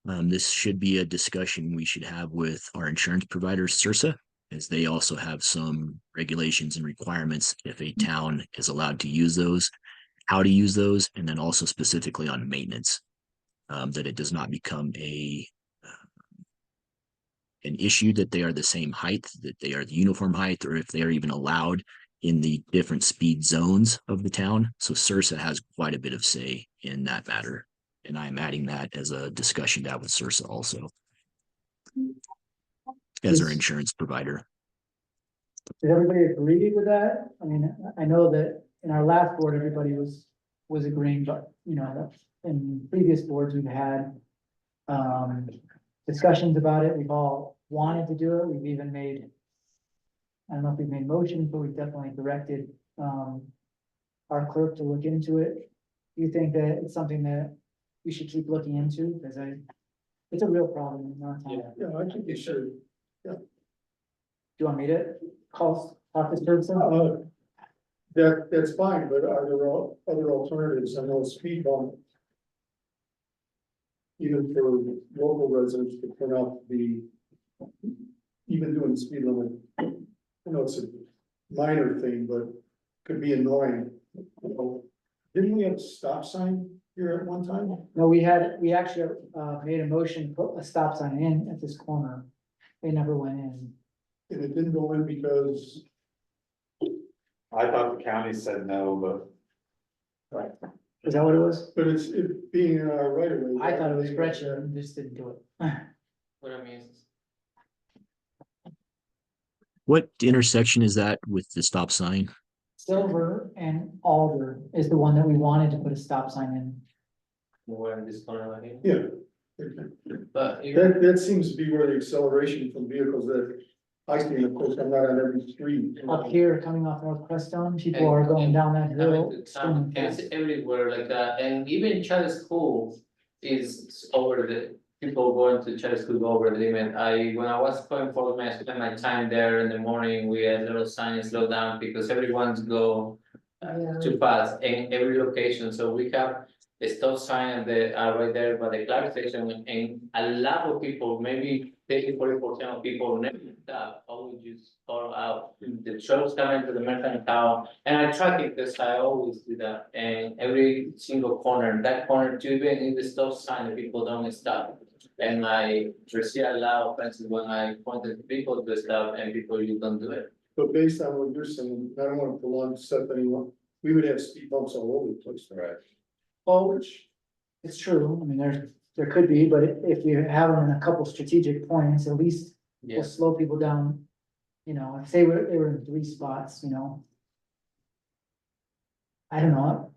[SPEAKER 15] This should be a discussion we should have with our insurance provider, CIRSA, as they also have some regulations and requirements if a town is allowed to use those, how to use those, and then also specifically on maintenance, that it does not become an issue that they are the same height, that they are the uniform height, or if they are even allowed in the different speed zones of the town. So CIRSA has quite a bit of say in that matter. And I'm adding that as a discussion to have with CIRSA also, as our insurance provider.
[SPEAKER 3] Did everybody agree with that? I mean, I know that in our last board, everybody was agreeing, but you know, in previous boards, we've had discussions about it. We've all wanted to do it. We've even made, I don't know if we've made motions, but we've definitely directed our clerk to look into it. Do you think that it's something that we should keep looking into? Because it's a real problem in our town.
[SPEAKER 10] Yeah, I think you should.
[SPEAKER 3] Do you want me to talk to this person?
[SPEAKER 10] That's fine, but are there other alternatives? I know speed bump. Even for local residents to turn out to be, even doing the speed limit. I know it's a minor thing, but could be annoying. Didn't we have a stop sign here at one time?
[SPEAKER 3] No, we actually made a motion, to put a stop sign in at this corner. They never went in.
[SPEAKER 10] And it didn't go in because,
[SPEAKER 9] I thought the county said no, but.
[SPEAKER 3] Right. Is that what it was?
[SPEAKER 10] but it being in our right of way.
[SPEAKER 3] I thought it was Gretchen, and just didn't do it.
[SPEAKER 1] What I mean is,
[SPEAKER 15] What intersection is that with the stop sign?
[SPEAKER 3] Silver and Alder is the one that we wanted to put a stop sign in.
[SPEAKER 1] we're in this corner right here,
[SPEAKER 10] Yeah.
[SPEAKER 1] but even,
[SPEAKER 10] That seems to be where the acceleration from vehicles that I see, of course, I'm not on every street.
[SPEAKER 3] Up here, coming off North Crestone, people are going down that hill. extremely
[SPEAKER 1] it's
[SPEAKER 3] fast.
[SPEAKER 1] everywhere like that, and even charter school is over the, people going to charter school go over the limit. When I was going for I spent my time there in the morning, we had little signs, slow down, because everyone's go too fast in every location, so we have a stop sign that are right there by the clarification, and a lot of people, maybe 30-40% of people never stuff, I would just call out, the trucks coming to the mechanical, and I track it, because I always do that, and every single corner, that corner too, even in the stop sign, the people don't stop. And I receive a lot of offenses when I pointed people to stop and people you don't do it.
[SPEAKER 10] But based on what you're saying, I don't wanna prolong stuff anyone, we would have speed bumps all over the place.
[SPEAKER 9] Right.
[SPEAKER 3] Well, which, it's true, I mean, there could be, but if you have them in a couple strategic points, at least
[SPEAKER 1] Yeah,
[SPEAKER 3] will slow people down. You know, if they were in 3 spots, you know. I don't know,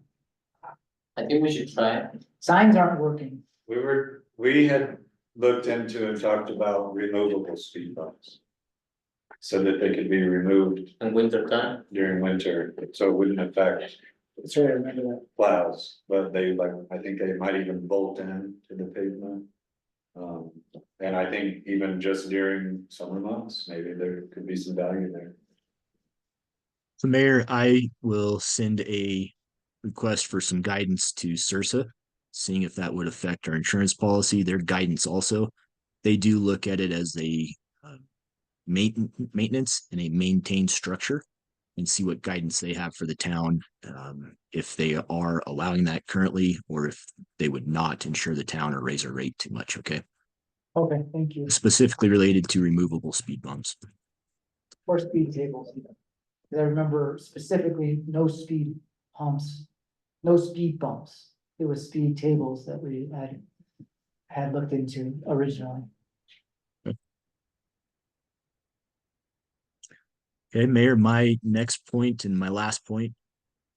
[SPEAKER 1] I think we should try it.
[SPEAKER 3] signs aren't working.
[SPEAKER 9] We had looked into and talked about removable speed bumps. So that they could be removed
[SPEAKER 1] In winter time.
[SPEAKER 9] during winter, so it wouldn't affect
[SPEAKER 3] That's right, I remember that.
[SPEAKER 9] plows, but they like, I think they might even bolt in to the pavement. And I think even just during summer months, maybe there could be some value there.
[SPEAKER 15] So Mayor, I will send a request for some guidance to CIRSA, seeing if that would affect our insurance policy, their guidance also. They do look at it as a maintenance and a maintained structure, and see what guidance they have for the town, if they are allowing that currently, or if they would not insure the town or raise our rate too much, okay?
[SPEAKER 3] Okay, thank you.
[SPEAKER 15] Specifically related to removable speed bumps.
[SPEAKER 3] Or speed tables. 'Cause I remember specifically no speed humps, no speed bumps. It was speed tables that we had looked into originally.
[SPEAKER 15] Okay, Mayor, my next point and my last point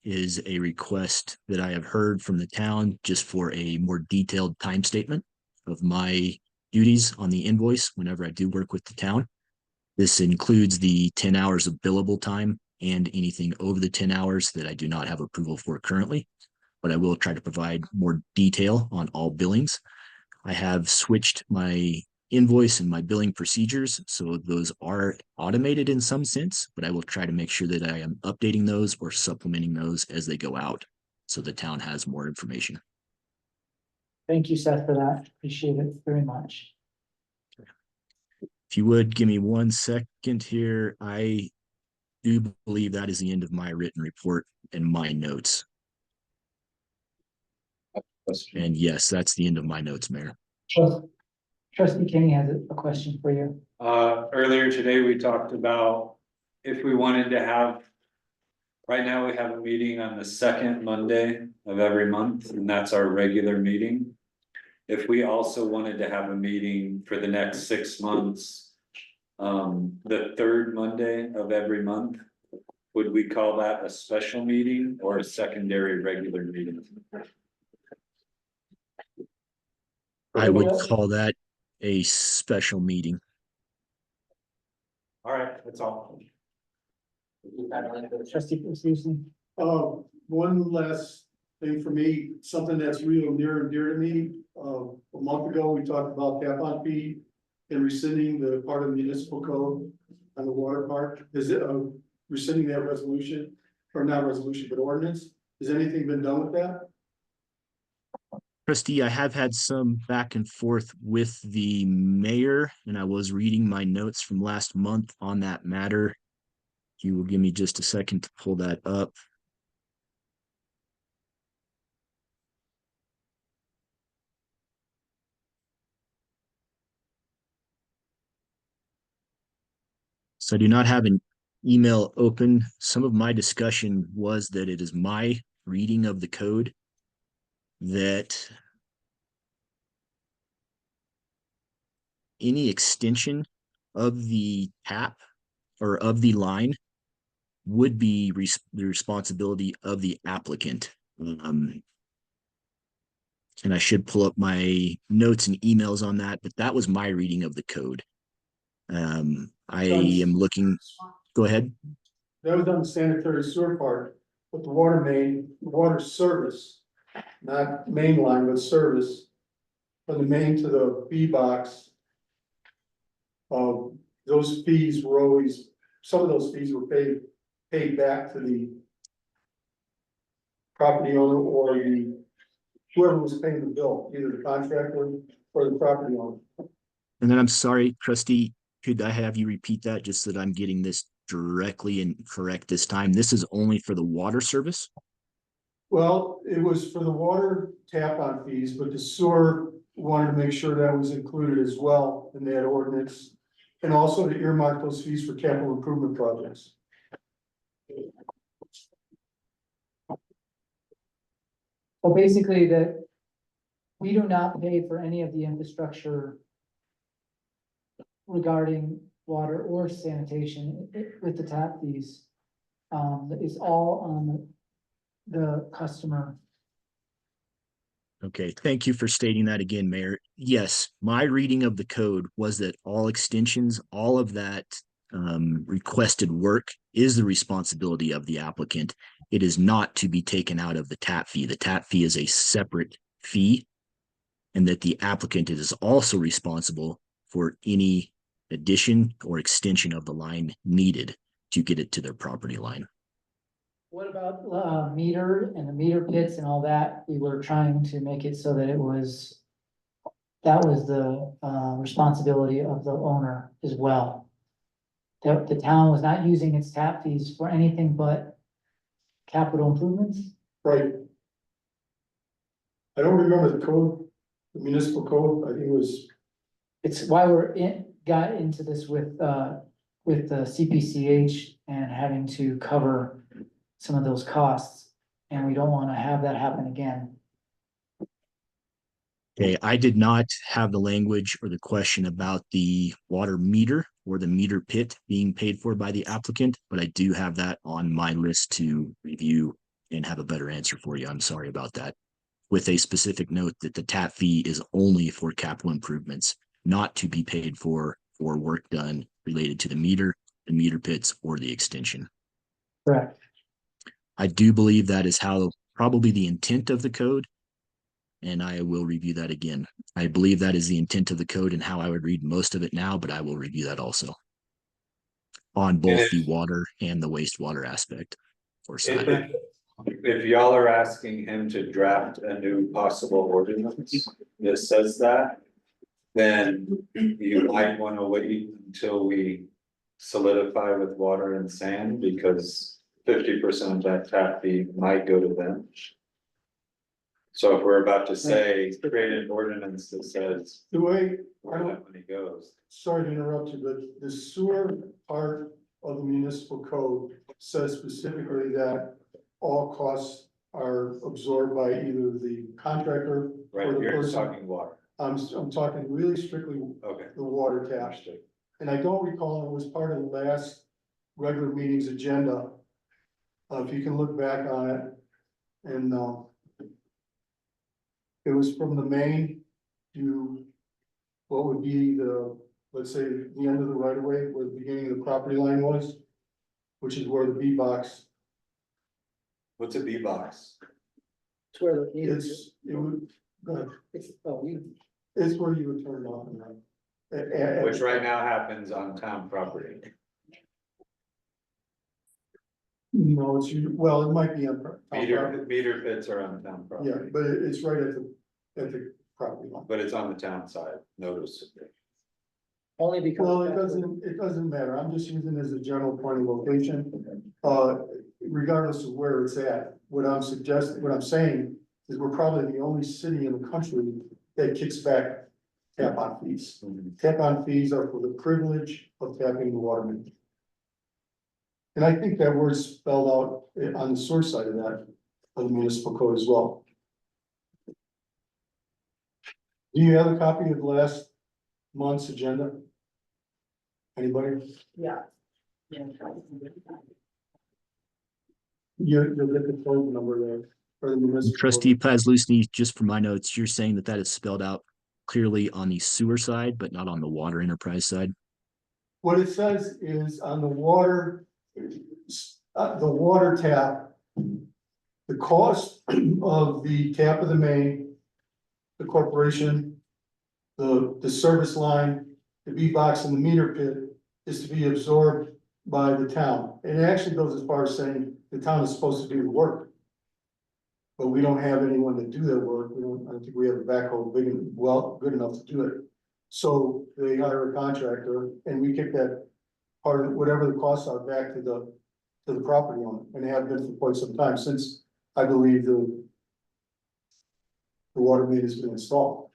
[SPEAKER 15] is a request that I have heard from the town just for a more detailed time statement of my duties on the invoice whenever I do work with the town. This includes the 10 hours of billable time and anything over the 10 hours that I do not have approval for currently, but I will try to provide more detail on all billings. I have switched my invoice and my billing procedures, so those are automated in some sense, but I will try to make sure that I am updating those or supplementing those as they go out, so the town has more information.
[SPEAKER 3] Thank you, Seth, for that. Appreciate it very much.
[SPEAKER 15] If you would give me 1 second here, I do believe that is the end of my written report and my notes. And yes, that's the end of my notes, Mayor.
[SPEAKER 3] Trustee King has a question for you.
[SPEAKER 9] Earlier today, we talked about if we wanted to have. Right now, we have a meeting on the second Monday of every month, and that's our regular meeting. If we also wanted to have a meeting for the next 6 months. The third Monday of every month, would we call that a special meeting or a secondary regular meeting?
[SPEAKER 15] I would call that a special meeting.
[SPEAKER 9] All right, that's all.
[SPEAKER 3] Trustee Susan.
[SPEAKER 10] One last thing for me, something that's real near and dear to me. A month ago, we talked about cap on fee and rescinding the part of the municipal code on the water park. Is it, rescinding that resolution, or not resolution, but ordinance? Has anything been done with that?
[SPEAKER 15] Trustee, I have had some back and forth with the mayor, and I was reading my notes from last month on that matter. You will give me just a second to pull that up. So I do not have an email open. Some of my discussion was that it is my reading of the code that any extension of the tap or of the line would be the responsibility of the applicant. And I should pull up my notes and emails on that, but that was my reading of the code. I am looking, go ahead.
[SPEAKER 10] That was on the sanitary sewer part, but the water main, water service, not main line, but service. From the main to the B box. Those fees were always, some of those fees were paid back to the property owner or the, whoever was paying the bill, either the contractor or the property owner.
[SPEAKER 15] And then I'm sorry, trustee, could I have you repeat that just so that I'm getting this directly and correct this time? This is only for the water service?
[SPEAKER 10] Well, it was for the water tap on fees, but the sewer wanted to make sure that was included as well in that ordinance. And also to earmark those fees for capital improvement projects.
[SPEAKER 3] Well, basically that we do not pay for any of the infrastructure regarding water or sanitation with the tap fees. That is all on the customer.
[SPEAKER 15] Okay, thank you for stating that again, Mayor. Yes, my reading of the code was that all extensions, all of that requested work is the responsibility of the applicant. It is not to be taken out of the tap fee. The tap fee is a separate fee, and that the applicant is also responsible for any addition or extension of the line needed to get it to their property line.
[SPEAKER 3] What about meter and the meter pits and all that? We were trying to make it so that it was, that was the responsibility of the owner as well. That the town was not using its tap fees for anything but capital improvements.
[SPEAKER 10] Right. I don't remember the code, the municipal code, I think it was,
[SPEAKER 3] It's why got into this with the CPCH and having to cover some of those costs, and we don't want to have that happen again.
[SPEAKER 15] Okay, I did not have the language or the question about the water meter or the meter pit being paid for by the applicant, but I do have that on my list to review and have a better answer for you. I'm sorry about that. With a specific note that the tap fee is only for capital improvements, not to be paid for work done related to the meter pits, or the extension.
[SPEAKER 3] Correct.
[SPEAKER 15] I do believe that is how probably the intent of the code, and I will review that again. I believe that is the intent of the code and how I would read most of it now, but I will review that also on both the water and the wastewater aspect or side.
[SPEAKER 9] If y'all are asking him to draft a new possible ordinance that says that, then you might want to wait until we solidify with water and sand, because 50% of that tap fee might go to them. So if we're about to say, create an ordinance that says
[SPEAKER 10] the way,
[SPEAKER 9] where that money goes.
[SPEAKER 10] sorry to interrupt you, but the sewer part of the municipal code says specifically that all costs are absorbed by either the contractor
[SPEAKER 9] Right,
[SPEAKER 10] or the
[SPEAKER 9] you're just
[SPEAKER 10] person.
[SPEAKER 9] talking water.
[SPEAKER 10] I'm talking really strictly
[SPEAKER 9] Okay.
[SPEAKER 10] the water tap. And I don't recall, it was part of the last regular meeting's agenda. If you can look back on it, and, it was from the main to what would be the, let's say, the end of the right of way, where the beginning of the property line was, which is where the B box,
[SPEAKER 9] What's a B box?
[SPEAKER 3] It's where the
[SPEAKER 10] it's, it would,
[SPEAKER 3] it's
[SPEAKER 10] where you would turn it off and on.
[SPEAKER 9] Which right now happens on town property.
[SPEAKER 10] No, it's, well, it might be on.
[SPEAKER 9] Meter pits are on town property.
[SPEAKER 10] Yeah, but it's right at the property line.
[SPEAKER 9] But it's on the town side, notice.
[SPEAKER 3] only because.
[SPEAKER 10] Well, it doesn't matter, I'm just using it as a general point of location, regardless of where it's at. What I'm saying is we're probably the only city in the country that kicks back tap-on fees. Tap-on fees are for the privilege of tapping the water main. And I think that word's spelled out on the source side of that, of the municipal code as well. Do you have a copy of last month's agenda? Anybody?
[SPEAKER 3] Yeah.
[SPEAKER 10] You'll get the phone number there. For the municipal
[SPEAKER 15] Trustee
[SPEAKER 10] code.
[SPEAKER 15] Pazlusny, just for my notes, you're saying that is spelled out clearly on the sewer side, but not on the water enterprise side?
[SPEAKER 10] What it says is on the water tap, the cost of the tap of the main, the corporation, the service line, the B box and the meter pit is to be absorbed by the town. And it actually goes as far as saying the town is supposed to do the work. But we don't have anyone to do that work. I don't think we have a backhoe good enough to do it. So they hire a contractor and we kick that part of whatever the costs are back to the property owner, and they have been for quite some time, since I believe the water main has been installed,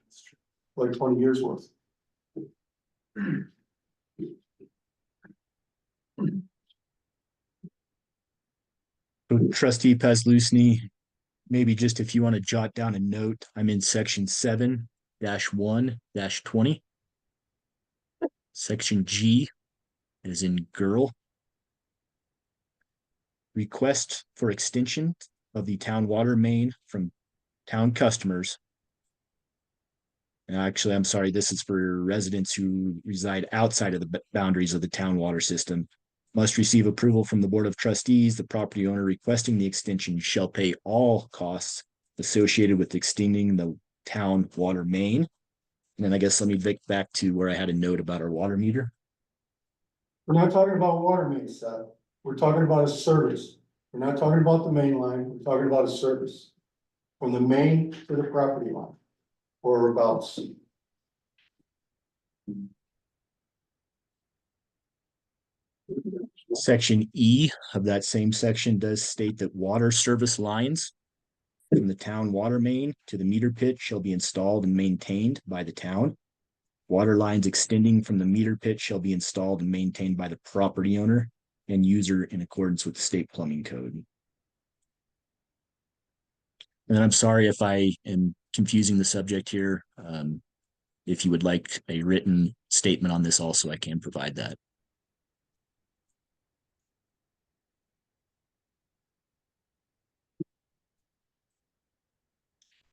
[SPEAKER 10] like 20 years worth.
[SPEAKER 15] So Trustee Paslusny, maybe just if you want to jot down a note, I'm in section 7-1-20. Section G, as in girl. Request for extension of the town water main from town customers. And actually, I'm sorry, this is for residents who reside outside of the boundaries of the town water system. Must receive approval from the Board of Trustees. The property owner requesting the extension shall pay all costs associated with extending the town water main. And then I guess let me back to where I had a note about our water meter.
[SPEAKER 10] We're not talking about water main, Seth. We're talking about a service. We're not talking about the main line. We're talking about a service. From the main to the property line, or abouts.
[SPEAKER 15] Section E of that same section does state that water service lines from the town water main to the meter pit shall be installed and maintained by the town. Water lines extending from the meter pit shall be installed and maintained by the property owner and user in accordance with the state plumbing code. And I'm sorry if I am confusing the subject here. If you would like a written statement on this also, I can provide that.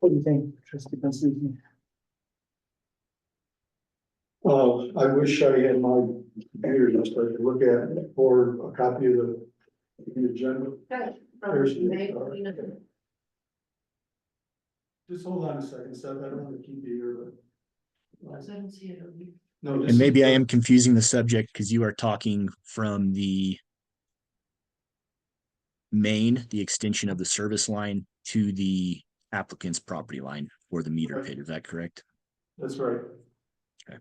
[SPEAKER 3] What do you think, trustee Pasley?
[SPEAKER 10] I wish I had my computer just so I could look at it, or a copy of the agenda.
[SPEAKER 12] Okay,
[SPEAKER 10] There's-
[SPEAKER 12] I
[SPEAKER 10] Just hold on a second, Seth, I don't want to keep you here, but.
[SPEAKER 12] don't see it.
[SPEAKER 10] No, this
[SPEAKER 15] And maybe
[SPEAKER 10] is
[SPEAKER 15] I
[SPEAKER 10] the-
[SPEAKER 15] am confusing the subject because you are talking from the main, the extension of the service line to the applicant's property line for the meter
[SPEAKER 10] Right.
[SPEAKER 15] pit. Is that correct?
[SPEAKER 10] That's right.
[SPEAKER 15] Okay.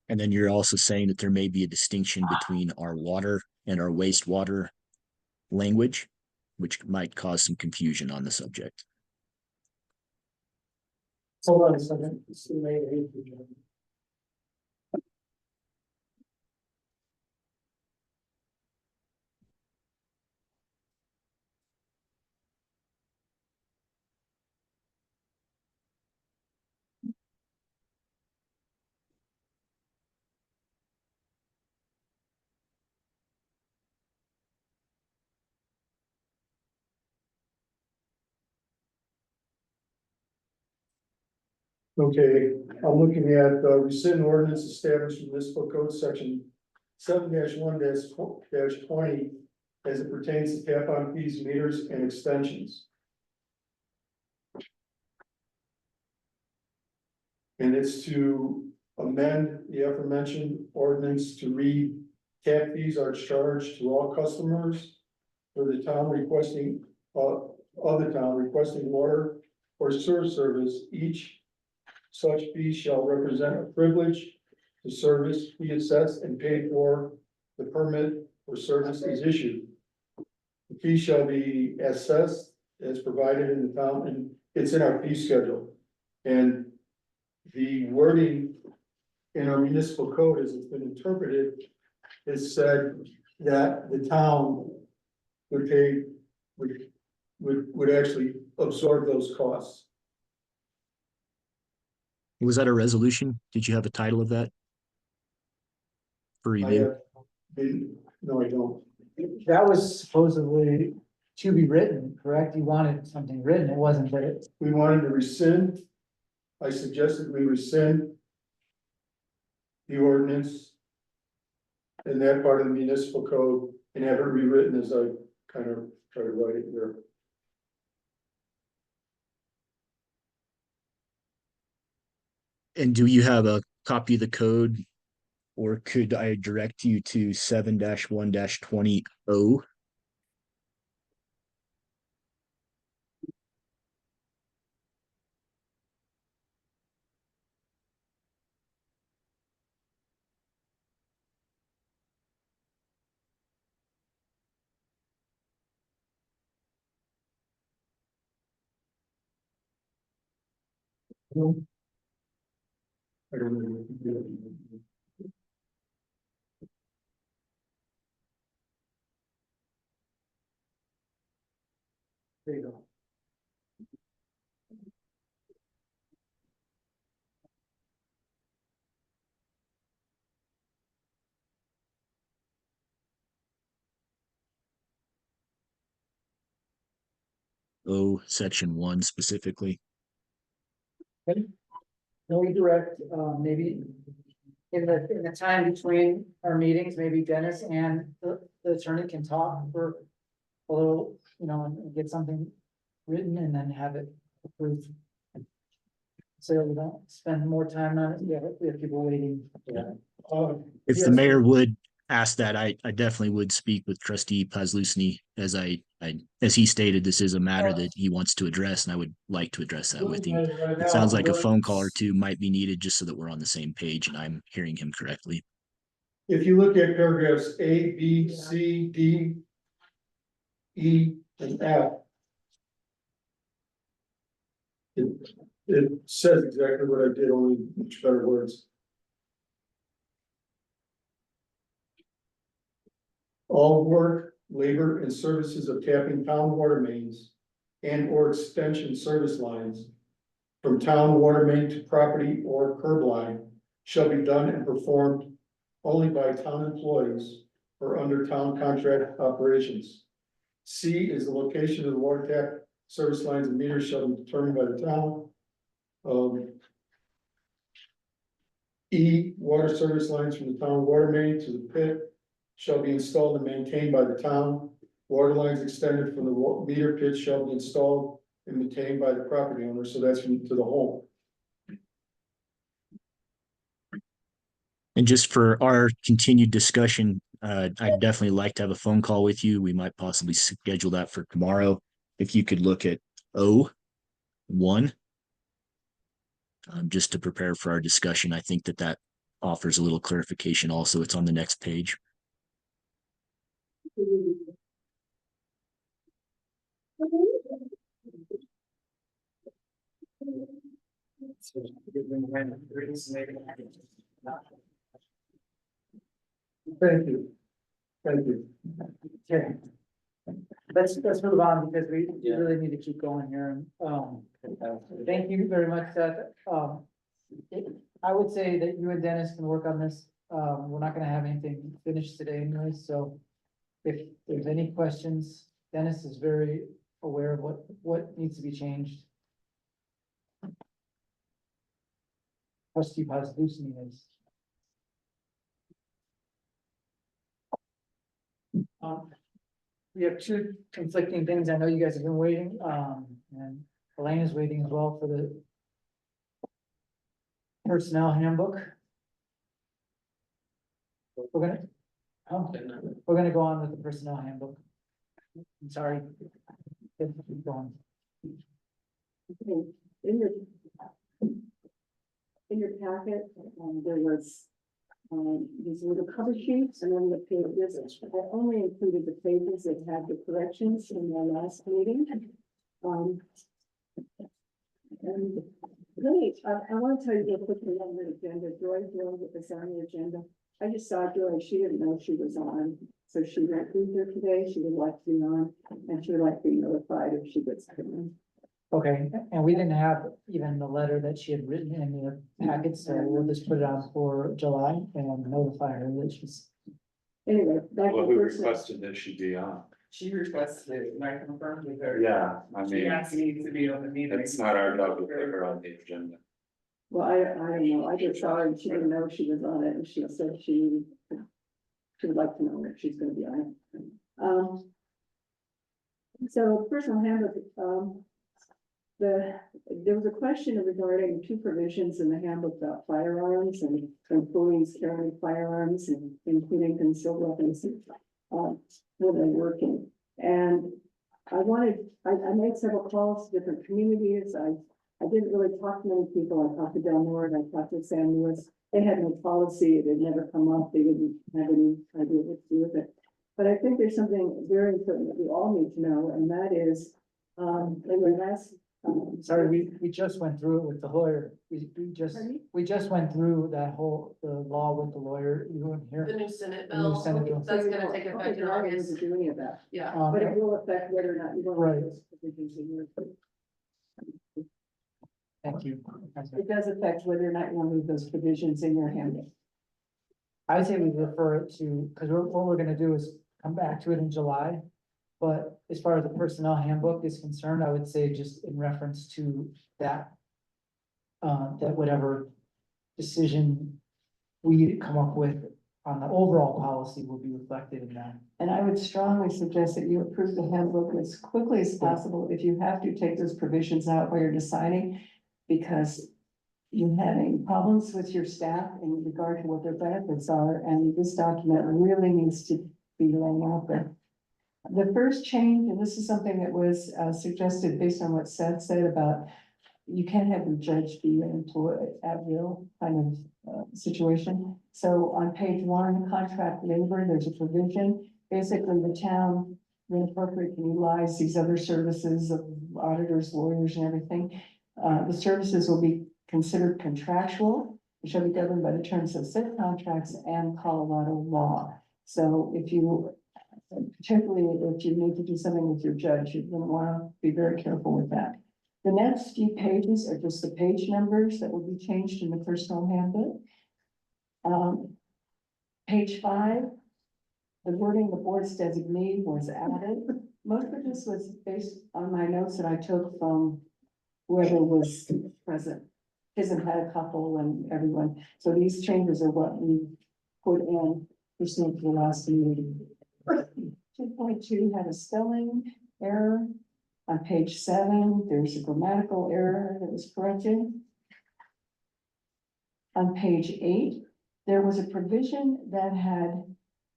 [SPEAKER 15] And then you're also saying that there may be a distinction between our water and our wastewater language, which might cause some confusion on the subject.
[SPEAKER 10] Hold on a second. It's the May 8th agenda. Okay, I'm looking at rescind ordinance established in municipal code section 7-1-20 as it pertains to tap on fees, meters, and extensions. And it's to amend the aforementioned ordinance to read tap fees are charged to all customers for the town requesting, of the town requesting water or sewer service. Each such fee shall represent a privilege to service, be assessed and paid for. The permit for service is issued. The fee shall be assessed as provided in the town, and it's in our fee schedule. And the wording in our municipal code, as it's been interpreted, is said that the town would pay, would actually absorb those costs.
[SPEAKER 15] Was that a resolution? Did you have a title of that? For
[SPEAKER 10] I
[SPEAKER 15] review?
[SPEAKER 10] have been, no, I don't.
[SPEAKER 3] That was supposedly to be written, correct? You wanted something written, it wasn't that it.
[SPEAKER 10] We wanted to rescind. I suggested we rescind the ordinance in that part of the municipal code and have it rewritten as I kind of try to write it here.
[SPEAKER 15] And do you have a copy of the code Or could I direct you to 7-1-20 O?
[SPEAKER 10] I don't know.
[SPEAKER 3] There you go.
[SPEAKER 15] O, section 1 specifically.
[SPEAKER 3] No direct, maybe in the time between our meetings, maybe Dennis and the attorney can talk for a little, and get something written and then have it approved. So we don't spend more time on it. We have people waiting.
[SPEAKER 15] If
[SPEAKER 3] Yes.
[SPEAKER 15] the mayor would ask that, I definitely would speak with trustee Pazlusny, as he stated, this is a matter that he wants to address, and I would like to address that with him. It sounds like a phone call or two might be needed just so that we're on the same page and I'm hearing him correctly.
[SPEAKER 10] If you look at paragraphs A, B, C, D, E, and F. It says exactly what I did, only much better words. All work, labor, and services of tapping town water mains and or extension service lines from town water main to property or curb line shall be done and performed only by town employees or under town contract operations. C is the location of the water tap service lines and meters shall be determined by the town. E, water service lines from the town water main to the pit shall be installed and maintained by the town. Water lines extended from the meter pit shall be installed and maintained by the property owner, so that's from to the home.
[SPEAKER 15] And just for our continued discussion, I'd definitely like to have a phone call with you. We might possibly schedule that for tomorrow. If you could look at O1, just to prepare for our discussion. I think that offers a little clarification also. It's on the next page.
[SPEAKER 10] Thank you. Thank you.
[SPEAKER 3] Okay. Let's move on because we really need to keep going here. Thank you very much, Seth. I would say that you and Dennis can work on this. We're not gonna have anything finished today anyway, so if there's any questions, Dennis is very aware of what needs to be changed. Trustee Pazlusny is. We have two conflicting things. I know you guys have been waiting, and Elaine is waiting as well for the personnel handbook. We're gonna go on with the personnel handbook. I'm sorry. Keep going.
[SPEAKER 6] Okay, in your packet, there was, these little cover sheets and then the pages. I only included the pages that had the corrections in the last meeting. And really, I want to tell you real quickly on the agenda, Joy with this on the agenda. I just saw Joy, she didn't know she was on, so she went through here today, she would like to be on, and she would like to be notified if she gets on.
[SPEAKER 3] Okay, and we didn't have even the letter that she had written in the packet, so we'll just put it on for July and notify her that she's.
[SPEAKER 6] Anyway, back
[SPEAKER 9] Well,
[SPEAKER 6] to
[SPEAKER 9] who
[SPEAKER 6] personnel.
[SPEAKER 9] requested that she be on?
[SPEAKER 11] She requested it, and I confirmed with her.
[SPEAKER 9] Yeah, I
[SPEAKER 11] She
[SPEAKER 9] mean,
[SPEAKER 11] asked me to be on the meeting.
[SPEAKER 9] it's not our job to put her on the agenda.
[SPEAKER 6] Well, I don't know, I just saw her and she didn't know she was on it, and she said she would like to know if she's gonna be on it. So personal handbook, there was a question regarding two provisions in the handbook about firearms and employees carrying firearms and including concealed weapons. When they're working, and I made several calls to different communities, I didn't really talk to many people, I talked to Del Norte, I talked to San Luis. They had no policy, it had never come up, they didn't have any idea what to do with it. But I think there's something very important that we all need to know, and that is, in the last.
[SPEAKER 3] Sorry, we just went through it with the lawyer.
[SPEAKER 6] Pardon me?
[SPEAKER 3] We just went through that whole, the law with the lawyer. You weren't
[SPEAKER 12] The
[SPEAKER 3] here.
[SPEAKER 12] new Senate
[SPEAKER 3] The new
[SPEAKER 12] bill,
[SPEAKER 3] Senate bill.
[SPEAKER 12] that's gonna take
[SPEAKER 6] Okay,
[SPEAKER 12] effect in
[SPEAKER 6] you're not
[SPEAKER 12] August.
[SPEAKER 6] able to do any of that,
[SPEAKER 12] Yeah.
[SPEAKER 6] but it will affect whether or not you want.
[SPEAKER 3] Right.
[SPEAKER 6] those provisions in your-
[SPEAKER 3] Thank you.
[SPEAKER 6] It does affect whether or not you want to leave those provisions in your handbook.
[SPEAKER 3] I say we refer it to, because what we're gonna do is come back to it in July. But as far as the personnel handbook is concerned, I would say just in reference to that. That whatever decision we come up with on the overall policy will be reflected in that.
[SPEAKER 6] And I would strongly suggest that you approve the handbook as quickly as possible. If you have to, take those provisions out while you're deciding. Because you're having problems with your staff in regard to what their benefits are, and this document really needs to be laying out there. The first change, and this is something that was suggested based on what Seth said about you can't have the judge be an employee at will kind of situation. So on page 1, contract labor, there's a provision. Basically, the town, when appropriate, can utilize these other services of auditors, lawyers, and everything. The services will be considered contractual, which shall be governed by the terms of said contracts and Colorado law. So if you, particularly if you need to do something with your judge, you're gonna wanna be very careful with that. The next few pages are just the page numbers that will be changed in the personal handbook. Page 5, the wording, the board's designee was added. Most of this was based on my notes that I took from whoever was present. Hasn't had a couple and everyone, so these changes are what we put in pursuant to the last meeting. 2.2 had a spelling error. On page 7, there's a grammatical error that was corrected. On page 8, there was a provision that had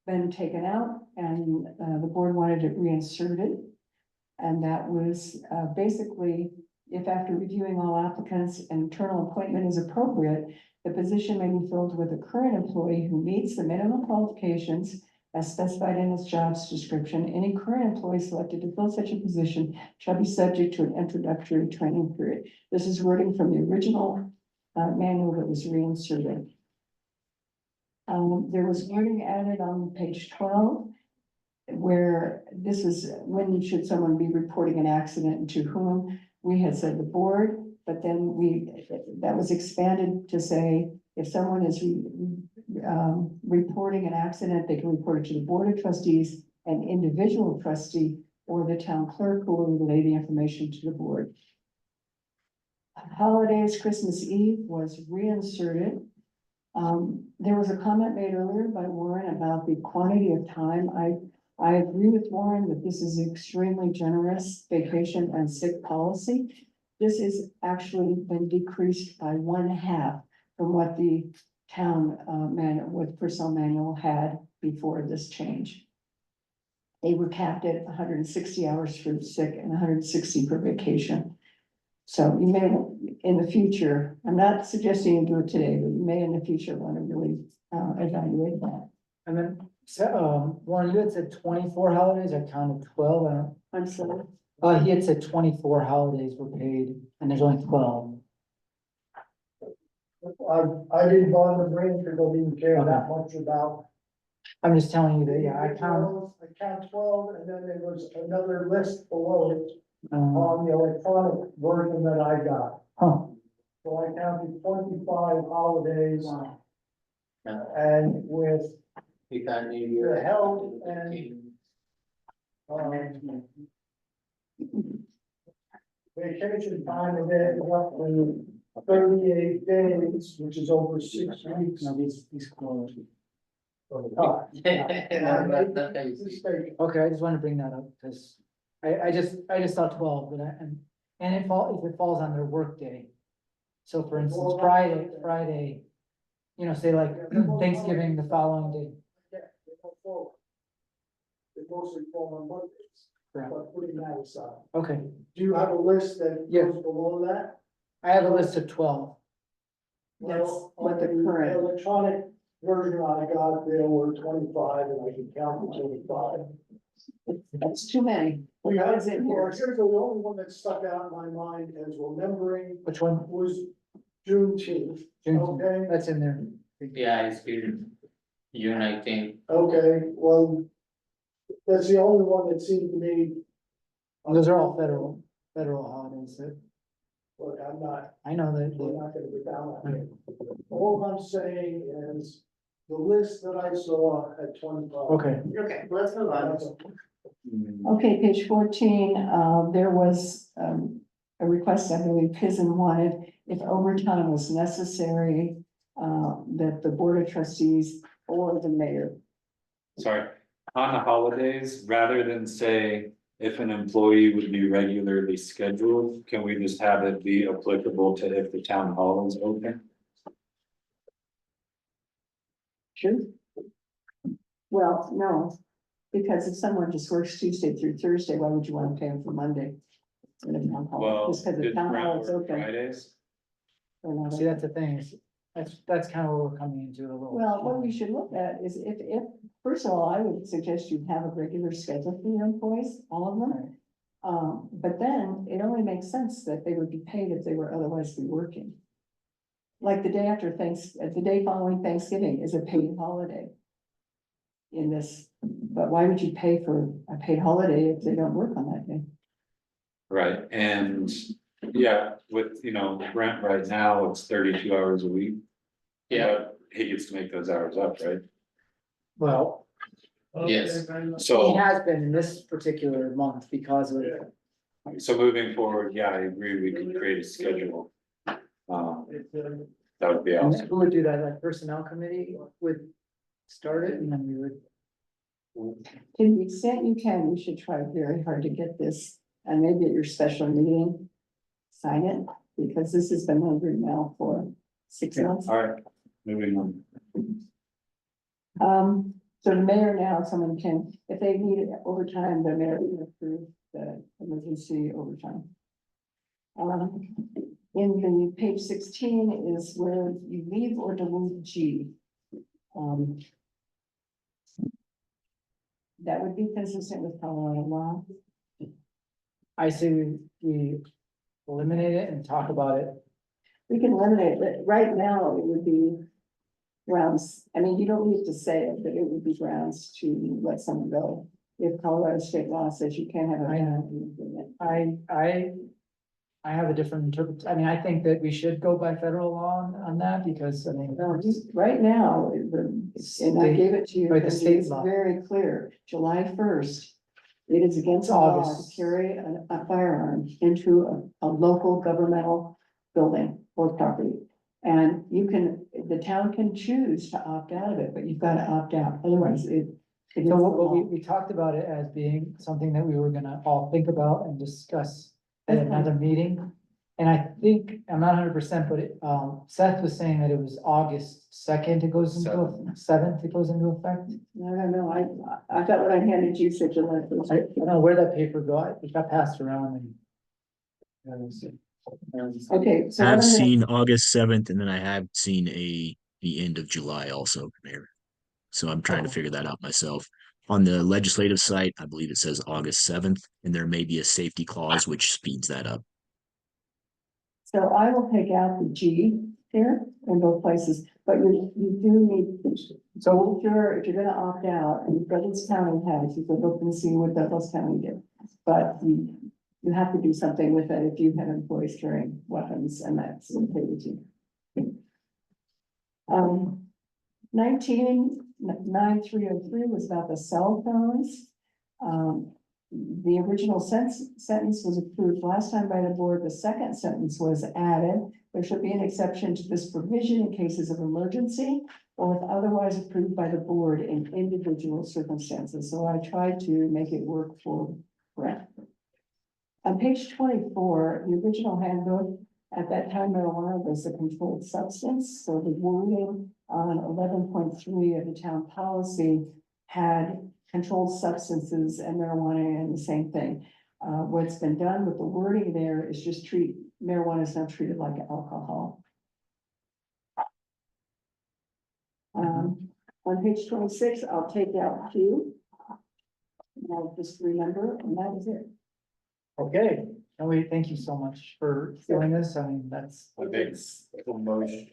[SPEAKER 6] been taken out and the board wanted it reinserted. And that was basically, if after reviewing all applicants, an internal appointment is appropriate, the position may be filled with a current employee who meets the minimum qualifications as specified in his job's description. Any current employee selected to fill such a position shall be subject to an introductory training period. This is wording from the original manual that was reinserted. There was wording added on page 12, where this is when should someone be reporting an accident and to whom. We had said the board, but then that was expanded to say if someone is reporting an accident, they can report it to the board of trustees, an individual trustee, or the town clerk who will relay the information to the board. Holidays, Christmas Eve was reinserted. There was a comment made earlier by Warren about the quantity of time. I agree with Warren that this is extremely generous vacation and sick policy. This has actually been decreased by 1/2 from what the town with personnel manual had before this change. They were capped at 160 hours for sick and 160 for vacation. So you may, in the future, I'm not suggesting you do it today, but you may in the future want to really evaluate that.
[SPEAKER 3] And then, Warren, you had said 24 holidays, I counted 12,
[SPEAKER 6] I'm sorry.
[SPEAKER 3] he had said 24 holidays were paid, and there's only 12.
[SPEAKER 14] I didn't bother to bring it because I didn't care that much about.
[SPEAKER 3] I'm just telling you that, yeah, I count,
[SPEAKER 14] I count 12, and then there was another list below it
[SPEAKER 3] um,
[SPEAKER 14] on the electronic version that I got.
[SPEAKER 3] huh,
[SPEAKER 14] So I counted 25 holidays.
[SPEAKER 1] Yeah.
[SPEAKER 14] And with
[SPEAKER 1] You can't need your.
[SPEAKER 14] the health and vacation time of it, roughly 38 days, which is over 6 weeks.
[SPEAKER 3] no, these close.
[SPEAKER 14] of time.
[SPEAKER 1] That's how you see.
[SPEAKER 14] Mistake.
[SPEAKER 3] Okay, I just wanted to bring that up, because I just thought 12, but And if it falls on their work day. So for instance, Friday, you know, say like Thanksgiving the following day.
[SPEAKER 14] Yeah, they go forward. They mostly fall on Mondays,
[SPEAKER 3] Correct.
[SPEAKER 14] but putting that aside.
[SPEAKER 3] Okay,
[SPEAKER 14] Do you have a list that
[SPEAKER 3] Yeah.
[SPEAKER 14] goes below that?
[SPEAKER 3] I have a list of 12.
[SPEAKER 6] That's
[SPEAKER 14] Well,
[SPEAKER 6] what the
[SPEAKER 14] on
[SPEAKER 6] current-
[SPEAKER 14] Electronic version I got, there were 25, and I can count to 25.
[SPEAKER 6] That's too many.
[SPEAKER 14] We have,
[SPEAKER 6] Is it
[SPEAKER 14] well,
[SPEAKER 6] here?
[SPEAKER 14] here's the only one that stuck out in my mind as remembering
[SPEAKER 3] Which one?
[SPEAKER 14] was Juneteenth, okay?
[SPEAKER 3] That's in there.
[SPEAKER 1] Yeah, it's been June 19th.
[SPEAKER 14] Okay, well, that's the only one that seemed to me.
[SPEAKER 3] Those are all federal holidays.
[SPEAKER 14] Look, I'm not,
[SPEAKER 3] I know
[SPEAKER 14] we're
[SPEAKER 3] that.
[SPEAKER 14] not gonna get down on it. All I'm saying is, the list that I saw at 25.
[SPEAKER 3] Okay.
[SPEAKER 12] Okay, let's move on.
[SPEAKER 6] Okay, page 14, there was, a request, I believe, Pizen wanted, if overtime was necessary, that the Board of Trustees or the mayor.
[SPEAKER 9] Sorry, on the holidays, rather than say if an employee would be regularly scheduled, can we just have it be applicable to if the town hall is open?
[SPEAKER 6] Sure. Well, no, because if someone just works Tuesday through Thursday, why would you want to pay them for Monday? Instead of town hall?
[SPEAKER 9] Well,
[SPEAKER 6] Just because the
[SPEAKER 9] good
[SPEAKER 6] town hall
[SPEAKER 9] ground
[SPEAKER 6] is
[SPEAKER 9] work
[SPEAKER 6] open.
[SPEAKER 9] Fridays,
[SPEAKER 6] or not
[SPEAKER 3] See,
[SPEAKER 6] open.
[SPEAKER 3] that's the thing. That's kind of where we're coming into a little.
[SPEAKER 6] Well, what we should look at is if, first of all, I would suggest you have a regular schedule for your employees, all of them. But then it only makes sense that they would be paid if they were otherwise be working. Like the day after the day following Thanksgiving is a paid holiday. In this, but why would you pay for a paid holiday if they don't work on that day?
[SPEAKER 9] right, and yeah, with, Brent right now, it's 32 hours a week.
[SPEAKER 1] Yeah,
[SPEAKER 9] But he gets to make those hours up, right?
[SPEAKER 3] Well,
[SPEAKER 1] yes.
[SPEAKER 3] he
[SPEAKER 9] So,
[SPEAKER 3] has been in this particular month because of.
[SPEAKER 9] so moving forward, yeah, I agree, we could create a schedule. That would be
[SPEAKER 3] And
[SPEAKER 9] awesome.
[SPEAKER 3] who would do that? Like personnel committee would start it and then we would.
[SPEAKER 6] To the extent you can, you should try very hard to get this, and maybe at your special meeting, sign it, because this has been hungry now for 6 months.
[SPEAKER 9] All right, moving on.
[SPEAKER 6] So the mayor now, someone can, if they need overtime, the mayor can approve the emergency overtime. In the page 16 is where you leave or delete G. That would be consistent with Colorado law.
[SPEAKER 3] I say we eliminate it and talk about it.
[SPEAKER 6] We can eliminate it, but right now it would be grounds, I mean, you don't need to say it, but it would be grounds to let someone go. If Colorado state law says you can't have a.
[SPEAKER 3] I know. I have a different interpret, I mean, I think that we should go by federal law on that because, I mean.
[SPEAKER 6] Right now, and I
[SPEAKER 3] State-
[SPEAKER 6] gave it to you,
[SPEAKER 3] Right, the
[SPEAKER 6] because
[SPEAKER 3] state
[SPEAKER 6] it's
[SPEAKER 3] law.
[SPEAKER 6] very clear, July 1st. It is against
[SPEAKER 3] It's
[SPEAKER 6] the law
[SPEAKER 3] August.
[SPEAKER 6] to carry a firearm into a local governmental building or property. And the town can choose to opt out of it, but you've got to opt out, otherwise it. is
[SPEAKER 3] So
[SPEAKER 6] the
[SPEAKER 3] what
[SPEAKER 6] law.
[SPEAKER 3] we talked about it as being something that we were gonna all think about and discuss at another meeting. And I think, I'm not 100%, but Seth was saying that it was August 2nd, it goes into, 7th, it goes into effect.
[SPEAKER 6] I don't know, I thought what I handed you said July 1st.
[SPEAKER 3] I don't know where that paper got, it got passed around and.
[SPEAKER 6] Okay, so.
[SPEAKER 15] I've
[SPEAKER 6] what I'm gonna-
[SPEAKER 15] seen August 7th, and then I have seen the end of July also, Mayor. So I'm trying to figure that out myself. On the legislative site, I believe it says August 7th, and there may be a safety clause which speeds that up.
[SPEAKER 6] So I will take out the G here in both places, but you do need, so if you're gonna opt out, and Douglas County has, you can look and see what Douglas County did. But you have to do something with it if you have employees carrying weapons, and that's okay with you. 199303 was about the cell phones. The original sentence was approved last time by the board. The second sentence was added. There should be an exception to this provision in cases of emergency or if otherwise approved by the board in individual circumstances. So I tried to make it work for Brent. On page 24, the original handbook, at that time marijuana was a controlled substance, so the wording on 11.3 of the town policy had controlled substances and marijuana in the same thing. What's been done with the wording there is just treat, marijuana is now treated like alcohol. On page 26, I'll take out Q. And I'll just remember, and that is it.
[SPEAKER 3] Okay, and we thank you so much for doing this. I mean, that's.
[SPEAKER 2] I think full motion.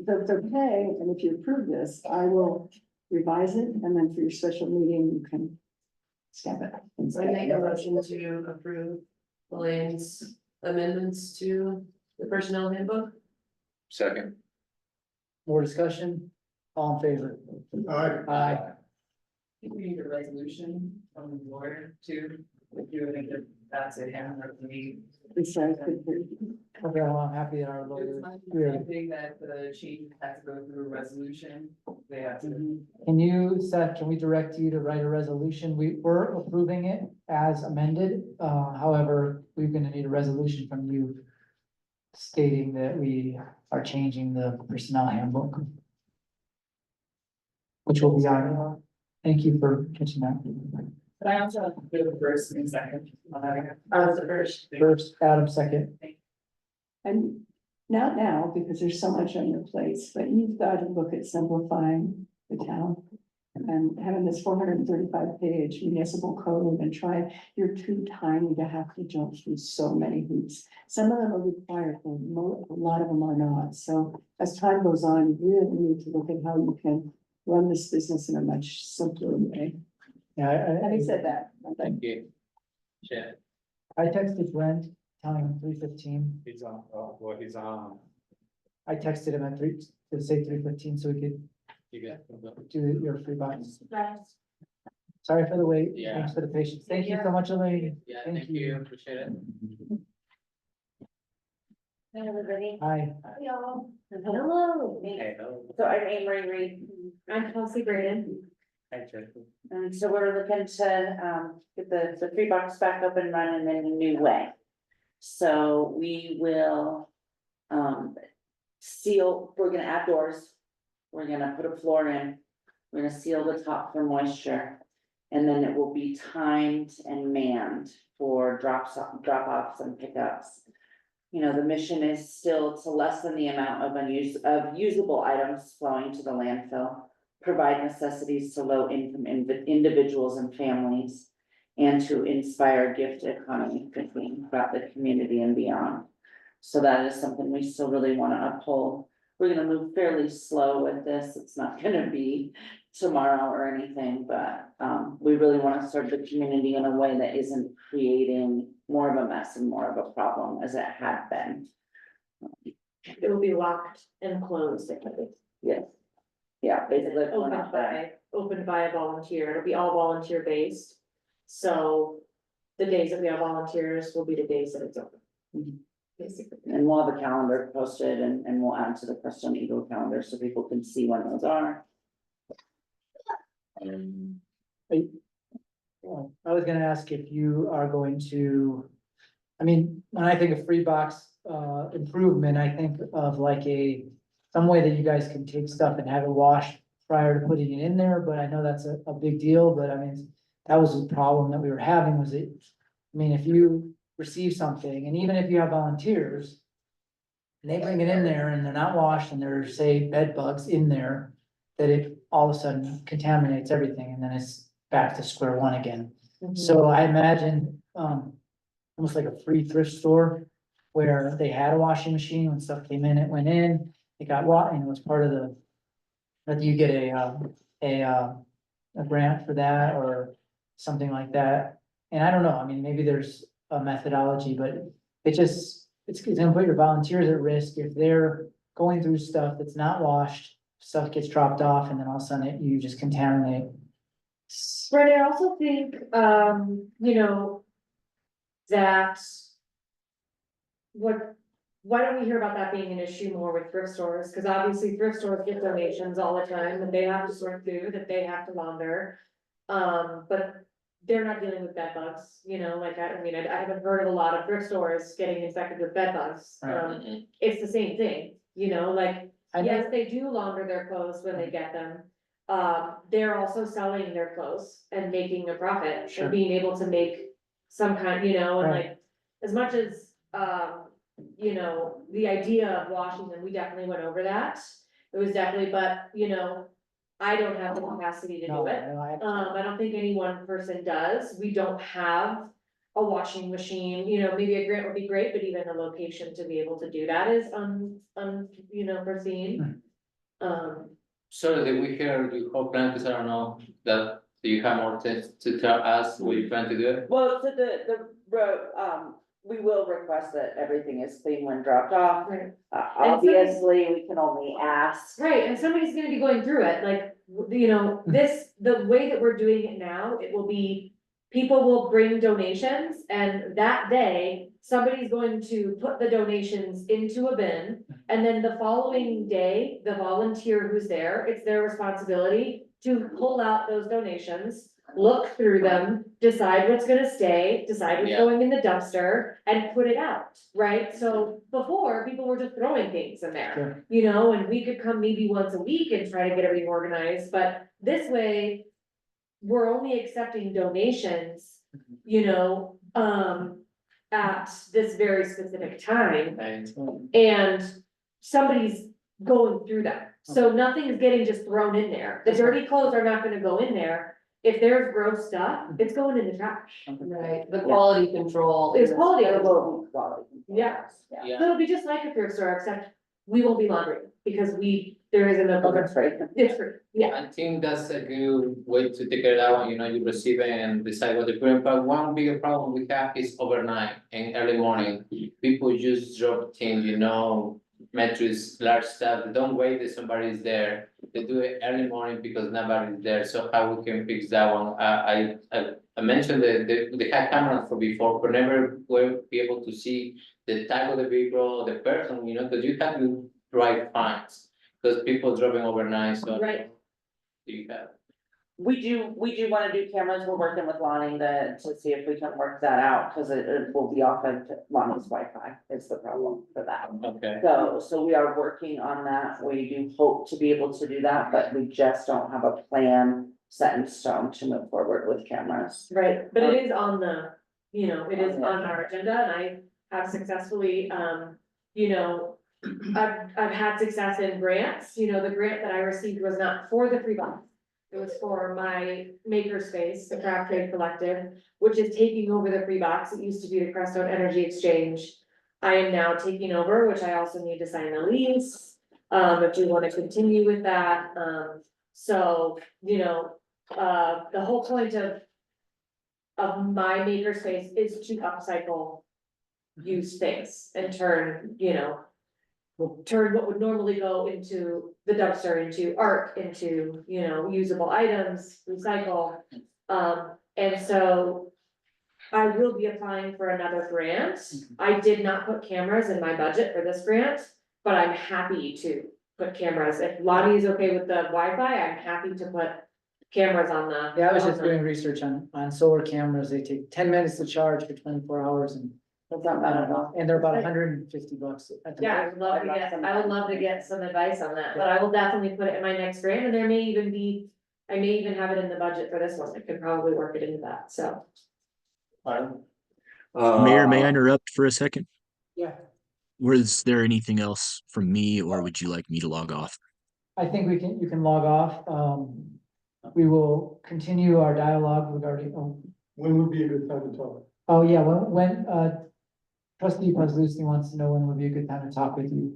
[SPEAKER 6] That's okay, and if you approve this, I will revise it, and then for your special meeting, you can stamp it. and
[SPEAKER 12] So I make a
[SPEAKER 6] stamp it.
[SPEAKER 12] motion to approve Elaine's amendments to the personnel handbook.
[SPEAKER 1] Second.
[SPEAKER 3] More discussion, all in favor?
[SPEAKER 10] Aye.
[SPEAKER 3] Aye.
[SPEAKER 11] I think we need a resolution from the lawyer too, if you think that that's a hand or me.
[SPEAKER 6] It's like, good.
[SPEAKER 3] Okay, well, I'm happy that our lawyer.
[SPEAKER 11] I think that the chief has to go through a resolution, they have to.
[SPEAKER 3] Can you, Seth, can we direct you to write a resolution? We were approving it as amended. However, we're gonna need a resolution from you stating that we are changing the personnel handbook. Which will be on. Thank you for catching that.
[SPEAKER 11] But I also have to do the first and second.
[SPEAKER 12] I was the first.
[SPEAKER 3] First, Adam, second.
[SPEAKER 6] And not now, because there's so much on your plates, but you've got to look at simplifying the town. And having this 435 page municipal code and try, you're too tiny to have to jump through so many hoops. Some of them are required, but a lot of them are not. So as time goes on, you really need to look at how you can run this business in a much simpler way.
[SPEAKER 3] Yeah,
[SPEAKER 6] Having said that,
[SPEAKER 1] Thank you. Sure.
[SPEAKER 3] I texted Brent, telling him 3:15.
[SPEAKER 2] He's on, well, he's on.
[SPEAKER 3] I texted him at to say 3:15 so we could
[SPEAKER 1] You got.
[SPEAKER 3] do your free box. Sorry for the wait.
[SPEAKER 1] Yeah.
[SPEAKER 3] Thanks for the patience. Thank you so much, Elaine.
[SPEAKER 1] Yeah,
[SPEAKER 3] Thank
[SPEAKER 1] thank you, appreciate it.
[SPEAKER 16] Hi, everybody.
[SPEAKER 3] Hi.
[SPEAKER 16] Y'all. Hello.
[SPEAKER 1] Hey, hello.
[SPEAKER 16] So I'm Anne Marie Reed. I'm Kelsey Braden.
[SPEAKER 1] Hi, Jessica.
[SPEAKER 16] And so we're looking to get the free box back up and running in a new way. So we will seal, we're gonna add doors. We're gonna put a floor in. We're gonna seal the top for moisture. And then it will be timed and manned for drop offs and pickups. You know, the mission is still to lessen the amount of usable items flowing to the landfill, provide necessities to low income individuals and families, and to inspire gift economy thinking throughout the community and beyond. So that is something we still really want to uphold. We're gonna move fairly slow with this. It's not gonna be tomorrow or anything, but we really want to serve the community in a way that isn't creating more of a mess and more of a problem as it had been. It will be locked and closed. Yes. Yeah, basically. we're Opened not there.
[SPEAKER 12] Opened by a volunteer. It'll be all volunteer based. So the days that we have volunteers will be the days that it's open. Basically.
[SPEAKER 16] And we'll have a calendar posted and we'll add to the Preston Eagle calendar so people can see when those are.
[SPEAKER 3] I was gonna ask if you are going to, I mean, when I think of free box improvement, I think of like some way that you guys can take stuff and have it washed prior to putting it in there, but I know that's a big deal, but I mean, that was the problem that we were having was it, I mean, if you receive something, and even if you have volunteers, and they bring it in there and they're not washed and there's, say, bed bugs in there, that it all of a sudden contaminates everything and then it's back to square one again. So I imagine, almost like a free thrift store where they had a washing machine, when stuff came in, it went in, it got and it was part of the, that you get a grant for that or something like that. And I don't know, I mean, maybe there's a methodology, but it's gonna put your volunteers at risk if they're going through stuff that's not washed, stuff gets dropped off, and then all of a sudden you just contaminate.
[SPEAKER 12] Right, I also think, you know, that why don't we hear about that being an issue more with thrift stores? Cause obviously thrift stores get donations all the time that they have to sort through, that they have to launder. But
[SPEAKER 17] they're not dealing with bed bugs, you know, like, I mean, I haven't heard of a lot of thrift stores getting infected with bed bugs.
[SPEAKER 3] Right.
[SPEAKER 17] It's the same thing, you know, like,
[SPEAKER 3] I
[SPEAKER 17] yes,
[SPEAKER 3] know,
[SPEAKER 17] they do launder their clothes when they get them. They're also selling their clothes and making a profit
[SPEAKER 3] Sure.
[SPEAKER 17] and being able to make some kind, you know, and
[SPEAKER 3] Right.
[SPEAKER 17] like, as much as, you know, the idea of washing them, we definitely went over that. It was definitely, but, you know, I don't have the capacity to
[SPEAKER 3] no,
[SPEAKER 17] do it. I don't think any one person does. We don't have a washing machine, you know, maybe a grant would be great, but even a location to be able to do that is you know, foreseen.
[SPEAKER 1] So did we hear your whole plan, because I don't know, that, do you have more to tell us what you plan to do?
[SPEAKER 16] Well, so the road, we will request that everything is clean when dropped off.
[SPEAKER 17] Right.
[SPEAKER 16] Obviously, we can only ask.
[SPEAKER 17] Right, and somebody's gonna be going through it, like, you know, the way that we're doing it now, it will be. People will bring donations, and that day, somebody's going to put the donations into a bin. And then the following day, the volunteer who's there, it's their responsibility to pull out those donations. Look through them, decide what's gonna stay, decide what's
[SPEAKER 1] Yeah.
[SPEAKER 17] going in the dumpster, and put it out, right? So before, people were just throwing things in there.
[SPEAKER 3] Sure.
[SPEAKER 17] You know, and we could come maybe once a week and try to get everything organized, but this way. We're only accepting donations, you know, at this very specific time. And somebody's going through that, so nothing's getting just thrown in there, the dirty clothes are not gonna go in there. If there's gross stuff, it's going in the trash.
[SPEAKER 12] Right, the quality control.
[SPEAKER 17] It's
[SPEAKER 12] is-
[SPEAKER 17] quality
[SPEAKER 16] There
[SPEAKER 17] control.
[SPEAKER 16] will be quality.
[SPEAKER 17] Yeah.
[SPEAKER 1] Yeah.
[SPEAKER 17] So it'll be just like a thrift store, except we won't be laundering, because there isn't a.
[SPEAKER 16] Oh, that's right.
[SPEAKER 17] It's free, yeah.
[SPEAKER 1] I think that's a good way to take care of that one, you know, you receive it and decide what to put in, but one bigger problem we have is overnight and early morning. People just drop things, you know, mattress, large stuff, they don't wait that somebody's there. They do it early morning because nobody's there, so how we can fix that one? I mentioned they had cameras for before, but never will be able to see the type of the vehicle, the person, you know, because you have to drive fines. Because people driving overnight, so.
[SPEAKER 17] Right.
[SPEAKER 1] Do you have?
[SPEAKER 16] We do wanna do cameras, we're working with Lonnie to see if we can work that out, cause it will be off of Lonnie's Wi-Fi is the problem for that.
[SPEAKER 1] Okay.
[SPEAKER 16] So we are working on that, we do hope to be able to do that, but we just don't have a plan set in stone to move forward with cameras.
[SPEAKER 17] Right, but it is on the, you know, it is on our agenda, and I have successfully, you know. I've had success in grants, you know, the grant that I received was not for the free box. It was for my makerspace, the Craft Trade Collective, which is taking over the free box, it used to be the Crestone Energy Exchange. I am now taking over, which I also need to sign a lease, if we wanna continue with that, so, you know, the whole point of my makerspace is to upcycle used space and turn, you know, turn what would normally go into the dumpster, into art, into, you know, usable items, recycle. And so I will be applying for another grant. I did not put cameras in my budget for this grant, but I'm happy to put cameras. If Lottie is okay with the Wi-Fi, I'm happy to put cameras on the.
[SPEAKER 3] Yeah, I was just
[SPEAKER 17] on the-
[SPEAKER 3] doing research on solar cameras, they take 10 minutes to charge for 24 hours and.
[SPEAKER 16] That's not bad at all.
[SPEAKER 3] And they're about $150 at the.
[SPEAKER 17] Yeah, I would love to get some advice on that, but I will definitely put it in my next grant, and there may even be. I may even have it in the budget for this one, I could probably work it into that, so.
[SPEAKER 15] Mayor, may I interrupt for a second?
[SPEAKER 3] Yeah,
[SPEAKER 15] Was there anything else from me, or would you like me to log off?
[SPEAKER 3] I think you can log off, we will continue our dialogue regarding,
[SPEAKER 10] When would be a good time to talk?
[SPEAKER 3] oh yeah, when, trustee Paslewski wants to know when would be a good time to talk with you.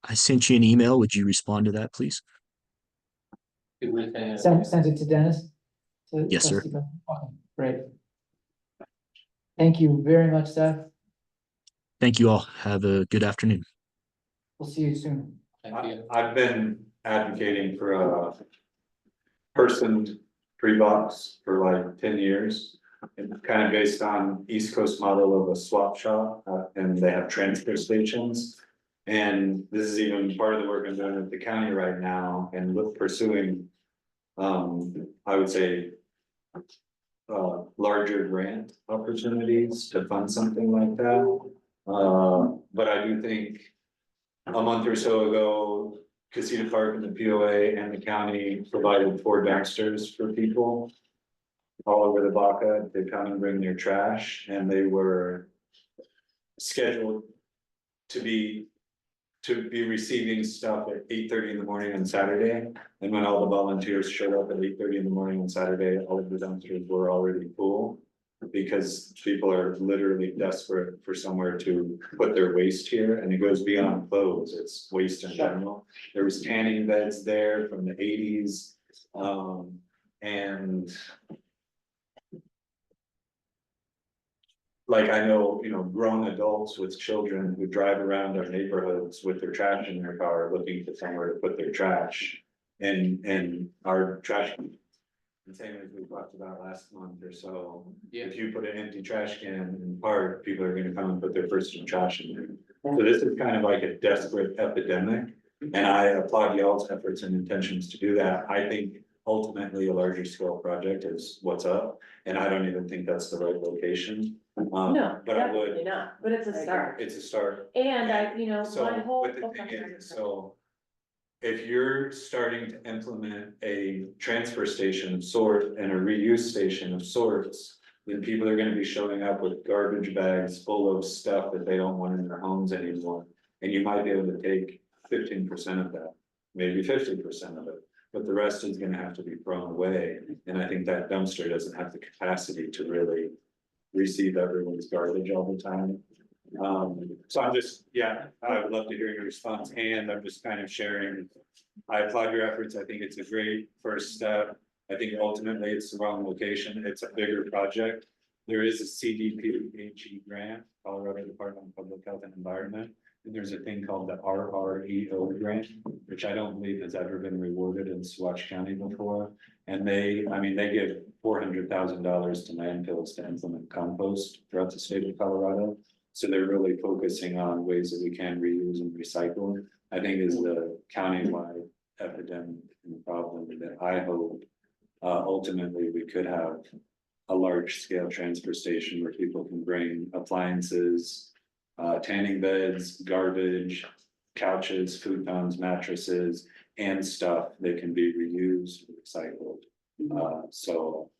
[SPEAKER 15] I sent you an email. Would you respond to that, please?
[SPEAKER 3] Send it to Dennis? To
[SPEAKER 15] Yes, sir.
[SPEAKER 3] trustee Paslewski? Okay, great. Thank you very much, Seth.
[SPEAKER 15] Thank you all. Have a good afternoon.
[SPEAKER 3] We'll see you soon.
[SPEAKER 9] I've been advocating for a person free box for like 10 years. And kind of based on East Coast model of a swap shop, and they have transfer stations. And this is even part of the work I'm doing at the county right now and with pursuing, I would say, larger grant opportunities to fund something like that. But I do think a month or so ago, Casita Park and the POA and the county provided 4 dumpsters for people all over the Baca to come and bring their trash, and they were scheduled to be receiving stuff at 8:30 in the morning on Saturday. And when all the volunteers showed up at 8:30 in the morning on Saturday, all of the dumpsters were already full. Because people are literally desperate for somewhere to put their waste here, and it goes beyond clothes, it's waste in general. There was tanning beds there from the 80s, and like, I know, you know, grown adults with children who drive around our neighborhoods with their trash in their car, looking for somewhere to put their trash. And our trash, the same as we talked about last month or so, if you put an empty trash can in the park, people are gonna come and put their personal trash in there. So this is kind of like a desperate epidemic, and I applaud y'all's efforts and intentions to do that. I think ultimately a larger scale project is what's up, and I don't even think that's the right location.
[SPEAKER 17] No,
[SPEAKER 9] But I would,
[SPEAKER 17] definitely not, but it's a start.
[SPEAKER 9] it's a start.
[SPEAKER 17] And I, you know,
[SPEAKER 9] So,
[SPEAKER 17] my whole.
[SPEAKER 9] but the thing is, so. If you're starting to implement a transfer station of sort and a reuse station of sorts, then people are gonna be showing up with garbage bags full of stuff that they don't want in their homes anymore. And you might be able to take 15% of that, maybe 50% of it, but the rest is gonna have to be thrown away. And I think that dumpster doesn't have the capacity to really receive everyone's garbage all the time. So I'm just, yeah, I would love to hear your response, and I'm just kind of sharing. I applaud your efforts, I think it's a great first step. I think ultimately it's the wrong location, it's a bigger project. There is a CDPHE grant, Colorado Department of Public Health and Environment. And there's a thing called the RREO grant, which I don't believe has ever been rewarded in Swatch County before. And they give $400,000 to landfills to implement compost throughout the state of Colorado. So they're really focusing on ways that we can reuse and recycle. I think is the countywide epidemic and problem that I hope ultimately we could have a large scale transfer station where people can bring appliances, tanning beds, garbage, couches, futongs, mattresses, and stuff that can be reused, recycled. So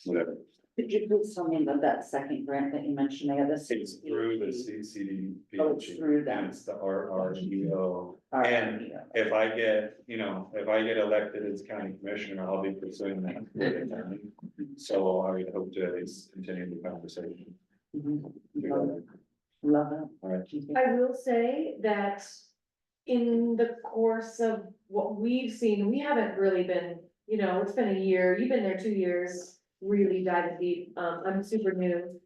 [SPEAKER 9] whatever.
[SPEAKER 16] Could you please tell me about that second grant that you mentioned,
[SPEAKER 9] It's through the CCD.
[SPEAKER 16] Oh, it's through them.
[SPEAKER 9] It's the RREO. And if I get, if I get elected as county commissioner, I'll be pursuing that. So I would hope to at least continue the conversation.
[SPEAKER 16] Love it.
[SPEAKER 9] All right.
[SPEAKER 17] I will say that in the course of what we've seen, we haven't really been, it's been a year, you've been there 2 years, really diving deep. I'm super new.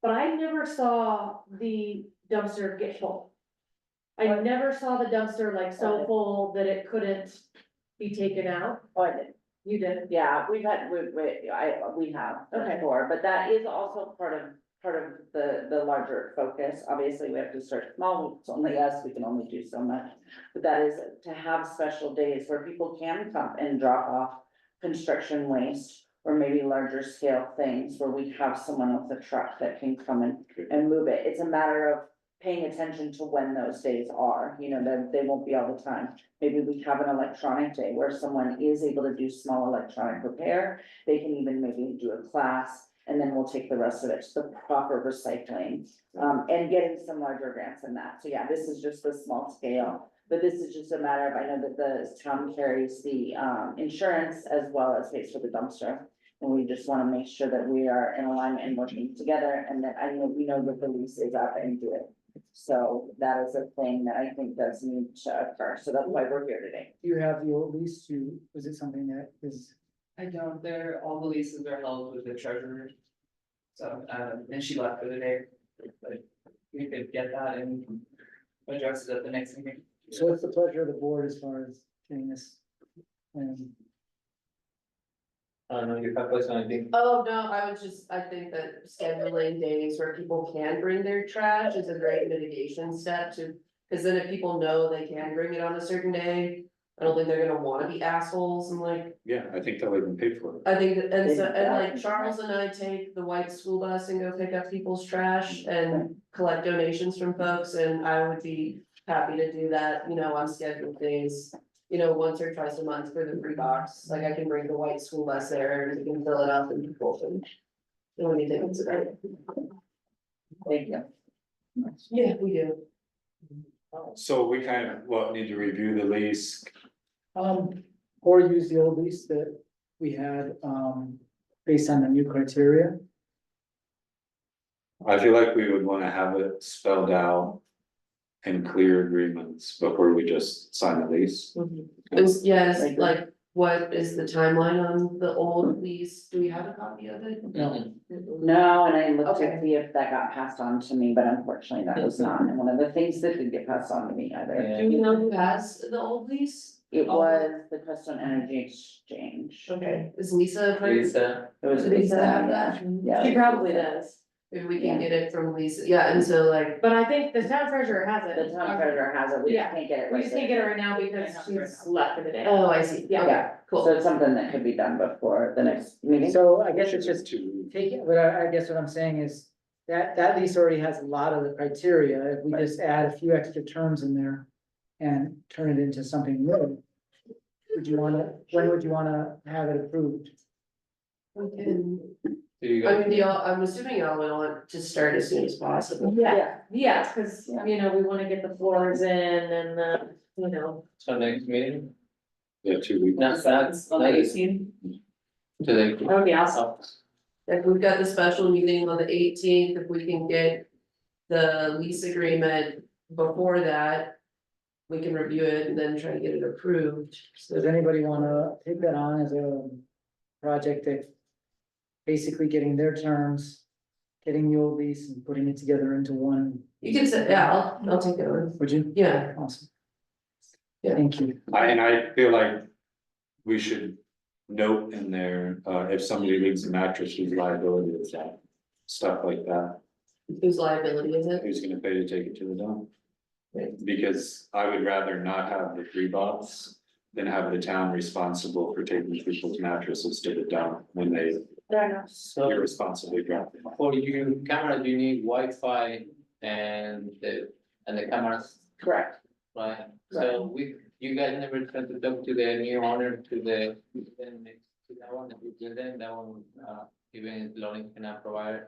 [SPEAKER 17] But I never saw the dumpster get full. I never saw the dumpster like so full that it couldn't be taken out.
[SPEAKER 16] Oh, I did.
[SPEAKER 17] You did?
[SPEAKER 16] Yeah, we have
[SPEAKER 17] Okay.
[SPEAKER 16] before, but that is also part of the larger focus. Obviously, we have to start small, it's only us, we can only do so much. But that is to have special days where people can come and drop off construction waste or maybe larger scale things where we have someone with a truck that can come and move it. It's a matter of paying attention to when those days are, that they won't be all the time. Maybe we have an electronic day where someone is able to do small electronic repair. They can even maybe do a class, and then we'll take the rest of it to the proper recycling. And getting some larger grants in that. So yeah, this is just the small scale, but this is just a matter of, I know that the town carries the insurance as well as pays for the dumpster. And we just wanna make sure that we are in alignment and working together, and that we know that the lease is up and do it. So that is a thing that I think does need to occur, so that's why we're here today.
[SPEAKER 3] Do you have the old lease was it something that is?
[SPEAKER 11] I don't, all the leases are held with the treasurer. So, and she left for the day, but we could get that and address it at the next meeting.
[SPEAKER 3] So what's the pleasure of the board as far as getting this?
[SPEAKER 1] You have question, I think.
[SPEAKER 12] Oh, no, I think that scheduling days where people can bring their trash is a great mitigation step to, because then if people know they can bring it on a certain day, I don't think they're gonna wanna be assholes and like,
[SPEAKER 9] Yeah, I think they'll even pay for it.
[SPEAKER 12] I think, and so, and like
[SPEAKER 16] Exactly.
[SPEAKER 12] Charles and I take the white school bus and go pick up people's trash and collect donations from folks, and I would be happy to do that, you know, on scheduled days. You know, once or twice a month for the free box, like I can bring the white school bus there and we can fill it up and people can. What do you think it's about?
[SPEAKER 16] Thank you.
[SPEAKER 12] Yeah, we do.
[SPEAKER 9] So we kind of, what, need to review the lease,
[SPEAKER 3] Or use the old lease that we had, based on the new criteria.
[SPEAKER 9] I feel like we would wanna have it spelled out. And clear agreements before we just sign the lease.
[SPEAKER 12] Is, yes, like, what is the timeline on the old lease? Do we have a copy of it?
[SPEAKER 3] No.
[SPEAKER 16] No, and I looked to
[SPEAKER 12] Okay.
[SPEAKER 16] see if that got passed on to me, but unfortunately that was not, and one of the things that didn't get passed on to me either.
[SPEAKER 12] Do you know who has the old lease?
[SPEAKER 16] It was the Crestone Energy Exchange.
[SPEAKER 12] Okay, is Lisa? a part-
[SPEAKER 1] Lisa,
[SPEAKER 16] It was
[SPEAKER 12] Does Lisa have that?
[SPEAKER 16] Yeah.
[SPEAKER 17] She probably does,
[SPEAKER 12] Maybe we can get it from Lisa, yeah, and so like,
[SPEAKER 17] but I think the town treasurer has
[SPEAKER 16] The
[SPEAKER 17] it.
[SPEAKER 16] town treasurer has it, we just
[SPEAKER 17] Yeah.
[SPEAKER 16] can't get it.
[SPEAKER 17] We just can't get it right now
[SPEAKER 11] I
[SPEAKER 17] because
[SPEAKER 11] have
[SPEAKER 17] she's
[SPEAKER 11] it.
[SPEAKER 17] left for the day.
[SPEAKER 12] oh, I see,
[SPEAKER 17] Yeah.
[SPEAKER 12] okay,
[SPEAKER 16] So
[SPEAKER 12] cool.
[SPEAKER 16] it's something that could be done before the next meeting.
[SPEAKER 3] So I guess it's just
[SPEAKER 9] To,
[SPEAKER 3] take it, but I guess what I'm saying is that lease already has a lot of the criteria. If we just add a few extra terms in there and turn it into something new. When would you wanna have it approved?
[SPEAKER 12] We can,
[SPEAKER 1] do you
[SPEAKER 12] I
[SPEAKER 1] guys?
[SPEAKER 12] mean, y'all, I'm assuming y'all would want to start as soon as possible.
[SPEAKER 17] Yeah, cause, you know, we wanna get the floors in and the, you know.
[SPEAKER 1] So next meeting?
[SPEAKER 9] yeah, 2 weeks.
[SPEAKER 1] No, that's,
[SPEAKER 11] On the 18th?
[SPEAKER 1] today.
[SPEAKER 17] That would be awesome.
[SPEAKER 12] If we've got the special meeting on the 18th, if we can get the lease agreement before that. We can review it and then try to get it approved.
[SPEAKER 3] Does anybody wanna take that on as a project that basically getting their terms, getting the old lease and putting it together into one?
[SPEAKER 12] You can say, yeah, I'll take that one,
[SPEAKER 3] Would you?
[SPEAKER 12] yeah.
[SPEAKER 3] Awesome.
[SPEAKER 12] Yeah.
[SPEAKER 3] Thank you.
[SPEAKER 9] And I feel like we should note in there, if somebody leaves a mattress, whose liability is that? Stuff like that,
[SPEAKER 12] Whose liability is it?
[SPEAKER 9] who's gonna pay to take it to the dump?
[SPEAKER 12] Right.
[SPEAKER 9] Because I would rather not have the free box than have the town responsible for taking people's mattresses to the dump when they
[SPEAKER 1] So
[SPEAKER 9] irresponsibly drop them off.
[SPEAKER 1] for your camera, you need Wi-Fi and the cameras,
[SPEAKER 16] Correct.
[SPEAKER 1] right? So you guys never tried to talk to the new owner, to the, then next to that one, if you give them that one, even Lonnie cannot provide it.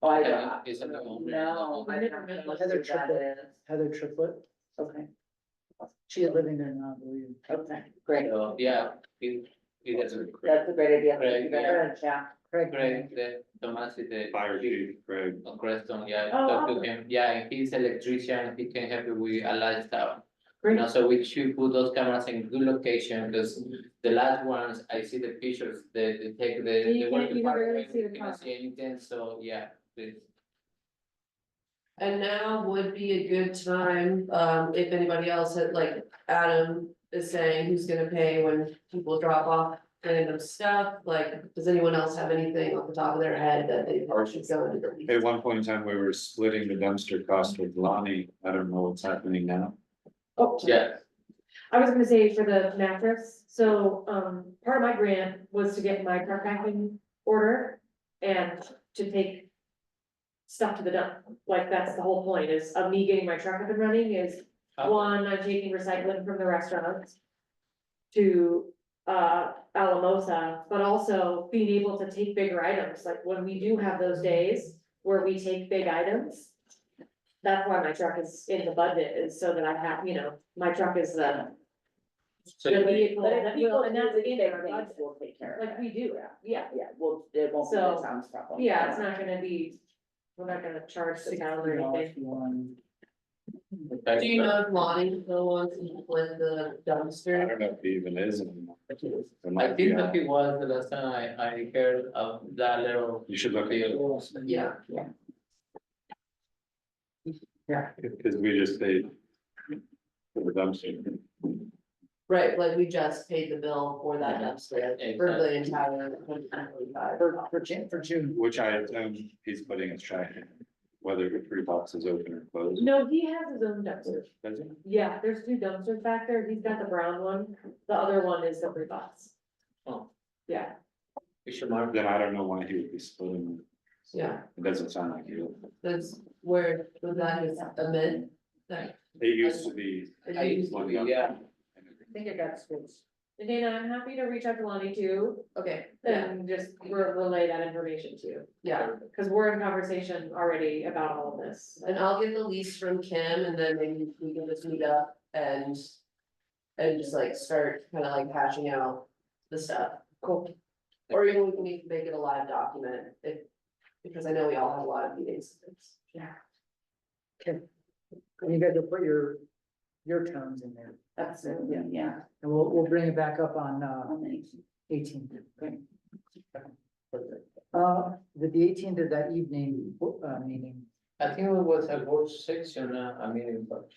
[SPEAKER 16] Oh, I
[SPEAKER 1] Can
[SPEAKER 16] don't.
[SPEAKER 1] you- is it the owner?
[SPEAKER 16] No, I
[SPEAKER 17] never
[SPEAKER 16] don't
[SPEAKER 17] met
[SPEAKER 16] know
[SPEAKER 3] Heather
[SPEAKER 16] who that
[SPEAKER 3] Triplett.
[SPEAKER 16] is.
[SPEAKER 3] Heather Triplett,
[SPEAKER 16] Okay,
[SPEAKER 3] she is living there now, I believe.
[SPEAKER 16] okay, great.
[SPEAKER 1] So, yeah, it is
[SPEAKER 16] That's a great idea.
[SPEAKER 1] Great,
[SPEAKER 16] Thank you very much, yeah.
[SPEAKER 3] Craig.
[SPEAKER 1] Greg, the Tomasi, the
[SPEAKER 9] Fire chief, Greg.
[SPEAKER 1] Creston, yeah,
[SPEAKER 17] Oh,
[SPEAKER 1] talk to
[SPEAKER 17] awesome.
[SPEAKER 1] him, yeah, and he's electrician, he can help you with a lot of stuff. You know, so we should put those cameras in good location, because the last ones, I see the pictures, they take the.
[SPEAKER 17] You
[SPEAKER 1] they work
[SPEAKER 17] can't- you never really
[SPEAKER 1] department,
[SPEAKER 17] see the
[SPEAKER 1] you cannot
[SPEAKER 17] top.
[SPEAKER 1] see anything, so, yeah, please.
[SPEAKER 12] And now would be a good time, if anybody else had, like, Adam is saying who's gonna pay when people drop off random stuff, like, does anyone else have anything off the top of their head that they should go into the lease?
[SPEAKER 9] At one point in time, we were splitting the dumpster cost with Lonnie, I don't know what's happening now.
[SPEAKER 17] Oh,
[SPEAKER 1] Yeah,
[SPEAKER 17] I was gonna say for the mattress, so, part of my grant was to get my truck back in order and to take stuff to the dump, like, that's the whole point is of me getting my truck up and running is, one, I'm taking recycling from the restaurants to, Alamosa, but also being able to take bigger items, like when we do have those days where we take big items. That's why my truck is in the budget, is so that I have, you know, my truck is the
[SPEAKER 1] so
[SPEAKER 17] the vehicle
[SPEAKER 16] But if
[SPEAKER 17] that
[SPEAKER 16] people
[SPEAKER 17] will, and that's
[SPEAKER 16] do the
[SPEAKER 17] in
[SPEAKER 16] big
[SPEAKER 17] our
[SPEAKER 16] things,
[SPEAKER 17] budget,
[SPEAKER 16] we'll take care of
[SPEAKER 17] like
[SPEAKER 16] it.
[SPEAKER 17] we do, yeah,
[SPEAKER 16] Yeah, well, it won't be the
[SPEAKER 17] So,
[SPEAKER 16] town's problem.
[SPEAKER 17] yeah, it's not gonna be, we're not gonna charge the town or anything.
[SPEAKER 1] okay,
[SPEAKER 12] Do you
[SPEAKER 1] so-
[SPEAKER 12] know if Lonnie still wants to split the
[SPEAKER 9] I
[SPEAKER 12] dumpster?
[SPEAKER 9] don't know if he even is anymore. It
[SPEAKER 1] I
[SPEAKER 9] might be
[SPEAKER 1] think that
[SPEAKER 9] on.
[SPEAKER 1] he was the last time I heard of that little
[SPEAKER 9] You should look at it,
[SPEAKER 1] deal.
[SPEAKER 12] Yeah,
[SPEAKER 9] because we just paid for the dumpster.
[SPEAKER 12] right, like we just paid the bill for that dumpster for the entire 2025.
[SPEAKER 3] For June.
[SPEAKER 9] Which I, he's putting his trash in. whether the free box is open or closed.
[SPEAKER 17] No, he has his own dumpster.
[SPEAKER 9] Does it?
[SPEAKER 17] Yeah, there's two dumpsters back there. He's got the brown one. The other one is the free box.
[SPEAKER 1] Oh,
[SPEAKER 17] Yeah,
[SPEAKER 1] we should mark.
[SPEAKER 9] Then I don't know why he would be splitting them.
[SPEAKER 12] Yeah,
[SPEAKER 9] It doesn't sound like you.
[SPEAKER 12] that's where, that is amend, that,
[SPEAKER 9] It used to be.
[SPEAKER 1] I used to be, yeah.
[SPEAKER 12] I think I got switched.
[SPEAKER 17] and Dana, I'm happy to reach out to Lonnie too,
[SPEAKER 12] Okay, yeah,
[SPEAKER 17] and just relay that information to you.
[SPEAKER 12] yeah,
[SPEAKER 17] Cause we're in conversation already about all of this.
[SPEAKER 12] and I'll get the lease from Kim and then maybe we can just meet up and. And just like start kind of like hashing out the stuff. Cool. Or even we can even make it a live document if, because I know we all have a lot of meetings.
[SPEAKER 17] Yeah.
[SPEAKER 3] And you guys will put your terms in there,
[SPEAKER 16] That's it, yeah.
[SPEAKER 3] and we'll bring it back up on,
[SPEAKER 16] On the
[SPEAKER 3] 18th. The 18th is that evening, meeting,
[SPEAKER 1] I think it was a board section, I mean, but.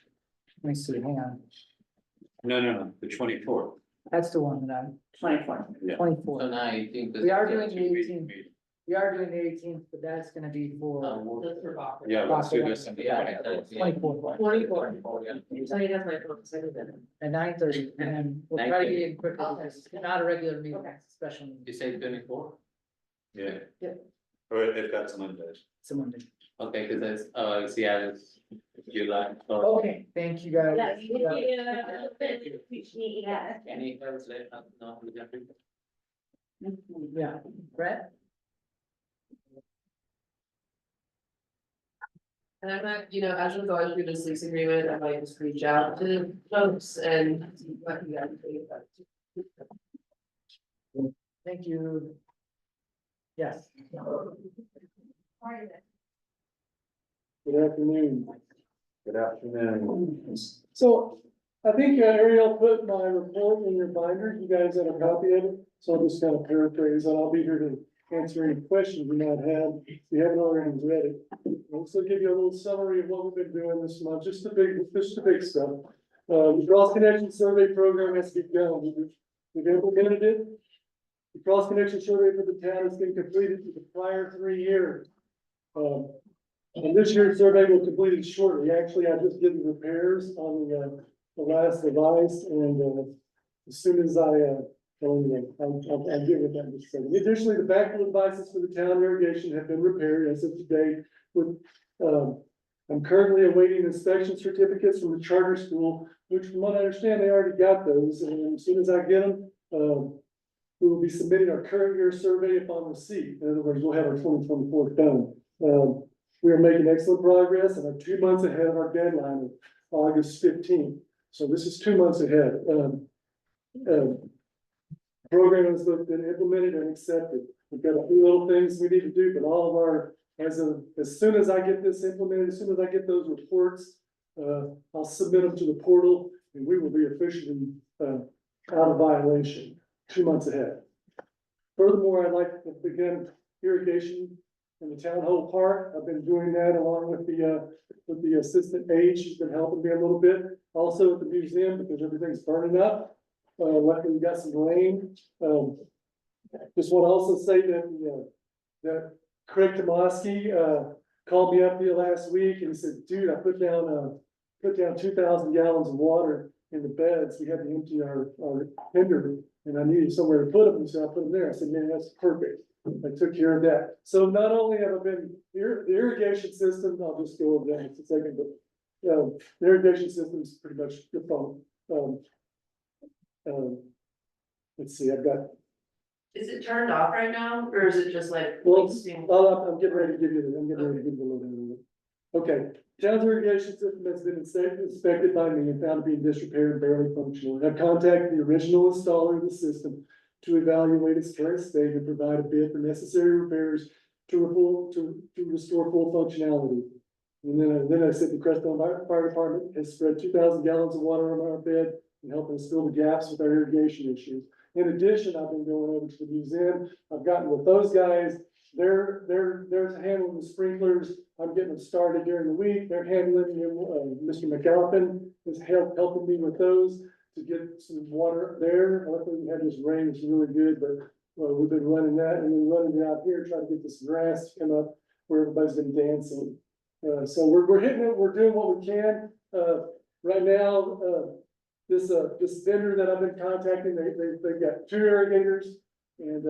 [SPEAKER 3] let me see, hang on,
[SPEAKER 9] No, the 24th.
[SPEAKER 3] that's the one that I'm,
[SPEAKER 16] 24th.
[SPEAKER 9] Yeah.
[SPEAKER 3] 24th.
[SPEAKER 1] So now I think.
[SPEAKER 3] We are doing the
[SPEAKER 9] Two week
[SPEAKER 3] 18th,
[SPEAKER 9] meeting.
[SPEAKER 3] we are doing the 18th, but that's gonna be for
[SPEAKER 9] Yeah, let's do this. on the
[SPEAKER 1] Yeah.
[SPEAKER 9] 24th.
[SPEAKER 3] 24th.
[SPEAKER 17] So he has my phone, so I can get it.
[SPEAKER 3] At 9:30, and we'll try to get in quicker,
[SPEAKER 12] Okay.
[SPEAKER 3] because it's not a regular meeting,
[SPEAKER 17] Okay.
[SPEAKER 3] it's a special meeting,
[SPEAKER 1] You say 24?
[SPEAKER 9] Yeah.
[SPEAKER 3] Yeah.
[SPEAKER 9] Or if that's Monday.
[SPEAKER 3] it's a Monday.
[SPEAKER 1] Okay, cause it's, yeah, it's July. Oh,
[SPEAKER 3] Okay, thank you guys.
[SPEAKER 16] Yeah.
[SPEAKER 1] any else let us know, we can do.
[SPEAKER 3] Yeah, Brett?
[SPEAKER 12] And I'm not, as we're going through this lease agreement, I might just reach out to the folks and see what you guys think about it.
[SPEAKER 3] Thank you. Yes.
[SPEAKER 13] Good afternoon.
[SPEAKER 9] Good afternoon.
[SPEAKER 13] So I think Ariel put my report in your binder. You guys have a copy of it. So I'll just kind of paraphrase and I'll be here to answer any questions you might have. If you haven't already read it. I'll also give you a little summary of what we've been doing this month, just the big stuff. The Cross Connection Survey Program has begun. We've implemented it. The Cross Connection Survey for the town has been completed for the prior 3 years. And this year's survey will complete it shortly. Actually, I just did the repairs on the last device and, as soon as I'll get with that in just a second. Additionally, the backflow devices for the town irrigation have been repaired as of today with, I'm currently awaiting inspection certificates from the charter school, which from what I understand, they already got those. And as soon as I get them, we will be submitting our current year survey upon receipt. In other words, we'll have our 2024 done. We are making excellent progress and are 2 months ahead of our deadline of August 15th. So this is 2 months ahead. Program has been implemented and accepted. We've got a few little things we need to do, but all of our, as soon as I get this implemented, as soon as I get those reports, I'll submit them to the portal and we will be officially out of violation 2 months ahead. Furthermore, I'd like to begin irrigation in the town hall park. I've been doing that along with the assistant aide. She's been helping me a little bit. Also at the museum because everything's burning up. Luckily we got some rain. Just want to also say that Craig Tomoski, called me up here last week and he said, dude, I put down 2,000 gallons of water in the beds. We had to empty our tender and I needed somewhere to put them. So I put them there. I said, man, that's perfect. I took care of that. So not only have I been, the irrigation system, I'll just go over that in a second, but the irrigation system is pretty much your phone. Let's see, I've got,
[SPEAKER 12] Is it turned off right now, or is it just like?
[SPEAKER 13] well,
[SPEAKER 12] wasting?
[SPEAKER 13] I'm getting ready to give you the little. Okay, town's irrigation system has been inspected by me and found to be in disrepair and barely functional. I've contacted the original installer of the system to evaluate its current state and provide a bid for necessary repairs to restore full functionality. And then I said the Crestone Fire Department has spread 2,000 gallons of water on our bed and helping us fill the gaps with our irrigation issues. In addition, I've been going over to the museum. I've gotten with those guys. They're handling the sprinklers. I'm getting them started during the week. They're handling them. Mr. McAlpin is helping me with those to get some water there. Luckily, we had this rain. It's really good, but we've been running that and then running it out here, trying to get this grass to come up where everybody's been dancing. So we're hitting it, we're doing what we can. Right now, this vendor that I've been contacting, they've got 2 irrigators and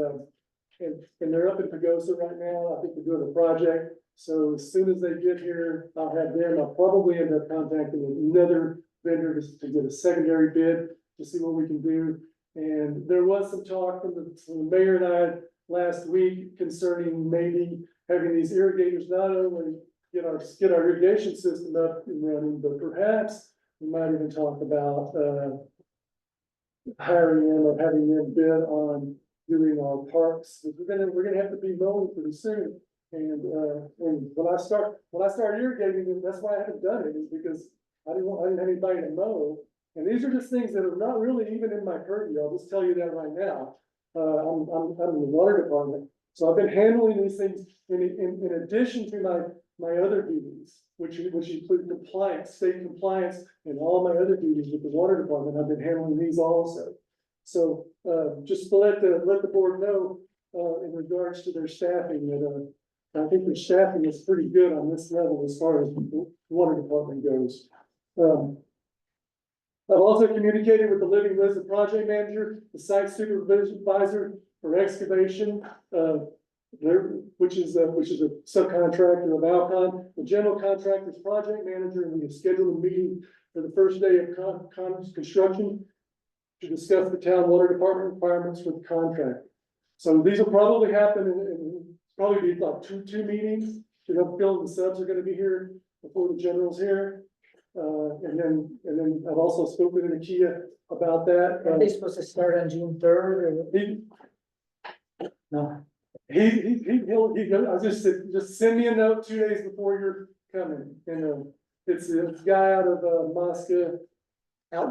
[SPEAKER 13] they're up in Pagosa right now. I think they're doing a project. So as soon as they get here, I'll have them. I'll probably end up contacting another vendor to get a secondary bid to see what we can do. And there was some talk from the mayor and I last week concerning maybe having these irrigators not only get our irrigation system up and running, but perhaps we might even talk about, hiring them or having them bid on doing our parks. We're gonna have to be mowing pretty soon. And when I start irrigating them, that's why I haven't done it, is because I didn't have anybody to mow. And these are just things that are not really even in my purview. I'll just tell you that right now. I'm in the water department, so I've been handling these things in addition to my other duties, which include compliance, state compliance, and all my other duties with the water department. I've been handling these also. So, just to let the board know, in regards to their staffing, that, I think their staffing is pretty good on this level as far as the water department goes. I've also communicated with the Living Wisdom project manager, the site supervisor for excavation, which is a subcontractor of Alcon, the general contractor's project manager, and we have scheduled a meeting for the first day of construction to discuss the town water department requirements for the contract. So these will probably happen in probably be like two meetings. You know, Bill and the subs are gonna be here before the general's here. And then I've also spoken to Nakia about that.
[SPEAKER 3] Are they supposed to start on June 3rd or? No.
[SPEAKER 13] I just said, just send me a note 2 days before you're coming. And, it's a guy out of, Moscow.
[SPEAKER 3] Yeah.
[SPEAKER 13] I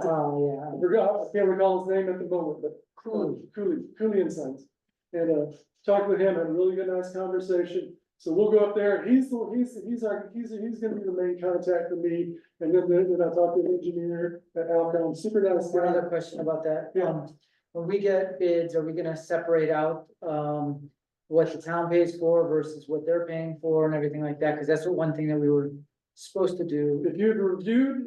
[SPEAKER 13] can't recall his name at the moment, but Cooley and Sons. And, talked with him, had a really good, nice conversation. So we'll go up there. He's gonna be the main contact for me. And then I talked to the engineer at Alcon, super nice
[SPEAKER 3] One
[SPEAKER 13] guy.
[SPEAKER 3] other question about that.
[SPEAKER 13] Yeah.
[SPEAKER 3] When we get bids, are we gonna separate out, what the town pays for versus what they're paying for and everything like that? Cause that's one thing that we were supposed to do.
[SPEAKER 13] If you reviewed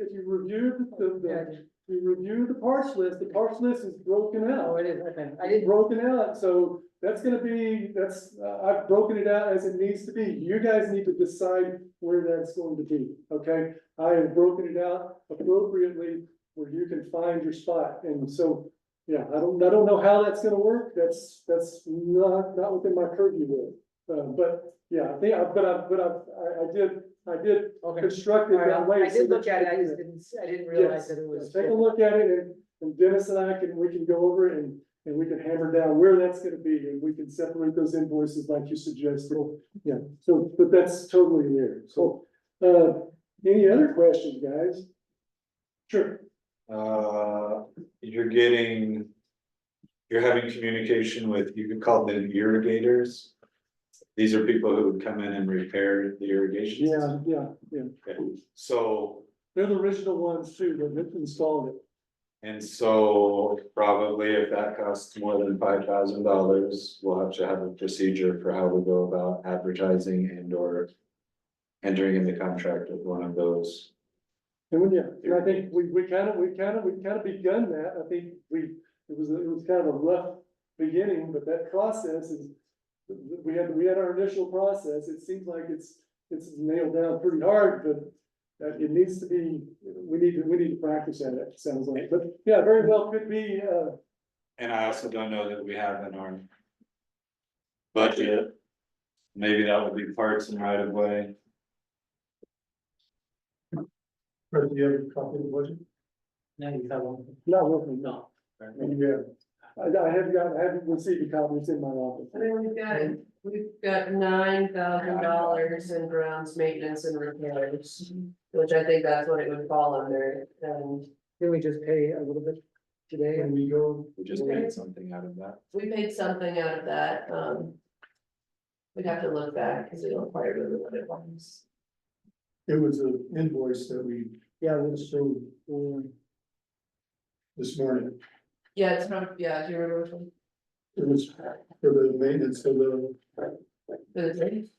[SPEAKER 13] the parts list, the parts list is broken out.
[SPEAKER 3] Oh, it is, okay. I
[SPEAKER 13] It's
[SPEAKER 3] didn't,
[SPEAKER 13] broken out, so I've broken it out as it needs to be. You guys need to decide where that's going to be, okay? I have broken it out appropriately where you can find your spot, and so, yeah, I don't know how that's gonna work. That's not within my purview there. But, yeah, I think, I did
[SPEAKER 3] okay.
[SPEAKER 13] construct it
[SPEAKER 3] All right,
[SPEAKER 13] that way.
[SPEAKER 3] I
[SPEAKER 13] so
[SPEAKER 3] did look
[SPEAKER 13] that
[SPEAKER 3] at
[SPEAKER 13] you
[SPEAKER 3] it,
[SPEAKER 13] can-
[SPEAKER 3] I didn't realize
[SPEAKER 13] Yes,
[SPEAKER 3] that it was.
[SPEAKER 13] Take a look at it, and Dennis and I we can go over it and we can hammer down where that's gonna be, and we can separate those invoices like you suggested. Yeah, so, but that's totally there. So, any other questions, guys? Sure.
[SPEAKER 9] You're having communication with, you could call them irrigators. These are people who would come in and repair the irrigation system.
[SPEAKER 13] Yeah.
[SPEAKER 9] Okay. So,
[SPEAKER 13] They're the original ones too, that installed it.
[SPEAKER 9] and so probably if that costs more than $5,000, we'll have to have a procedure for how we go about advertising and or entering into contract with one of those.
[SPEAKER 13] And I think we kind of begun that. I think it was kind of a rough beginning, but that process is, we had our initial process. It seems like it's nailed down pretty hard, but it needs to be, we need to practice at it, sounds like. But yeah, very well could be,
[SPEAKER 9] And I also don't know that we have in our budget, maybe that would be parts and right of way.
[SPEAKER 10] Fred, do you have a copy of the budget?
[SPEAKER 3] No, you got one.
[SPEAKER 13] not working.
[SPEAKER 1] No.
[SPEAKER 13] Yeah. I haven't received a copy. It's in my office.
[SPEAKER 12] I mean, we've got $9,000 in grounds maintenance and repairs, which I think that's what it would fall under, and
[SPEAKER 3] Did we just pay a little bit today?
[SPEAKER 10] When we go,
[SPEAKER 9] We just paid something out of that.
[SPEAKER 12] we paid something out of that, we'd have to look back, because we don't quite remember what it was.
[SPEAKER 10] it was an invoice that we showed this morning.
[SPEAKER 12] Yeah, it's from, yeah, do you remember which one?
[SPEAKER 10] It was for the maintenance of the,
[SPEAKER 12] For the city?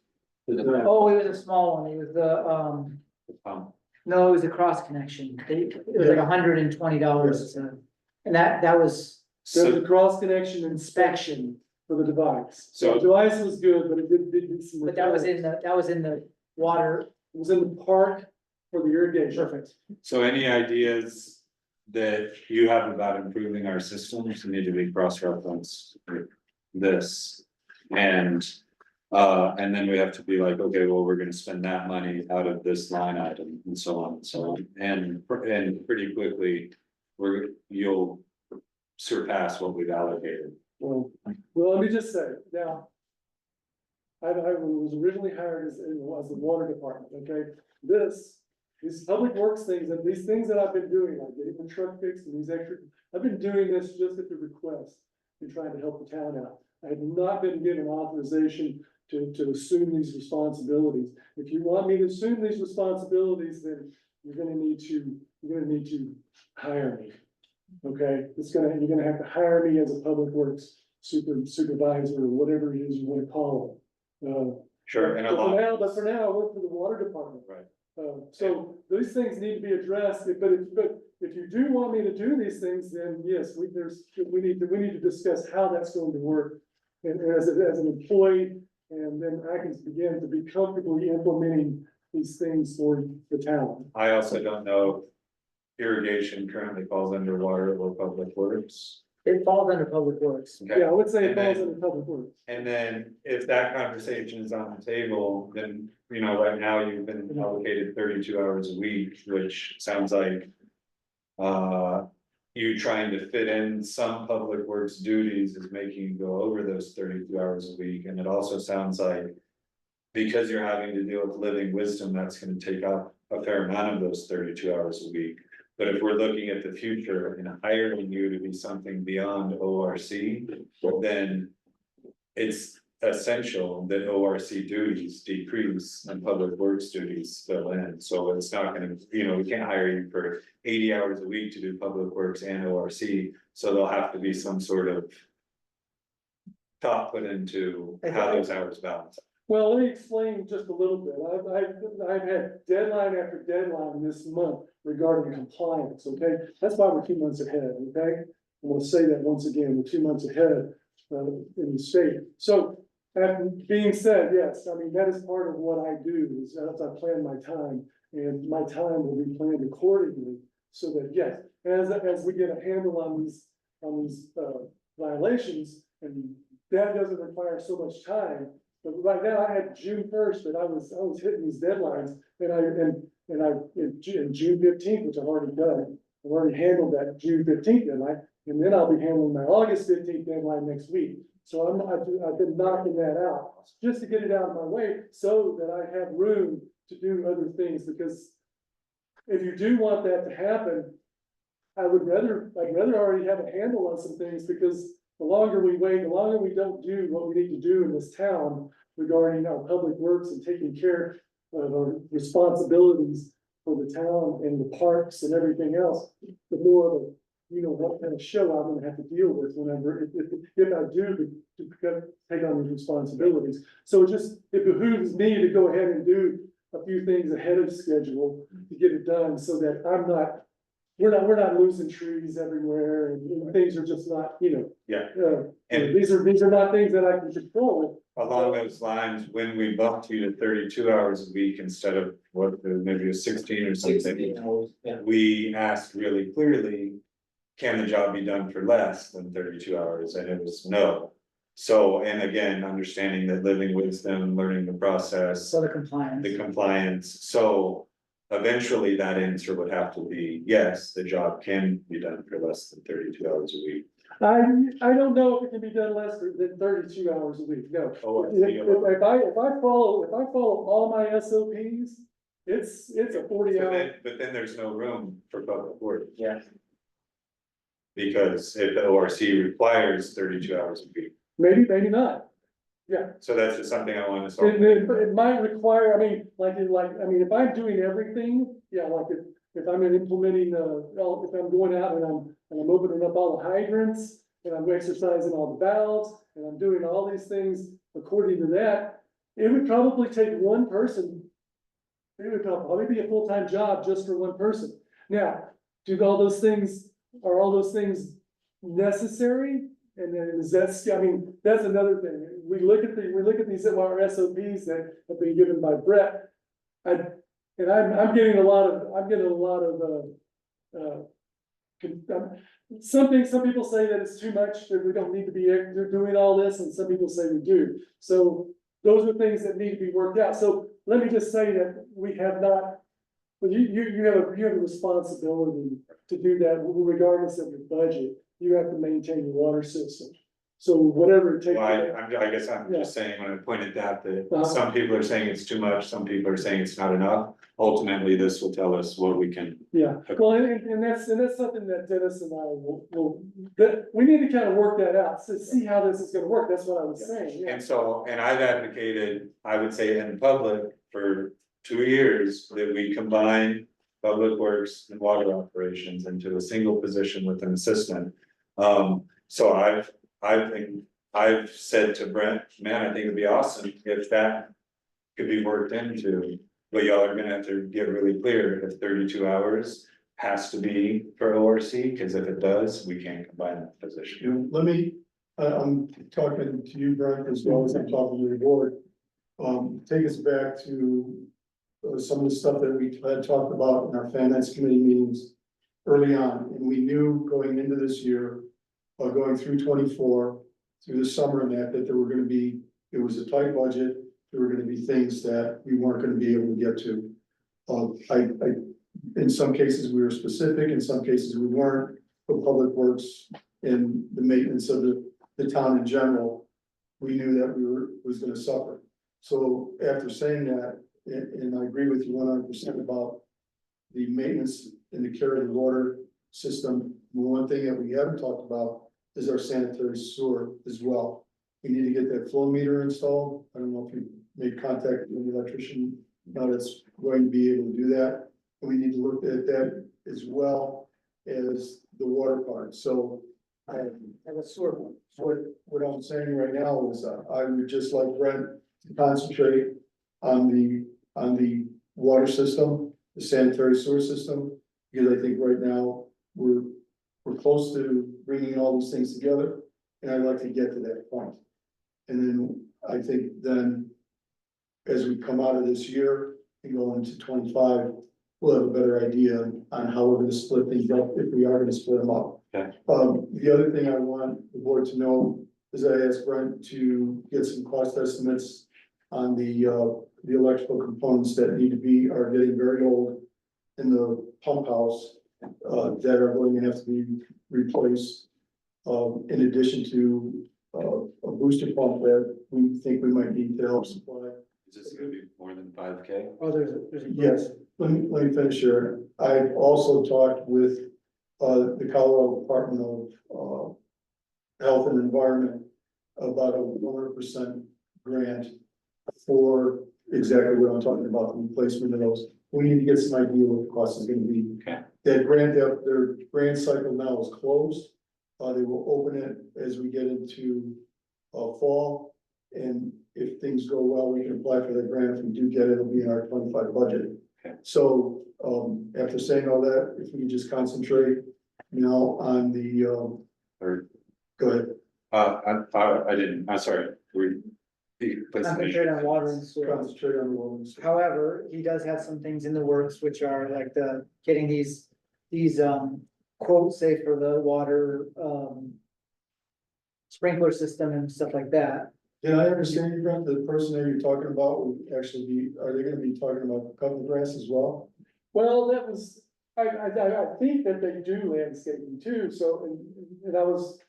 [SPEAKER 1] To the-
[SPEAKER 3] Oh, it was a small one, it was the, no, it was a cross connection, it was like $120, and that was
[SPEAKER 10] There's a cross connection inspection for the device. So the device was good, but it did need some.
[SPEAKER 3] but that was in the water,
[SPEAKER 10] It was in the park for the irrigation.
[SPEAKER 3] perfect.
[SPEAKER 9] So any ideas that you have about improving our systems need to be cross-referenced with this. And then we have to be like, okay, well, we're gonna spend that money out of this line item and so on and so on. And pretty quickly, you'll surpass what we've allocated.
[SPEAKER 10] Well, let me just say, now. I was originally hired as the water department, okay? These public works things, and these things that I've been doing, like getting the truck fixed and these extra, I've been doing this just at the request and trying to help the town out. I have not been given authorization to assume these responsibilities. If you want me to assume these responsibilities, then you're gonna need to hire me. Okay, you're gonna have to hire me as a public works supervisor or whatever it is you wanna call it.
[SPEAKER 9] Sure, and a lot.
[SPEAKER 10] But for now, I work for the water department.
[SPEAKER 9] Right.
[SPEAKER 10] So these things need to be addressed, but if you do want me to do these things, then yes, we need to discuss how that's going to work. And as an employee, and then I can begin to be comfortably implementing these things for the town.
[SPEAKER 9] I also don't know if irrigation currently falls under water or public works.
[SPEAKER 3] It falls under public works.
[SPEAKER 9] Okay.
[SPEAKER 10] Yeah, I would say it
[SPEAKER 9] And then-
[SPEAKER 10] falls under public works.
[SPEAKER 9] And then if that conversation is on the table, then, right now you've been allocated 32 hours a week, which sounds like. You trying to fit in some public works duties is making you go over those 32 hours a week, and it also sounds like. Because you're having to deal with living wisdom, that's gonna take up a fair amount of those 32 hours a week. But if we're looking at the future and hiring you to be something beyond ORC, then. It's essential that ORC duties decrease and public works duties fill in, so it's not gonna, we can't hire you for 80 hours a week to do public works and ORC, so there'll have to be some sort of. Thought put into how those hours balance.
[SPEAKER 10] Well, let me explain just a little bit. I've had deadline after deadline this month regarding compliance, okay? That's why we're 2 months ahead, okay? I'm gonna say that once again, we're 2 months ahead in the state. So that being said, yes, I mean, that is part of what I do, is as I plan my time, and my time will be planned accordingly. So that, yes, as we get a handle on these violations, and that doesn't require so much time. But right now, I had June 1st, that I was hitting these deadlines, in June 15th, which I've already done. I've already handled that June 15th deadline, and then I'll be handling my August 15th deadline next week. So I've been knocking that out, just to get it out of my way, so that I have room to do other things, because if you do want that to happen, I'd rather already have a handle on some things, because the longer we wait, the longer we don't do what we need to do in this town regarding our public works and taking care of our responsibilities for the town and the parks and everything else, the more of a, what kind of show I'm gonna have to deal with whenever, if I do to take on these responsibilities. So it behooves me to go ahead and do a few things ahead of schedule to get it done, so that we're not losing trees everywhere, and things are just not,
[SPEAKER 9] Yeah.
[SPEAKER 10] and these are not things that I can control.
[SPEAKER 9] Along those lines, when we bumped you to 32 hours a week instead of maybe a 16 or something.
[SPEAKER 1] 16 hours, yeah.
[SPEAKER 9] We asked really clearly, can the job be done for less than 32 hours? And it was no. So, and again, understanding that living wisdom, learning the process.
[SPEAKER 3] So the compliance.
[SPEAKER 9] So eventually that answer would have to be, yes, the job can be done for less than 32 hours a week.
[SPEAKER 10] I don't know if it can be done less than 32 hours a week, no. If I follow all my SOPs, it's a 40-hour.
[SPEAKER 9] But then there's no room for public work.
[SPEAKER 1] Yeah.
[SPEAKER 9] Because if the ORC requires 32 hours a week.
[SPEAKER 10] Maybe not. Yeah.
[SPEAKER 9] So that's just something I want to solve.
[SPEAKER 10] It might require, if I'm doing everything, yeah, like if I'm implementing, if I'm going out and I'm opening up all the hydrants, and I'm exercising all the valves, and I'm doing all these things according to that,
[SPEAKER 13] it would probably take one person. It would probably be a full-time job just for one person. Now, are all those things necessary? And then I mean, that's another thing. We look at these, our SOPs that have been given by Brett. I'm getting a lot of, some people say that it's too much, that we don't need to be doing all this, and some people say we do. So those are things that need to be worked out. So let me just say that we have not, but you have a responsibility to do that regardless of your budget. You have to maintain your water system. So whatever it takes.
[SPEAKER 9] Well, I guess I'm just saying, when I pointed out that
[SPEAKER 13] Uh-huh.
[SPEAKER 9] some people are saying it's too much, some people are saying it's not enough. Ultimately, this will tell us what we can.
[SPEAKER 13] Yeah, well, and that's something that Dennis and I that we need to kind of work that out, to see how this is gonna work, that's what I was saying, yeah.
[SPEAKER 9] And so, and I've advocated, I would say in public for 2 years, that we combine public works and water operations into a single position with an assistant. So I've said to Brent, man, I think it'd be awesome if that could be worked into. But y'all are gonna have to get really clear if 32 hours has to be for ORC, because if it does, we can't combine that position.
[SPEAKER 10] Let me, I'm talking to you, Brent, as well as I'm talking to the board. Take us back to some of the stuff that we had talked about in our finance committee meetings early on, and we knew going into this year, going through 24, through the summer and that there were gonna be, it was a tight budget, there were gonna be things that we weren't gonna be able to get to. In some cases, we were specific, in some cases we weren't, for public works and the maintenance of the town in general, we knew that was gonna suffer. So after saying that, and I agree with you 100% about the maintenance and the care of the water system, one thing that we haven't talked about is our sanitary sewer as well. We need to get that flow meter installed. I don't know if you made contact with the electrician, now that's going to be able to do that. And we need to look at that as well as the water part. So I have a sewer one. So what I'm saying right now is I would just like Brent to concentrate on the water system, the sanitary sewer system, because I think right now we're close to bringing all these things together, and I'd like to get to that point. And then I think then, as we come out of this year and go into 25, we'll have a better idea on how we're gonna split things up, if we are gonna split them up.
[SPEAKER 9] Okay.
[SPEAKER 10] The other thing I want the board to know is I asked Brent to get some cost estimates on the electrical components that are getting very old in the pump house, that are going to have to be replaced. In addition to, a booster pump that we think we might need to help supply.
[SPEAKER 9] Is this gonna be more than 5K?
[SPEAKER 3] Oh, there's a.
[SPEAKER 10] Yes, let me finish here. I've also talked with, the Colorado Department of, Health and Environment about a 100% grant for exactly what I'm talking about, the replacement of those. We need to get some idea what the cost is gonna be.
[SPEAKER 9] Okay.
[SPEAKER 10] That their grant cycle now is closed. They will open it as we get into, fall. And if things go well, we can apply for that grant. If we do get it, it'll be in our 25 budget.
[SPEAKER 9] Okay.
[SPEAKER 10] So, after saying all that, if we can just concentrate now on the,
[SPEAKER 9] Or,
[SPEAKER 10] go ahead.
[SPEAKER 9] I didn't, I'm sorry,
[SPEAKER 3] Concentrate on water and sewer.
[SPEAKER 10] Concentrate on the ones.
[SPEAKER 3] However, he does have some things in the works, which are like getting these quotes, say for the water, sprinkler system and stuff like that.
[SPEAKER 10] Did I understand you, Brent, the person that you're talking about would actually be, are they gonna be talking about cutting grass as well?
[SPEAKER 13] Well, that was, I think that they do landscaping too, so, and I was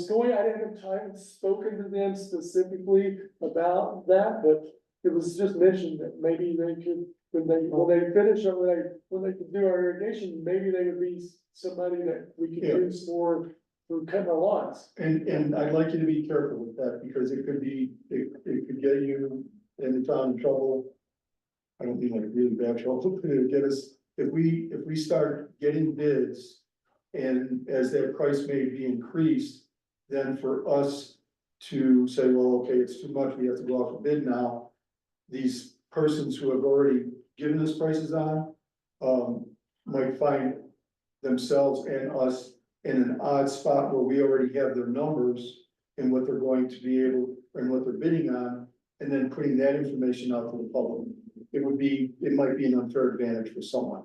[SPEAKER 13] going, I didn't have time spoken to them specifically about that, but it was just mentioned that maybe they could, when they finish, or when they could do our irrigation, maybe they would be somebody that we could
[SPEAKER 10] Yeah.
[SPEAKER 13] use for cutting our lawns.
[SPEAKER 10] And I'd like you to be careful with that, because it could get you and the town in trouble. I don't mean like really bad trouble, but it'll get us, if we start getting bids, and as that price may be increased, then for us to say, well, okay, it's too much, we have to go out for bid now. These persons who have already given us prices on, might find themselves and us in an odd spot where we already have their numbers and what they're going to be able, and what they're bidding on, and then putting that information out to the public. It might be an unfair advantage for someone.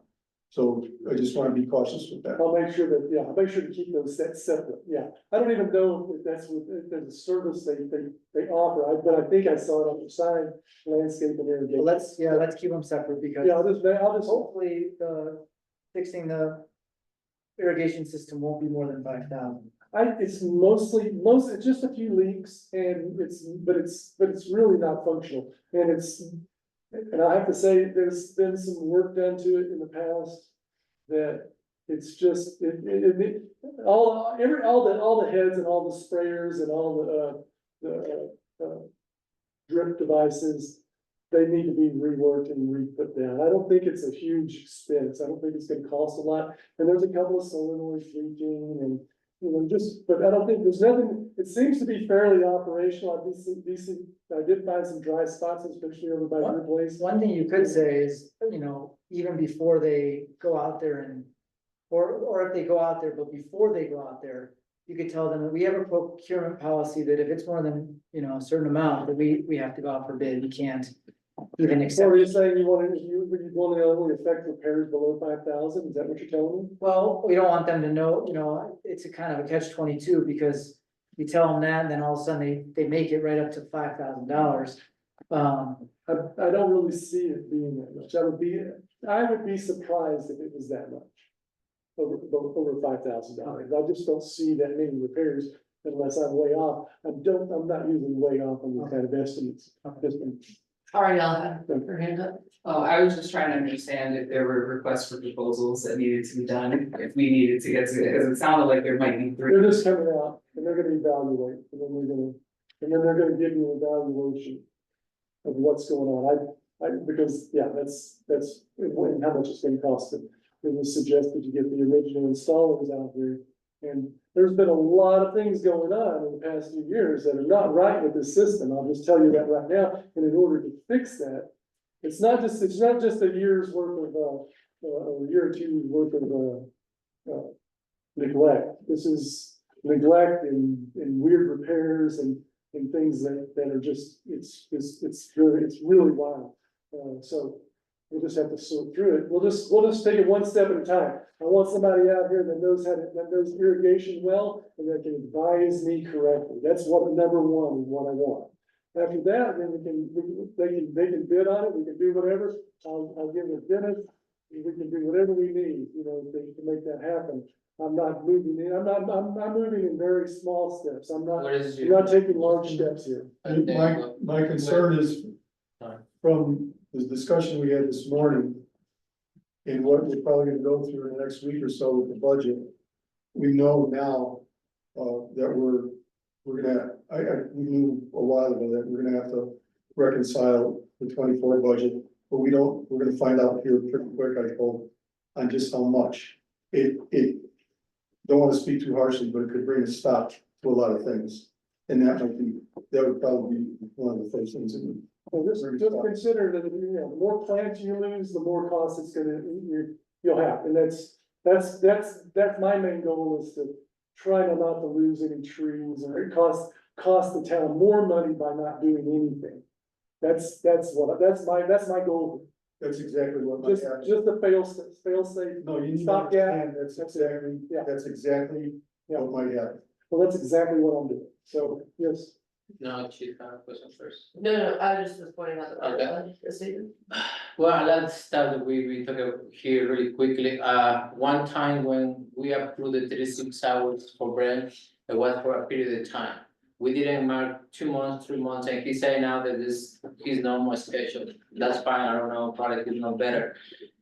[SPEAKER 10] So I just want to be cautious with that.
[SPEAKER 13] I'll make sure that, yeah, I'll make sure to keep those sets separate, yeah. I don't even know if that's what, if there's a service they offer, but I think I saw it on the sign, landscape and irrigation.
[SPEAKER 3] Well, let's keep them separate because.
[SPEAKER 13] Yeah, I'll just,
[SPEAKER 3] Hopefully, fixing the irrigation system won't be more than 5,000.
[SPEAKER 13] it's it's just a few leaks and but it's really not functional. And I have to say, there's been some work done to it in the past that it's just, all the heads and all the sprayers and all the drip devices, they need to be reworked and re-put down. I don't think it's a huge expense. I don't think it's gonna cost a lot. And there's a couple of solenoids leaking and, but I don't think there's nothing, it seems to be fairly operational. I did find some dry spots, especially over by your place.
[SPEAKER 3] One thing you could say is, even before they go out there or if they go out there, but before they go out there, you could tell them that we have a procurement policy that if it's more than, a certain amount, that we have to go out for bid. We can't even accept.
[SPEAKER 13] So are you saying you want to only affect repairs below 5,000? Is that what you're telling me?
[SPEAKER 3] Well, we don't want them to know, it's a kind of a catch-22 because you tell them that and then all of a sudden they make it right up to $5,000.
[SPEAKER 13] I don't really see it being that much. I would be surprised if it was that much. Over $5,000. I just don't see that many repairs unless I'm way off. I'm not using way off on these kind of estimates.
[SPEAKER 12] Ariel, her hand up.
[SPEAKER 11] Oh, I was just trying to understand if there were requests for proposals that needed to be done, if we needed to get to it, because it sounded like there might be three.
[SPEAKER 13] They're just coming out and they're gonna evaluate, and then they're gonna give you an evaluation of what's going on. Because, yeah, that's and how much it's gonna cost them. It was suggested to get the original installers out there. And there's been a lot of things going on in the past few years that are not right with this system. I'll just tell you that right now. And in order to fix that, it's not just a year's worth of, a year or two worth of, neglect. This is neglect and weird repairs and things that are just, it's really wild. So we'll just have to sort through it. We'll just take it one step at a time. I want somebody out here that knows irrigation well and that can advise me correctly. That's number one, what I want. After that, then they can bid on it. We can do whatever. I'll give them a bid. We can do whatever we need, to make that happen. I'm not moving in. I'm moving in very small steps. I'm not taking large steps here.
[SPEAKER 10] My concern is from the discussion we had this morning and what we're probably gonna go through in the next week or so with the budget. We know now, that we're gonna, we knew a while ago that we're gonna have to reconcile the 24 budget, but we're gonna find out here pretty quick, I hope, on just how much. Don't wanna speak too harshly, but it could bring a stop to a lot of things. And that would probably be one of the first things.
[SPEAKER 13] Well, just consider that, the more plants you lose, the more cost it's you'll have, and that's my main goal is to try not to lose any trees, or it cost the town more money by not doing anything. That's my goal.
[SPEAKER 10] That's exactly what.
[SPEAKER 13] Just a fail safe.
[SPEAKER 10] No, you need to
[SPEAKER 13] stopgap.
[SPEAKER 10] understand, that's exactly what might happen.
[SPEAKER 13] Well, that's exactly what I'm doing, so, yes.
[SPEAKER 1] No, Chief, I have a question first.
[SPEAKER 12] No, I was just pointing out
[SPEAKER 1] Okay.
[SPEAKER 12] the statement.
[SPEAKER 1] Well, let's start, we talk here really quickly. One time when we approved the 36 hours for Brent, it was for a period of time. We didn't mark 2 months, 3 months, and he's saying now that he's no more scheduled. That's fine, I don't know, probably could know better.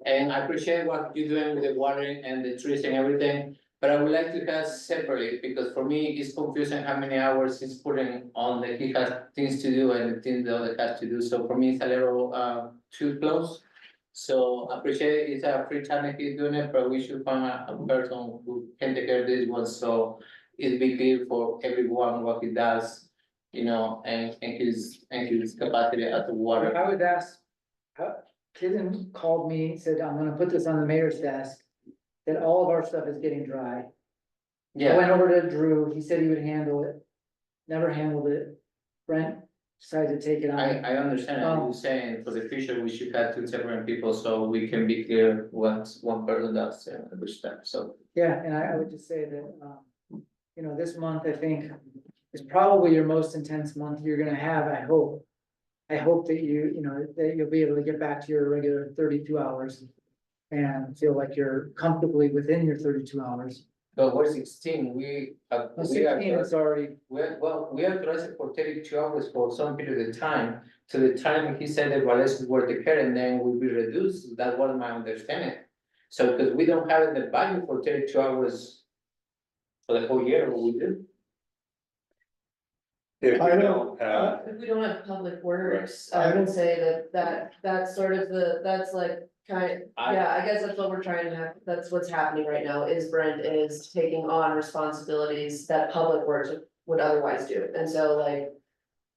[SPEAKER 1] And I appreciate what you're doing with the watering and the trees and everything. But I would like to have separate, because for me, it's confusing how many hours he's putting on that he has things to do and the things the other has to do. So for me, it's a little too close. So I appreciate it's a free time that he's doing it, but we should find a person who can take care of this one. So it'll be clear for everyone what he does and his capacity as a water.
[SPEAKER 3] I would ask, Kidden called me, said, I'm gonna put this on the mayor's desk, that all of our stuff is getting dry. I
[SPEAKER 1] Yeah,
[SPEAKER 3] went over to Drew, he said he would handle it, never handled it. Brent decided to take it on.
[SPEAKER 1] I understand, what you're saying, for the future, we should have two separate people, so we can be clear what one person does and which step, so.
[SPEAKER 3] Yeah, and I would just say that, this month, I think, is probably your most intense month you're gonna have, I hope. I hope that that you'll be able to get back to your regular 32 hours. And feel like you're comfortably within your 32 hours.
[SPEAKER 1] But we're 16, we are.
[SPEAKER 3] 16 is already,
[SPEAKER 1] We are authorized for 32 hours for some period of time, to the time he said the violations were declared, and then will be reduced, that was my understanding. So, because we don't have the value for 32 hours for the whole year, what we do.
[SPEAKER 9] If we
[SPEAKER 10] I
[SPEAKER 9] don't have,
[SPEAKER 12] If we don't have public works,
[SPEAKER 10] Right.
[SPEAKER 12] I would say that's sort of that's like yeah, I guess that's what we're trying to have, that's what's happening right now, is Brent is taking on responsibilities that public works would otherwise do, and so like.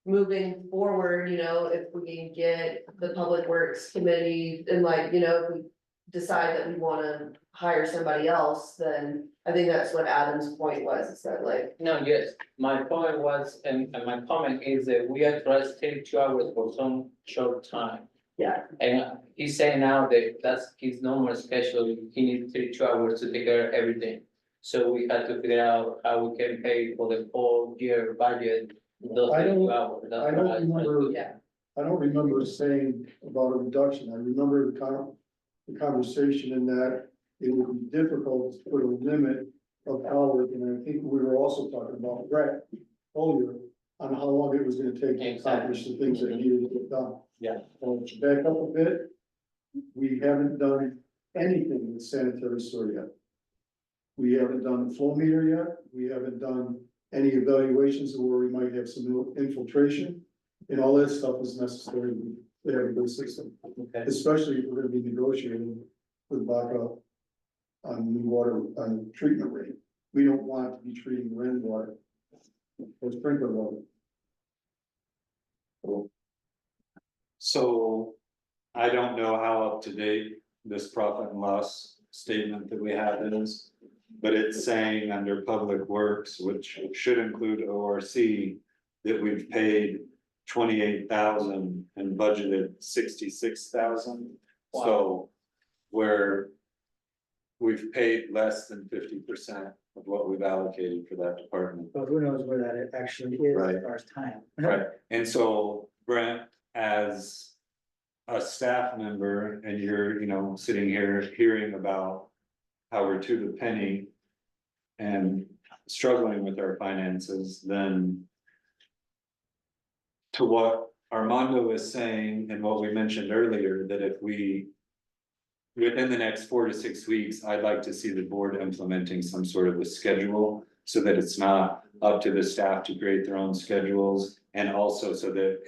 [SPEAKER 12] Moving forward, if we can get the public works committee and if we decide that we wanna hire somebody else, then. I think that's what Adam's point was, is that
[SPEAKER 1] No, yes, my point was, and my comment is that we authorized 32 hours for some short time.
[SPEAKER 12] yeah,
[SPEAKER 1] And he's saying now that that's his normal schedule, he needs 32 hours to take care of everything. So we had to figure out how we can pay for the whole year budget, those
[SPEAKER 10] I don't-
[SPEAKER 1] 32 hours. That's
[SPEAKER 10] I
[SPEAKER 1] what
[SPEAKER 10] don't
[SPEAKER 1] was trying to
[SPEAKER 10] remember,
[SPEAKER 1] do.
[SPEAKER 12] yeah.
[SPEAKER 10] I don't remember saying about a reduction, I remember the conversation in that it would be difficult to put a limit of hours, and I think we were also talking about Brett earlier on how long it was gonna take to accomplish the things that needed to get done.
[SPEAKER 1] Yeah.
[SPEAKER 10] So to back up a bit, we haven't done anything with sanitary sewer yet. We haven't done the flow meter yet, we haven't done any evaluations of where we might have some infiltration. And all that stuff is necessary to have a good system,
[SPEAKER 1] Okay.
[SPEAKER 10] especially if we're gonna be negotiating with Baca on new water, on treatment rate. We don't want to be treating rainwater or sprinkler water.
[SPEAKER 9] so I don't know how up to date this profit and loss statement that we have is. But it's saying under public works, which should include ORC, that we've paid 28,000 and budgeted 66,000. So we've paid less than 50% of what we've allocated for that department.
[SPEAKER 3] but who knows where that actually is
[SPEAKER 9] Right.
[SPEAKER 3] as far as time.
[SPEAKER 9] Right, and so Brent, as a staff member, and you're, sitting here hearing about how we're to the penny and struggling with our finances, then to what Armando is saying and what we mentioned earlier, that if we within the next 4 to 6 weeks, I'd like to see the board implementing some sort of a schedule so that it's not up to the staff to create their own schedules, and also so that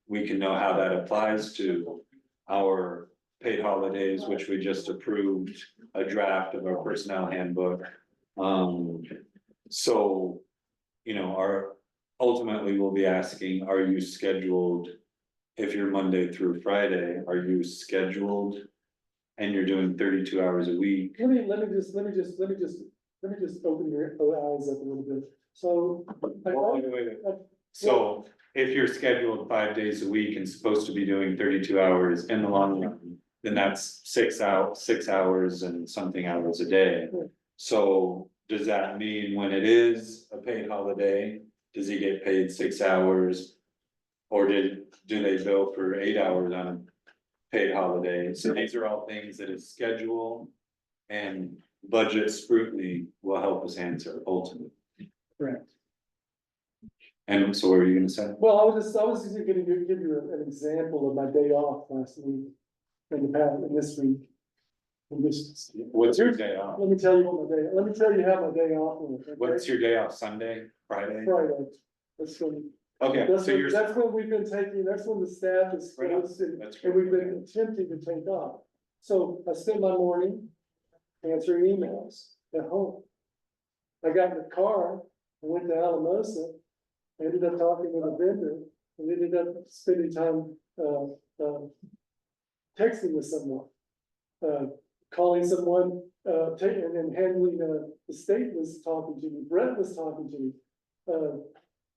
[SPEAKER 9] we can know how that applies to our paid holidays, which we just approved a draft of our personnel handbook. So, ultimately we'll be asking, are you scheduled? If you're Monday through Friday, are you scheduled? And you're doing 32 hours a week?
[SPEAKER 13] Let me just open your eyes up a little bit, so.
[SPEAKER 9] Wait. So if you're scheduled 5 days a week and supposed to be doing 32 hours in the long run, then that's 6 hours and something hours a day. So does that mean when it is a paid holiday, does he get paid 6 hours? Or do they bill for 8 hours on a paid holiday? So these are all things that is schedule and budget scrutiny will help us answer ultimately.
[SPEAKER 13] Correct.
[SPEAKER 9] And so what were you gonna say?
[SPEAKER 13] Well, I was just gonna give you an example of my day off last week, and this week. And this,
[SPEAKER 9] What's your day off?
[SPEAKER 13] let me tell you how my day off was. okay?
[SPEAKER 9] What's your day off? Sunday, Friday?
[SPEAKER 13] Friday. That's when,
[SPEAKER 9] Okay,
[SPEAKER 13] that's
[SPEAKER 9] so
[SPEAKER 13] when,
[SPEAKER 9] you're,
[SPEAKER 13] that's when we've been taking, that's when the staff is,
[SPEAKER 9] Right on.
[SPEAKER 13] and
[SPEAKER 9] that's
[SPEAKER 13] we've
[SPEAKER 9] great.
[SPEAKER 13] been attempting to take off. So I spent my morning answering emails at home. I got in the car, I went to Alamosa, I ended up talking with a vendor, and ended up spending time, texting with someone. Calling someone, taking and handling, the state was talking to me, Brett was talking to me.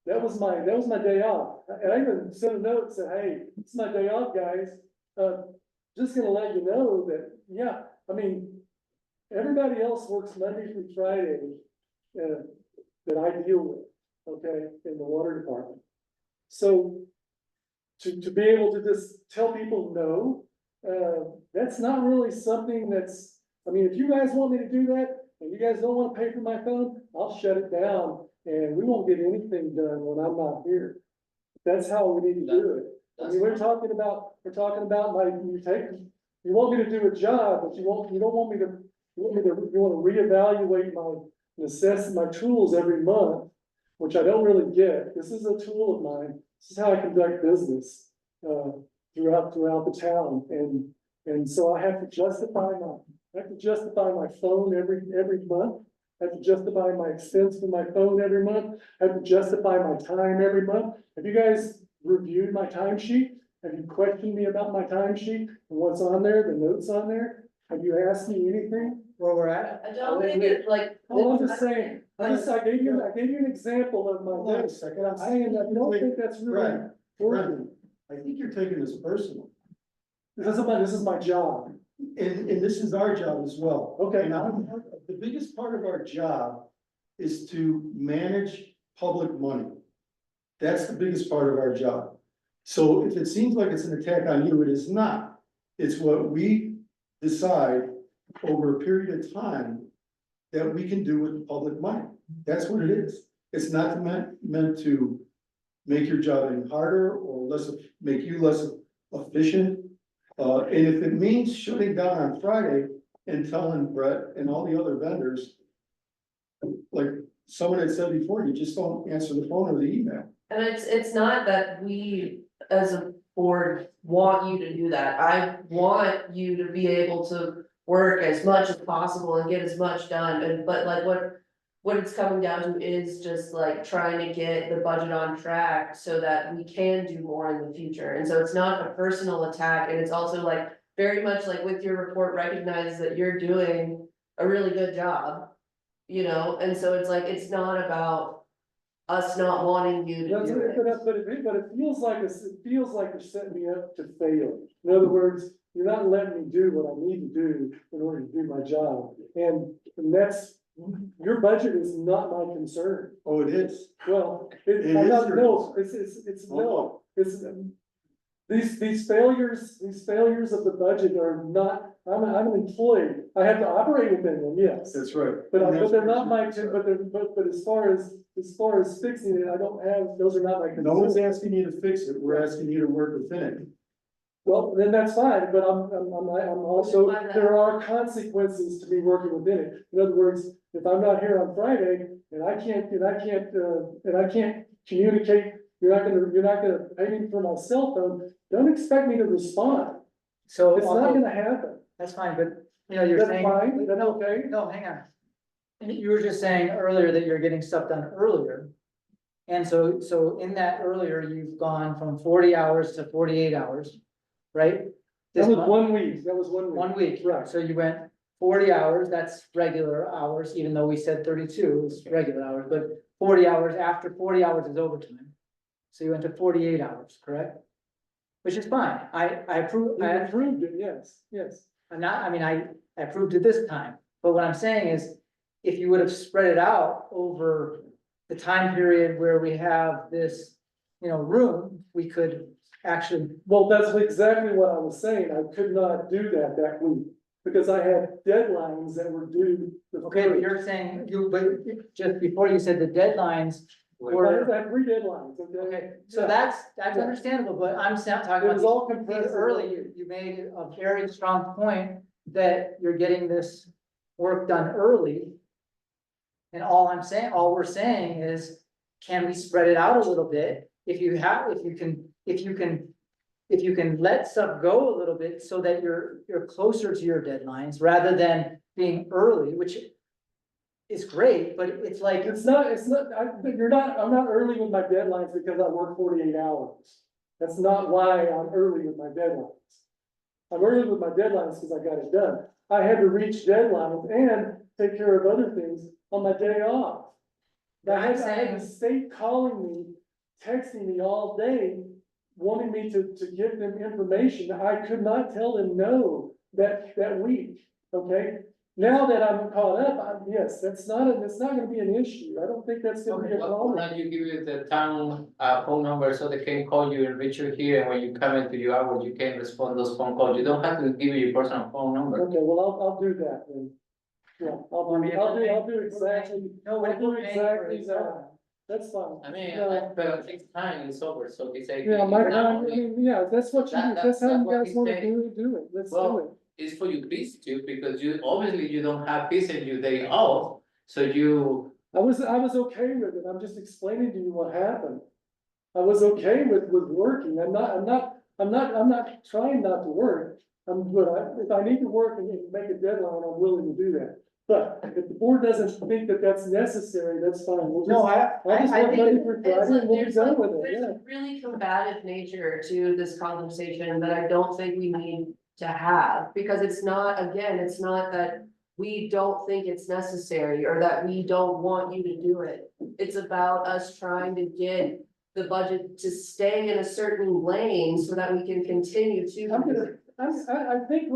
[SPEAKER 13] That was my day off. And I even sent a note, said, hey, it's my day off, guys. Just gonna let you know that, yeah, I mean, everybody else works Monday through Friday, that I deal with, okay, in the water department. So to be able to just tell people no, that's not really something that's, I mean, if you guys want me to do that, and you guys don't wanna pay for my phone, I'll shut it down, and we won't get anything done when I'm not here. That's how we need to do it. I mean, we're talking about like, you want me to do a job, but you don't want me to, you wanna reevaluate my tools every month, which I don't really get. This is a tool of mine. This is how I conduct business, throughout the town, and so I have to justify my phone every month. I have to justify my expense for my phone every month. I have to justify my time every month. Have you guys reviewed my timesheet? Have you questioned me about my timesheet and what's on there, the notes on there? Have you asked me anything?
[SPEAKER 3] Where we're at?
[SPEAKER 12] I don't think it's like.
[SPEAKER 13] Well, I'm just saying, I gave you an example of
[SPEAKER 10] Hold
[SPEAKER 13] my
[SPEAKER 10] on a
[SPEAKER 13] day,
[SPEAKER 10] second.
[SPEAKER 13] and I'm saying that I don't think that's really working.
[SPEAKER 10] I think you're taking this personal,
[SPEAKER 13] This is my job.
[SPEAKER 10] and this is our job as well.
[SPEAKER 13] Okay.
[SPEAKER 10] And the biggest part of our job is to manage public money. That's the biggest part of our job. So if it seems like it's an attack on you, it is not. It's what we decide over a period of time that we can do with the public money. That's what it is. It's not meant to make your job any harder or make you less efficient. And if it means shutting down on Friday and telling Brett and all the other vendors, like someone had said before, you just don't answer the phone or the email.
[SPEAKER 12] And it's not that we, as a board, want you to do that. I want you to be able to work as much as possible and get as much done, but like what it's coming down to is just like trying to get the budget on track so that we can do more in the future. And so it's not a personal attack, and it's also like very much like with your report, recognize that you're doing a really good job. You know, and so it's like, it's not about us not wanting you to
[SPEAKER 13] That's
[SPEAKER 12] do
[SPEAKER 13] it,
[SPEAKER 12] it.
[SPEAKER 13] but it feels like you're setting me up to fail. In other words, you're not letting me do what I need to do in order to do my job. And that's, your budget is not my concern.
[SPEAKER 10] Oh, it is.
[SPEAKER 13] Well,
[SPEAKER 10] It
[SPEAKER 13] I'm
[SPEAKER 10] is
[SPEAKER 13] not,
[SPEAKER 10] your
[SPEAKER 13] no,
[SPEAKER 10] concern.
[SPEAKER 13] it's no, it's, these failures of the budget are not, I'm an employee. I have to operate within them, yes.
[SPEAKER 10] That's right.
[SPEAKER 13] But
[SPEAKER 10] And that's
[SPEAKER 13] they're
[SPEAKER 10] what
[SPEAKER 13] not
[SPEAKER 10] you're-
[SPEAKER 13] but as far as fixing it, I don't have, those are not my
[SPEAKER 10] No one's
[SPEAKER 13] concerns.
[SPEAKER 10] asking you to fix it. We're asking you to work within it.
[SPEAKER 13] Well, then that's fine, but I'm also, there are consequences to me working within it. In other words, if I'm not here on Friday and I can't communicate, you're not gonna pay me for my cell phone, don't expect me to respond.
[SPEAKER 3] So.
[SPEAKER 13] It's not gonna happen.
[SPEAKER 3] That's fine, but, you know, you're
[SPEAKER 13] That's
[SPEAKER 3] saying.
[SPEAKER 13] fine, that's okay.
[SPEAKER 3] No, hang on. You were just saying earlier that you're getting stuff done earlier. And so in that earlier, you've gone from 40 hours to 48 hours, right?
[SPEAKER 13] That
[SPEAKER 3] This
[SPEAKER 13] was
[SPEAKER 3] month-
[SPEAKER 13] 1 week, that was 1 week.
[SPEAKER 3] 1 week,
[SPEAKER 13] Right.
[SPEAKER 3] so you went 40 hours, that's regular hours, even though we said 32 is regular hours, but 40 hours, after 40 hours is overtime. So you went to 48 hours, correct? Which is fine, I approve,
[SPEAKER 13] You approved it, yes.
[SPEAKER 3] I approved it this time, but what I'm saying is, if you would have spread it out over the time period where we have this, room, we could actually.
[SPEAKER 13] Well, that's exactly what I was saying. I could not do that week because I had deadlines that were due.
[SPEAKER 3] Okay, but you're saying, but just before you said the deadlines
[SPEAKER 13] I
[SPEAKER 3] were,
[SPEAKER 13] had 3 deadlines, okay?
[SPEAKER 3] okay, so
[SPEAKER 13] Yeah.
[SPEAKER 3] that's understandable, but I'm talking
[SPEAKER 13] It
[SPEAKER 3] about
[SPEAKER 13] was all
[SPEAKER 3] these
[SPEAKER 13] compressed.
[SPEAKER 3] early, you made a very strong point that you're getting this work done early. And all we're saying is, can we spread it out a little bit? If you can let stuff go a little bit so that you're closer to your deadlines rather than being early, which is great, but it's like,
[SPEAKER 13] It's not, I'm not early with my deadlines because I work 48 hours. That's not why I'm early with my deadlines. I'm early with my deadlines because I got it done. I had to reach deadlines and take care of other things on my day off. I had the state calling me, texting me all day, wanting me to give them information. I could not tell them no that week, okay? Now that I'm caught up, yes, that's not gonna be an issue. I don't think that's gonna be
[SPEAKER 1] Okay,
[SPEAKER 13] a
[SPEAKER 1] why
[SPEAKER 13] problem.
[SPEAKER 1] don't you give you the town, phone number so they can call you and reach you here, and when you come into your hours, you can respond those phone calls, you don't have to give you your personal phone number.
[SPEAKER 13] Okay, well, I'll do that then. Yeah, I'll do exactly,
[SPEAKER 3] nobody
[SPEAKER 13] I'll do
[SPEAKER 3] will pay for
[SPEAKER 13] exactly
[SPEAKER 3] it.
[SPEAKER 13] that. That's fine.
[SPEAKER 1] I mean,
[SPEAKER 13] No.
[SPEAKER 1] but at least time is over, so he said.
[SPEAKER 13] Yeah, my
[SPEAKER 1] now,
[SPEAKER 13] time, I mean, yeah, that's what you, that's how
[SPEAKER 1] that's
[SPEAKER 13] you
[SPEAKER 1] what
[SPEAKER 13] guys
[SPEAKER 1] he's
[SPEAKER 13] wanna
[SPEAKER 1] saying.
[SPEAKER 13] do it, let's do it.
[SPEAKER 1] Well, it's for you peace too, because you, obviously you don't have peace in your day off, so you.
[SPEAKER 13] I was okay with it, I'm just explaining to you what happened. I was okay with working, I'm not trying not to work. If I need to work and make a deadline, I'm willing to do that. But if the board doesn't think that that's necessary, that's fine. We'll
[SPEAKER 3] No,
[SPEAKER 13] just- I'll just
[SPEAKER 3] I
[SPEAKER 13] work
[SPEAKER 3] think
[SPEAKER 13] Monday through Friday and we'll be
[SPEAKER 12] There's
[SPEAKER 13] done with it,
[SPEAKER 12] there's
[SPEAKER 13] yeah.
[SPEAKER 12] a really combative nature to this conversation that I don't think we need to have, because it's not, again, it's not that we don't think it's necessary or that we don't want you to do it. It's about us trying to get the budget to stay in a certain lane so that we can continue to.
[SPEAKER 13] I think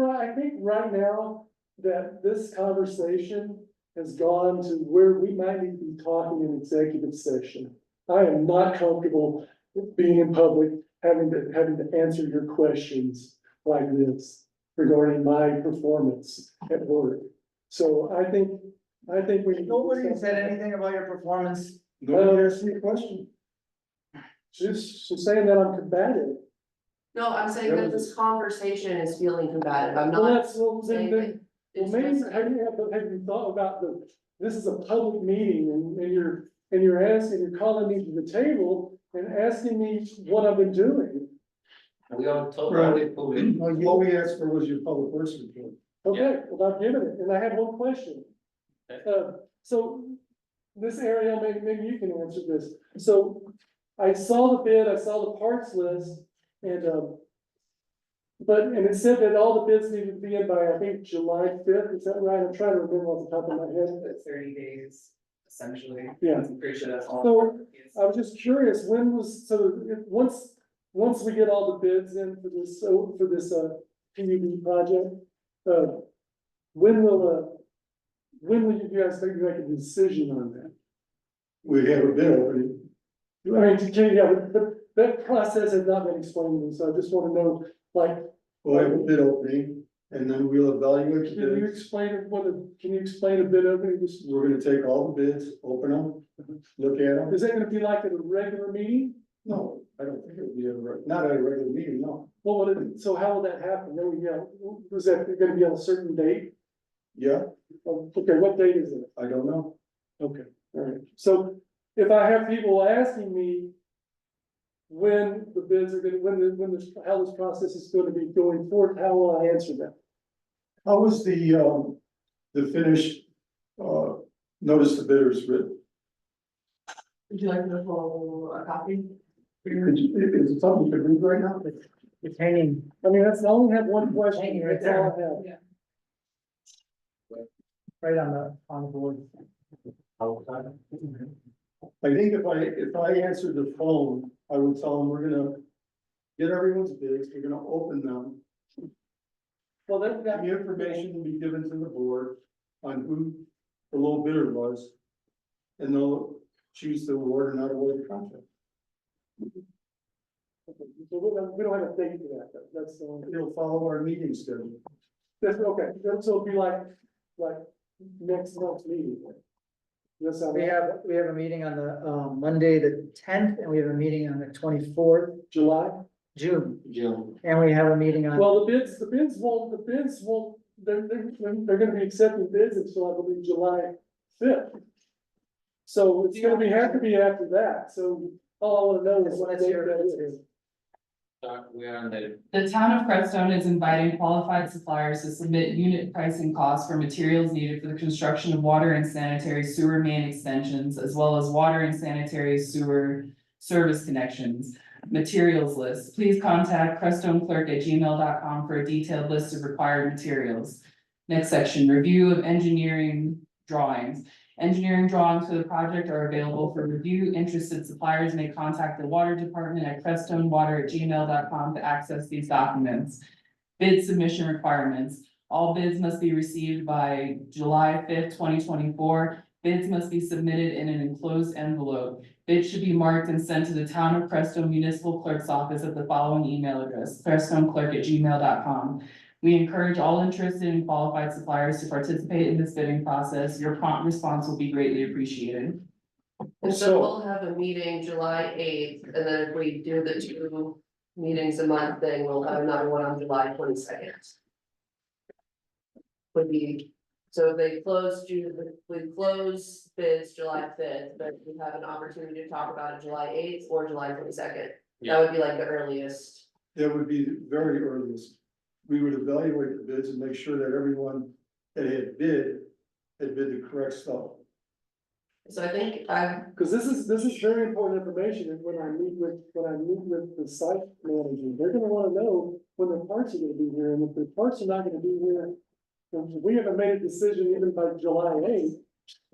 [SPEAKER 13] right now that this conversation has gone to where we might need to be talking in executive session. I am not comfortable with being in public, having to answer your questions like this regarding my performance at work. So I think we.
[SPEAKER 3] Nobody said anything about your performance.
[SPEAKER 10] Nobody asked me a question.
[SPEAKER 13] She's saying that I'm combative.
[SPEAKER 12] No, I'm saying that this conversation is feeling combative. I'm
[SPEAKER 13] Well,
[SPEAKER 12] not
[SPEAKER 13] that's, well,
[SPEAKER 12] saying
[SPEAKER 13] then,
[SPEAKER 12] that.
[SPEAKER 13] well,
[SPEAKER 12] it's
[SPEAKER 13] maybe,
[SPEAKER 12] just-
[SPEAKER 13] have you thought about this is a public meeting and you're calling me to the table and asking me what I've been doing.
[SPEAKER 1] We are totally public.
[SPEAKER 10] What we asked for was your public works report.
[SPEAKER 13] Okay, well, I've given it, and I have one question. So this area, maybe you can answer this. So I saw the bid, I saw the parts list, and, and it said that all the bids needed to be in by, I think, July 5th, is that right? I'm trying to remember off the top of my head.
[SPEAKER 11] The 30 days, essentially.
[SPEAKER 13] Yeah.
[SPEAKER 11] I'm pretty sure that's all.
[SPEAKER 13] So I was just curious, once we get all the bids in for this PUD project, when will you guys think you make a decision on that?
[SPEAKER 10] We have a bid opening.
[SPEAKER 13] I mean, yeah, but that process has not been explained to me, so I just wanna know, like,
[SPEAKER 10] We'll have a bid opening and then we'll evaluate the
[SPEAKER 13] can you
[SPEAKER 10] bids.
[SPEAKER 13] explain a bid opening, just,
[SPEAKER 10] We're gonna take all the bids, open them, look at them.
[SPEAKER 13] is that gonna be like at a regular meeting?
[SPEAKER 10] No, I don't think it would be not at a regular meeting, no.
[SPEAKER 13] Well, so how will that happen? No, yeah, was that gonna be on a certain date?
[SPEAKER 10] Yeah,
[SPEAKER 13] Okay, what date is it?
[SPEAKER 10] I don't know.
[SPEAKER 13] Okay, all right. So if I have people asking me when the bids are gonna, how this process is gonna be going forward, how will I answer that?
[SPEAKER 10] How was the finished, notice the bidders written?
[SPEAKER 12] Would you like to pull a copy?
[SPEAKER 10] Is it something you could read right now?
[SPEAKER 3] It's hanging.
[SPEAKER 13] I mean, I only have one question.
[SPEAKER 3] Hanging right
[SPEAKER 13] That's all I have.
[SPEAKER 3] Right on the board.
[SPEAKER 10] I think if I answered the phone, I would tell them we're gonna get everyone's bids, we're gonna open them.
[SPEAKER 13] Well, then,
[SPEAKER 10] The information will be given to the board on who the low bidder was. And they'll choose to award or not award the contract.
[SPEAKER 13] we don't have a date for that, that's the only.
[SPEAKER 10] It'll follow our meeting schedule.
[SPEAKER 13] That's okay, so it'll be like next month's meeting. Yes, I
[SPEAKER 3] We have a meeting on the, Monday, the 10th, and we have a meeting on the 24th,
[SPEAKER 13] July.
[SPEAKER 3] June.
[SPEAKER 1] June.
[SPEAKER 3] And we have a meeting on.
[SPEAKER 13] Well, the bids won't, they're gonna be accepting bids until I believe July 5th. So it's gonna have to be after that, so all I wanna know is what
[SPEAKER 3] That's
[SPEAKER 13] date
[SPEAKER 3] your-
[SPEAKER 13] that is.
[SPEAKER 1] We are on the,
[SPEAKER 4] The town of Crestone is inviting qualified suppliers to submit unit pricing costs for materials needed for the construction of water and sanitary sewer main extensions, as well as water and sanitary sewer service connections. Materials list, please contact crestoneclerk@gmail.com for a detailed list of required materials. Next section, review of engineering drawings. Engineering drawings for the project are available for review. Interested suppliers may contact the water department at crestonewater@gmail.com to access these documents. Bid submission requirements. All bids must be received by July 5th, 2024. Bids must be submitted in an enclosed envelope. Bids should be marked and sent to the town of Crestone Municipal Clerk's office at the following email address, crestoneclerk@gmail.com. We encourage all interested and qualified suppliers to participate in this bidding process. Your prompt response will be greatly appreciated.
[SPEAKER 12] And so we'll have a meeting July 8th, and then if we do the 2 meetings a month thing, we'll have another one on July 22nd. Would be, so if they close we close bids July 5th, but we have an opportunity to talk about it July 8th or July 22nd. That would be like the earliest.
[SPEAKER 10] That would be the very earliest. We would evaluate the bids and make sure that everyone that had bid the correct stuff.
[SPEAKER 12] So I think
[SPEAKER 13] Cause this is very important information, and when I meet with the site manager, they're gonna wanna know when the parts are gonna be here, and if the parts are not gonna be here. If we haven't made a decision even by July 8th,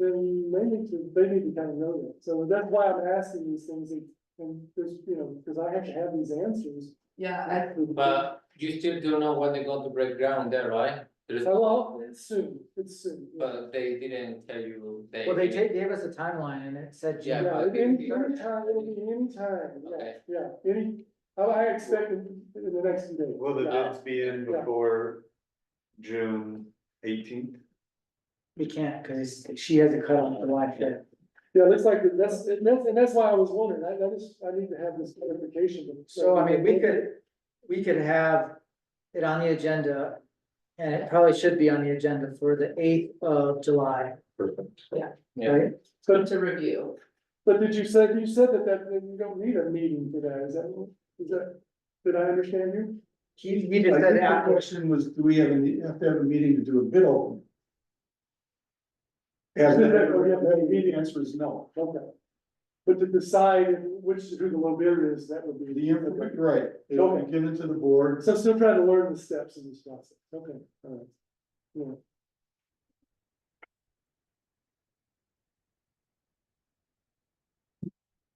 [SPEAKER 13] then they need to kind of know that, so that's why I'm asking these things, and there's, cause I have to have these answers.
[SPEAKER 12] yeah,
[SPEAKER 1] but you still don't know when they're going to break ground there, right? There's,
[SPEAKER 13] Well, it's soon, yeah.
[SPEAKER 1] but they didn't tell you.
[SPEAKER 3] Well, they gave us a timeline and it said.
[SPEAKER 1] Yeah,
[SPEAKER 3] June.
[SPEAKER 13] Yeah,
[SPEAKER 1] but-
[SPEAKER 13] anytime, it'll be anytime,
[SPEAKER 1] Okay.
[SPEAKER 13] I expect in the next few days.
[SPEAKER 9] Will the
[SPEAKER 13] Yeah.
[SPEAKER 9] bids be in before June 18th?
[SPEAKER 3] We can't, cause she has a cutoff July 5th.
[SPEAKER 13] Yeah, it looks like that's why I was wondering, I need to have this clarification.
[SPEAKER 3] So I mean, we could have it on the agenda. And it probably should be on the agenda for the 8th of July.
[SPEAKER 1] Yeah.
[SPEAKER 3] Right?
[SPEAKER 13] But
[SPEAKER 12] to review.
[SPEAKER 13] But you said that you don't need a meeting for that, is that, did I understand you?
[SPEAKER 3] He
[SPEAKER 10] I
[SPEAKER 3] just
[SPEAKER 10] think
[SPEAKER 3] said
[SPEAKER 10] the
[SPEAKER 3] after.
[SPEAKER 10] question was, do we have to have a meeting to do a bid opening?
[SPEAKER 13] Yeah,
[SPEAKER 10] The answer is no.
[SPEAKER 13] Okay. But to decide who the low bidder is, that would be.
[SPEAKER 10] Right, it'll be given to the board.
[SPEAKER 13] So still trying to learn the steps in this process, okay, all right. Yeah.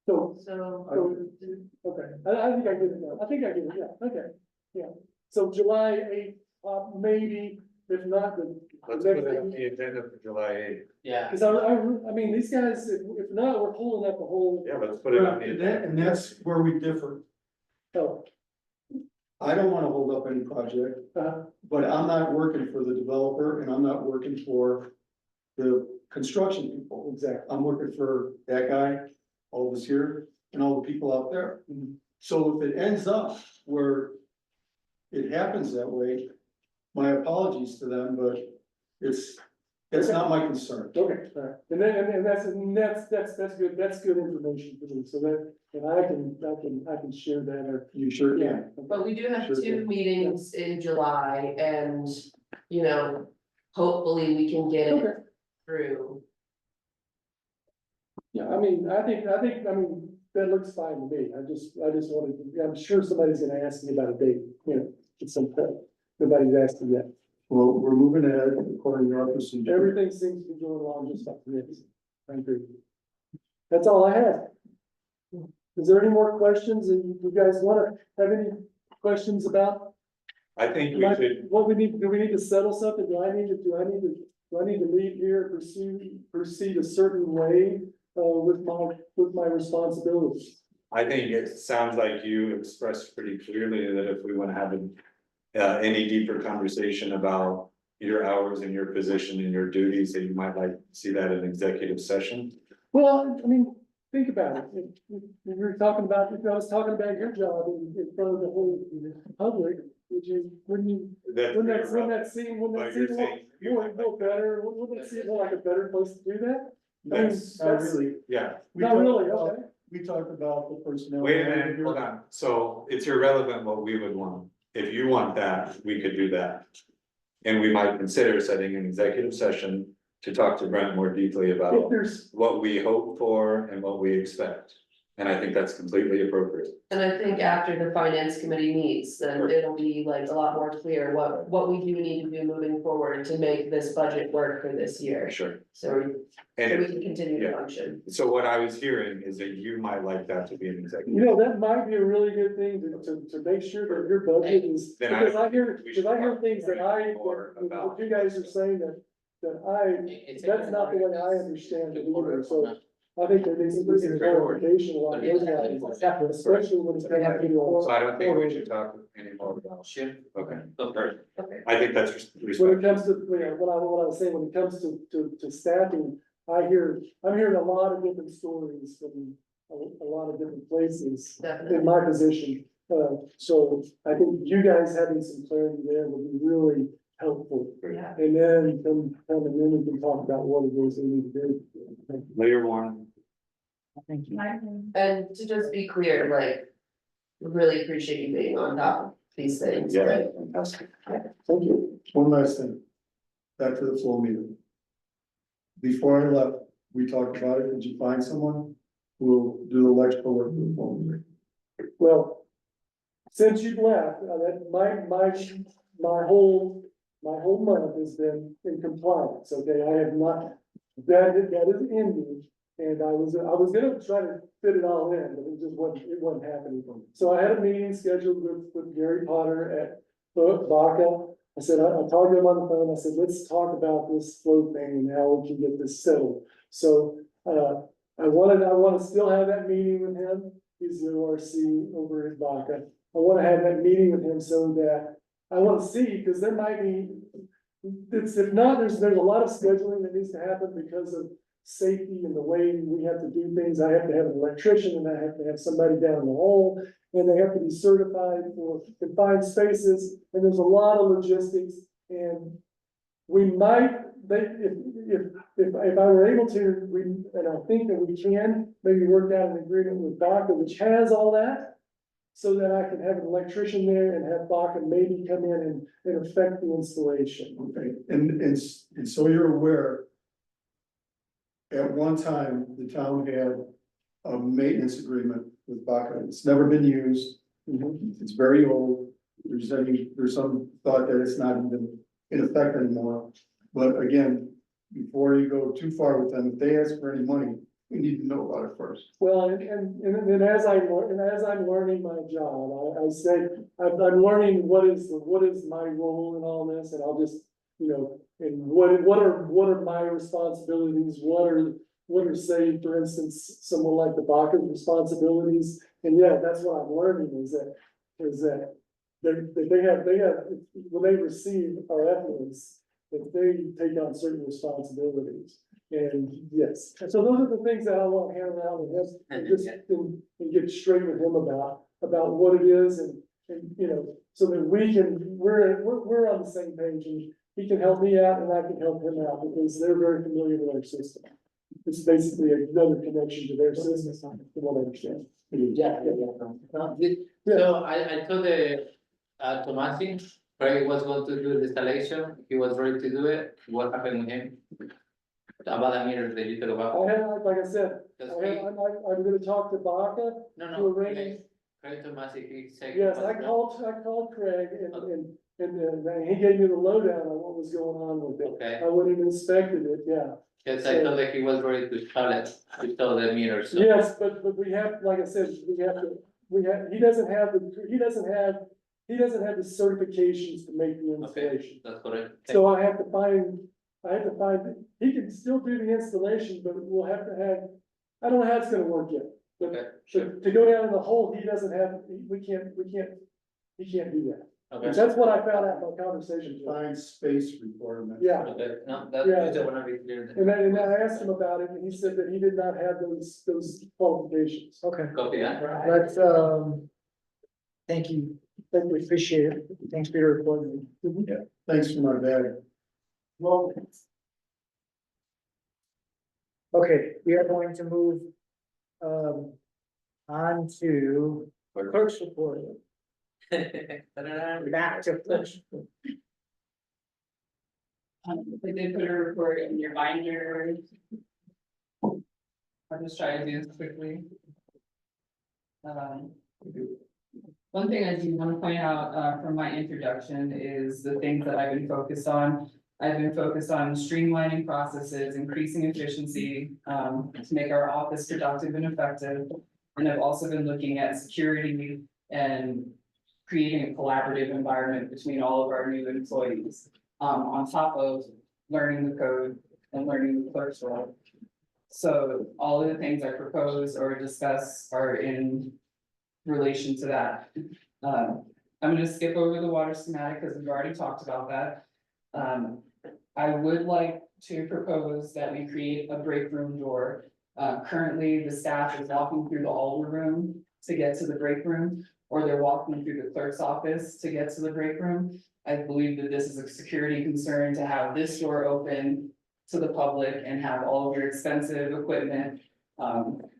[SPEAKER 13] Okay, I think I get it now, yeah, okay, yeah. So July 8th, maybe, if not, the.
[SPEAKER 9] Let's put it on the agenda for July 8th.
[SPEAKER 1] Yeah.
[SPEAKER 13] Cause I mean, these guys, if not, we're pulling up the whole.
[SPEAKER 9] Yeah, let's put it on the agenda.
[SPEAKER 10] And that's where we differ.
[SPEAKER 13] Oh,
[SPEAKER 10] I don't wanna hold up any project, but I'm not working for the developer and I'm not working for the construction people.
[SPEAKER 13] exactly.
[SPEAKER 10] I'm working for that guy, all of us here, and all the people out there. So if it ends up where it happens that way, my apologies to them, but that's not my concern.
[SPEAKER 13] Okay, all right, and that's good, that's good information for me, so that, and I can share that, or.
[SPEAKER 10] You sure
[SPEAKER 13] Yeah.
[SPEAKER 10] can.
[SPEAKER 12] But we do have
[SPEAKER 10] Sure
[SPEAKER 12] 2
[SPEAKER 10] thing.
[SPEAKER 12] meetings in July and, hopefully we can get
[SPEAKER 13] Okay.
[SPEAKER 12] it through.
[SPEAKER 13] Yeah, I mean, I think, that looks fine to me, I just wanted to, I'm sure somebody's gonna ask me about a date, at some point. Nobody's asked me yet.
[SPEAKER 10] Well, we're moving ahead according to our procedure.
[SPEAKER 13] Everything seems to be going along just fine, yes, I agree. That's all I have. Is there any more questions, and you guys wanna have any questions about?
[SPEAKER 9] I think we should,
[SPEAKER 13] What do we need to settle something, do I need to leave here, proceed a certain way, with my responsibilities?
[SPEAKER 9] I think it sounds like you expressed pretty clearly that if we wanna have any deeper conversation about your hours and your position and your duties, that you might like to see that in executive session.
[SPEAKER 13] Well, I mean, think about it, if I was talking about your job in front of the whole public, wouldn't that seem more better, wouldn't that seem more like a better place to do that?
[SPEAKER 10] That's not really.
[SPEAKER 9] Yeah.
[SPEAKER 10] We
[SPEAKER 13] Not
[SPEAKER 10] talked
[SPEAKER 13] really,
[SPEAKER 10] about-
[SPEAKER 13] okay.
[SPEAKER 10] we talked about the personnel.
[SPEAKER 9] Wait a minute, hold on, so it's irrelevant what we would want, if you want that, we could do that. And we might consider setting an executive session to talk to Brent more deeply
[SPEAKER 10] If
[SPEAKER 9] about
[SPEAKER 10] there's,
[SPEAKER 9] what we hope for and what we expect. And I think that's completely appropriate.
[SPEAKER 12] And I think after the finance committee meets, then it'll be like a lot more clear what we do need to do moving forward to make this budget work for this year.
[SPEAKER 9] Sure.
[SPEAKER 12] So we
[SPEAKER 9] And
[SPEAKER 12] can continue to
[SPEAKER 9] yeah.
[SPEAKER 12] function.
[SPEAKER 9] so what I was hearing is that you might like that to be an executive.
[SPEAKER 13] You know, that might be a really good thing to make sure that your budget is,
[SPEAKER 9] Then
[SPEAKER 13] because I hear,
[SPEAKER 9] we
[SPEAKER 13] because
[SPEAKER 9] should
[SPEAKER 13] I hear
[SPEAKER 9] talk
[SPEAKER 13] things that
[SPEAKER 9] more about-
[SPEAKER 13] what you guys are saying that's not the way I understand it either, so. I think there needs to be some clarification along those lines, especially when it's.
[SPEAKER 9] So I don't think we should talk anymore about.
[SPEAKER 1] Sure.
[SPEAKER 9] Okay,
[SPEAKER 1] Okay.
[SPEAKER 9] I think that's
[SPEAKER 13] When it
[SPEAKER 9] respectful.
[SPEAKER 13] comes to, you know, what I was saying, when it comes to staffing, I'm hearing a lot of different stories from a lot of different places in my position. So I think you guys having some clarity there would be really helpful.
[SPEAKER 12] Yeah.
[SPEAKER 13] And then come and then we can talk about what it is we need to do.
[SPEAKER 9] Later one.
[SPEAKER 6] Thank you.
[SPEAKER 12] And to just be clear, like, we really appreciate you being on top of these things,
[SPEAKER 9] Yeah,
[SPEAKER 12] like,
[SPEAKER 9] fantastic.
[SPEAKER 10] thank you. One last thing. Back to the flow meeting. Before I left, we talked about it. Did you find someone who will do the electrical work for the flow meeting?
[SPEAKER 13] Well, since you've left, my whole month has been in compliance, okay, I have not, that is ending. And I was gonna try to fit it all in, but it wasn't happening. So I had a meeting scheduled with Gary Potter at Baca. I said, I talked to him on the phone, I said, let's talk about this float thing and how we can get this settled. So, I wanna still have that meeting with him, he's the ORC over at Baca. I wanna have that meeting with him so that, I wanna see, because there might be, if not, there's a lot of scheduling that needs to happen because of safety and the way we have to do things. I have to have an electrician and I have to have somebody down the hole. And they have to be certified for confined spaces, and there's a lot of logistics. And we might, if I were able to, and I think that we can, maybe work out an agreement with Baca, which has all that. So that I can have an electrician there and have Baca maybe come in and affect the installation.
[SPEAKER 10] Okay, and so you're aware. At one time, the town had a maintenance agreement with Baca. It's never been used. It's very old. There's some thought that it's not even in effect anymore. But again, before you go too far with them, if they ask for any money, we need to know about it first.
[SPEAKER 13] Well, and as I'm learning my job, I say, I'm learning what is my role in all this, and I'll just, you know, and what are my responsibilities, what are say, for instance, someone like the Baca's responsibilities, and yeah, that's what I'm learning is that they have, when they receive our effluents, that they take on certain responsibilities. And yes, and so those are the things that I want to hammer out and get straight with him about what it is and you know, so that we're on the same page and he can help me out and I can help him out because they're very familiar with our system. It's basically another connection to their system, from what I understand.
[SPEAKER 1] Yeah. So I told the Tomasi, Craig was going to do the installation, he was ready to do it, what happened with him? About the meters that you talk about.
[SPEAKER 13] Like I said, I'm gonna talk to Baca.
[SPEAKER 1] No, Craig Tomasi, he said.
[SPEAKER 13] Yes, I called Craig and he gave me the lowdown on what was going on with it.
[SPEAKER 1] Okay.
[SPEAKER 13] I went and inspected it, yeah.
[SPEAKER 1] Cause I thought that he was ready to install the meters. So.
[SPEAKER 13] Yes, but we have, like I said, he doesn't have the certifications to make the installation.
[SPEAKER 1] That's correct.
[SPEAKER 13] So I have to find, he can still do the installation, but we'll have to have, I don't know how it's gonna work yet. But
[SPEAKER 1] Okay, sure.
[SPEAKER 13] to go down in the hole, he doesn't have, he can't do that.
[SPEAKER 1] Okay.
[SPEAKER 13] That's what I found out by conversations.
[SPEAKER 10] Find space requirement.
[SPEAKER 13] Yeah,
[SPEAKER 1] Okay, no, that's
[SPEAKER 13] Yeah.
[SPEAKER 1] just wanna be clear.
[SPEAKER 13] and then I asked him about it, and he said that he did not have those qualifications.
[SPEAKER 3] Okay,
[SPEAKER 1] Copy that.
[SPEAKER 3] let's, thank you, we appreciate it, thanks for your report.
[SPEAKER 10] Thanks for my bag.
[SPEAKER 3] Well. Okay, we are going to move, On to clerk's report.
[SPEAKER 1] Ta-da.
[SPEAKER 3] Back to clerk's.
[SPEAKER 4] They did put a report in your binder. I'll just try to do this quickly. One thing I do want to point out, from my introduction is the things that I've been focused on. I've been focused on streamlining processes, increasing efficiency, to make our office productive and effective. And I've also been looking at security and creating a collaborative environment between all of our new employees. On top of learning the code and learning the clerk's role. So all of the things I propose or discuss are in relation to that. I'm gonna skip over the water schematic because we've already talked about that. I would like to propose that we create a break room door. Currently, the staff is walking through the Alder room to get to the break room, or they're walking through the clerk's office to get to the break room. I believe that this is a security concern to have this door open to the public and have all of your expensive equipment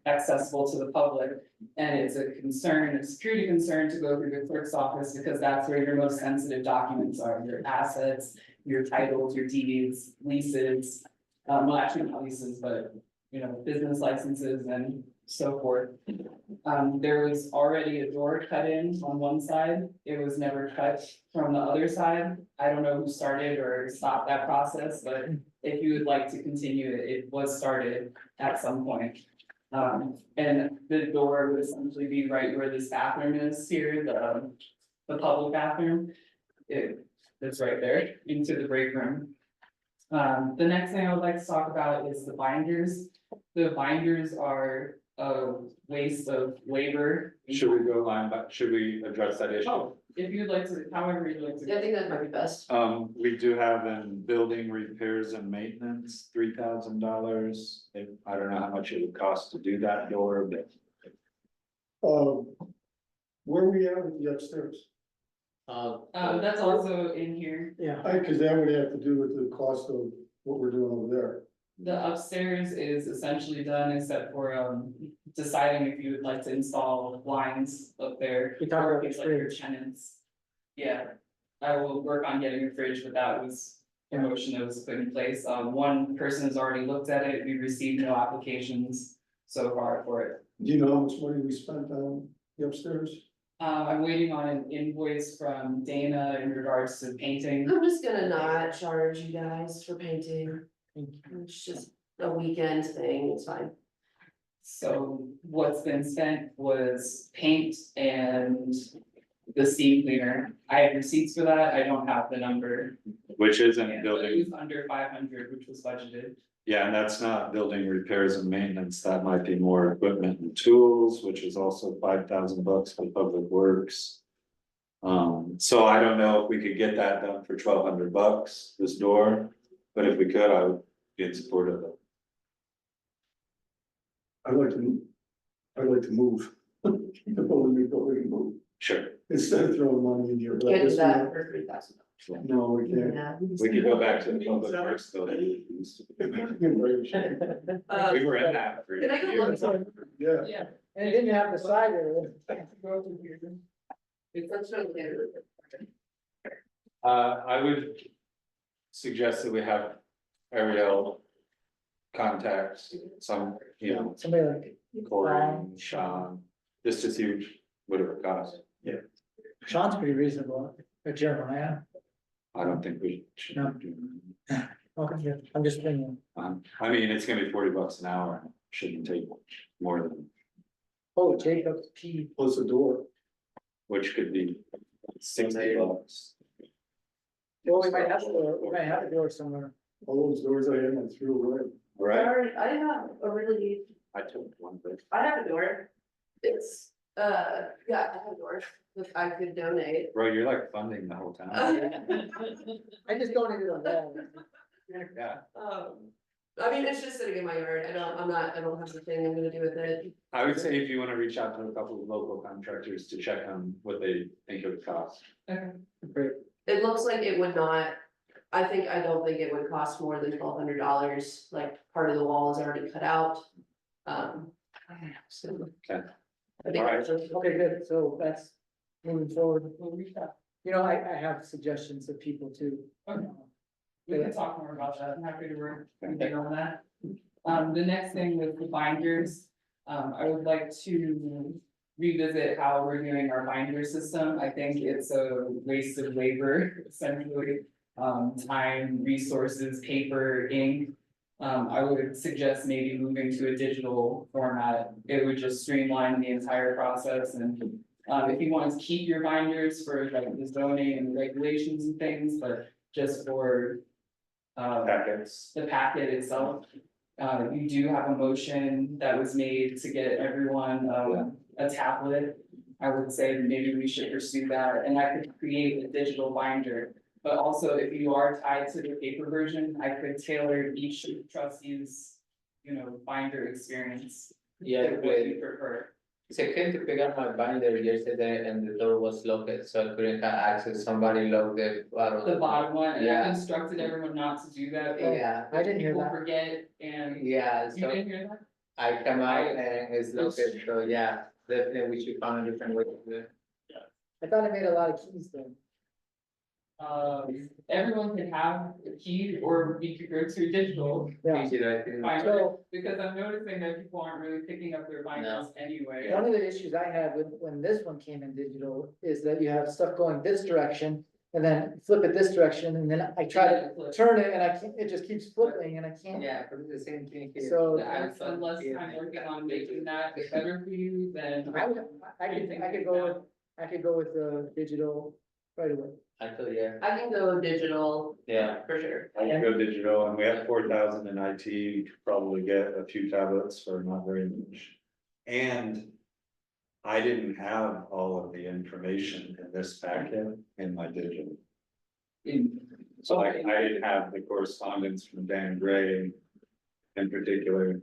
[SPEAKER 4] accessible to the public. And it's a concern, a security concern to go through the clerk's office because that's where your most sensitive documents are, your assets, your titles, your deeds, leases. Well, actually not leases, but you know, business licenses and so forth. There was already a door cut in on one side. It was never cut from the other side. I don't know who started or stopped that process, but if you would like to continue it, it was started at some point. And the door would essentially be right where this bathroom is here, the public bathroom. It's right there into the break room. The next thing I would like to talk about is the binders. The binders are a waste of labor.
[SPEAKER 9] Should we go line, but should we address that issue?
[SPEAKER 4] Oh, if you'd like to, however you'd like to.
[SPEAKER 12] Yeah, I think that might be best.
[SPEAKER 9] We do have in building repairs and maintenance, $3,000. I don't know how much it would cost to do that door, but
[SPEAKER 10] Where are we at with the upstairs?
[SPEAKER 4] That's also in here.
[SPEAKER 3] Yeah.
[SPEAKER 10] Cause that would have to do with the cost of what we're doing over there.
[SPEAKER 4] The upstairs is essentially done except for deciding if you would like to install blinds up there.
[SPEAKER 3] We talked about the
[SPEAKER 4] Things like your
[SPEAKER 3] fridge.
[SPEAKER 4] tenants. Yeah, I will work on getting a fridge, but that was a motion that was put in place. One person has already looked at it. We received no applications so far for it.
[SPEAKER 10] Do you know how much money we spent on the upstairs?
[SPEAKER 4] I'm waiting on an invoice from Dana in regards to painting.
[SPEAKER 12] I'm just gonna not charge you guys for painting. It's just a weekend thing, it's fine.
[SPEAKER 4] So what's been spent was paint and the steam cleaner. I have receipts for that. I don't have the number.
[SPEAKER 9] which isn't
[SPEAKER 4] It
[SPEAKER 9] building,
[SPEAKER 4] was under 500, which was budgeted.
[SPEAKER 9] yeah, and that's not building repairs and maintenance. That might be more equipment and tools, which is also $5,000 for public works. So I don't know if we could get that done for $1,200, this door, but if we could, I would be in support of it.
[SPEAKER 10] I'd like to move. The building move,
[SPEAKER 9] Sure,
[SPEAKER 10] instead of throwing money in here. but I
[SPEAKER 12] Can't do
[SPEAKER 10] guess
[SPEAKER 12] that for $3,000.
[SPEAKER 10] No, we can't.
[SPEAKER 12] Yeah.
[SPEAKER 9] we could go back to the public works building. We were in that for
[SPEAKER 12] Can I go look?
[SPEAKER 9] years.
[SPEAKER 10] Yeah,
[SPEAKER 4] Yeah.
[SPEAKER 3] And it didn't have the side area.
[SPEAKER 12] Let's go later.
[SPEAKER 9] I would suggest that we have Ariel contact some, you know,
[SPEAKER 3] Somebody like
[SPEAKER 9] Corey, Sean, just to see what it would cost.
[SPEAKER 3] Sean's pretty reasonable, or Jeremiah.
[SPEAKER 9] I don't think we should
[SPEAKER 3] No.
[SPEAKER 9] do.
[SPEAKER 3] Okay, I'm just thinking.
[SPEAKER 9] I mean, it's gonna be $40 an hour, shouldn't take more than,
[SPEAKER 3] Oh, Jacob's P.
[SPEAKER 10] close the door.
[SPEAKER 9] which could be $60.
[SPEAKER 3] Well, we might have a door somewhere.
[SPEAKER 10] All those doors I had, I threw away.
[SPEAKER 9] Right,
[SPEAKER 12] Sorry, I have a really,
[SPEAKER 9] I took one, but
[SPEAKER 12] I have a door. It's, yeah, I have a door that I could donate.
[SPEAKER 9] bro, you're like funding the whole time.
[SPEAKER 3] I just don't need a
[SPEAKER 9] Yeah,
[SPEAKER 12] I mean, it's just sitting in my yard. I don't have the thing I'm gonna do with it.
[SPEAKER 9] I would say if you wanna reach out to a couple of local contractors to check on what they think it would cost.
[SPEAKER 4] Okay.
[SPEAKER 12] It looks like it would not, I don't think it would cost more than $1,200, like part of the wall is already cut out. So,
[SPEAKER 9] Okay.
[SPEAKER 3] I think, okay, good, so that's moving forward. You know, I have suggestions of people too.
[SPEAKER 4] We can talk more about that. I'm happy to work anything on that. The next thing with the binders, I would like to revisit how we're doing our binder system. I think it's a waste of labor, essentially. Time, resources, paper, ink. I would suggest maybe moving to a digital format. It would just streamline the entire process and if you want to keep your binders for like the zoning and regulations and things, but just for
[SPEAKER 9] Packets.
[SPEAKER 4] the packet itself. You do have a motion that was made to get everyone a tablet. I would say maybe we should pursue that, and I could create a digital binder. But also, if you are tied to the paper version, I could tailor each trustee's, binder experience.
[SPEAKER 1] Yeah,
[SPEAKER 4] to what you prefer.
[SPEAKER 1] So I came to pick up my binder yesterday and the door was locked, so I couldn't have access. Somebody locked the bottom.
[SPEAKER 4] The bottom one, and I
[SPEAKER 1] Yeah.
[SPEAKER 4] instructed everyone not to do that. but
[SPEAKER 1] Yeah.
[SPEAKER 3] I didn't hear
[SPEAKER 4] People
[SPEAKER 3] that.
[SPEAKER 4] forget and.
[SPEAKER 1] Yeah,
[SPEAKER 4] You
[SPEAKER 1] so
[SPEAKER 4] didn't hear that?
[SPEAKER 1] I come out and it's locked, so yeah, definitely we should find a different way to do it.
[SPEAKER 3] I thought it made a lot of keys then.
[SPEAKER 4] Everyone can have a key or we could go to digital
[SPEAKER 3] Yeah.
[SPEAKER 1] Easier, I think.
[SPEAKER 4] binder,
[SPEAKER 3] So-
[SPEAKER 4] because I'm noticing that people aren't really picking up their binders anyway.
[SPEAKER 3] One of the issues I had with, when this one came in digital, is that you have stuff going this direction, and then flip it this direction, and then I try to turn it, and I can't, it just keeps flipping, and I can't.
[SPEAKER 1] Yeah, but it's the same thing here.
[SPEAKER 3] So-
[SPEAKER 4] Unless I'm working on making that better for you, then.
[SPEAKER 3] I would, I could go with the digital right away.
[SPEAKER 1] I thought, yeah,
[SPEAKER 12] I can go digital,
[SPEAKER 1] yeah.
[SPEAKER 12] for sure.
[SPEAKER 9] I can go digital, and we have 4,000 in IT, you could probably get a few tablets for not very much. And I didn't have all of the information in this packet in my digital. So I didn't have the correspondence from Dan Gray in particular.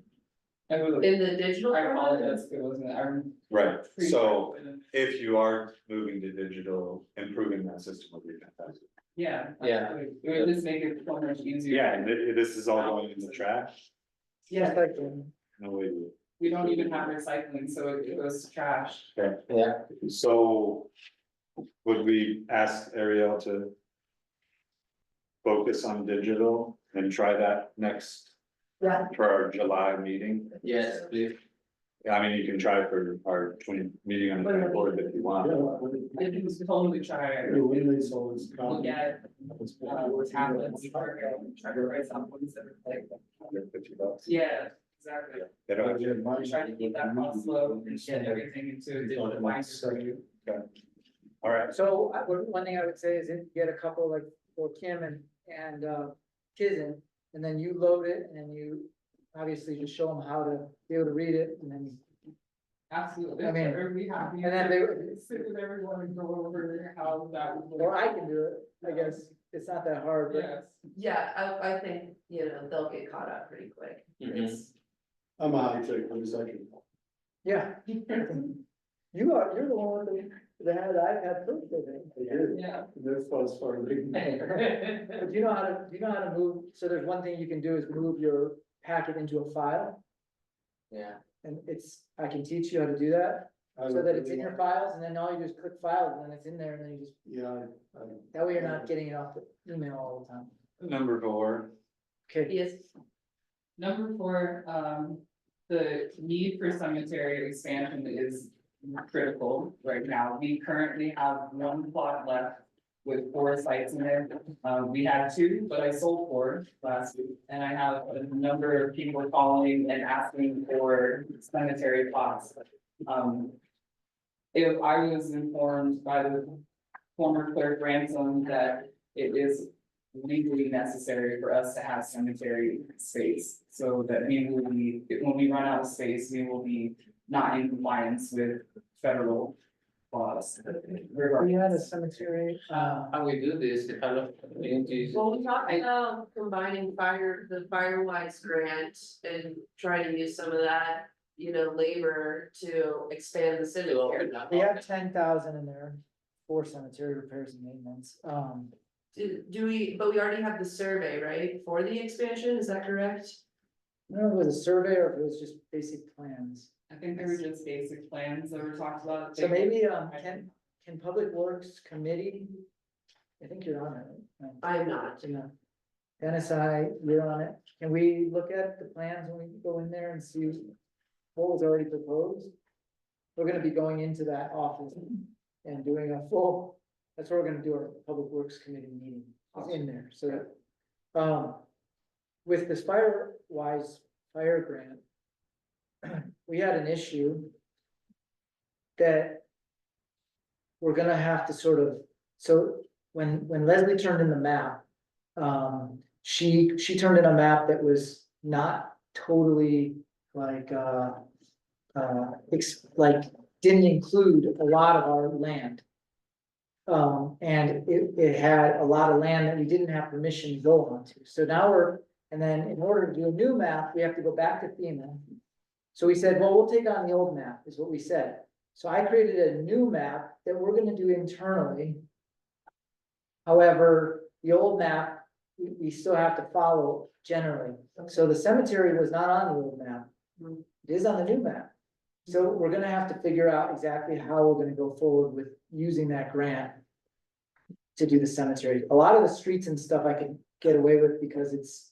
[SPEAKER 12] In the digital
[SPEAKER 4] I
[SPEAKER 12] format?
[SPEAKER 4] apologize, it wasn't, I'm.
[SPEAKER 9] Right, so if you are moving to digital, improving that system would be fantastic.
[SPEAKER 4] Yeah.
[SPEAKER 1] Yeah.
[SPEAKER 4] absolutely. It would just make it so much easier.
[SPEAKER 9] Yeah, and this is all going in the trash,
[SPEAKER 3] Yes, I can.
[SPEAKER 9] no way.
[SPEAKER 4] We don't even have recycling, so it goes to trash.
[SPEAKER 1] Yeah,
[SPEAKER 9] So would we ask Ariel to focus on digital and try that next
[SPEAKER 3] Yeah.
[SPEAKER 9] for our July meeting?
[SPEAKER 1] yes, please.
[SPEAKER 9] I mean, you can try for our meeting on the 24th if you want.
[SPEAKER 4] I can totally try it. Look at tablets, try to write some points that are like,
[SPEAKER 9] $150.
[SPEAKER 4] yeah, exactly.
[SPEAKER 9] They don't have to-
[SPEAKER 4] Try to keep that cost low and get everything into a digital binder for you.
[SPEAKER 9] All right,
[SPEAKER 3] So one thing I would say is if you get a couple like for Kim and Kizen, and then you load it and you obviously just show them how to be able to read it and then.
[SPEAKER 4] Absolutely.
[SPEAKER 3] I mean,
[SPEAKER 4] Are we happy?
[SPEAKER 3] and then they-
[SPEAKER 4] Sit with everyone and go over how that would.
[SPEAKER 3] Or I can do it, I guess, it's not that hard, but.
[SPEAKER 4] Yes.
[SPEAKER 12] Yeah, I think, they'll get caught up pretty quick. It's-
[SPEAKER 10] I'm a high tech recycling.
[SPEAKER 3] Yeah. You're the one that had iPad first, I think.
[SPEAKER 10] I did.
[SPEAKER 4] Yeah.
[SPEAKER 10] That's why it's far.
[SPEAKER 3] But do you know how to move, so there's one thing you can do is move your packet into a file,
[SPEAKER 1] Yeah,
[SPEAKER 3] and I can teach you how to do that. So that it's in your files, and then all you just click files, and then it's in there, and then you just,
[SPEAKER 10] Yeah.
[SPEAKER 3] that way you're not getting it off the email all the time.
[SPEAKER 9] number 4.
[SPEAKER 3] Okay,
[SPEAKER 12] Yes,
[SPEAKER 4] Number 4, the need for cemetery expansion is critical right now. We currently have 1 plot left with 4 sites in there. We had 2, but I sold 4 last week, and I have a number of people calling and asking for cemetery plots. If I was informed by the former clerk Ransom that it is legally necessary for us to have cemetery space, so that we will be, when we run out of space, we will be not in compliance with federal laws.
[SPEAKER 3] we had a cemetery,
[SPEAKER 1] how we do this, if I look into.
[SPEAKER 12] well, we talked about combining the Firewise grant and trying to use some of that, labor to expand the cemetery.
[SPEAKER 3] we have 10,000 in there for cemetery repairs and maintenance,
[SPEAKER 12] Do we, but we already have the survey, right, for the expansion, is that correct?
[SPEAKER 3] I don't know if it was a survey or if it was just basic plans.
[SPEAKER 4] I think they were just basic plans that were talked about.
[SPEAKER 3] So maybe, can Public Works Committee, I think you're on it. Right?
[SPEAKER 12] I am not.
[SPEAKER 3] Yeah. Dennis, you're on it. Can we look at the plans when we go in there and see what was already proposed? We're gonna be going into that office and doing a full, that's where we're gonna do our Public Works Committee meeting, it's in there, so that. With this Firewise fire grant, we had an issue that we're gonna have to sort of, so when Leslie turned in the map, she turned in a map that was not totally like, like, didn't include a lot of our land. And it had a lot of land that we didn't have permission to go onto, so now and then in order to do a new map, we have to go back to FEMA. So we said, well, we'll take on the old map, is what we said. So I created a new map that we're gonna do internally. However, the old map, we still have to follow generally. So the cemetery was not on the old map. It is on the new map. So we're gonna have to figure out exactly how we're gonna go forward with using that grant to do the cemetery. A lot of the streets and stuff I can get away with because it's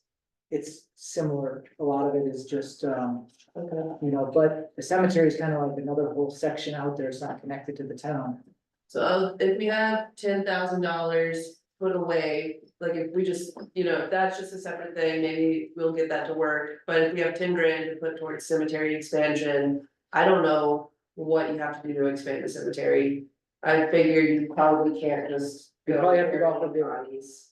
[SPEAKER 3] similar. A lot of it is just, but the cemetery is kind of like another whole section out there. It's not connected to the town.
[SPEAKER 12] So if we have $10,000 put away, like if we just, if that's just a separate thing, maybe we'll get that to work. But if we have 10 grand to put towards cemetery expansion, I don't know what you have to do to expand the cemetery. I figure you probably can't just.
[SPEAKER 3] You probably have to go off of the
[SPEAKER 12] bodies.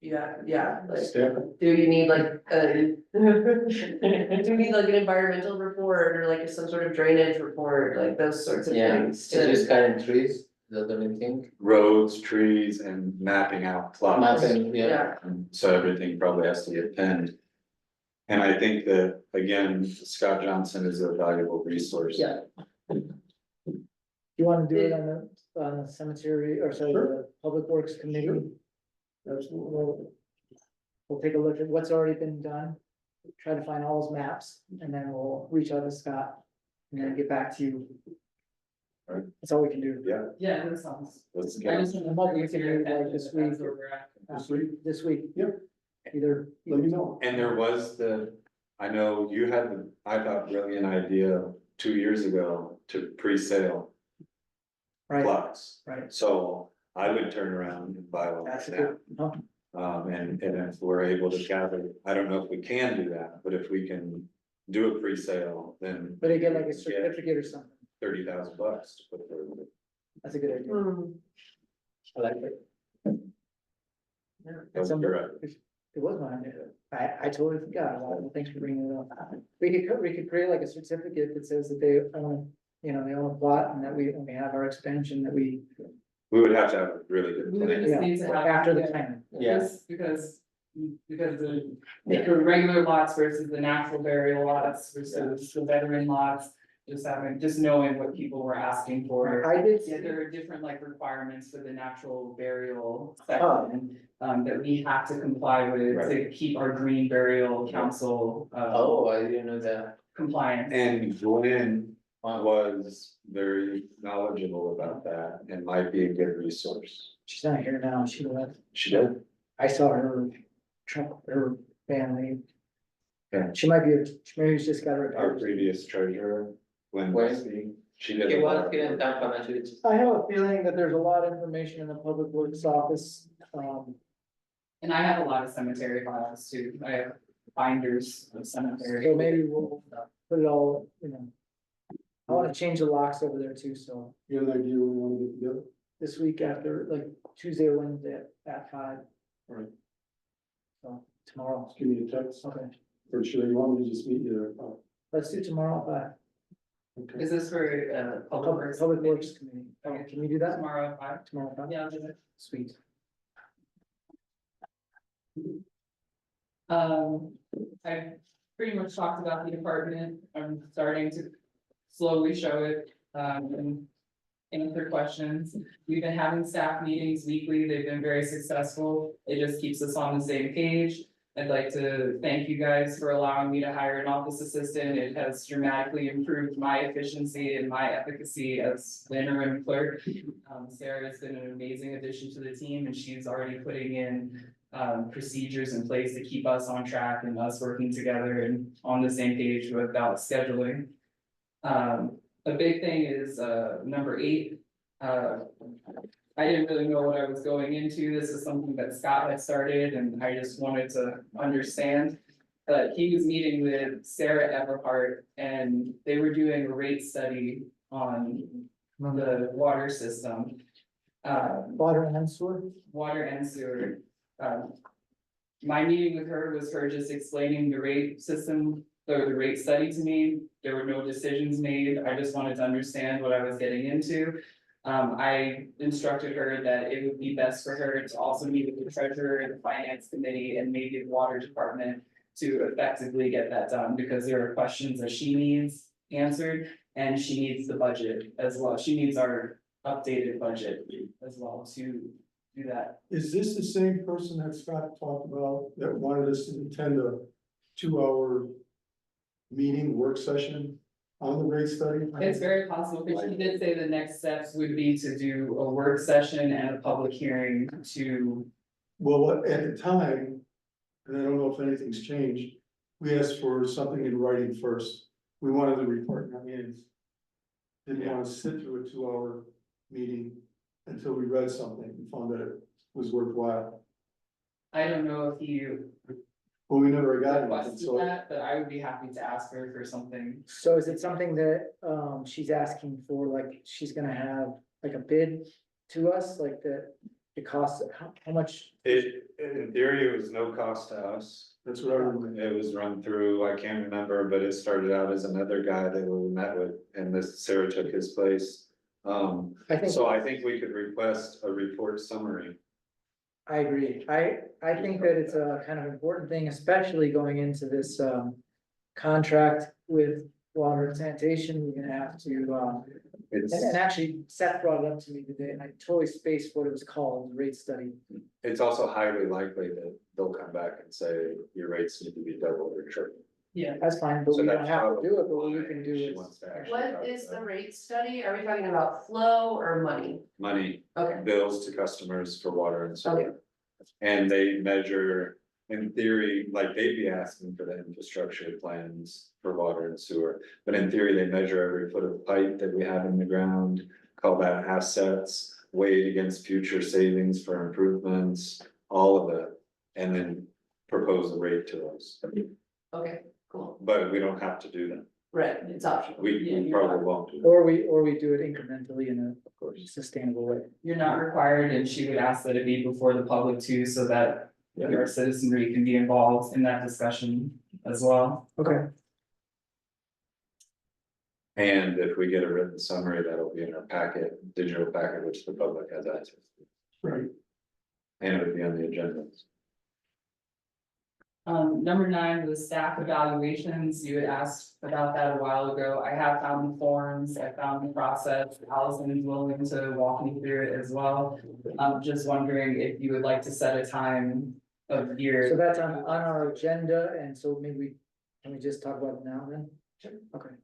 [SPEAKER 12] Yeah, like,
[SPEAKER 10] Step.
[SPEAKER 12] do you need like, do you need like an environmental report or like some sort of drainage report, like those sorts of
[SPEAKER 1] Yeah,
[SPEAKER 12] things?
[SPEAKER 1] so just cutting trees, that's the only thing.
[SPEAKER 9] Roads, trees, and mapping out plots.
[SPEAKER 1] Mapping, yeah.
[SPEAKER 9] So everything probably has to get pinned. And I think that, again, Scott Johnson is a valuable resource.
[SPEAKER 3] Yeah. You wanna do it on the cemetery, or sorry, the Public Works Committee?
[SPEAKER 10] Absolutely.
[SPEAKER 3] We'll take a look at what's already been done, try to find all those maps, and then we'll reach out to Scott. And then get back to you.
[SPEAKER 9] Alright.
[SPEAKER 3] That's all we can do.
[SPEAKER 9] Yeah,
[SPEAKER 4] Yeah, that sounds.
[SPEAKER 9] let's
[SPEAKER 4] I
[SPEAKER 9] go.
[SPEAKER 4] just.
[SPEAKER 3] I'm hoping we can do it like this week.
[SPEAKER 4] That's where we're at.
[SPEAKER 3] This week.
[SPEAKER 10] Yep.
[SPEAKER 3] Either.
[SPEAKER 10] Let me know.
[SPEAKER 9] And there was I know you had I thought, brilliant idea 2 years ago to pre-sale
[SPEAKER 3] Right,
[SPEAKER 9] plots.
[SPEAKER 3] right.
[SPEAKER 9] So I would turn around and buy one
[SPEAKER 3] That's a
[SPEAKER 9] now.
[SPEAKER 3] good, huh?
[SPEAKER 9] And if we're able to gather, I don't know if we can do that, but if we can do a pre-sale, then.
[SPEAKER 3] But they get like a certificate or something.
[SPEAKER 9] $30,000 to put forward.
[SPEAKER 3] That's a good idea. I like it. Yeah,
[SPEAKER 9] That's
[SPEAKER 3] some-
[SPEAKER 9] correct.
[SPEAKER 3] It was my idea. I totally forgot about it. Well, thanks for bringing it up. We could create like a certificate that says that they own, they own a plot and that we have our expansion that we.
[SPEAKER 9] We would have to have a really good
[SPEAKER 4] We would
[SPEAKER 9] plan.
[SPEAKER 4] just need to have.
[SPEAKER 3] After the plan.
[SPEAKER 1] Yeah.
[SPEAKER 4] Just because the regular lots versus the natural burial lots versus the veteran lots. Just knowing what people were asking for.
[SPEAKER 3] I did.
[SPEAKER 4] Yeah, there are different like requirements for the natural burial
[SPEAKER 3] Oh.
[SPEAKER 4] section, that we have to comply with to keep our green burial council,
[SPEAKER 1] Oh, I didn't know that.
[SPEAKER 4] compliant.
[SPEAKER 9] And Glenn was very knowledgeable about that and might be a good resource.
[SPEAKER 3] She's not here now. She left.
[SPEAKER 9] She did.
[SPEAKER 3] I saw her truck, her family.
[SPEAKER 9] Yeah.
[SPEAKER 3] She maybe she's just got her.
[SPEAKER 9] Our previous treasurer, Glenn
[SPEAKER 1] When?
[SPEAKER 9] Wesley, she did.
[SPEAKER 1] It
[SPEAKER 9] a lot
[SPEAKER 1] was
[SPEAKER 9] of
[SPEAKER 1] here in
[SPEAKER 9] work.
[SPEAKER 1] Tampa, actually.
[SPEAKER 3] I have a feeling that there's a lot of information in the Public Works office.
[SPEAKER 4] And I have a lot of cemetery files too. I have binders of cemetery.
[SPEAKER 3] So maybe we'll put it all, I wanna change the locks over there too, so
[SPEAKER 10] You have an idea when you wanna get together?
[SPEAKER 3] this week after, like Tuesday or Wednesday at 5.
[SPEAKER 10] Alright.
[SPEAKER 3] So tomorrow,
[SPEAKER 10] Just give me a text,
[SPEAKER 3] okay,
[SPEAKER 10] or should you want me to just meet you there? Oh,
[SPEAKER 3] let's do tomorrow at 5.
[SPEAKER 10] okay.
[SPEAKER 4] Is this for,
[SPEAKER 3] Public Works Committee, okay, can we do that
[SPEAKER 4] Tomorrow at 5?
[SPEAKER 3] tomorrow? at 5?
[SPEAKER 4] Yeah, I'll do it.
[SPEAKER 3] Sweet.
[SPEAKER 4] I pretty much talked about the department. I'm starting to slowly show it, and answer questions. We've been having staff meetings weekly. They've been very successful. It just keeps us on the same page. I'd like to thank you guys for allowing me to hire an office assistant. It has dramatically improved my efficiency and my efficacy as interim clerk. Sarah has been an amazing addition to the team, and she's already putting in procedures in place to keep us on track and us working together and on the same page without scheduling. A big thing is number 8. I didn't really know what I was going into. This is something that Scott had started and I just wanted to understand. But he was meeting with Sarah Everhart and they were doing a rate study on the water system.
[SPEAKER 3] Water and sewer?
[SPEAKER 4] Water and sewer. My meeting with her was her just explaining the rate system, or the rate study to me. There were no decisions made. I just wanted to understand what I was getting into. I instructed her that it would be best for her to also meet with the treasurer and the finance committee and maybe the water department to effectively get that done, because there are questions that she needs answered and she needs the budget as well. She needs our updated budget as well to do that.
[SPEAKER 10] Is this the same person that Scott talked about that wanted us to attend a 2-hour meeting, work session on the rate study?
[SPEAKER 4] It's very possible, because she did say the next steps would be to do a work session and a public hearing to.
[SPEAKER 10] Well, at the time, and I don't know if anything's changed, we asked for something in writing first. We wanted the report in our hands. Didn't want to sit through a 2-hour meeting until we read something and found that it was worthwhile.
[SPEAKER 4] I don't know if you
[SPEAKER 10] Well, we never got it,
[SPEAKER 4] requested
[SPEAKER 10] so
[SPEAKER 4] that, but I would be happy to ask her for something.
[SPEAKER 3] So is it something that, she's asking for, like, she's gonna have like a bid to us, like the cost, how much?
[SPEAKER 9] In theory, it was no cost to us.
[SPEAKER 10] that's what I remember.
[SPEAKER 9] It was run through, I can't remember, but it started out as another guy that we met with, and this Sarah took his place.
[SPEAKER 3] I think,
[SPEAKER 9] So I think we could request a report summary.
[SPEAKER 3] I agree. I think that it's a kind of important thing, especially going into this, contract with water and sanitation. We're gonna have to,
[SPEAKER 9] It's,
[SPEAKER 3] and actually Seth brought it up to me today and I totally spaced what it was called, the rate study.
[SPEAKER 9] it's also highly likely that they'll come back and say your rates need to be doubled or tripled.
[SPEAKER 4] Yeah.
[SPEAKER 3] That's fine, but
[SPEAKER 9] So
[SPEAKER 3] we don't
[SPEAKER 9] that's
[SPEAKER 3] have to do it, but what
[SPEAKER 9] probably
[SPEAKER 3] we can do
[SPEAKER 9] she
[SPEAKER 3] is.
[SPEAKER 9] wants to actually
[SPEAKER 12] What
[SPEAKER 9] talk
[SPEAKER 12] is the
[SPEAKER 9] about
[SPEAKER 12] rate study? Are we talking about flow or money?
[SPEAKER 9] money,
[SPEAKER 12] Okay,
[SPEAKER 9] bills to customers for water and
[SPEAKER 12] Okay.
[SPEAKER 9] sewer. And they measure, in theory, like they'd be asking for the infrastructure plans for water and sewer. But in theory, they measure every foot of pipe that we have in the ground, call that assets, weigh it against future savings for improvements, all of it. And then propose a rate to us,
[SPEAKER 12] okay, cool.
[SPEAKER 9] but we don't have to do that.
[SPEAKER 12] Right, it's optional.
[SPEAKER 9] We probably won't do that,
[SPEAKER 3] Or we do it incrementally in
[SPEAKER 9] of course.
[SPEAKER 3] a sustainable way.
[SPEAKER 4] You're not required, and she would ask that it be before the public too, so that your citizenry can be involved in that discussion as well.
[SPEAKER 3] Okay.
[SPEAKER 9] And if we get a written summary, that'll be in our packet, digital packet, which the public has access to.
[SPEAKER 10] Right.
[SPEAKER 9] And it would be on the agenda.
[SPEAKER 4] Number 9 was staff evaluations. You had asked about that a while ago. I have found the forms, I found the process. Allison is willing to walk me through it as well. I'm just wondering if you would like to set a time of year.
[SPEAKER 3] So that's on our agenda, and so maybe, can we just talk about it now then? Sure. Okay.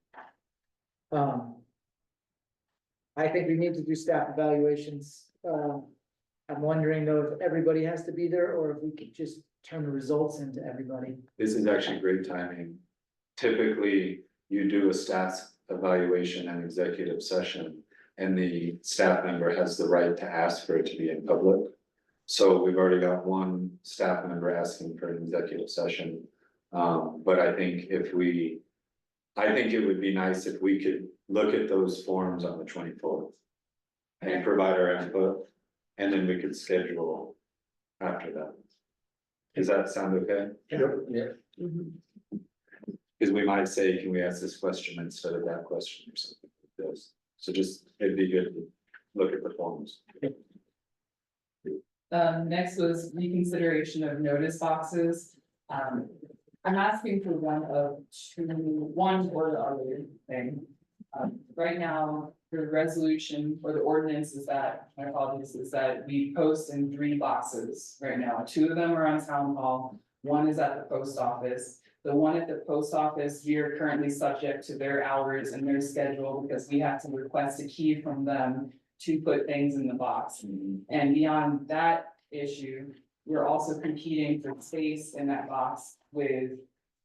[SPEAKER 3] I think we need to do staff evaluations. I'm wondering though if everybody has to be there, or if we could just turn the results into everybody.
[SPEAKER 9] This is actually great timing. Typically, you do a staff evaluation and executive session, and the staff member has the right to ask for it to be in public. So we've already got one staff member asking for an executive session. But I think it would be nice if we could look at those forms on the 24th. And provide our input, and then we could schedule after that. Does that sound okay?
[SPEAKER 10] Yep.
[SPEAKER 9] Because we might say, can we ask this question instead of that question or something like this? So just, it'd be good to look at the forms.
[SPEAKER 4] Next was reconsideration of notice boxes. I'm asking for one or the other thing. Right now, the resolution or the ordinance is that, my apologies, is that we post in 3 boxes right now. 2 of them are on town hall, one is at the post office. The one at the post office, we are currently subject to their hours and their schedule because we have to request a key from them to put things in the box. And beyond that issue, we're also competing for space in that box with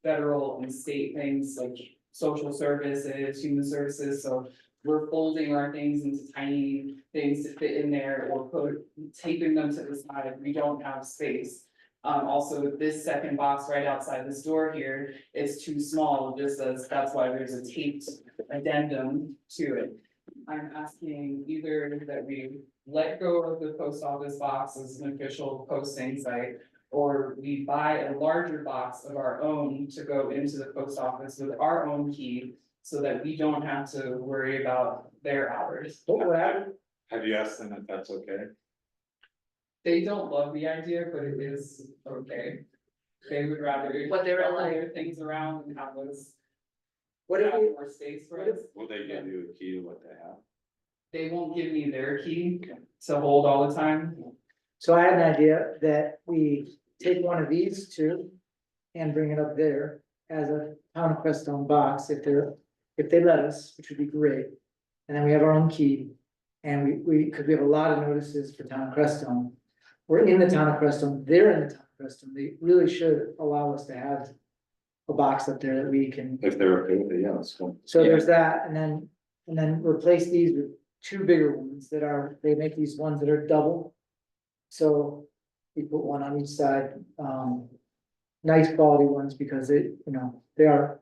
[SPEAKER 4] federal and state things like social services, human services, so we're folding our things into tiny things to fit in there or taping them to the side, we don't have space. Also, this second box right outside this door here is too small, just as, that's why there's a taped addendum to it. I'm asking either that we let go of the post office box as an official posting site, or we buy a larger box of our own to go into the post office with our own key, so that we don't have to worry about their hours.
[SPEAKER 9] Have you asked them if that's okay?
[SPEAKER 4] They don't love the idea, but it is okay. They would rather.
[SPEAKER 12] But they were
[SPEAKER 4] shuffle
[SPEAKER 12] like-
[SPEAKER 4] their things around and have us.
[SPEAKER 3] What if
[SPEAKER 4] have
[SPEAKER 3] we,
[SPEAKER 4] more space for
[SPEAKER 3] what if-
[SPEAKER 4] us.
[SPEAKER 9] Will they give you a key to what they have?
[SPEAKER 4] They won't give me their key to hold all the time.
[SPEAKER 3] so I had an idea that we take one of these two and bring it up there as a town of Crestone box, if they let us, which would be great. And then we have our own key, and cause we have a lot of notices for town of Crestone. We're in the town of Crestone, they're in the town of Crestone, they really should allow us to have a box up there that we can.
[SPEAKER 9] If they're okay with it, yeah, let's go.
[SPEAKER 3] So there's that, and then replace these with two bigger ones they make these ones that are double. So we put one on each side, nice quality ones because they are.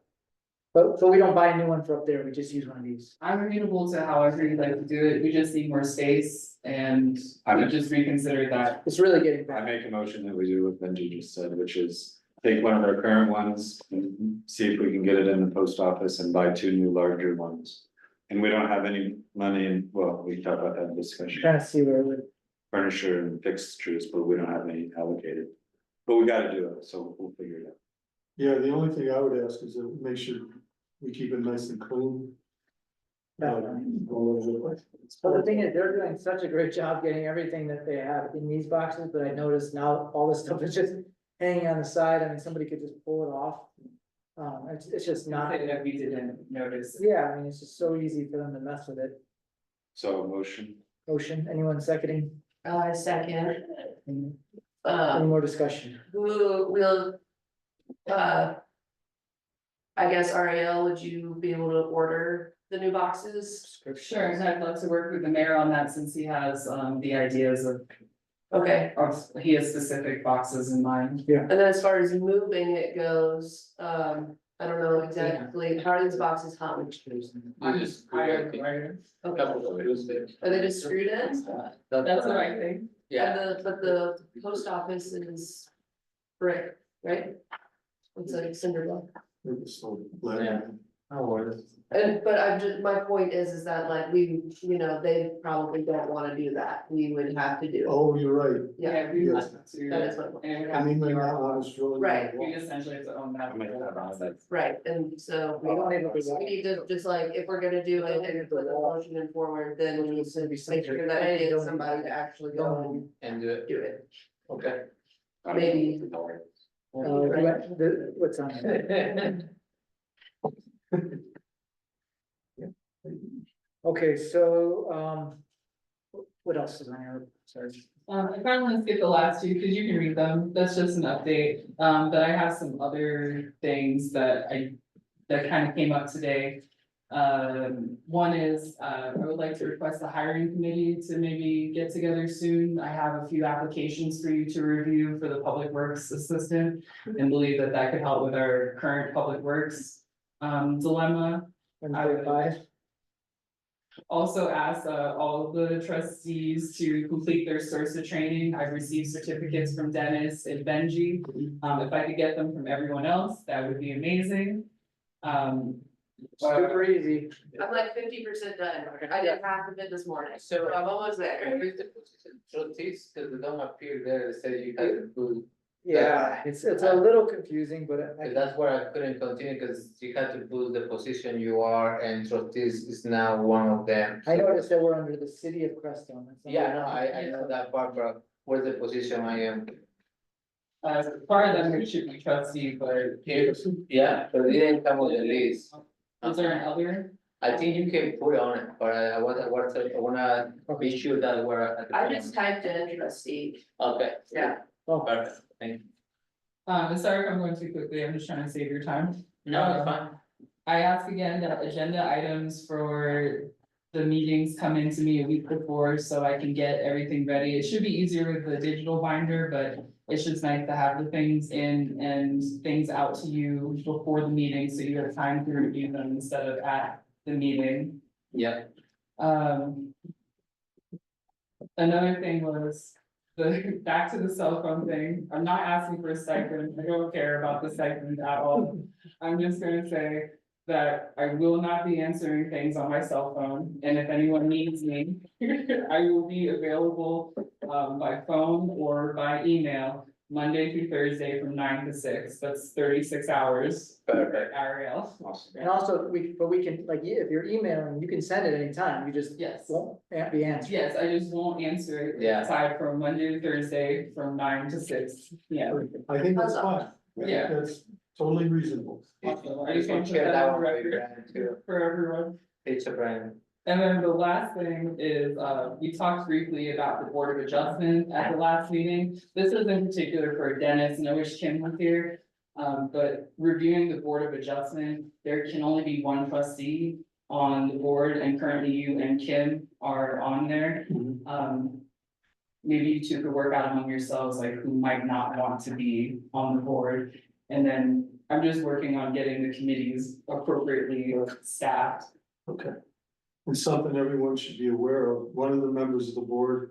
[SPEAKER 3] But we don't buy a new one for up there, we just use one of these.
[SPEAKER 4] I'm amenable to however you'd like to do it, we just need more space and we just reconsider that.
[SPEAKER 3] It's really getting
[SPEAKER 9] I
[SPEAKER 3] bad.
[SPEAKER 9] make a motion that we do what Benji just said, which is take one of our current ones, and see if we can get it in the post office and buy two new larger ones. And we don't have any money in, well, we talked about that in discussion,
[SPEAKER 3] Trying to see where it would,
[SPEAKER 9] furniture and fixtures, but we don't have any allocated. But we gotta do it, so we'll figure it out.
[SPEAKER 10] Yeah, the only thing I would ask is that make sure we keep it nice and clean. All over the place.
[SPEAKER 3] well, the thing is, they're doing such a great job getting everything that they have in these boxes, but I noticed now all this stuff is just hanging on the side, I mean, somebody could just pull it off. It's just not,
[SPEAKER 4] Not that we didn't notice.
[SPEAKER 3] yeah, I mean, it's just so easy for them to mess with it.
[SPEAKER 9] So motion,
[SPEAKER 3] Motion, anyone seconding?
[SPEAKER 12] Second.
[SPEAKER 3] Any
[SPEAKER 12] Um,
[SPEAKER 3] more discussion?
[SPEAKER 12] who will, I guess Ariel, would you be able to order the new boxes?
[SPEAKER 4] Sure, and I'd love to work with the mayor on that since he has the ideas of,
[SPEAKER 12] Okay,
[SPEAKER 4] he has specific boxes in mind.
[SPEAKER 12] and then as far as moving it goes, I don't know exactly, how are these boxes hung?
[SPEAKER 1] You just.
[SPEAKER 4] I-
[SPEAKER 1] Couple of those things.
[SPEAKER 12] Are they just screwed in?
[SPEAKER 4] That's what I think.
[SPEAKER 1] Yeah,
[SPEAKER 12] But the post office is brick, right? It's like cinder block.
[SPEAKER 10] It's so
[SPEAKER 1] yeah.
[SPEAKER 10] flat.
[SPEAKER 1] No worries.
[SPEAKER 12] But I'm just, my point is that like they probably don't wanna do that, we would have to do it.
[SPEAKER 10] Oh, you're right.
[SPEAKER 12] Yeah,
[SPEAKER 4] We would
[SPEAKER 10] Yes.
[SPEAKER 4] have to.
[SPEAKER 12] that is my point,
[SPEAKER 4] And it would
[SPEAKER 10] I
[SPEAKER 4] have to
[SPEAKER 10] mean,
[SPEAKER 4] be
[SPEAKER 10] they're
[SPEAKER 4] our
[SPEAKER 10] not
[SPEAKER 4] own.
[SPEAKER 10] honest, really.
[SPEAKER 12] Right.
[SPEAKER 4] We essentially have to own that
[SPEAKER 9] I make that
[SPEAKER 4] process.
[SPEAKER 12] right, and so
[SPEAKER 3] We don't need to do
[SPEAKER 12] we need to just like, if we're gonna do it and put the motion in forward, then we need to make sure that we get somebody to actually go
[SPEAKER 1] And do it,
[SPEAKER 12] and do it.
[SPEAKER 1] okay.
[SPEAKER 12] Maybe.
[SPEAKER 3] What's on it? Okay, so, what else is on here? Sorry.
[SPEAKER 4] I finally skipped the last two because you can read them, that's just an update, but I have some other things that kind of came up today. One is, I would like to request the hiring committee to maybe get together soon. I have a few applications for you to review for the public works assistant. And believe that that could help with our current public works, dilemma. I would also ask all of the trustees to complete their SURSA training. I've received certificates from Dennis and Benji. If I could get them from everyone else, that would be amazing.
[SPEAKER 3] Super easy.
[SPEAKER 12] I'm like 50% done, I did half of it this morning, so I'm almost there.
[SPEAKER 1] Who's the position? Trustees, because they don't appear there, they say you have to do.
[SPEAKER 3] Yeah, it's a little confusing, but
[SPEAKER 1] That's where I couldn't continue, because you had to put the position you are, and trustees is now one of them.
[SPEAKER 3] I noticed that we're under the city of Crestone. That's not-
[SPEAKER 1] Yeah, no, I know that part, but where's the position I am?
[SPEAKER 4] Part of them it should be trustee, but
[SPEAKER 1] Yeah, but it didn't come with the list.
[SPEAKER 4] is there an other?
[SPEAKER 1] I think you can put it on it, but I wanna be sure that we're at the.
[SPEAKER 12] I just typed in trustee,
[SPEAKER 1] Okay,
[SPEAKER 12] yeah.
[SPEAKER 1] perfect, thank you.
[SPEAKER 4] Sorry if I'm going too quickly, I'm just trying to save your time.
[SPEAKER 1] No, it's fine.
[SPEAKER 4] I ask again that agenda items for the meetings come into me a week before so I can get everything ready. It should be easier with the digital binder, but it's just nice to have the things in and things out to you before the meeting, so you have time to review them instead of at the meeting.
[SPEAKER 1] Yeah,
[SPEAKER 4] Another thing was back to the cell phone thing. I'm not asking for a stipend. I don't care about the stipend at all. I'm just gonna say that I will not be answering things on my cell phone, and if anyone needs me, I will be available by phone or by email, Monday through Thursday from 9 to 6. That's 36 hours.
[SPEAKER 1] perfect.
[SPEAKER 4] Ariel.
[SPEAKER 3] And also, we can, like, if you're emailing, you can send it anytime, you just
[SPEAKER 4] Yes.
[SPEAKER 3] won't be answered.
[SPEAKER 4] Yes, I just won't answer it.
[SPEAKER 1] Yeah.
[SPEAKER 4] Aside from Monday to Thursday from 9 to 6. Yeah.
[SPEAKER 10] I think that's fine.
[SPEAKER 4] Yeah.
[SPEAKER 10] That's totally reasonable.
[SPEAKER 4] Awesome. I
[SPEAKER 1] You
[SPEAKER 4] just
[SPEAKER 1] can
[SPEAKER 4] want to put
[SPEAKER 1] share
[SPEAKER 4] that
[SPEAKER 1] that
[SPEAKER 4] on
[SPEAKER 1] one with
[SPEAKER 4] record
[SPEAKER 1] Brandon too.
[SPEAKER 4] for everyone.
[SPEAKER 1] It's a brand.
[SPEAKER 4] And then the last thing is, we talked briefly about the Board of Adjustment at the last meeting. This is in particular for Dennis, and I wish Kim was here. But reviewing the Board of Adjustment, there can only be one trustee on the board, and currently you and Kim are on there. Maybe you two could work out among yourselves, like who might not want to be on the board. And then I'm just working on getting the committees appropriately staffed.
[SPEAKER 10] Okay. It's something everyone should be aware of. One of the members of the board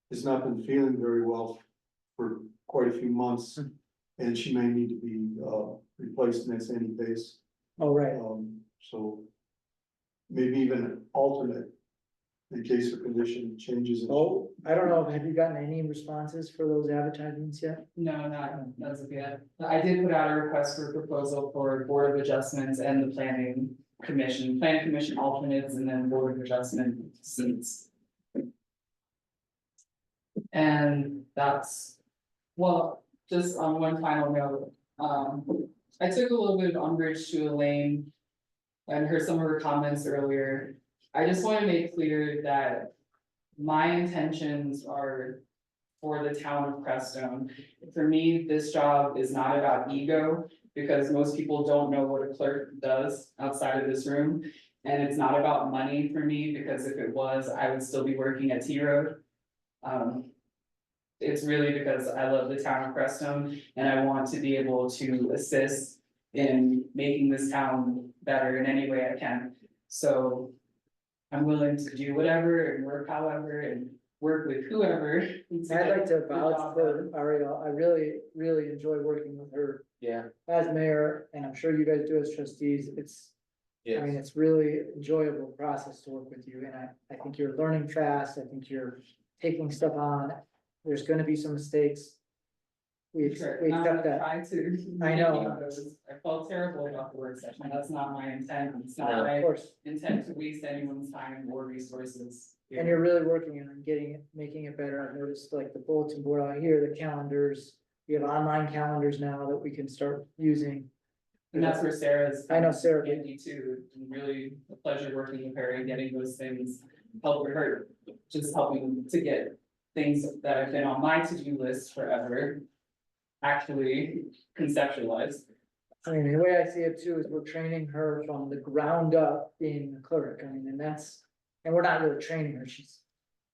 [SPEAKER 10] has not been feeling very well for quite a few months. And she may need to be replaced next any base.
[SPEAKER 3] Oh, right.
[SPEAKER 10] So maybe even an alternate in case her condition changes.
[SPEAKER 3] Oh, I don't know, have you gotten any responses for those advertisements yet?
[SPEAKER 4] No, not as of yet. I did put out a request for proposal for Board of Adjustments and the Planning Commission alternates, and then Board of Adjustment seats. And that's, well, just on one final note, I took a little bit of umbrage to Elaine and heard some of her comments earlier. I just want to make clear that my intentions are for the town of Crestone. For me, this job is not about ego, because most people don't know what a clerk does outside of this room. And it's not about money for me, because if it was, I would still be working at T Road. It's really because I love the town of Crestone, and I want to be able to assist in making this town better in any way I can. So I'm willing to do whatever and work however and work with whoever.
[SPEAKER 3] I'd like to vouch for Ariel, I really, really enjoy working with her
[SPEAKER 1] Yeah,
[SPEAKER 3] as mayor, and I'm sure you guys do as trustees, I mean,
[SPEAKER 1] yes,
[SPEAKER 3] it's really enjoyable process to work with you, and I think you're learning fast, I think you're taking stuff on. There's gonna be some mistakes. We accept that. I know.
[SPEAKER 4] I felt terrible about the work session. That's not my intent. It's
[SPEAKER 1] No,
[SPEAKER 4] not
[SPEAKER 3] Of
[SPEAKER 4] my
[SPEAKER 3] course,
[SPEAKER 4] intent to waste anyone's time or resources.
[SPEAKER 3] and you're really working on making it better. I've noticed like the bulletin board out here, the calendars. We have online calendars now that we can start using.
[SPEAKER 4] And that's where Sarah's.
[SPEAKER 3] I know Sarah.
[SPEAKER 4] Andy too. It's really a pleasure working with her and getting those things, helping her, just helping to get things that have been on my to-do list forever actually conceptualized.
[SPEAKER 3] I mean, the way I see it too is we're training her from the ground up being a clerk. I mean, and we're not really training her, she's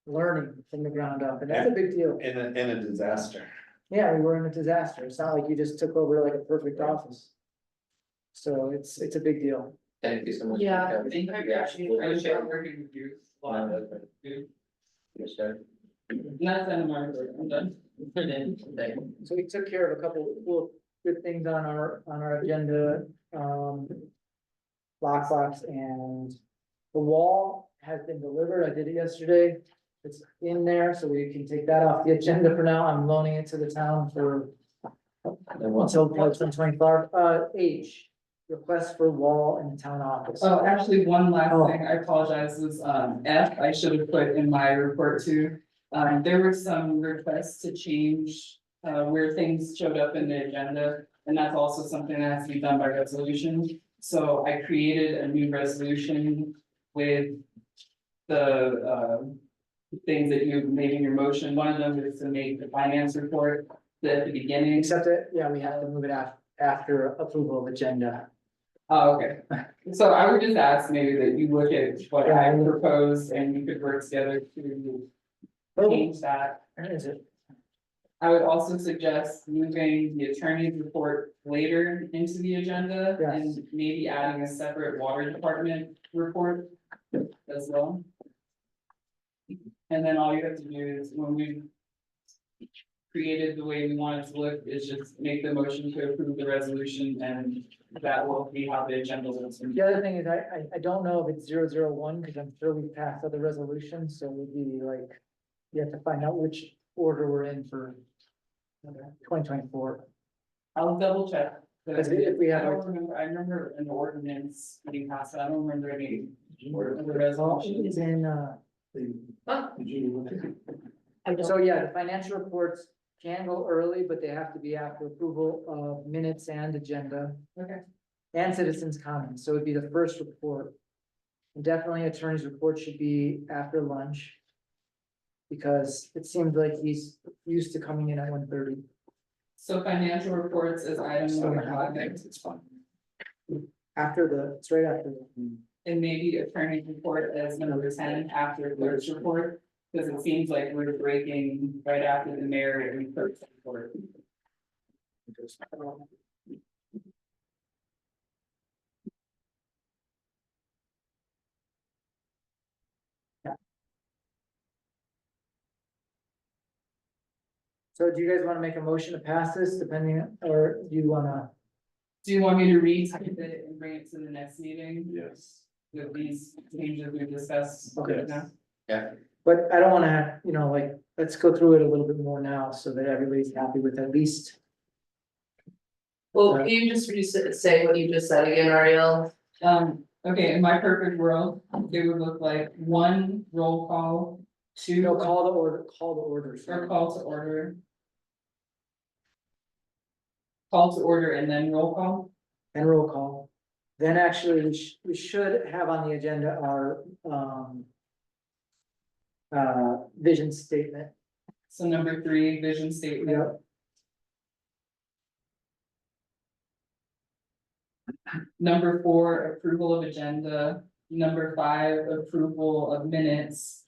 [SPEAKER 3] learning from the ground up, and that's a big deal.
[SPEAKER 9] In a disaster.
[SPEAKER 3] Yeah, we were in a disaster. It's not like you just took over like a perfect office. So it's a big deal.
[SPEAKER 1] thank you so much.
[SPEAKER 12] Yeah.
[SPEAKER 4] Thank you, actually, I enjoy working with you. A lot.
[SPEAKER 1] Yes, sir.
[SPEAKER 4] Not that I'm already, I'm done.
[SPEAKER 1] Thank you.
[SPEAKER 3] So we took care of a couple of good things on our agenda, lockbox, and the wall has been delivered. I did it yesterday. It's in there, so we can take that off the agenda for now. I'm loaning it to the town for until 2025. Age, request for wall in the town office.
[SPEAKER 4] Oh, actually, one last
[SPEAKER 3] Oh.
[SPEAKER 4] thing, I apologize, was F, I should have put in my report too. There were some requests to change where things showed up in the agenda, and that's also something that has to be done by resolution. So I created a new resolution with the, things that you made in your motion. One of them is to make the finance report at the beginning.
[SPEAKER 3] Except that, yeah, we have to move it after approval of agenda.
[SPEAKER 4] Oh, okay. So I would just ask maybe that you look at what I proposed and you could work together to change that.
[SPEAKER 3] Where is it?
[SPEAKER 4] I would also suggest moving the attorney's report later into the agenda and maybe adding a separate water department report as well. And then all you have to do is when we created the way we want it to look is just make the motion to approve the resolution and that will be how the agenda looks.
[SPEAKER 3] The other thing is, I don't know if it's 001 because I'm sure we passed other resolutions, so it would be like, you have to find out which order we're in for 2024.
[SPEAKER 4] I'll double check.
[SPEAKER 3] Because if we have,
[SPEAKER 4] I remember an ordinance being passed, I don't remember any of the resolution.
[SPEAKER 3] it's in, so yeah, the financial reports can go early, but they have to be after approval of minutes and agenda.
[SPEAKER 4] Okay.
[SPEAKER 3] And citizens' comments, so it'd be the first report. And definitely attorney's report should be after lunch. Because it seems like he's used to coming in at 1:30.
[SPEAKER 4] So financial reports is item number 5.
[SPEAKER 3] It's fine. It's right after the.
[SPEAKER 4] And maybe attorney's report as number 10 after clerk's report, because it seems like we're breaking right after the mayor and clerk's report.
[SPEAKER 3] So do you guys want to make a motion to pass this depending, or do you wanna?
[SPEAKER 4] Do you want me to retype it and bring it to the next meeting
[SPEAKER 9] Yes.
[SPEAKER 4] with these changes we discussed?
[SPEAKER 3] Okay.
[SPEAKER 4] now?
[SPEAKER 1] Yeah,
[SPEAKER 3] But I don't wanna have, like, let's go through it a little bit more now so that everybody's happy with at least.
[SPEAKER 12] Well, can you just say what you just said again, Ariel?
[SPEAKER 4] Okay, in my perfect world, it would look like 1 roll call, 2.
[SPEAKER 3] No, call the orders.
[SPEAKER 4] Or call to order. Call to order and then roll call.
[SPEAKER 3] And roll call. Then actually, we should have on the agenda our, vision statement.
[SPEAKER 4] So number 3, vision statement.
[SPEAKER 3] Yep.
[SPEAKER 4] Number 4, approval of agenda. Number 5, approval of minutes.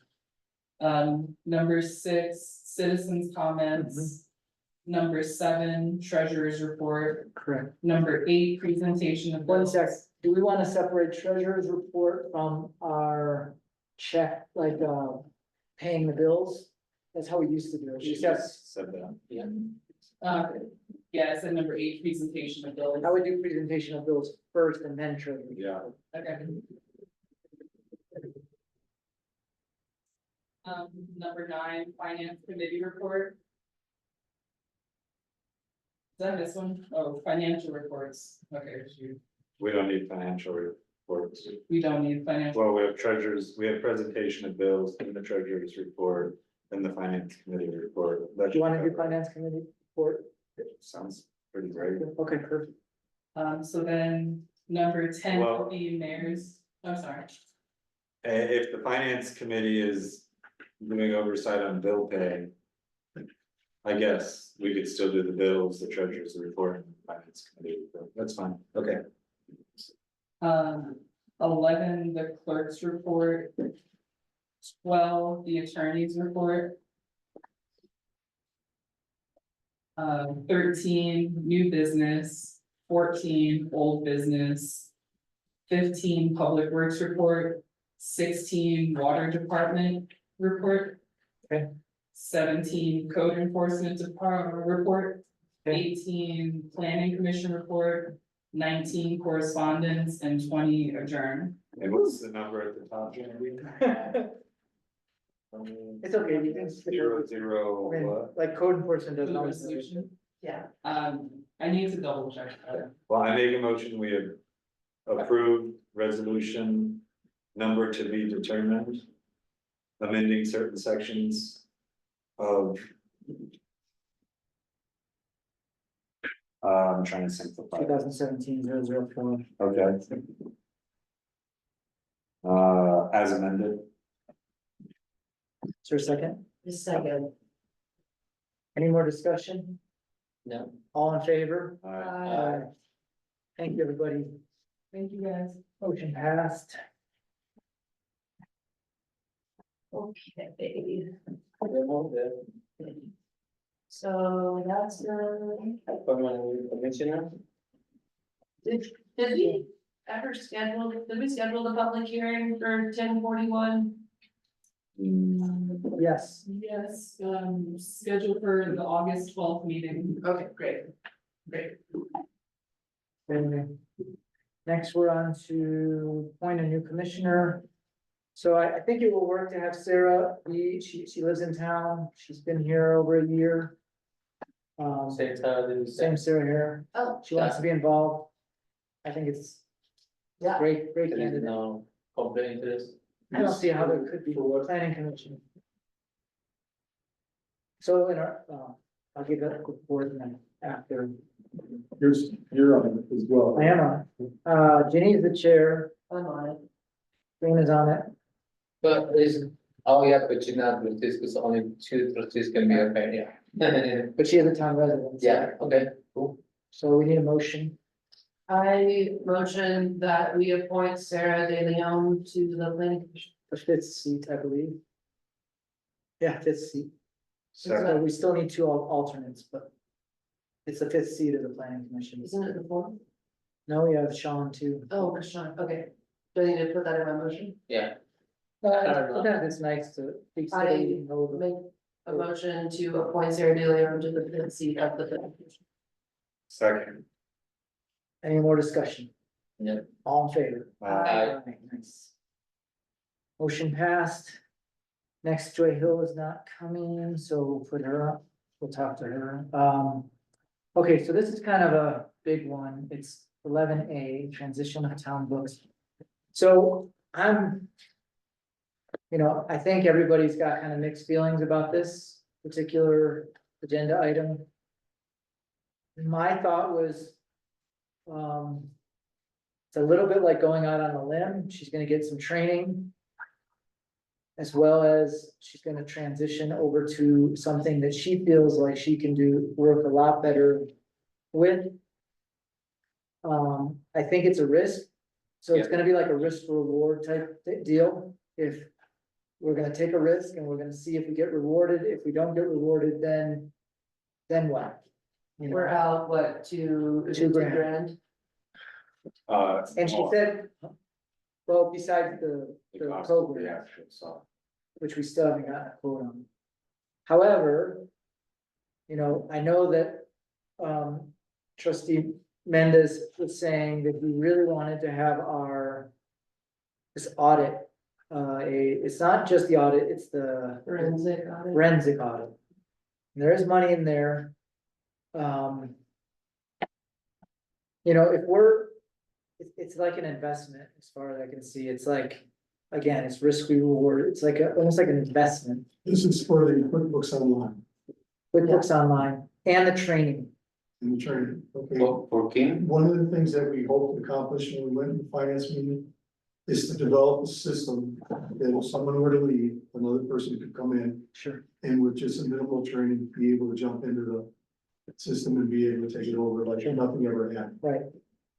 [SPEAKER 4] Number 6, citizens' comments. Number 7, treasurer's report.
[SPEAKER 3] Correct.
[SPEAKER 4] Number 8, presentation of.
[SPEAKER 3] One sec, do we wanna separate treasurer's report from our check, like, paying the bills? That's how we used to do it.
[SPEAKER 9] Said that.
[SPEAKER 4] Yeah, I said number 8, presentation of bills.
[SPEAKER 3] I would do presentation of bills first and then treasurer.
[SPEAKER 9] Yeah.
[SPEAKER 4] Okay. Number 9, finance committee report. Is that this one? Oh, financial reports. Okay, shoot.
[SPEAKER 9] We don't need financial reports.
[SPEAKER 4] We don't need financial.
[SPEAKER 9] Well, we have presentation of bills, then the treasurer's report, then the finance committee report.
[SPEAKER 3] Do you wanna do finance committee report?
[SPEAKER 9] Sounds pretty great.
[SPEAKER 3] Okay, perfect.
[SPEAKER 4] So then number 10
[SPEAKER 9] Well-
[SPEAKER 4] will be mayor's. I'm sorry.
[SPEAKER 9] If the finance committee is doing oversight on bill pay. I guess we could still do the bills, the treasurer's report, and the finance committee report. That's fine, okay.
[SPEAKER 4] 11, the clerk's report. 12, the attorney's report. 13, new business. 14, old business. 15, public works report. 16, water department report.
[SPEAKER 3] Okay.
[SPEAKER 4] 17, code enforcement department report. 18, planning commission report. 19, correspondence, and 20, adjourn.
[SPEAKER 9] And what's the number at the top, Genevieve?
[SPEAKER 3] It's okay, you can.
[SPEAKER 9] Zero, zero,
[SPEAKER 3] I mean,
[SPEAKER 9] what?
[SPEAKER 3] like code enforcement doesn't
[SPEAKER 4] The
[SPEAKER 3] always.
[SPEAKER 4] resolution.
[SPEAKER 12] Yeah.
[SPEAKER 4] I need to double check that.
[SPEAKER 9] Well, I make a motion, we have approved resolution number to be determined. Amending certain sections of I'm trying to simplify.
[SPEAKER 3] 2017-004.
[SPEAKER 9] Okay. As amended.
[SPEAKER 3] Is there a second?
[SPEAKER 12] Just second.
[SPEAKER 3] Any more discussion?
[SPEAKER 1] No.
[SPEAKER 3] All in favor?
[SPEAKER 9] Aye.
[SPEAKER 3] Thank you, everybody.
[SPEAKER 4] Thank you, guys.
[SPEAKER 3] Motion passed.
[SPEAKER 12] Okay.
[SPEAKER 1] The
[SPEAKER 12] So that's the,
[SPEAKER 1] permanent commissioner.
[SPEAKER 12] did we ever schedule, did we schedule the public hearing for 1041?
[SPEAKER 3] Yes.
[SPEAKER 4] Yes, scheduled for the August 12th meeting.
[SPEAKER 12] Okay, great, great.
[SPEAKER 3] And next, we're on to appoint a new commissioner. So I think it will work to have Sarah she lives in town. She's been here over a year. Same Sarah here.
[SPEAKER 12] Oh,
[SPEAKER 3] She wants to be involved. I think it's
[SPEAKER 12] yeah.
[SPEAKER 3] great
[SPEAKER 1] There is
[SPEAKER 3] candidate.
[SPEAKER 1] no complaint interest.
[SPEAKER 3] I don't see how there could be planning commission. So in our, I'll give that a board then after.
[SPEAKER 10] You're on it as well.
[SPEAKER 3] I am on it. Jenny is the chair.
[SPEAKER 12] I'm on it.
[SPEAKER 3] Green is on it.
[SPEAKER 1] But is, oh yeah, but you're not trustees, because only 2 trustees can be okay, yeah.
[SPEAKER 3] But she is a town resident. so-
[SPEAKER 1] Yeah, okay, cool.
[SPEAKER 3] So we need a motion.
[SPEAKER 12] I motion that we appoint Sarah De Leon to the planning commission.
[SPEAKER 3] The 5th seat, I believe. Yeah, 5th seat. So
[SPEAKER 9] Second.
[SPEAKER 3] we still need 2 alternates, but it's the 5th seat of the planning commission.
[SPEAKER 12] Isn't it the fourth?
[SPEAKER 3] No, we have Sean too.
[SPEAKER 12] Oh, Sean, okay. Do I need to put that in my motion?
[SPEAKER 1] Yeah.
[SPEAKER 3] Sometimes it's nice to.
[SPEAKER 12] Make a motion to appoint Sarah De Leon to the fifth seat of the planning commission.
[SPEAKER 9] Second.
[SPEAKER 3] Any more discussion?
[SPEAKER 1] Yeah.
[SPEAKER 3] All in favor?
[SPEAKER 1] Aye.
[SPEAKER 3] Nice. Motion passed. Next, Joy Hill is not coming, so we'll put her up. We'll talk to her. Okay, so this is kind of a big one. It's 11A, transition of town books. So I think everybody's got kind of mixed feelings about this particular agenda item. My thought was, it's a little bit like going out on a limb. She's gonna get some training. As well as she's gonna transition over to something that she feels like she can work a lot better with. I think it's a risk. So it's gonna be like a risk reward type deal. If we're gonna take a risk and we're gonna see if we get rewarded. If we don't get rewarded, then what? You know?
[SPEAKER 12] We're out, what, is it
[SPEAKER 3] $2,000.
[SPEAKER 12] $2,000?
[SPEAKER 3] And she said, well, besides the
[SPEAKER 9] cost of the
[SPEAKER 3] program,
[SPEAKER 9] actual software.
[SPEAKER 3] which we still haven't gotten a quote on. However, I know that, trustee Mendez was saying that we really wanted to have this audit, it's not just the audit, it's the
[SPEAKER 12] Forensic audit.
[SPEAKER 3] forensic audit. There is money in there. It's like an investment as far as I can see. It's like, again, it's risk reward. It's like almost like an investment.
[SPEAKER 10] This is for the QuickBooks Online
[SPEAKER 3] QuickBooks Online and the training.
[SPEAKER 10] and the training, okay?
[SPEAKER 1] For Kim?
[SPEAKER 10] One of the things that we hope to accomplish when we went to the finance meeting is to develop a system that if someone were to leave, another person could come in
[SPEAKER 3] Sure.
[SPEAKER 10] and with just a minimal training, be able to jump into the system and be able to take it over like nothing ever happened.
[SPEAKER 3] Right.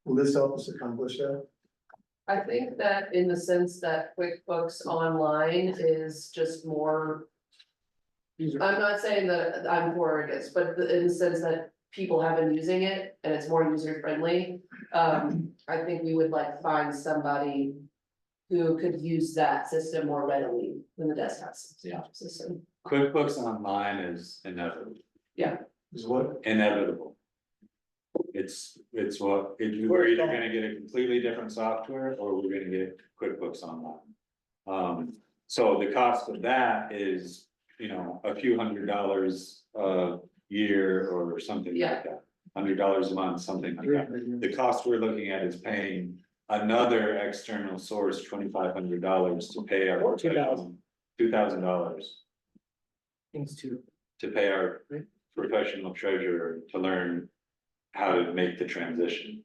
[SPEAKER 10] Will this help us accomplish that?
[SPEAKER 12] I think that in the sense that QuickBooks Online is just more. I'm not saying that I'm for or against, but in the sense that people have been using it and it's more user friendly. I think we would find somebody who could use that system more readily than the desktop system.
[SPEAKER 9] QuickBooks Online is inevitable.
[SPEAKER 10] Is what?
[SPEAKER 9] Inevitable. It's what, we're either gonna get a completely different software or we're gonna get QuickBooks Online. So the cost of that is, a few $100s a year or something like that. $100 a month, something like that. The cost we're looking at is paying another external source, $2,500 to pay our.
[SPEAKER 3] Or $2,000.
[SPEAKER 9] $2,000
[SPEAKER 3] Things too.
[SPEAKER 9] to pay our professional treasurer to learn how to make the transition.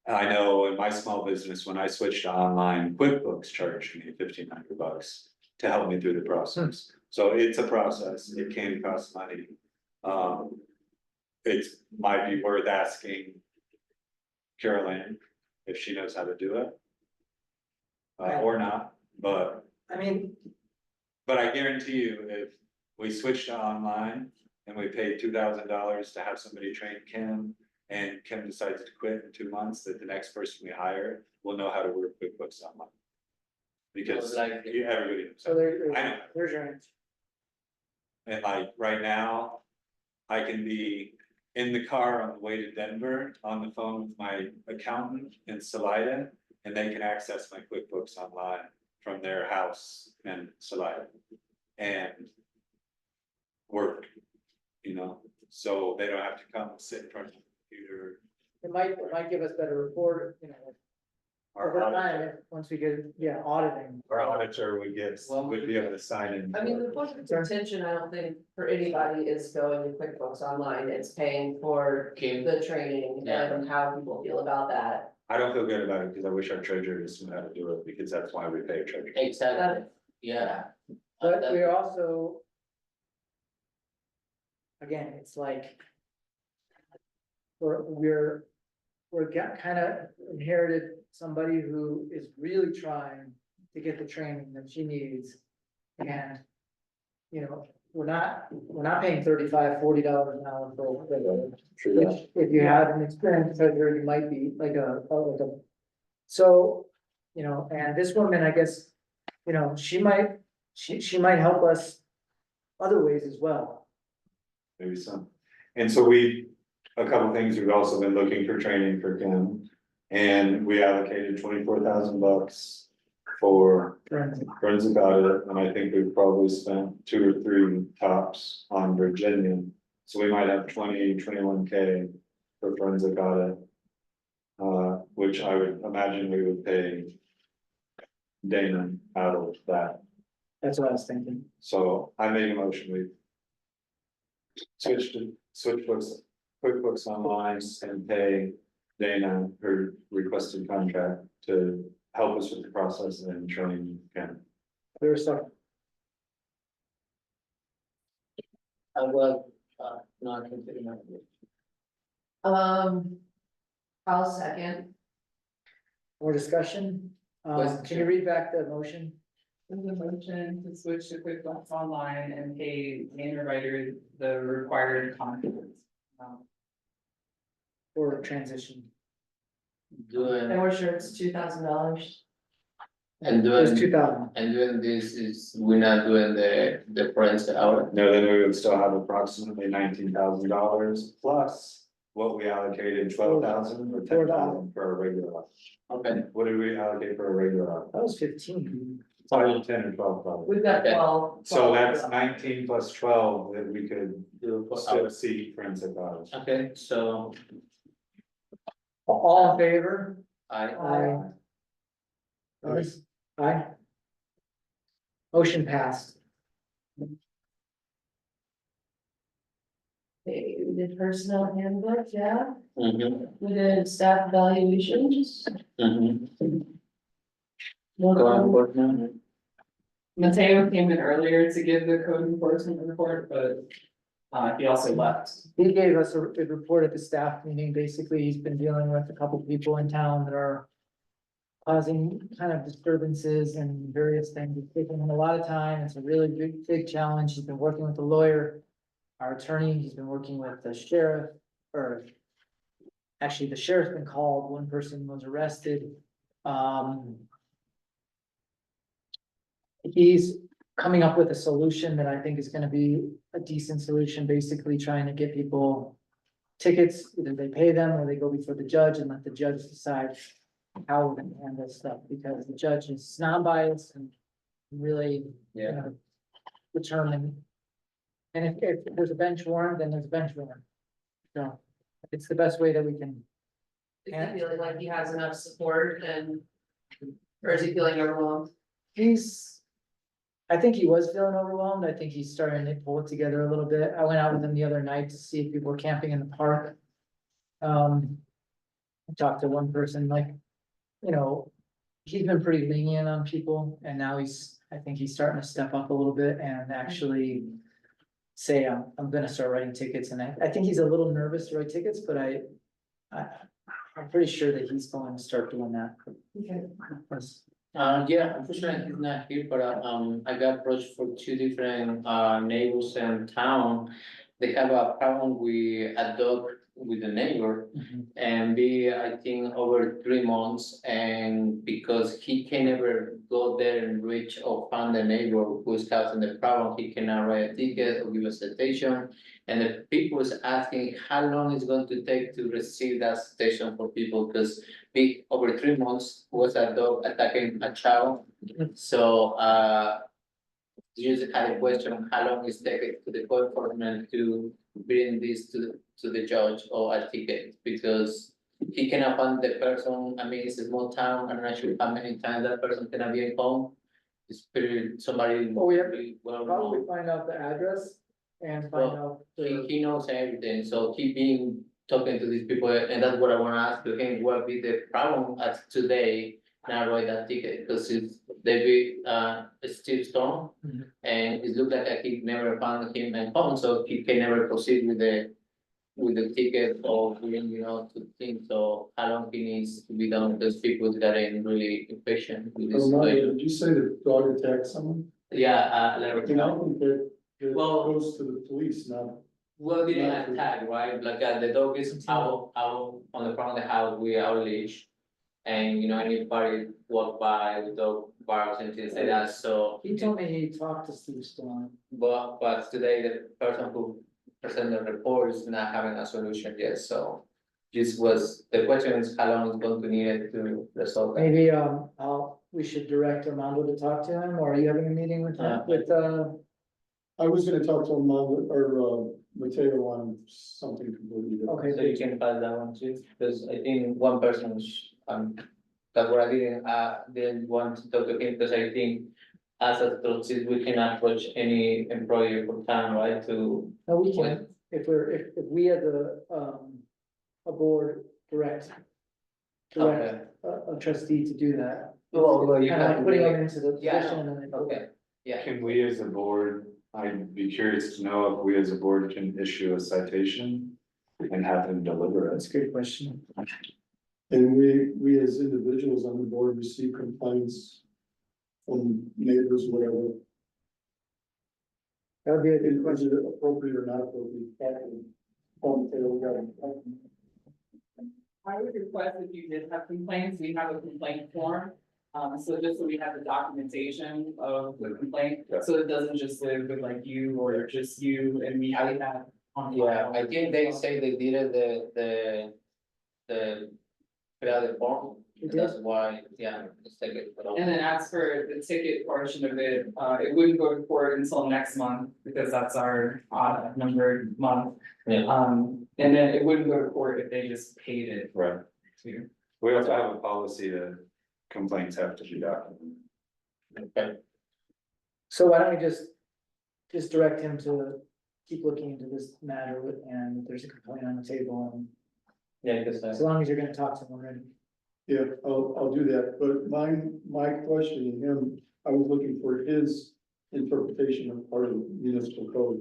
[SPEAKER 9] I know in my small business, when I switched to online, QuickBooks charged me $1,500 to help me through the process. So it's a process, it can cost money. It might be worth asking Carolyn if she knows how to do it. Or not, but
[SPEAKER 3] I mean,
[SPEAKER 9] I guarantee you, if we switch to online and we pay $2,000 to have somebody train Kim, and Kim decides to quit in 2 months, that the next person we hire will know how to work QuickBooks online. Because
[SPEAKER 1] Like-
[SPEAKER 9] everybody knows.
[SPEAKER 3] so
[SPEAKER 9] I know.
[SPEAKER 3] there's your answer.
[SPEAKER 9] And like right now, I can be in the car on the way to Denver on the phone with my accountant in Salida, and they can access my QuickBooks online from their house in Salida and work, you know, so they don't have to come sit in front of the computer.
[SPEAKER 3] It might give us better report, you know, over time, once we get, auditing.
[SPEAKER 9] Our auditor would be able to sign in.
[SPEAKER 12] I mean, the point of contention, I don't think for anybody is going to QuickBooks Online, it's paying for
[SPEAKER 1] Kim,
[SPEAKER 12] the training and how people feel about that.
[SPEAKER 9] I don't feel good about it because I wish our treasurer just knew how to do it, because that's why we pay a treasurer.
[SPEAKER 1] exactly, yeah.
[SPEAKER 3] But we're also. Again, it's like. We're kind of inherited somebody who is really trying to get the training that she needs. And, you know, we're not paying $35-40 an hour for, which if you have an experienced treasurer, you might be like a. So, you know, and this woman, I guess, you know, she might help us other ways as well.
[SPEAKER 9] Maybe some. And so a couple things, we've also been looking for training for Kim. And we allocated $24,000 for forensic audit, and I think we've probably spent 2 or 3 tops on Virginia. So we might have 21K for forensic audit. Which I would imagine we would pay Dana out of that.
[SPEAKER 3] That's what I was thinking.
[SPEAKER 9] So I made a motion, we switch QuickBooks Online and pay Dana her requested contract to help us with the process and train Ken.
[SPEAKER 3] There's some.
[SPEAKER 1] I will, not consider my.
[SPEAKER 12] I'll second.
[SPEAKER 3] More discussion?
[SPEAKER 1] Question.
[SPEAKER 3] Can you read back the motion?
[SPEAKER 4] There's a motion to switch to QuickBooks Online and pay Dana Ryder the required contract.
[SPEAKER 3] For transition?
[SPEAKER 1] Doing,
[SPEAKER 12] we're sure it's $2,000.
[SPEAKER 1] and
[SPEAKER 3] It was
[SPEAKER 1] doing,
[SPEAKER 3] 2,000.
[SPEAKER 1] and doing this is, we're not doing the forensic audit.
[SPEAKER 9] No, then we would still have approximately $19,000 plus what we allocated, 12,000 or 10,000 for a regular audit.
[SPEAKER 1] Okay,
[SPEAKER 9] What did we allocate for a regular audit?
[SPEAKER 3] That was 15.
[SPEAKER 9] Probably 10 or 12,000.
[SPEAKER 12] We've got
[SPEAKER 1] Okay.
[SPEAKER 12] 12.
[SPEAKER 9] So that's 19 plus 12 that we could
[SPEAKER 1] do for
[SPEAKER 9] still
[SPEAKER 1] our-
[SPEAKER 9] see forensic audits.
[SPEAKER 1] okay, so
[SPEAKER 3] All in favor?
[SPEAKER 1] I,
[SPEAKER 3] Aye. Others? Aye. Motion passed.
[SPEAKER 12] Okay, we did personnel handbook, yeah,
[SPEAKER 1] mm-hmm,
[SPEAKER 12] we did staff evaluations.
[SPEAKER 1] mm-hmm. Go on, board now.
[SPEAKER 4] Mateo came in earlier to give the code enforcement report, but he also left.
[SPEAKER 3] He gave us a report at the staff meeting. Basically, he's been dealing with a couple people in town that are causing kind of disturbances and various things. It's taking him a lot of time. It's a really big challenge. He's been working with the lawyer, our attorney. He's been working with the sheriff, or actually the sheriff's been called. One person was arrested. He's coming up with a solution that I think is gonna be a decent solution, basically trying to get people tickets, either they pay them or they go before the judge and let the judge decide how we're gonna handle stuff, because the judge is non-biased and really, you know, determine. And if there's a bench warrant, then there's a bench warrant. So it's the best way that we can.
[SPEAKER 12] Is he feeling like he has enough support or is he feeling overwhelmed?
[SPEAKER 3] I think he was feeling overwhelmed. I think he's starting to pull it together a little bit. I went out with him the other night to see if people were camping in the park. I talked to one person, like, you know, he's been pretty lenient on people, and now I think he's starting to step up a little bit and actually say, I'm gonna start writing tickets, and I think he's a little nervous to write tickets, but I'm pretty sure that he's going to start doing that.
[SPEAKER 1] Yeah, unfortunately, he's not here, but, I got approached for two different, neighbors in town. They have a problem with a dog with a neighbor, and I think, over 3 months, and because he can never go there and reach or find the neighbor who's causing the problem, he cannot write a ticket or give a citation. And the people is asking how long it's going to take to receive that citation for people, because over 3 months was a dog attacking a child. So, just had a question on how long it's taking to the court enforcement to bring this to the judge or a ticket, because he cannot find the person. I mean, it's a small town. I'm not sure how many times that person can be at home. It's pretty, somebody.
[SPEAKER 3] Well, we have
[SPEAKER 1] really well
[SPEAKER 3] Probably
[SPEAKER 1] known.
[SPEAKER 3] find out the address and find out.
[SPEAKER 1] He knows everything, so he been talking to these people, and that's what I wanna ask to him, what be the problem as today, not write that ticket, because they be, Steve Stone.
[SPEAKER 3] Mhm.
[SPEAKER 1] And it looked like he never found him at home, so he can never proceed with the ticket or doing, to think, so how long it needs to be done, because people getting really impatient with this
[SPEAKER 10] Armando,
[SPEAKER 1] situation.
[SPEAKER 10] did you say the dog attacked someone?
[SPEAKER 1] Yeah,
[SPEAKER 10] I
[SPEAKER 1] like,
[SPEAKER 10] think that it
[SPEAKER 1] Well-
[SPEAKER 10] goes to the police, not.
[SPEAKER 1] well, didn't
[SPEAKER 10] Not for-
[SPEAKER 1] attack, right? Like, the dog is out on the front of the house with our leash. And, anybody walk by, the dog barks and things like that, so.
[SPEAKER 3] He told me he talked to Steve Stone.
[SPEAKER 1] But today, the person who presented the report is not having a solution yet, so. The question is how long it's going to need it to resolve that.
[SPEAKER 3] Maybe, we should direct Armando to talk to him, or are you having a meeting with him,
[SPEAKER 10] I was gonna talk to him or Mateo on something completely different.
[SPEAKER 3] Okay.
[SPEAKER 1] So you can pass that one too, because I think one person, that's what I didn't want to talk to him, because I think. As a trustees, we cannot approach any employee for town, right, to.
[SPEAKER 3] No, we can, if we as a board direct a trustee to do that.
[SPEAKER 1] Well, you
[SPEAKER 3] Kind of
[SPEAKER 1] have
[SPEAKER 3] like
[SPEAKER 1] to
[SPEAKER 3] putting
[SPEAKER 1] do it.
[SPEAKER 3] them into the
[SPEAKER 1] Yeah,
[SPEAKER 3] position and then.
[SPEAKER 1] Okay, yeah.
[SPEAKER 9] Can we as a board, I'd be curious to know if we as a board can issue a citation and have him deliver it.
[SPEAKER 3] That's a good question.
[SPEAKER 10] And we as individuals on the board receive complaints from neighbors, whatever.
[SPEAKER 3] That would be a good
[SPEAKER 10] Is
[SPEAKER 3] question.
[SPEAKER 10] it appropriate or not appropriate?
[SPEAKER 4] I would request if you did have complaints, we have a complaint form. So just so we have the documentation of the complaint, so it doesn't just live with like you or just you and we have that on.
[SPEAKER 1] Yeah,
[SPEAKER 4] file.
[SPEAKER 1] I think they say they did it, fill out the form, that's why, yeah, it's take it.
[SPEAKER 4] And then as for the ticket portion of it, it wouldn't go to court until next month, because that's our odd numbered month.
[SPEAKER 1] Yeah.
[SPEAKER 4] And then it wouldn't go to court if they just paid it
[SPEAKER 9] Right.
[SPEAKER 4] to.
[SPEAKER 9] We also have a policy that complaints have to be documented.
[SPEAKER 1] Okay.
[SPEAKER 3] So why don't we just direct him to keep looking into this matter, and there's a complaint on the table, and
[SPEAKER 1] Yeah, because,
[SPEAKER 3] as long as you're gonna talk to him already.
[SPEAKER 10] Yeah, I'll do that, but my question to him, I was looking for his interpretation of part of the municipal code.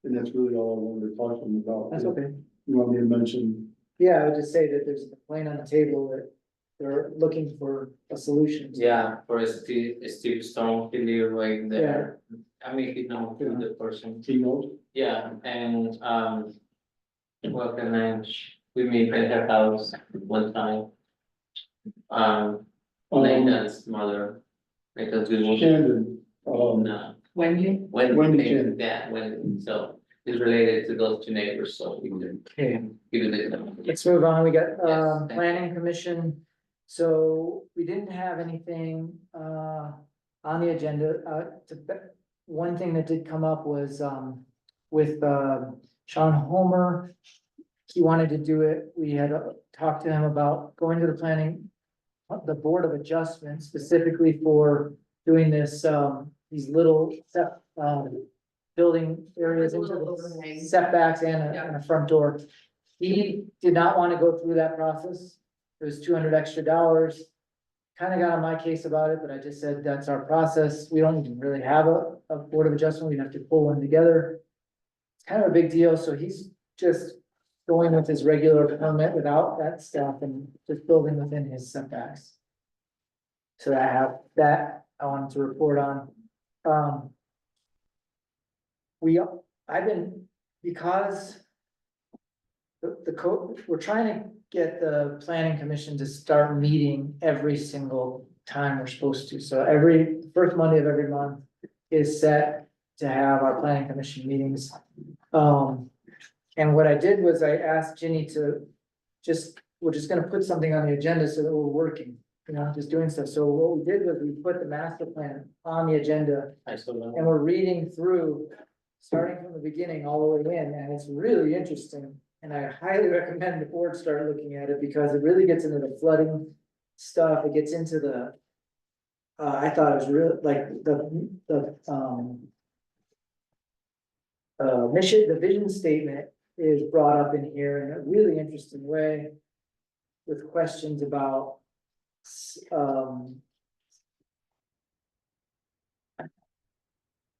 [SPEAKER 10] And that's really all I wanted to talk to him about.
[SPEAKER 3] That's okay.
[SPEAKER 10] You want me to mention,
[SPEAKER 3] Yeah, I would just say that there's a complaint on the table that they're looking for a solution.
[SPEAKER 1] yeah, for Steve Stone, he live right there. I mean, he knows who the person.
[SPEAKER 10] he knows?
[SPEAKER 1] Yeah, and, what can we meet at her house one time. Nathan's mother, because we moved.
[SPEAKER 10] Shandon,
[SPEAKER 1] No,
[SPEAKER 4] Wendy?
[SPEAKER 10] Wendy Shannon.
[SPEAKER 1] Yeah, so it's related to those two neighbors, so we can give it a.
[SPEAKER 3] Let's move on. We got,
[SPEAKER 1] Yes, thank you.
[SPEAKER 3] planning commission. So we didn't have anything, on the agenda, one thing that did come up was, with, Sean Homer. He wanted to do it. We had talked to him about going to the the Board of Adjustment specifically for doing this, these little building areas into the setbacks and a front door. He did not want to go through that process. It was $200 extra. Kind of got on my case about it, but I just said, that's our process. We don't even really have a board of adjustment. We'd have to pull one together. It's kind of a big deal, so he's just going with his regular permit without that stuff and just building within his setbacks. So I have that I wanted to report on. I've been, because the code, we're trying to get the planning commission to start meeting every single time we're supposed to. So every first Monday of every month is set to have our planning commission meetings. And what I did was I asked Ginny to we're just gonna put something on the agenda so that we're working, just doing stuff. So what we did was we put the master plan on the agenda
[SPEAKER 1] I saw that.
[SPEAKER 3] and we're reading through, starting from the beginning all the way in, and it's really interesting. And I highly recommend the board start looking at it because it really gets into the flooding stuff. It gets into the, I thought it was really like mission, the vision statement is brought up in here in a really interesting way with questions about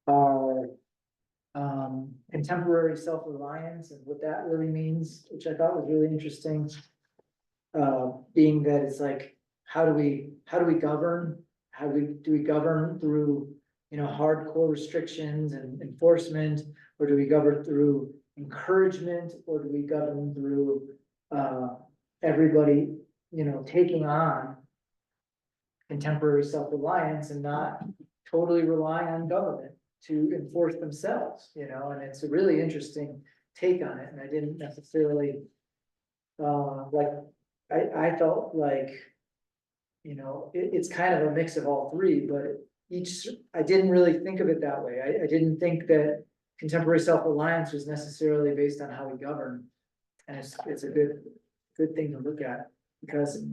[SPEAKER 3] our contemporary self-reliance and what that really means, which I thought was really interesting. Being that it's like, how do we govern? Do we govern through, hardcore restrictions and enforcement? Or do we govern through encouragement? Or do we govern through, everybody, taking on contemporary self-reliance and not totally relying on government to enforce themselves, and it's a really interesting take on it, and I didn't necessarily, I felt like, it's kind of a mix of all three, but I didn't really think of it that way. I didn't think that contemporary self-reliance was necessarily based on how we govern. And it's a good thing to look at, because,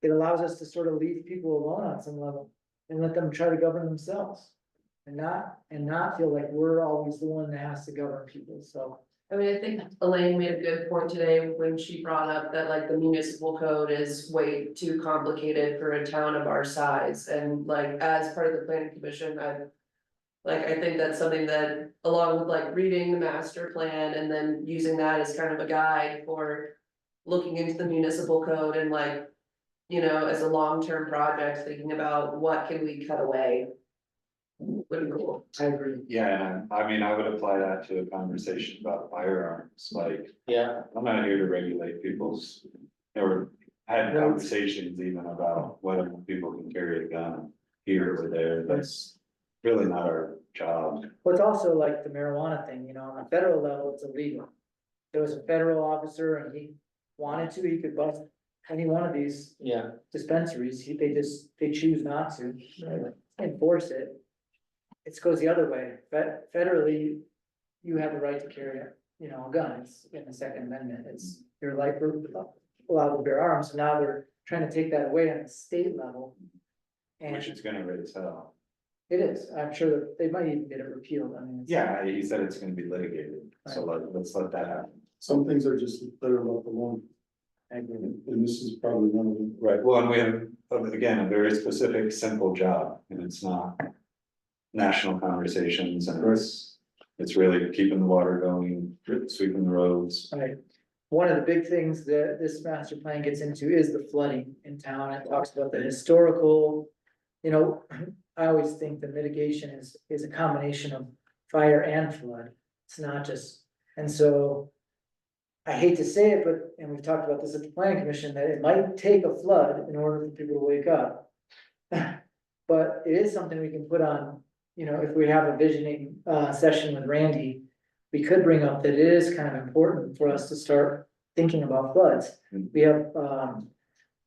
[SPEAKER 3] it allows us to sort of leave people alone on some level and let them try to govern themselves. And not feel like we're always the one that has to govern people, so.
[SPEAKER 12] I mean, I think Elaine made a good point today when she brought up that like the municipal code is way too complicated for a town of our size. And like, as part of the planning commission, I think that's something that, along with like reading the master plan and then using that as kind of a guide for looking into the municipal code and like, as a long-term project, thinking about what can we cut away. Would be cool.
[SPEAKER 3] I agree.
[SPEAKER 9] Yeah, and I mean, I would apply that to a conversation about firearms, like,
[SPEAKER 1] Yeah,
[SPEAKER 9] I'm not here to regulate people's. Or had conversations even about whether people can carry a gun here or there, that's really not our job.
[SPEAKER 3] Well, it's also like the marijuana thing, on a federal level, it's illegal. There was a federal officer and he wanted to, he could bust any one of these
[SPEAKER 1] yeah,
[SPEAKER 3] dispensaries, they choose not to enforce it. It goes the other way, federally, you have the right to carry a gun, it's in the Second Amendment, it's your life, allowed to bear arms, so now they're trying to take that away on the state level. And
[SPEAKER 9] Which is gonna raise hell.
[SPEAKER 3] it is, I'm sure that they might even get it repealed, I mean.
[SPEAKER 9] Yeah, he said it's gonna be litigated, so let's let that happen.
[SPEAKER 10] Some things are just better left alone,
[SPEAKER 3] I agree.
[SPEAKER 10] and this is probably one of them.
[SPEAKER 9] Right, well, and we have, again, a very specific, simple job, and it's not national conversations, and it's really keeping the water going, sweeping the roads.
[SPEAKER 3] Right. One of the big things that this master plan gets into is the flooding in town. It talks about the historical, I always think the mitigation is a combination of fire and flood. It's not just, and so I hate to say it, and we've talked about this at the planning commission, that it might take a flood in order for people to wake up. But it is something we can put on, if we have a visioning session with Randy, we could bring up that it is kind of important for us to start thinking about floods. We have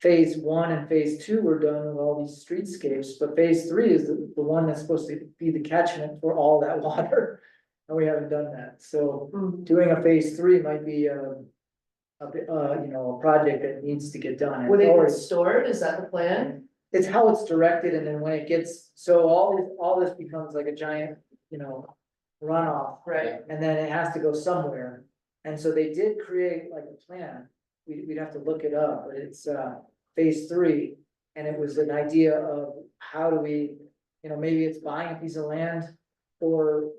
[SPEAKER 3] phase 1 and phase 2 were done with all these streetscapes, but phase 3 is the one that's supposed to be the catchment for all that water. And we haven't done that, so doing a phase 3 might be a project that needs to get done.
[SPEAKER 12] Would it get stored? Is that the plan?
[SPEAKER 3] It's how it's directed, and then when it gets, so all this becomes like a giant, runoff.
[SPEAKER 12] Right.
[SPEAKER 3] And then it has to go somewhere, And so they did create like a plan, we'd have to look it up, but it's, phase 3. And it was an idea of how do we, maybe it's buying a piece of land or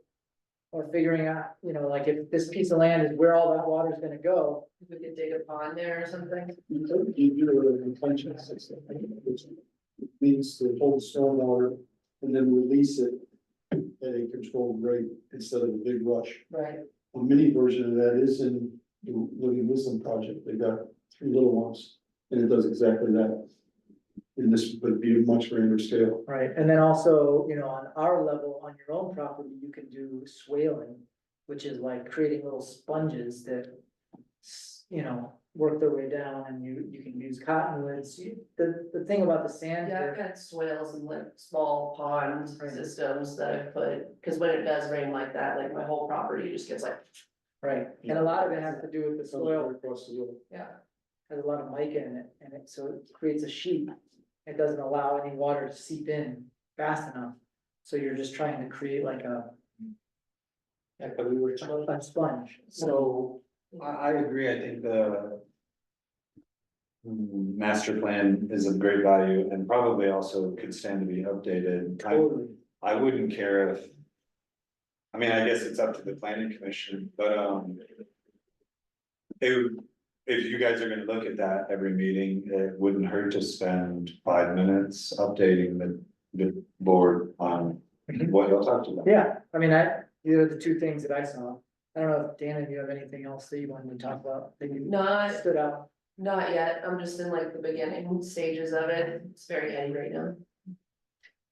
[SPEAKER 3] figuring out, like if this piece of land is where all that water is gonna go.
[SPEAKER 12] We could dig a pond there or something.
[SPEAKER 10] You do a retention system, which means to hold stormwater and then release it at a controlled rate instead of a big rush.
[SPEAKER 12] Right.
[SPEAKER 10] A mini version of that is in the Living Wisdom Project. They got 3 little ones, and it does exactly that. And this would be a much grander scale.
[SPEAKER 3] Right, and then also, on our level, on your own property, you can do swaling, which is like creating little sponges that, work their way down, and you can use cottonwoods. The thing about the sand
[SPEAKER 12] Yeah,
[SPEAKER 3] here.
[SPEAKER 12] I've got swales and like small pond systems that I've put, cause when it does rain like that, like my whole property just gets like.
[SPEAKER 3] Right, and a lot of it has to do with the soil,
[SPEAKER 10] Across the road.
[SPEAKER 12] Yeah.
[SPEAKER 3] has a lot of mica in it, so it creates a sheet. It doesn't allow any water to seep in fast enough, so you're just trying to create like a sponge.
[SPEAKER 9] So I agree, I think the master plan is of great value and probably also could stand to be updated.
[SPEAKER 3] Totally.
[SPEAKER 9] I wouldn't care if. I mean, I guess it's up to the planning commission, but if you guys are gonna look at that every meeting, it wouldn't hurt to spend 5 minutes updating the board on what you'll talk about.
[SPEAKER 3] Yeah, I mean, these are the 2 things that I saw. I don't know if Dana, do you have anything else that you wanted to talk about that you stood out?
[SPEAKER 12] Not yet, I'm just in like the beginning stages of it, it's very heady right now.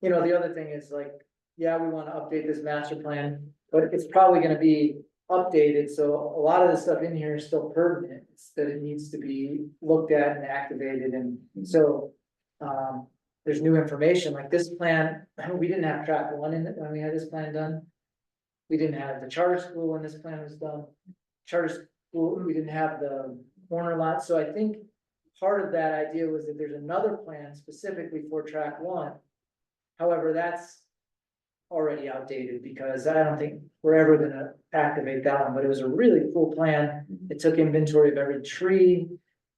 [SPEAKER 3] The other thing is like, yeah, we wanna update this master plan, but it's probably gonna be updated, so a lot of the stuff in here is still pertinent. It's that it needs to be looked at and activated, and so. There's new information, like this plan, we didn't have track 1 in it when we had this plan done. We didn't have the charter school when this plan was done. Charter school, we didn't have the corner lot, so I think part of that idea was that there's another plan specifically for track 1. However, that's already outdated because I don't think we're ever gonna activate that one, but it was a really cool plan. It took inventory of every tree.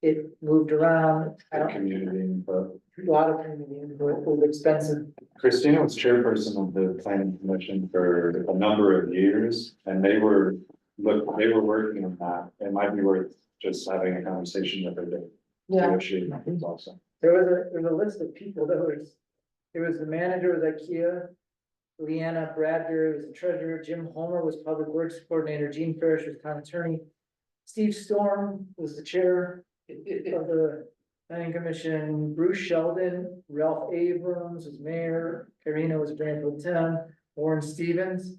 [SPEAKER 3] It moved around.
[SPEAKER 9] Community input.
[SPEAKER 3] A lot of community input, it was expensive.
[SPEAKER 9] Christina was chairperson of the planning commission for a number of years, and they were working on that. It might be worth just having a conversation with her to negotiate things also.
[SPEAKER 3] There was a list of people it was the manager of IKEA, Leanna Bradbury was the treasurer, Jim Homer was public works coordinator, Gene Parrish was town attorney. Steve Storm was the chair of the planning commission, Bruce Sheldon, Ralph Abrams was mayor, Karina was Grand Pro Tem, Warren Stevens.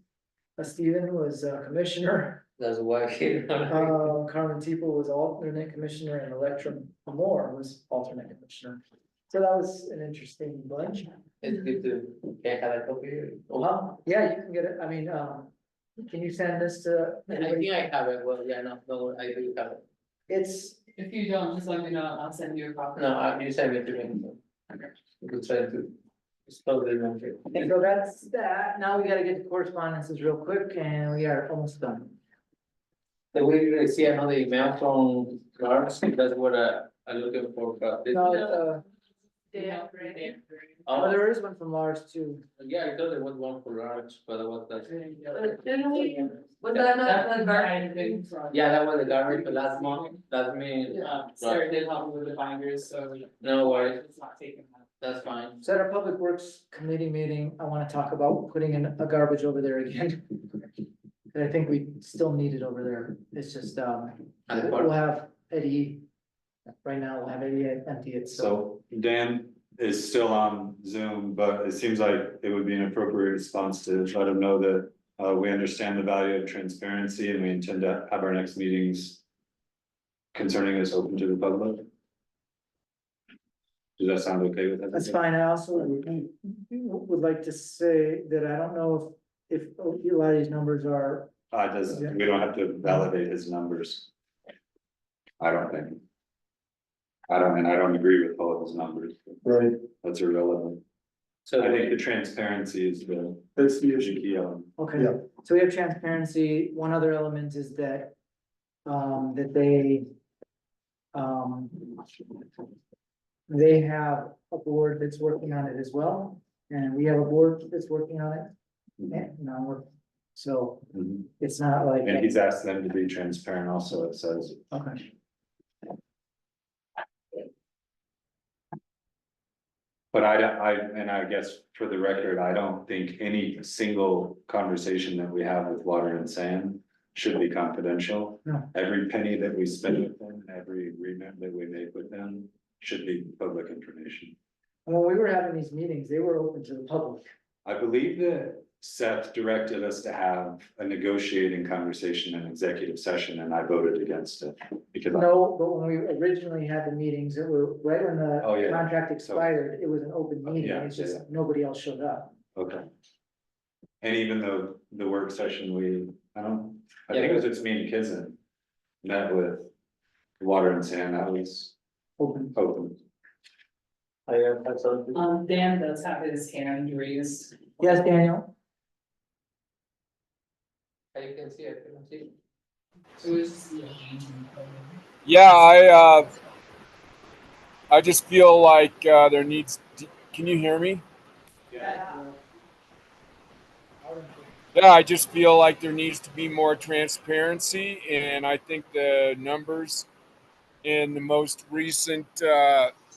[SPEAKER 3] Stephen was commissioner.
[SPEAKER 1] That's why.
[SPEAKER 3] Carmen Teeple was alternate commissioner and Electra Moore was alternate commissioner. So that was an interesting bunch.
[SPEAKER 1] It's good to get a copy.
[SPEAKER 3] Yeah, you can get it. I mean, can you send this to?
[SPEAKER 1] I think I have it. Well, yeah, no, I do have it.
[SPEAKER 3] It's.
[SPEAKER 4] If you don't, just let me know, I'll send you a copy.
[SPEAKER 1] No, you send it to me. We'll try to. Spell the number.
[SPEAKER 3] So that's that. Now we gotta get to correspondences real quick and we are almost done.
[SPEAKER 1] So we receive another email from Lars, that's what I'm looking for.
[SPEAKER 3] No,
[SPEAKER 1] Oh,
[SPEAKER 3] there is one from Lars too.
[SPEAKER 1] yeah, I thought there was one for Lars, but what that's.
[SPEAKER 12] Didn't we, was that not the garden?
[SPEAKER 1] Yeah, that was the garbage for last month, that's me.
[SPEAKER 4] Sarah did help me with the binders, so.
[SPEAKER 1] No worries,
[SPEAKER 4] It's not taking that.
[SPEAKER 1] that's fine.
[SPEAKER 3] So at our public works committee meeting, I wanna talk about putting in a garbage over there again. And I think we still need it over there. It's just, we'll have Eddie. Right now, we'll have Eddie empty it,
[SPEAKER 9] So Dan is still on Zoom, but it seems like it would be an appropriate response to let him know that we understand the value of transparency and we intend to have our next meetings concerning this open to the public. Does that sound okay with everybody?
[SPEAKER 3] That's fine. I also would like to say that I don't know if a lot of these numbers are.
[SPEAKER 9] We don't have to validate his numbers. I don't think. I don't agree with all of his numbers.
[SPEAKER 10] Right.
[SPEAKER 9] That's irrelevant.
[SPEAKER 1] So
[SPEAKER 9] I think the transparency is
[SPEAKER 10] That's the
[SPEAKER 9] the
[SPEAKER 10] issue.
[SPEAKER 9] key element.
[SPEAKER 3] Okay,
[SPEAKER 10] Yeah.
[SPEAKER 3] so we have transparency. One other element is that that they have a board that's working on it as well, and we have a board that's working on it. And so
[SPEAKER 9] Mhm.
[SPEAKER 3] it's not like.
[SPEAKER 9] And he's asked them to be transparent also, it says.
[SPEAKER 3] Okay.
[SPEAKER 9] But I guess for the record, I don't think any single conversation that we have with water and sand should be confidential.
[SPEAKER 3] No.
[SPEAKER 9] Every penny that we spend with them, every agreement that we make with them should be public information.
[SPEAKER 3] When we were having these meetings, they were open to the public.
[SPEAKER 9] I believe that Seth directed us to have a negotiating conversation in executive session, and I voted against it. Because
[SPEAKER 3] No, but when we originally had the meetings, it were right when the
[SPEAKER 9] Oh, yeah.
[SPEAKER 3] contract expired, it was an open meeting,
[SPEAKER 9] yeah,
[SPEAKER 3] it's just
[SPEAKER 9] yeah.
[SPEAKER 3] nobody else showed up.
[SPEAKER 9] Okay. And even though the work session, I think it was just me and Kizen met with water and sand, that was
[SPEAKER 3] Open.
[SPEAKER 9] open.
[SPEAKER 4] Dan does have his hand raised.
[SPEAKER 3] Yes, Daniel?
[SPEAKER 1] You can see it, you can see it.
[SPEAKER 4] It was,
[SPEAKER 7] Yeah, I just feel like there needs. Can you hear me?
[SPEAKER 3] Yeah.
[SPEAKER 7] Yeah, I just feel like there needs to be more transparency, and I think the numbers in the most recent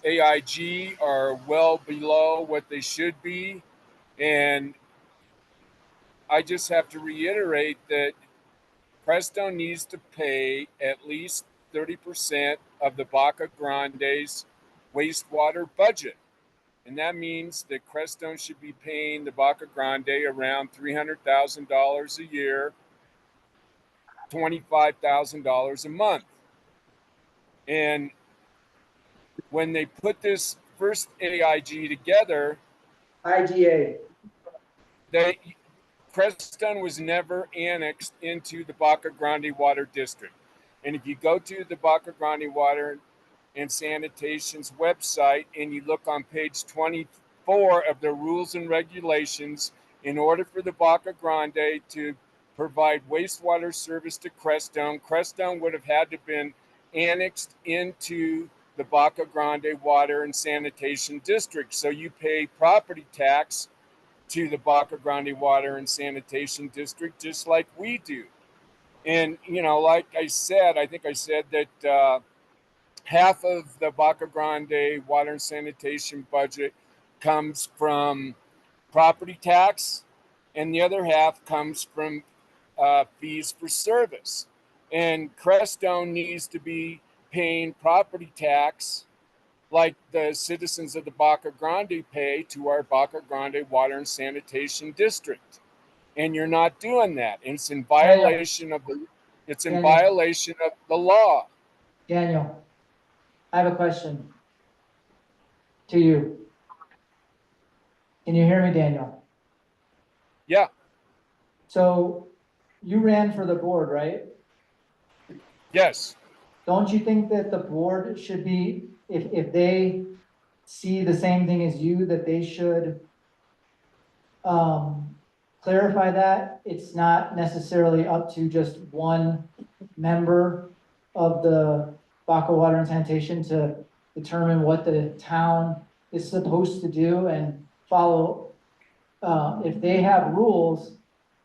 [SPEAKER 7] AIG are well below what they should be, and I just have to reiterate that Crestone needs to pay at least 30% of the Baca Grande's wastewater budget. And that means that Crestone should be paying the Baca Grande around $300,000 a year, $25,000 a month. And when they put this first AIG together,
[SPEAKER 3] IGA.
[SPEAKER 7] Crestone was never annexed into the Baca Grande Water District. And if you go to the Baca Grande Water and Sanitation's website and you look on page 24 of the rules and regulations, in order for the Baca Grande to provide wastewater service to Crestone, Crestone would have had to have been annexed into the Baca Grande Water and Sanitation District. So you pay property tax to the Baca Grande Water and Sanitation District just like we do. And, like I said, I think I said that half of the Baca Grande water and sanitation budget comes from property tax, and the other half comes from fees for service. And Crestone needs to be paying property tax like the citizens of the Baca Grande pay to our Baca Grande Water and Sanitation District. And you're not doing that. And it's in violation of the law.
[SPEAKER 3] Daniel, I have a question to you. Can you hear me, Daniel?
[SPEAKER 7] Yeah.
[SPEAKER 3] So you ran for the board, right?
[SPEAKER 7] Yes.
[SPEAKER 3] Don't you think that the board should be, if they see the same thing as you, that they should clarify that it's not necessarily up to just one member of the Baca Water and Sanitation to determine what the town is supposed to do and follow? If they have rules,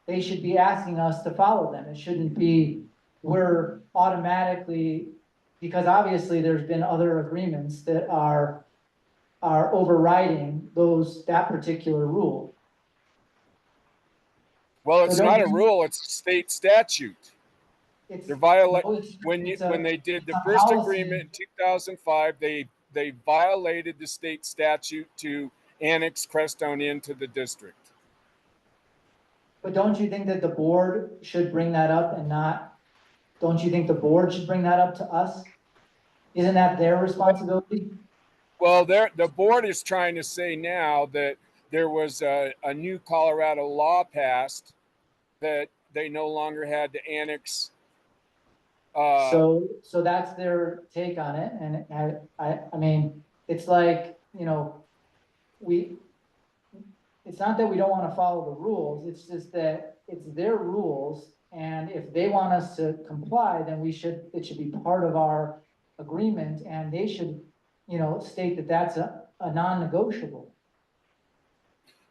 [SPEAKER 3] they should be asking us to follow them. It shouldn't be, we're automatically, because obviously there's been other agreements that are overriding that particular rule.
[SPEAKER 7] Well, it's
[SPEAKER 3] So
[SPEAKER 7] not a rule, it's a state statute. They're when they did the first agreement in 2005, they violated the state statute to annex Crestone into the district.
[SPEAKER 3] But don't you think that the board should bring that up and don't you think the board should bring that up to us? Isn't that their responsibility?
[SPEAKER 7] Well, the board is trying to say now that there was a new Colorado law passed that they no longer had to annex.
[SPEAKER 3] So that's their take on it, and I mean, it's like, it's not that we don't want to follow the rules, it's just that it's their rules, And if they want us to comply, then it should be part of our agreement, and they should, state that that's a non-negotiable.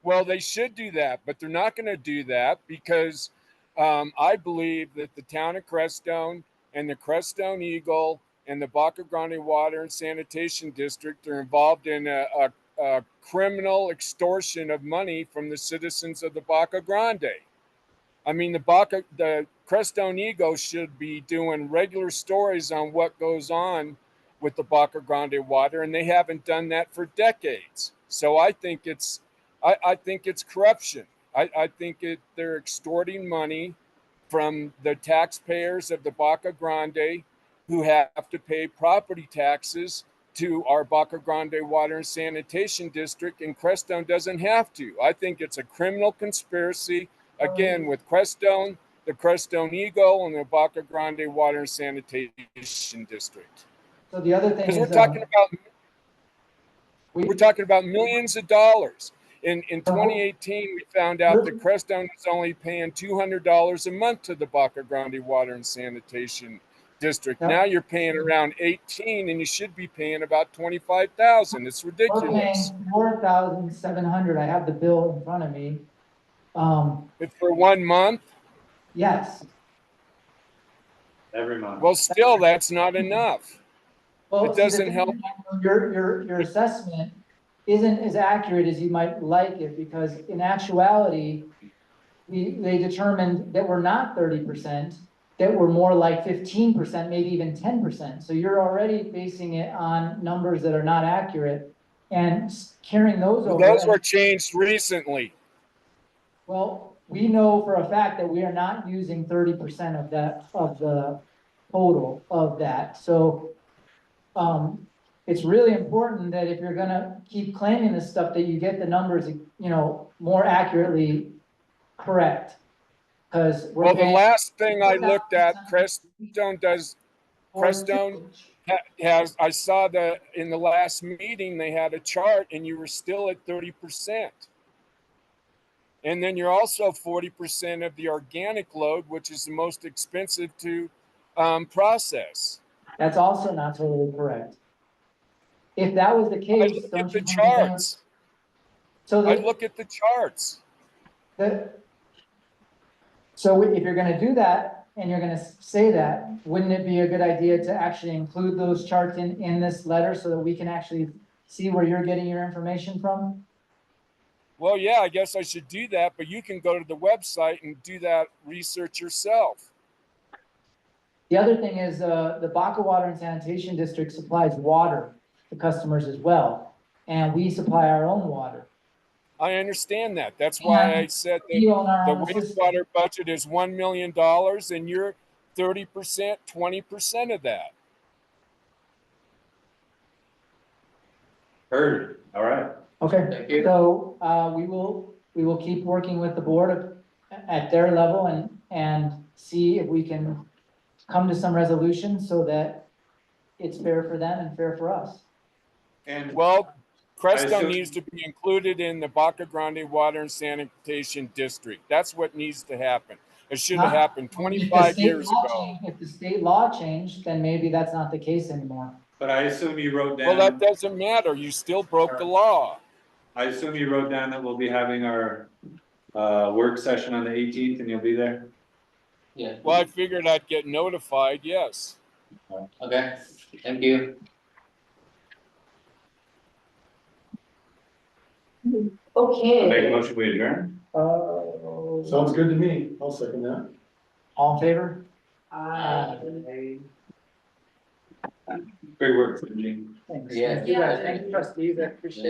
[SPEAKER 7] Well, they should do that, but they're not going to do that because I believe that the town of Crestone and the Crestone Eagle and the Baca Grande Water and Sanitation District are involved in a criminal extortion of money from the citizens of the Baca Grande. I mean, the Crestone Eagle should be doing regular stories on what goes on with the Baca Grande water, and they haven't done that for decades. So I think it's corruption. I think they're extorting money from the taxpayers of the Baca Grande who have to pay property taxes to our Baca Grande Water and Sanitation District, and Crestone doesn't have to. I think it's a criminal conspiracy, again, with Crestone, the Crestone Eagle, and the Baca Grande Water and Sanitation District.
[SPEAKER 3] So the other thing
[SPEAKER 7] Because
[SPEAKER 3] is.
[SPEAKER 7] We're talking about millions of dollars. In 2018, we found out that Crestone is only paying $200 a month to the Baca Grande Water and Sanitation District.
[SPEAKER 3] Yep.
[SPEAKER 7] Now you're paying around 18, and you should be paying about 25,000. It's ridiculous.
[SPEAKER 3] We're paying 4,700. I have the bill in front of me.
[SPEAKER 7] It's for 1 month?
[SPEAKER 3] Yes.
[SPEAKER 9] Every month.
[SPEAKER 7] Well, still, that's not enough.
[SPEAKER 3] Well,
[SPEAKER 7] It doesn't help.
[SPEAKER 3] Your assessment isn't as accurate as you might like it, because in actuality, they determined that we're not 30%, that we're more like 15%, maybe even 10%. So you're already basing it on numbers that are not accurate and carrying those over.
[SPEAKER 7] Those were changed recently.
[SPEAKER 3] Well, we know for a fact that we are not using 30% of the total of that. So, it's really important that if you're gonna keep claiming this stuff, that you get the numbers, more accurately correct. Because
[SPEAKER 7] Well, the last thing I looked at, Crestone has, I saw that in the last meeting, they had a chart and you were still at 30%. And then you're also 40% of the organic load, which is the most expensive to process.
[SPEAKER 3] That's also not totally correct. If that was the case,
[SPEAKER 7] I look at the charts. I look at the charts.
[SPEAKER 3] So if you're gonna do that, and you're gonna say that, wouldn't it be a good idea to actually include those charts in this letter so that we can actually see where you're getting your information from?
[SPEAKER 7] Well, yeah, I guess I should do that, but you can go to the website and do that research yourself.
[SPEAKER 3] The other thing is, the Baca Water and Sanitation District supplies water to customers as well, and we supply our own water.
[SPEAKER 7] I understand that. That's why I said that the wastewater budget is $1 million and you're 30%, 20% of that.
[SPEAKER 9] Heard. All right.
[SPEAKER 3] Okay,
[SPEAKER 1] Thank you.
[SPEAKER 3] so, we will keep working with the board at their level and see if we can come to some resolution so that it's fair for them and fair for us.
[SPEAKER 9] And
[SPEAKER 7] well, Crestone needs to be included in the Baca Grande Water and Sanitation District. That's what needs to happen. It should have happened 25 years ago.
[SPEAKER 3] If the state law changed, then maybe that's not the case anymore.
[SPEAKER 9] But I assume you wrote down.
[SPEAKER 7] Well, that doesn't matter. You still broke the law.
[SPEAKER 9] I assume you wrote down that we'll be having our work session on the 18th and you'll be there?
[SPEAKER 1] Yeah.
[SPEAKER 7] Well, I figured I'd get notified, yes.
[SPEAKER 1] Okay, thank you.
[SPEAKER 12] Okay.
[SPEAKER 9] Make a motion, we adjourn?
[SPEAKER 10] Sounds good to me. I'll second that.
[SPEAKER 3] All in favor?
[SPEAKER 9] Great work, Gene.
[SPEAKER 3] Thanks.
[SPEAKER 1] Yeah.
[SPEAKER 3] You guys, thank you, trustees, I appreciate it.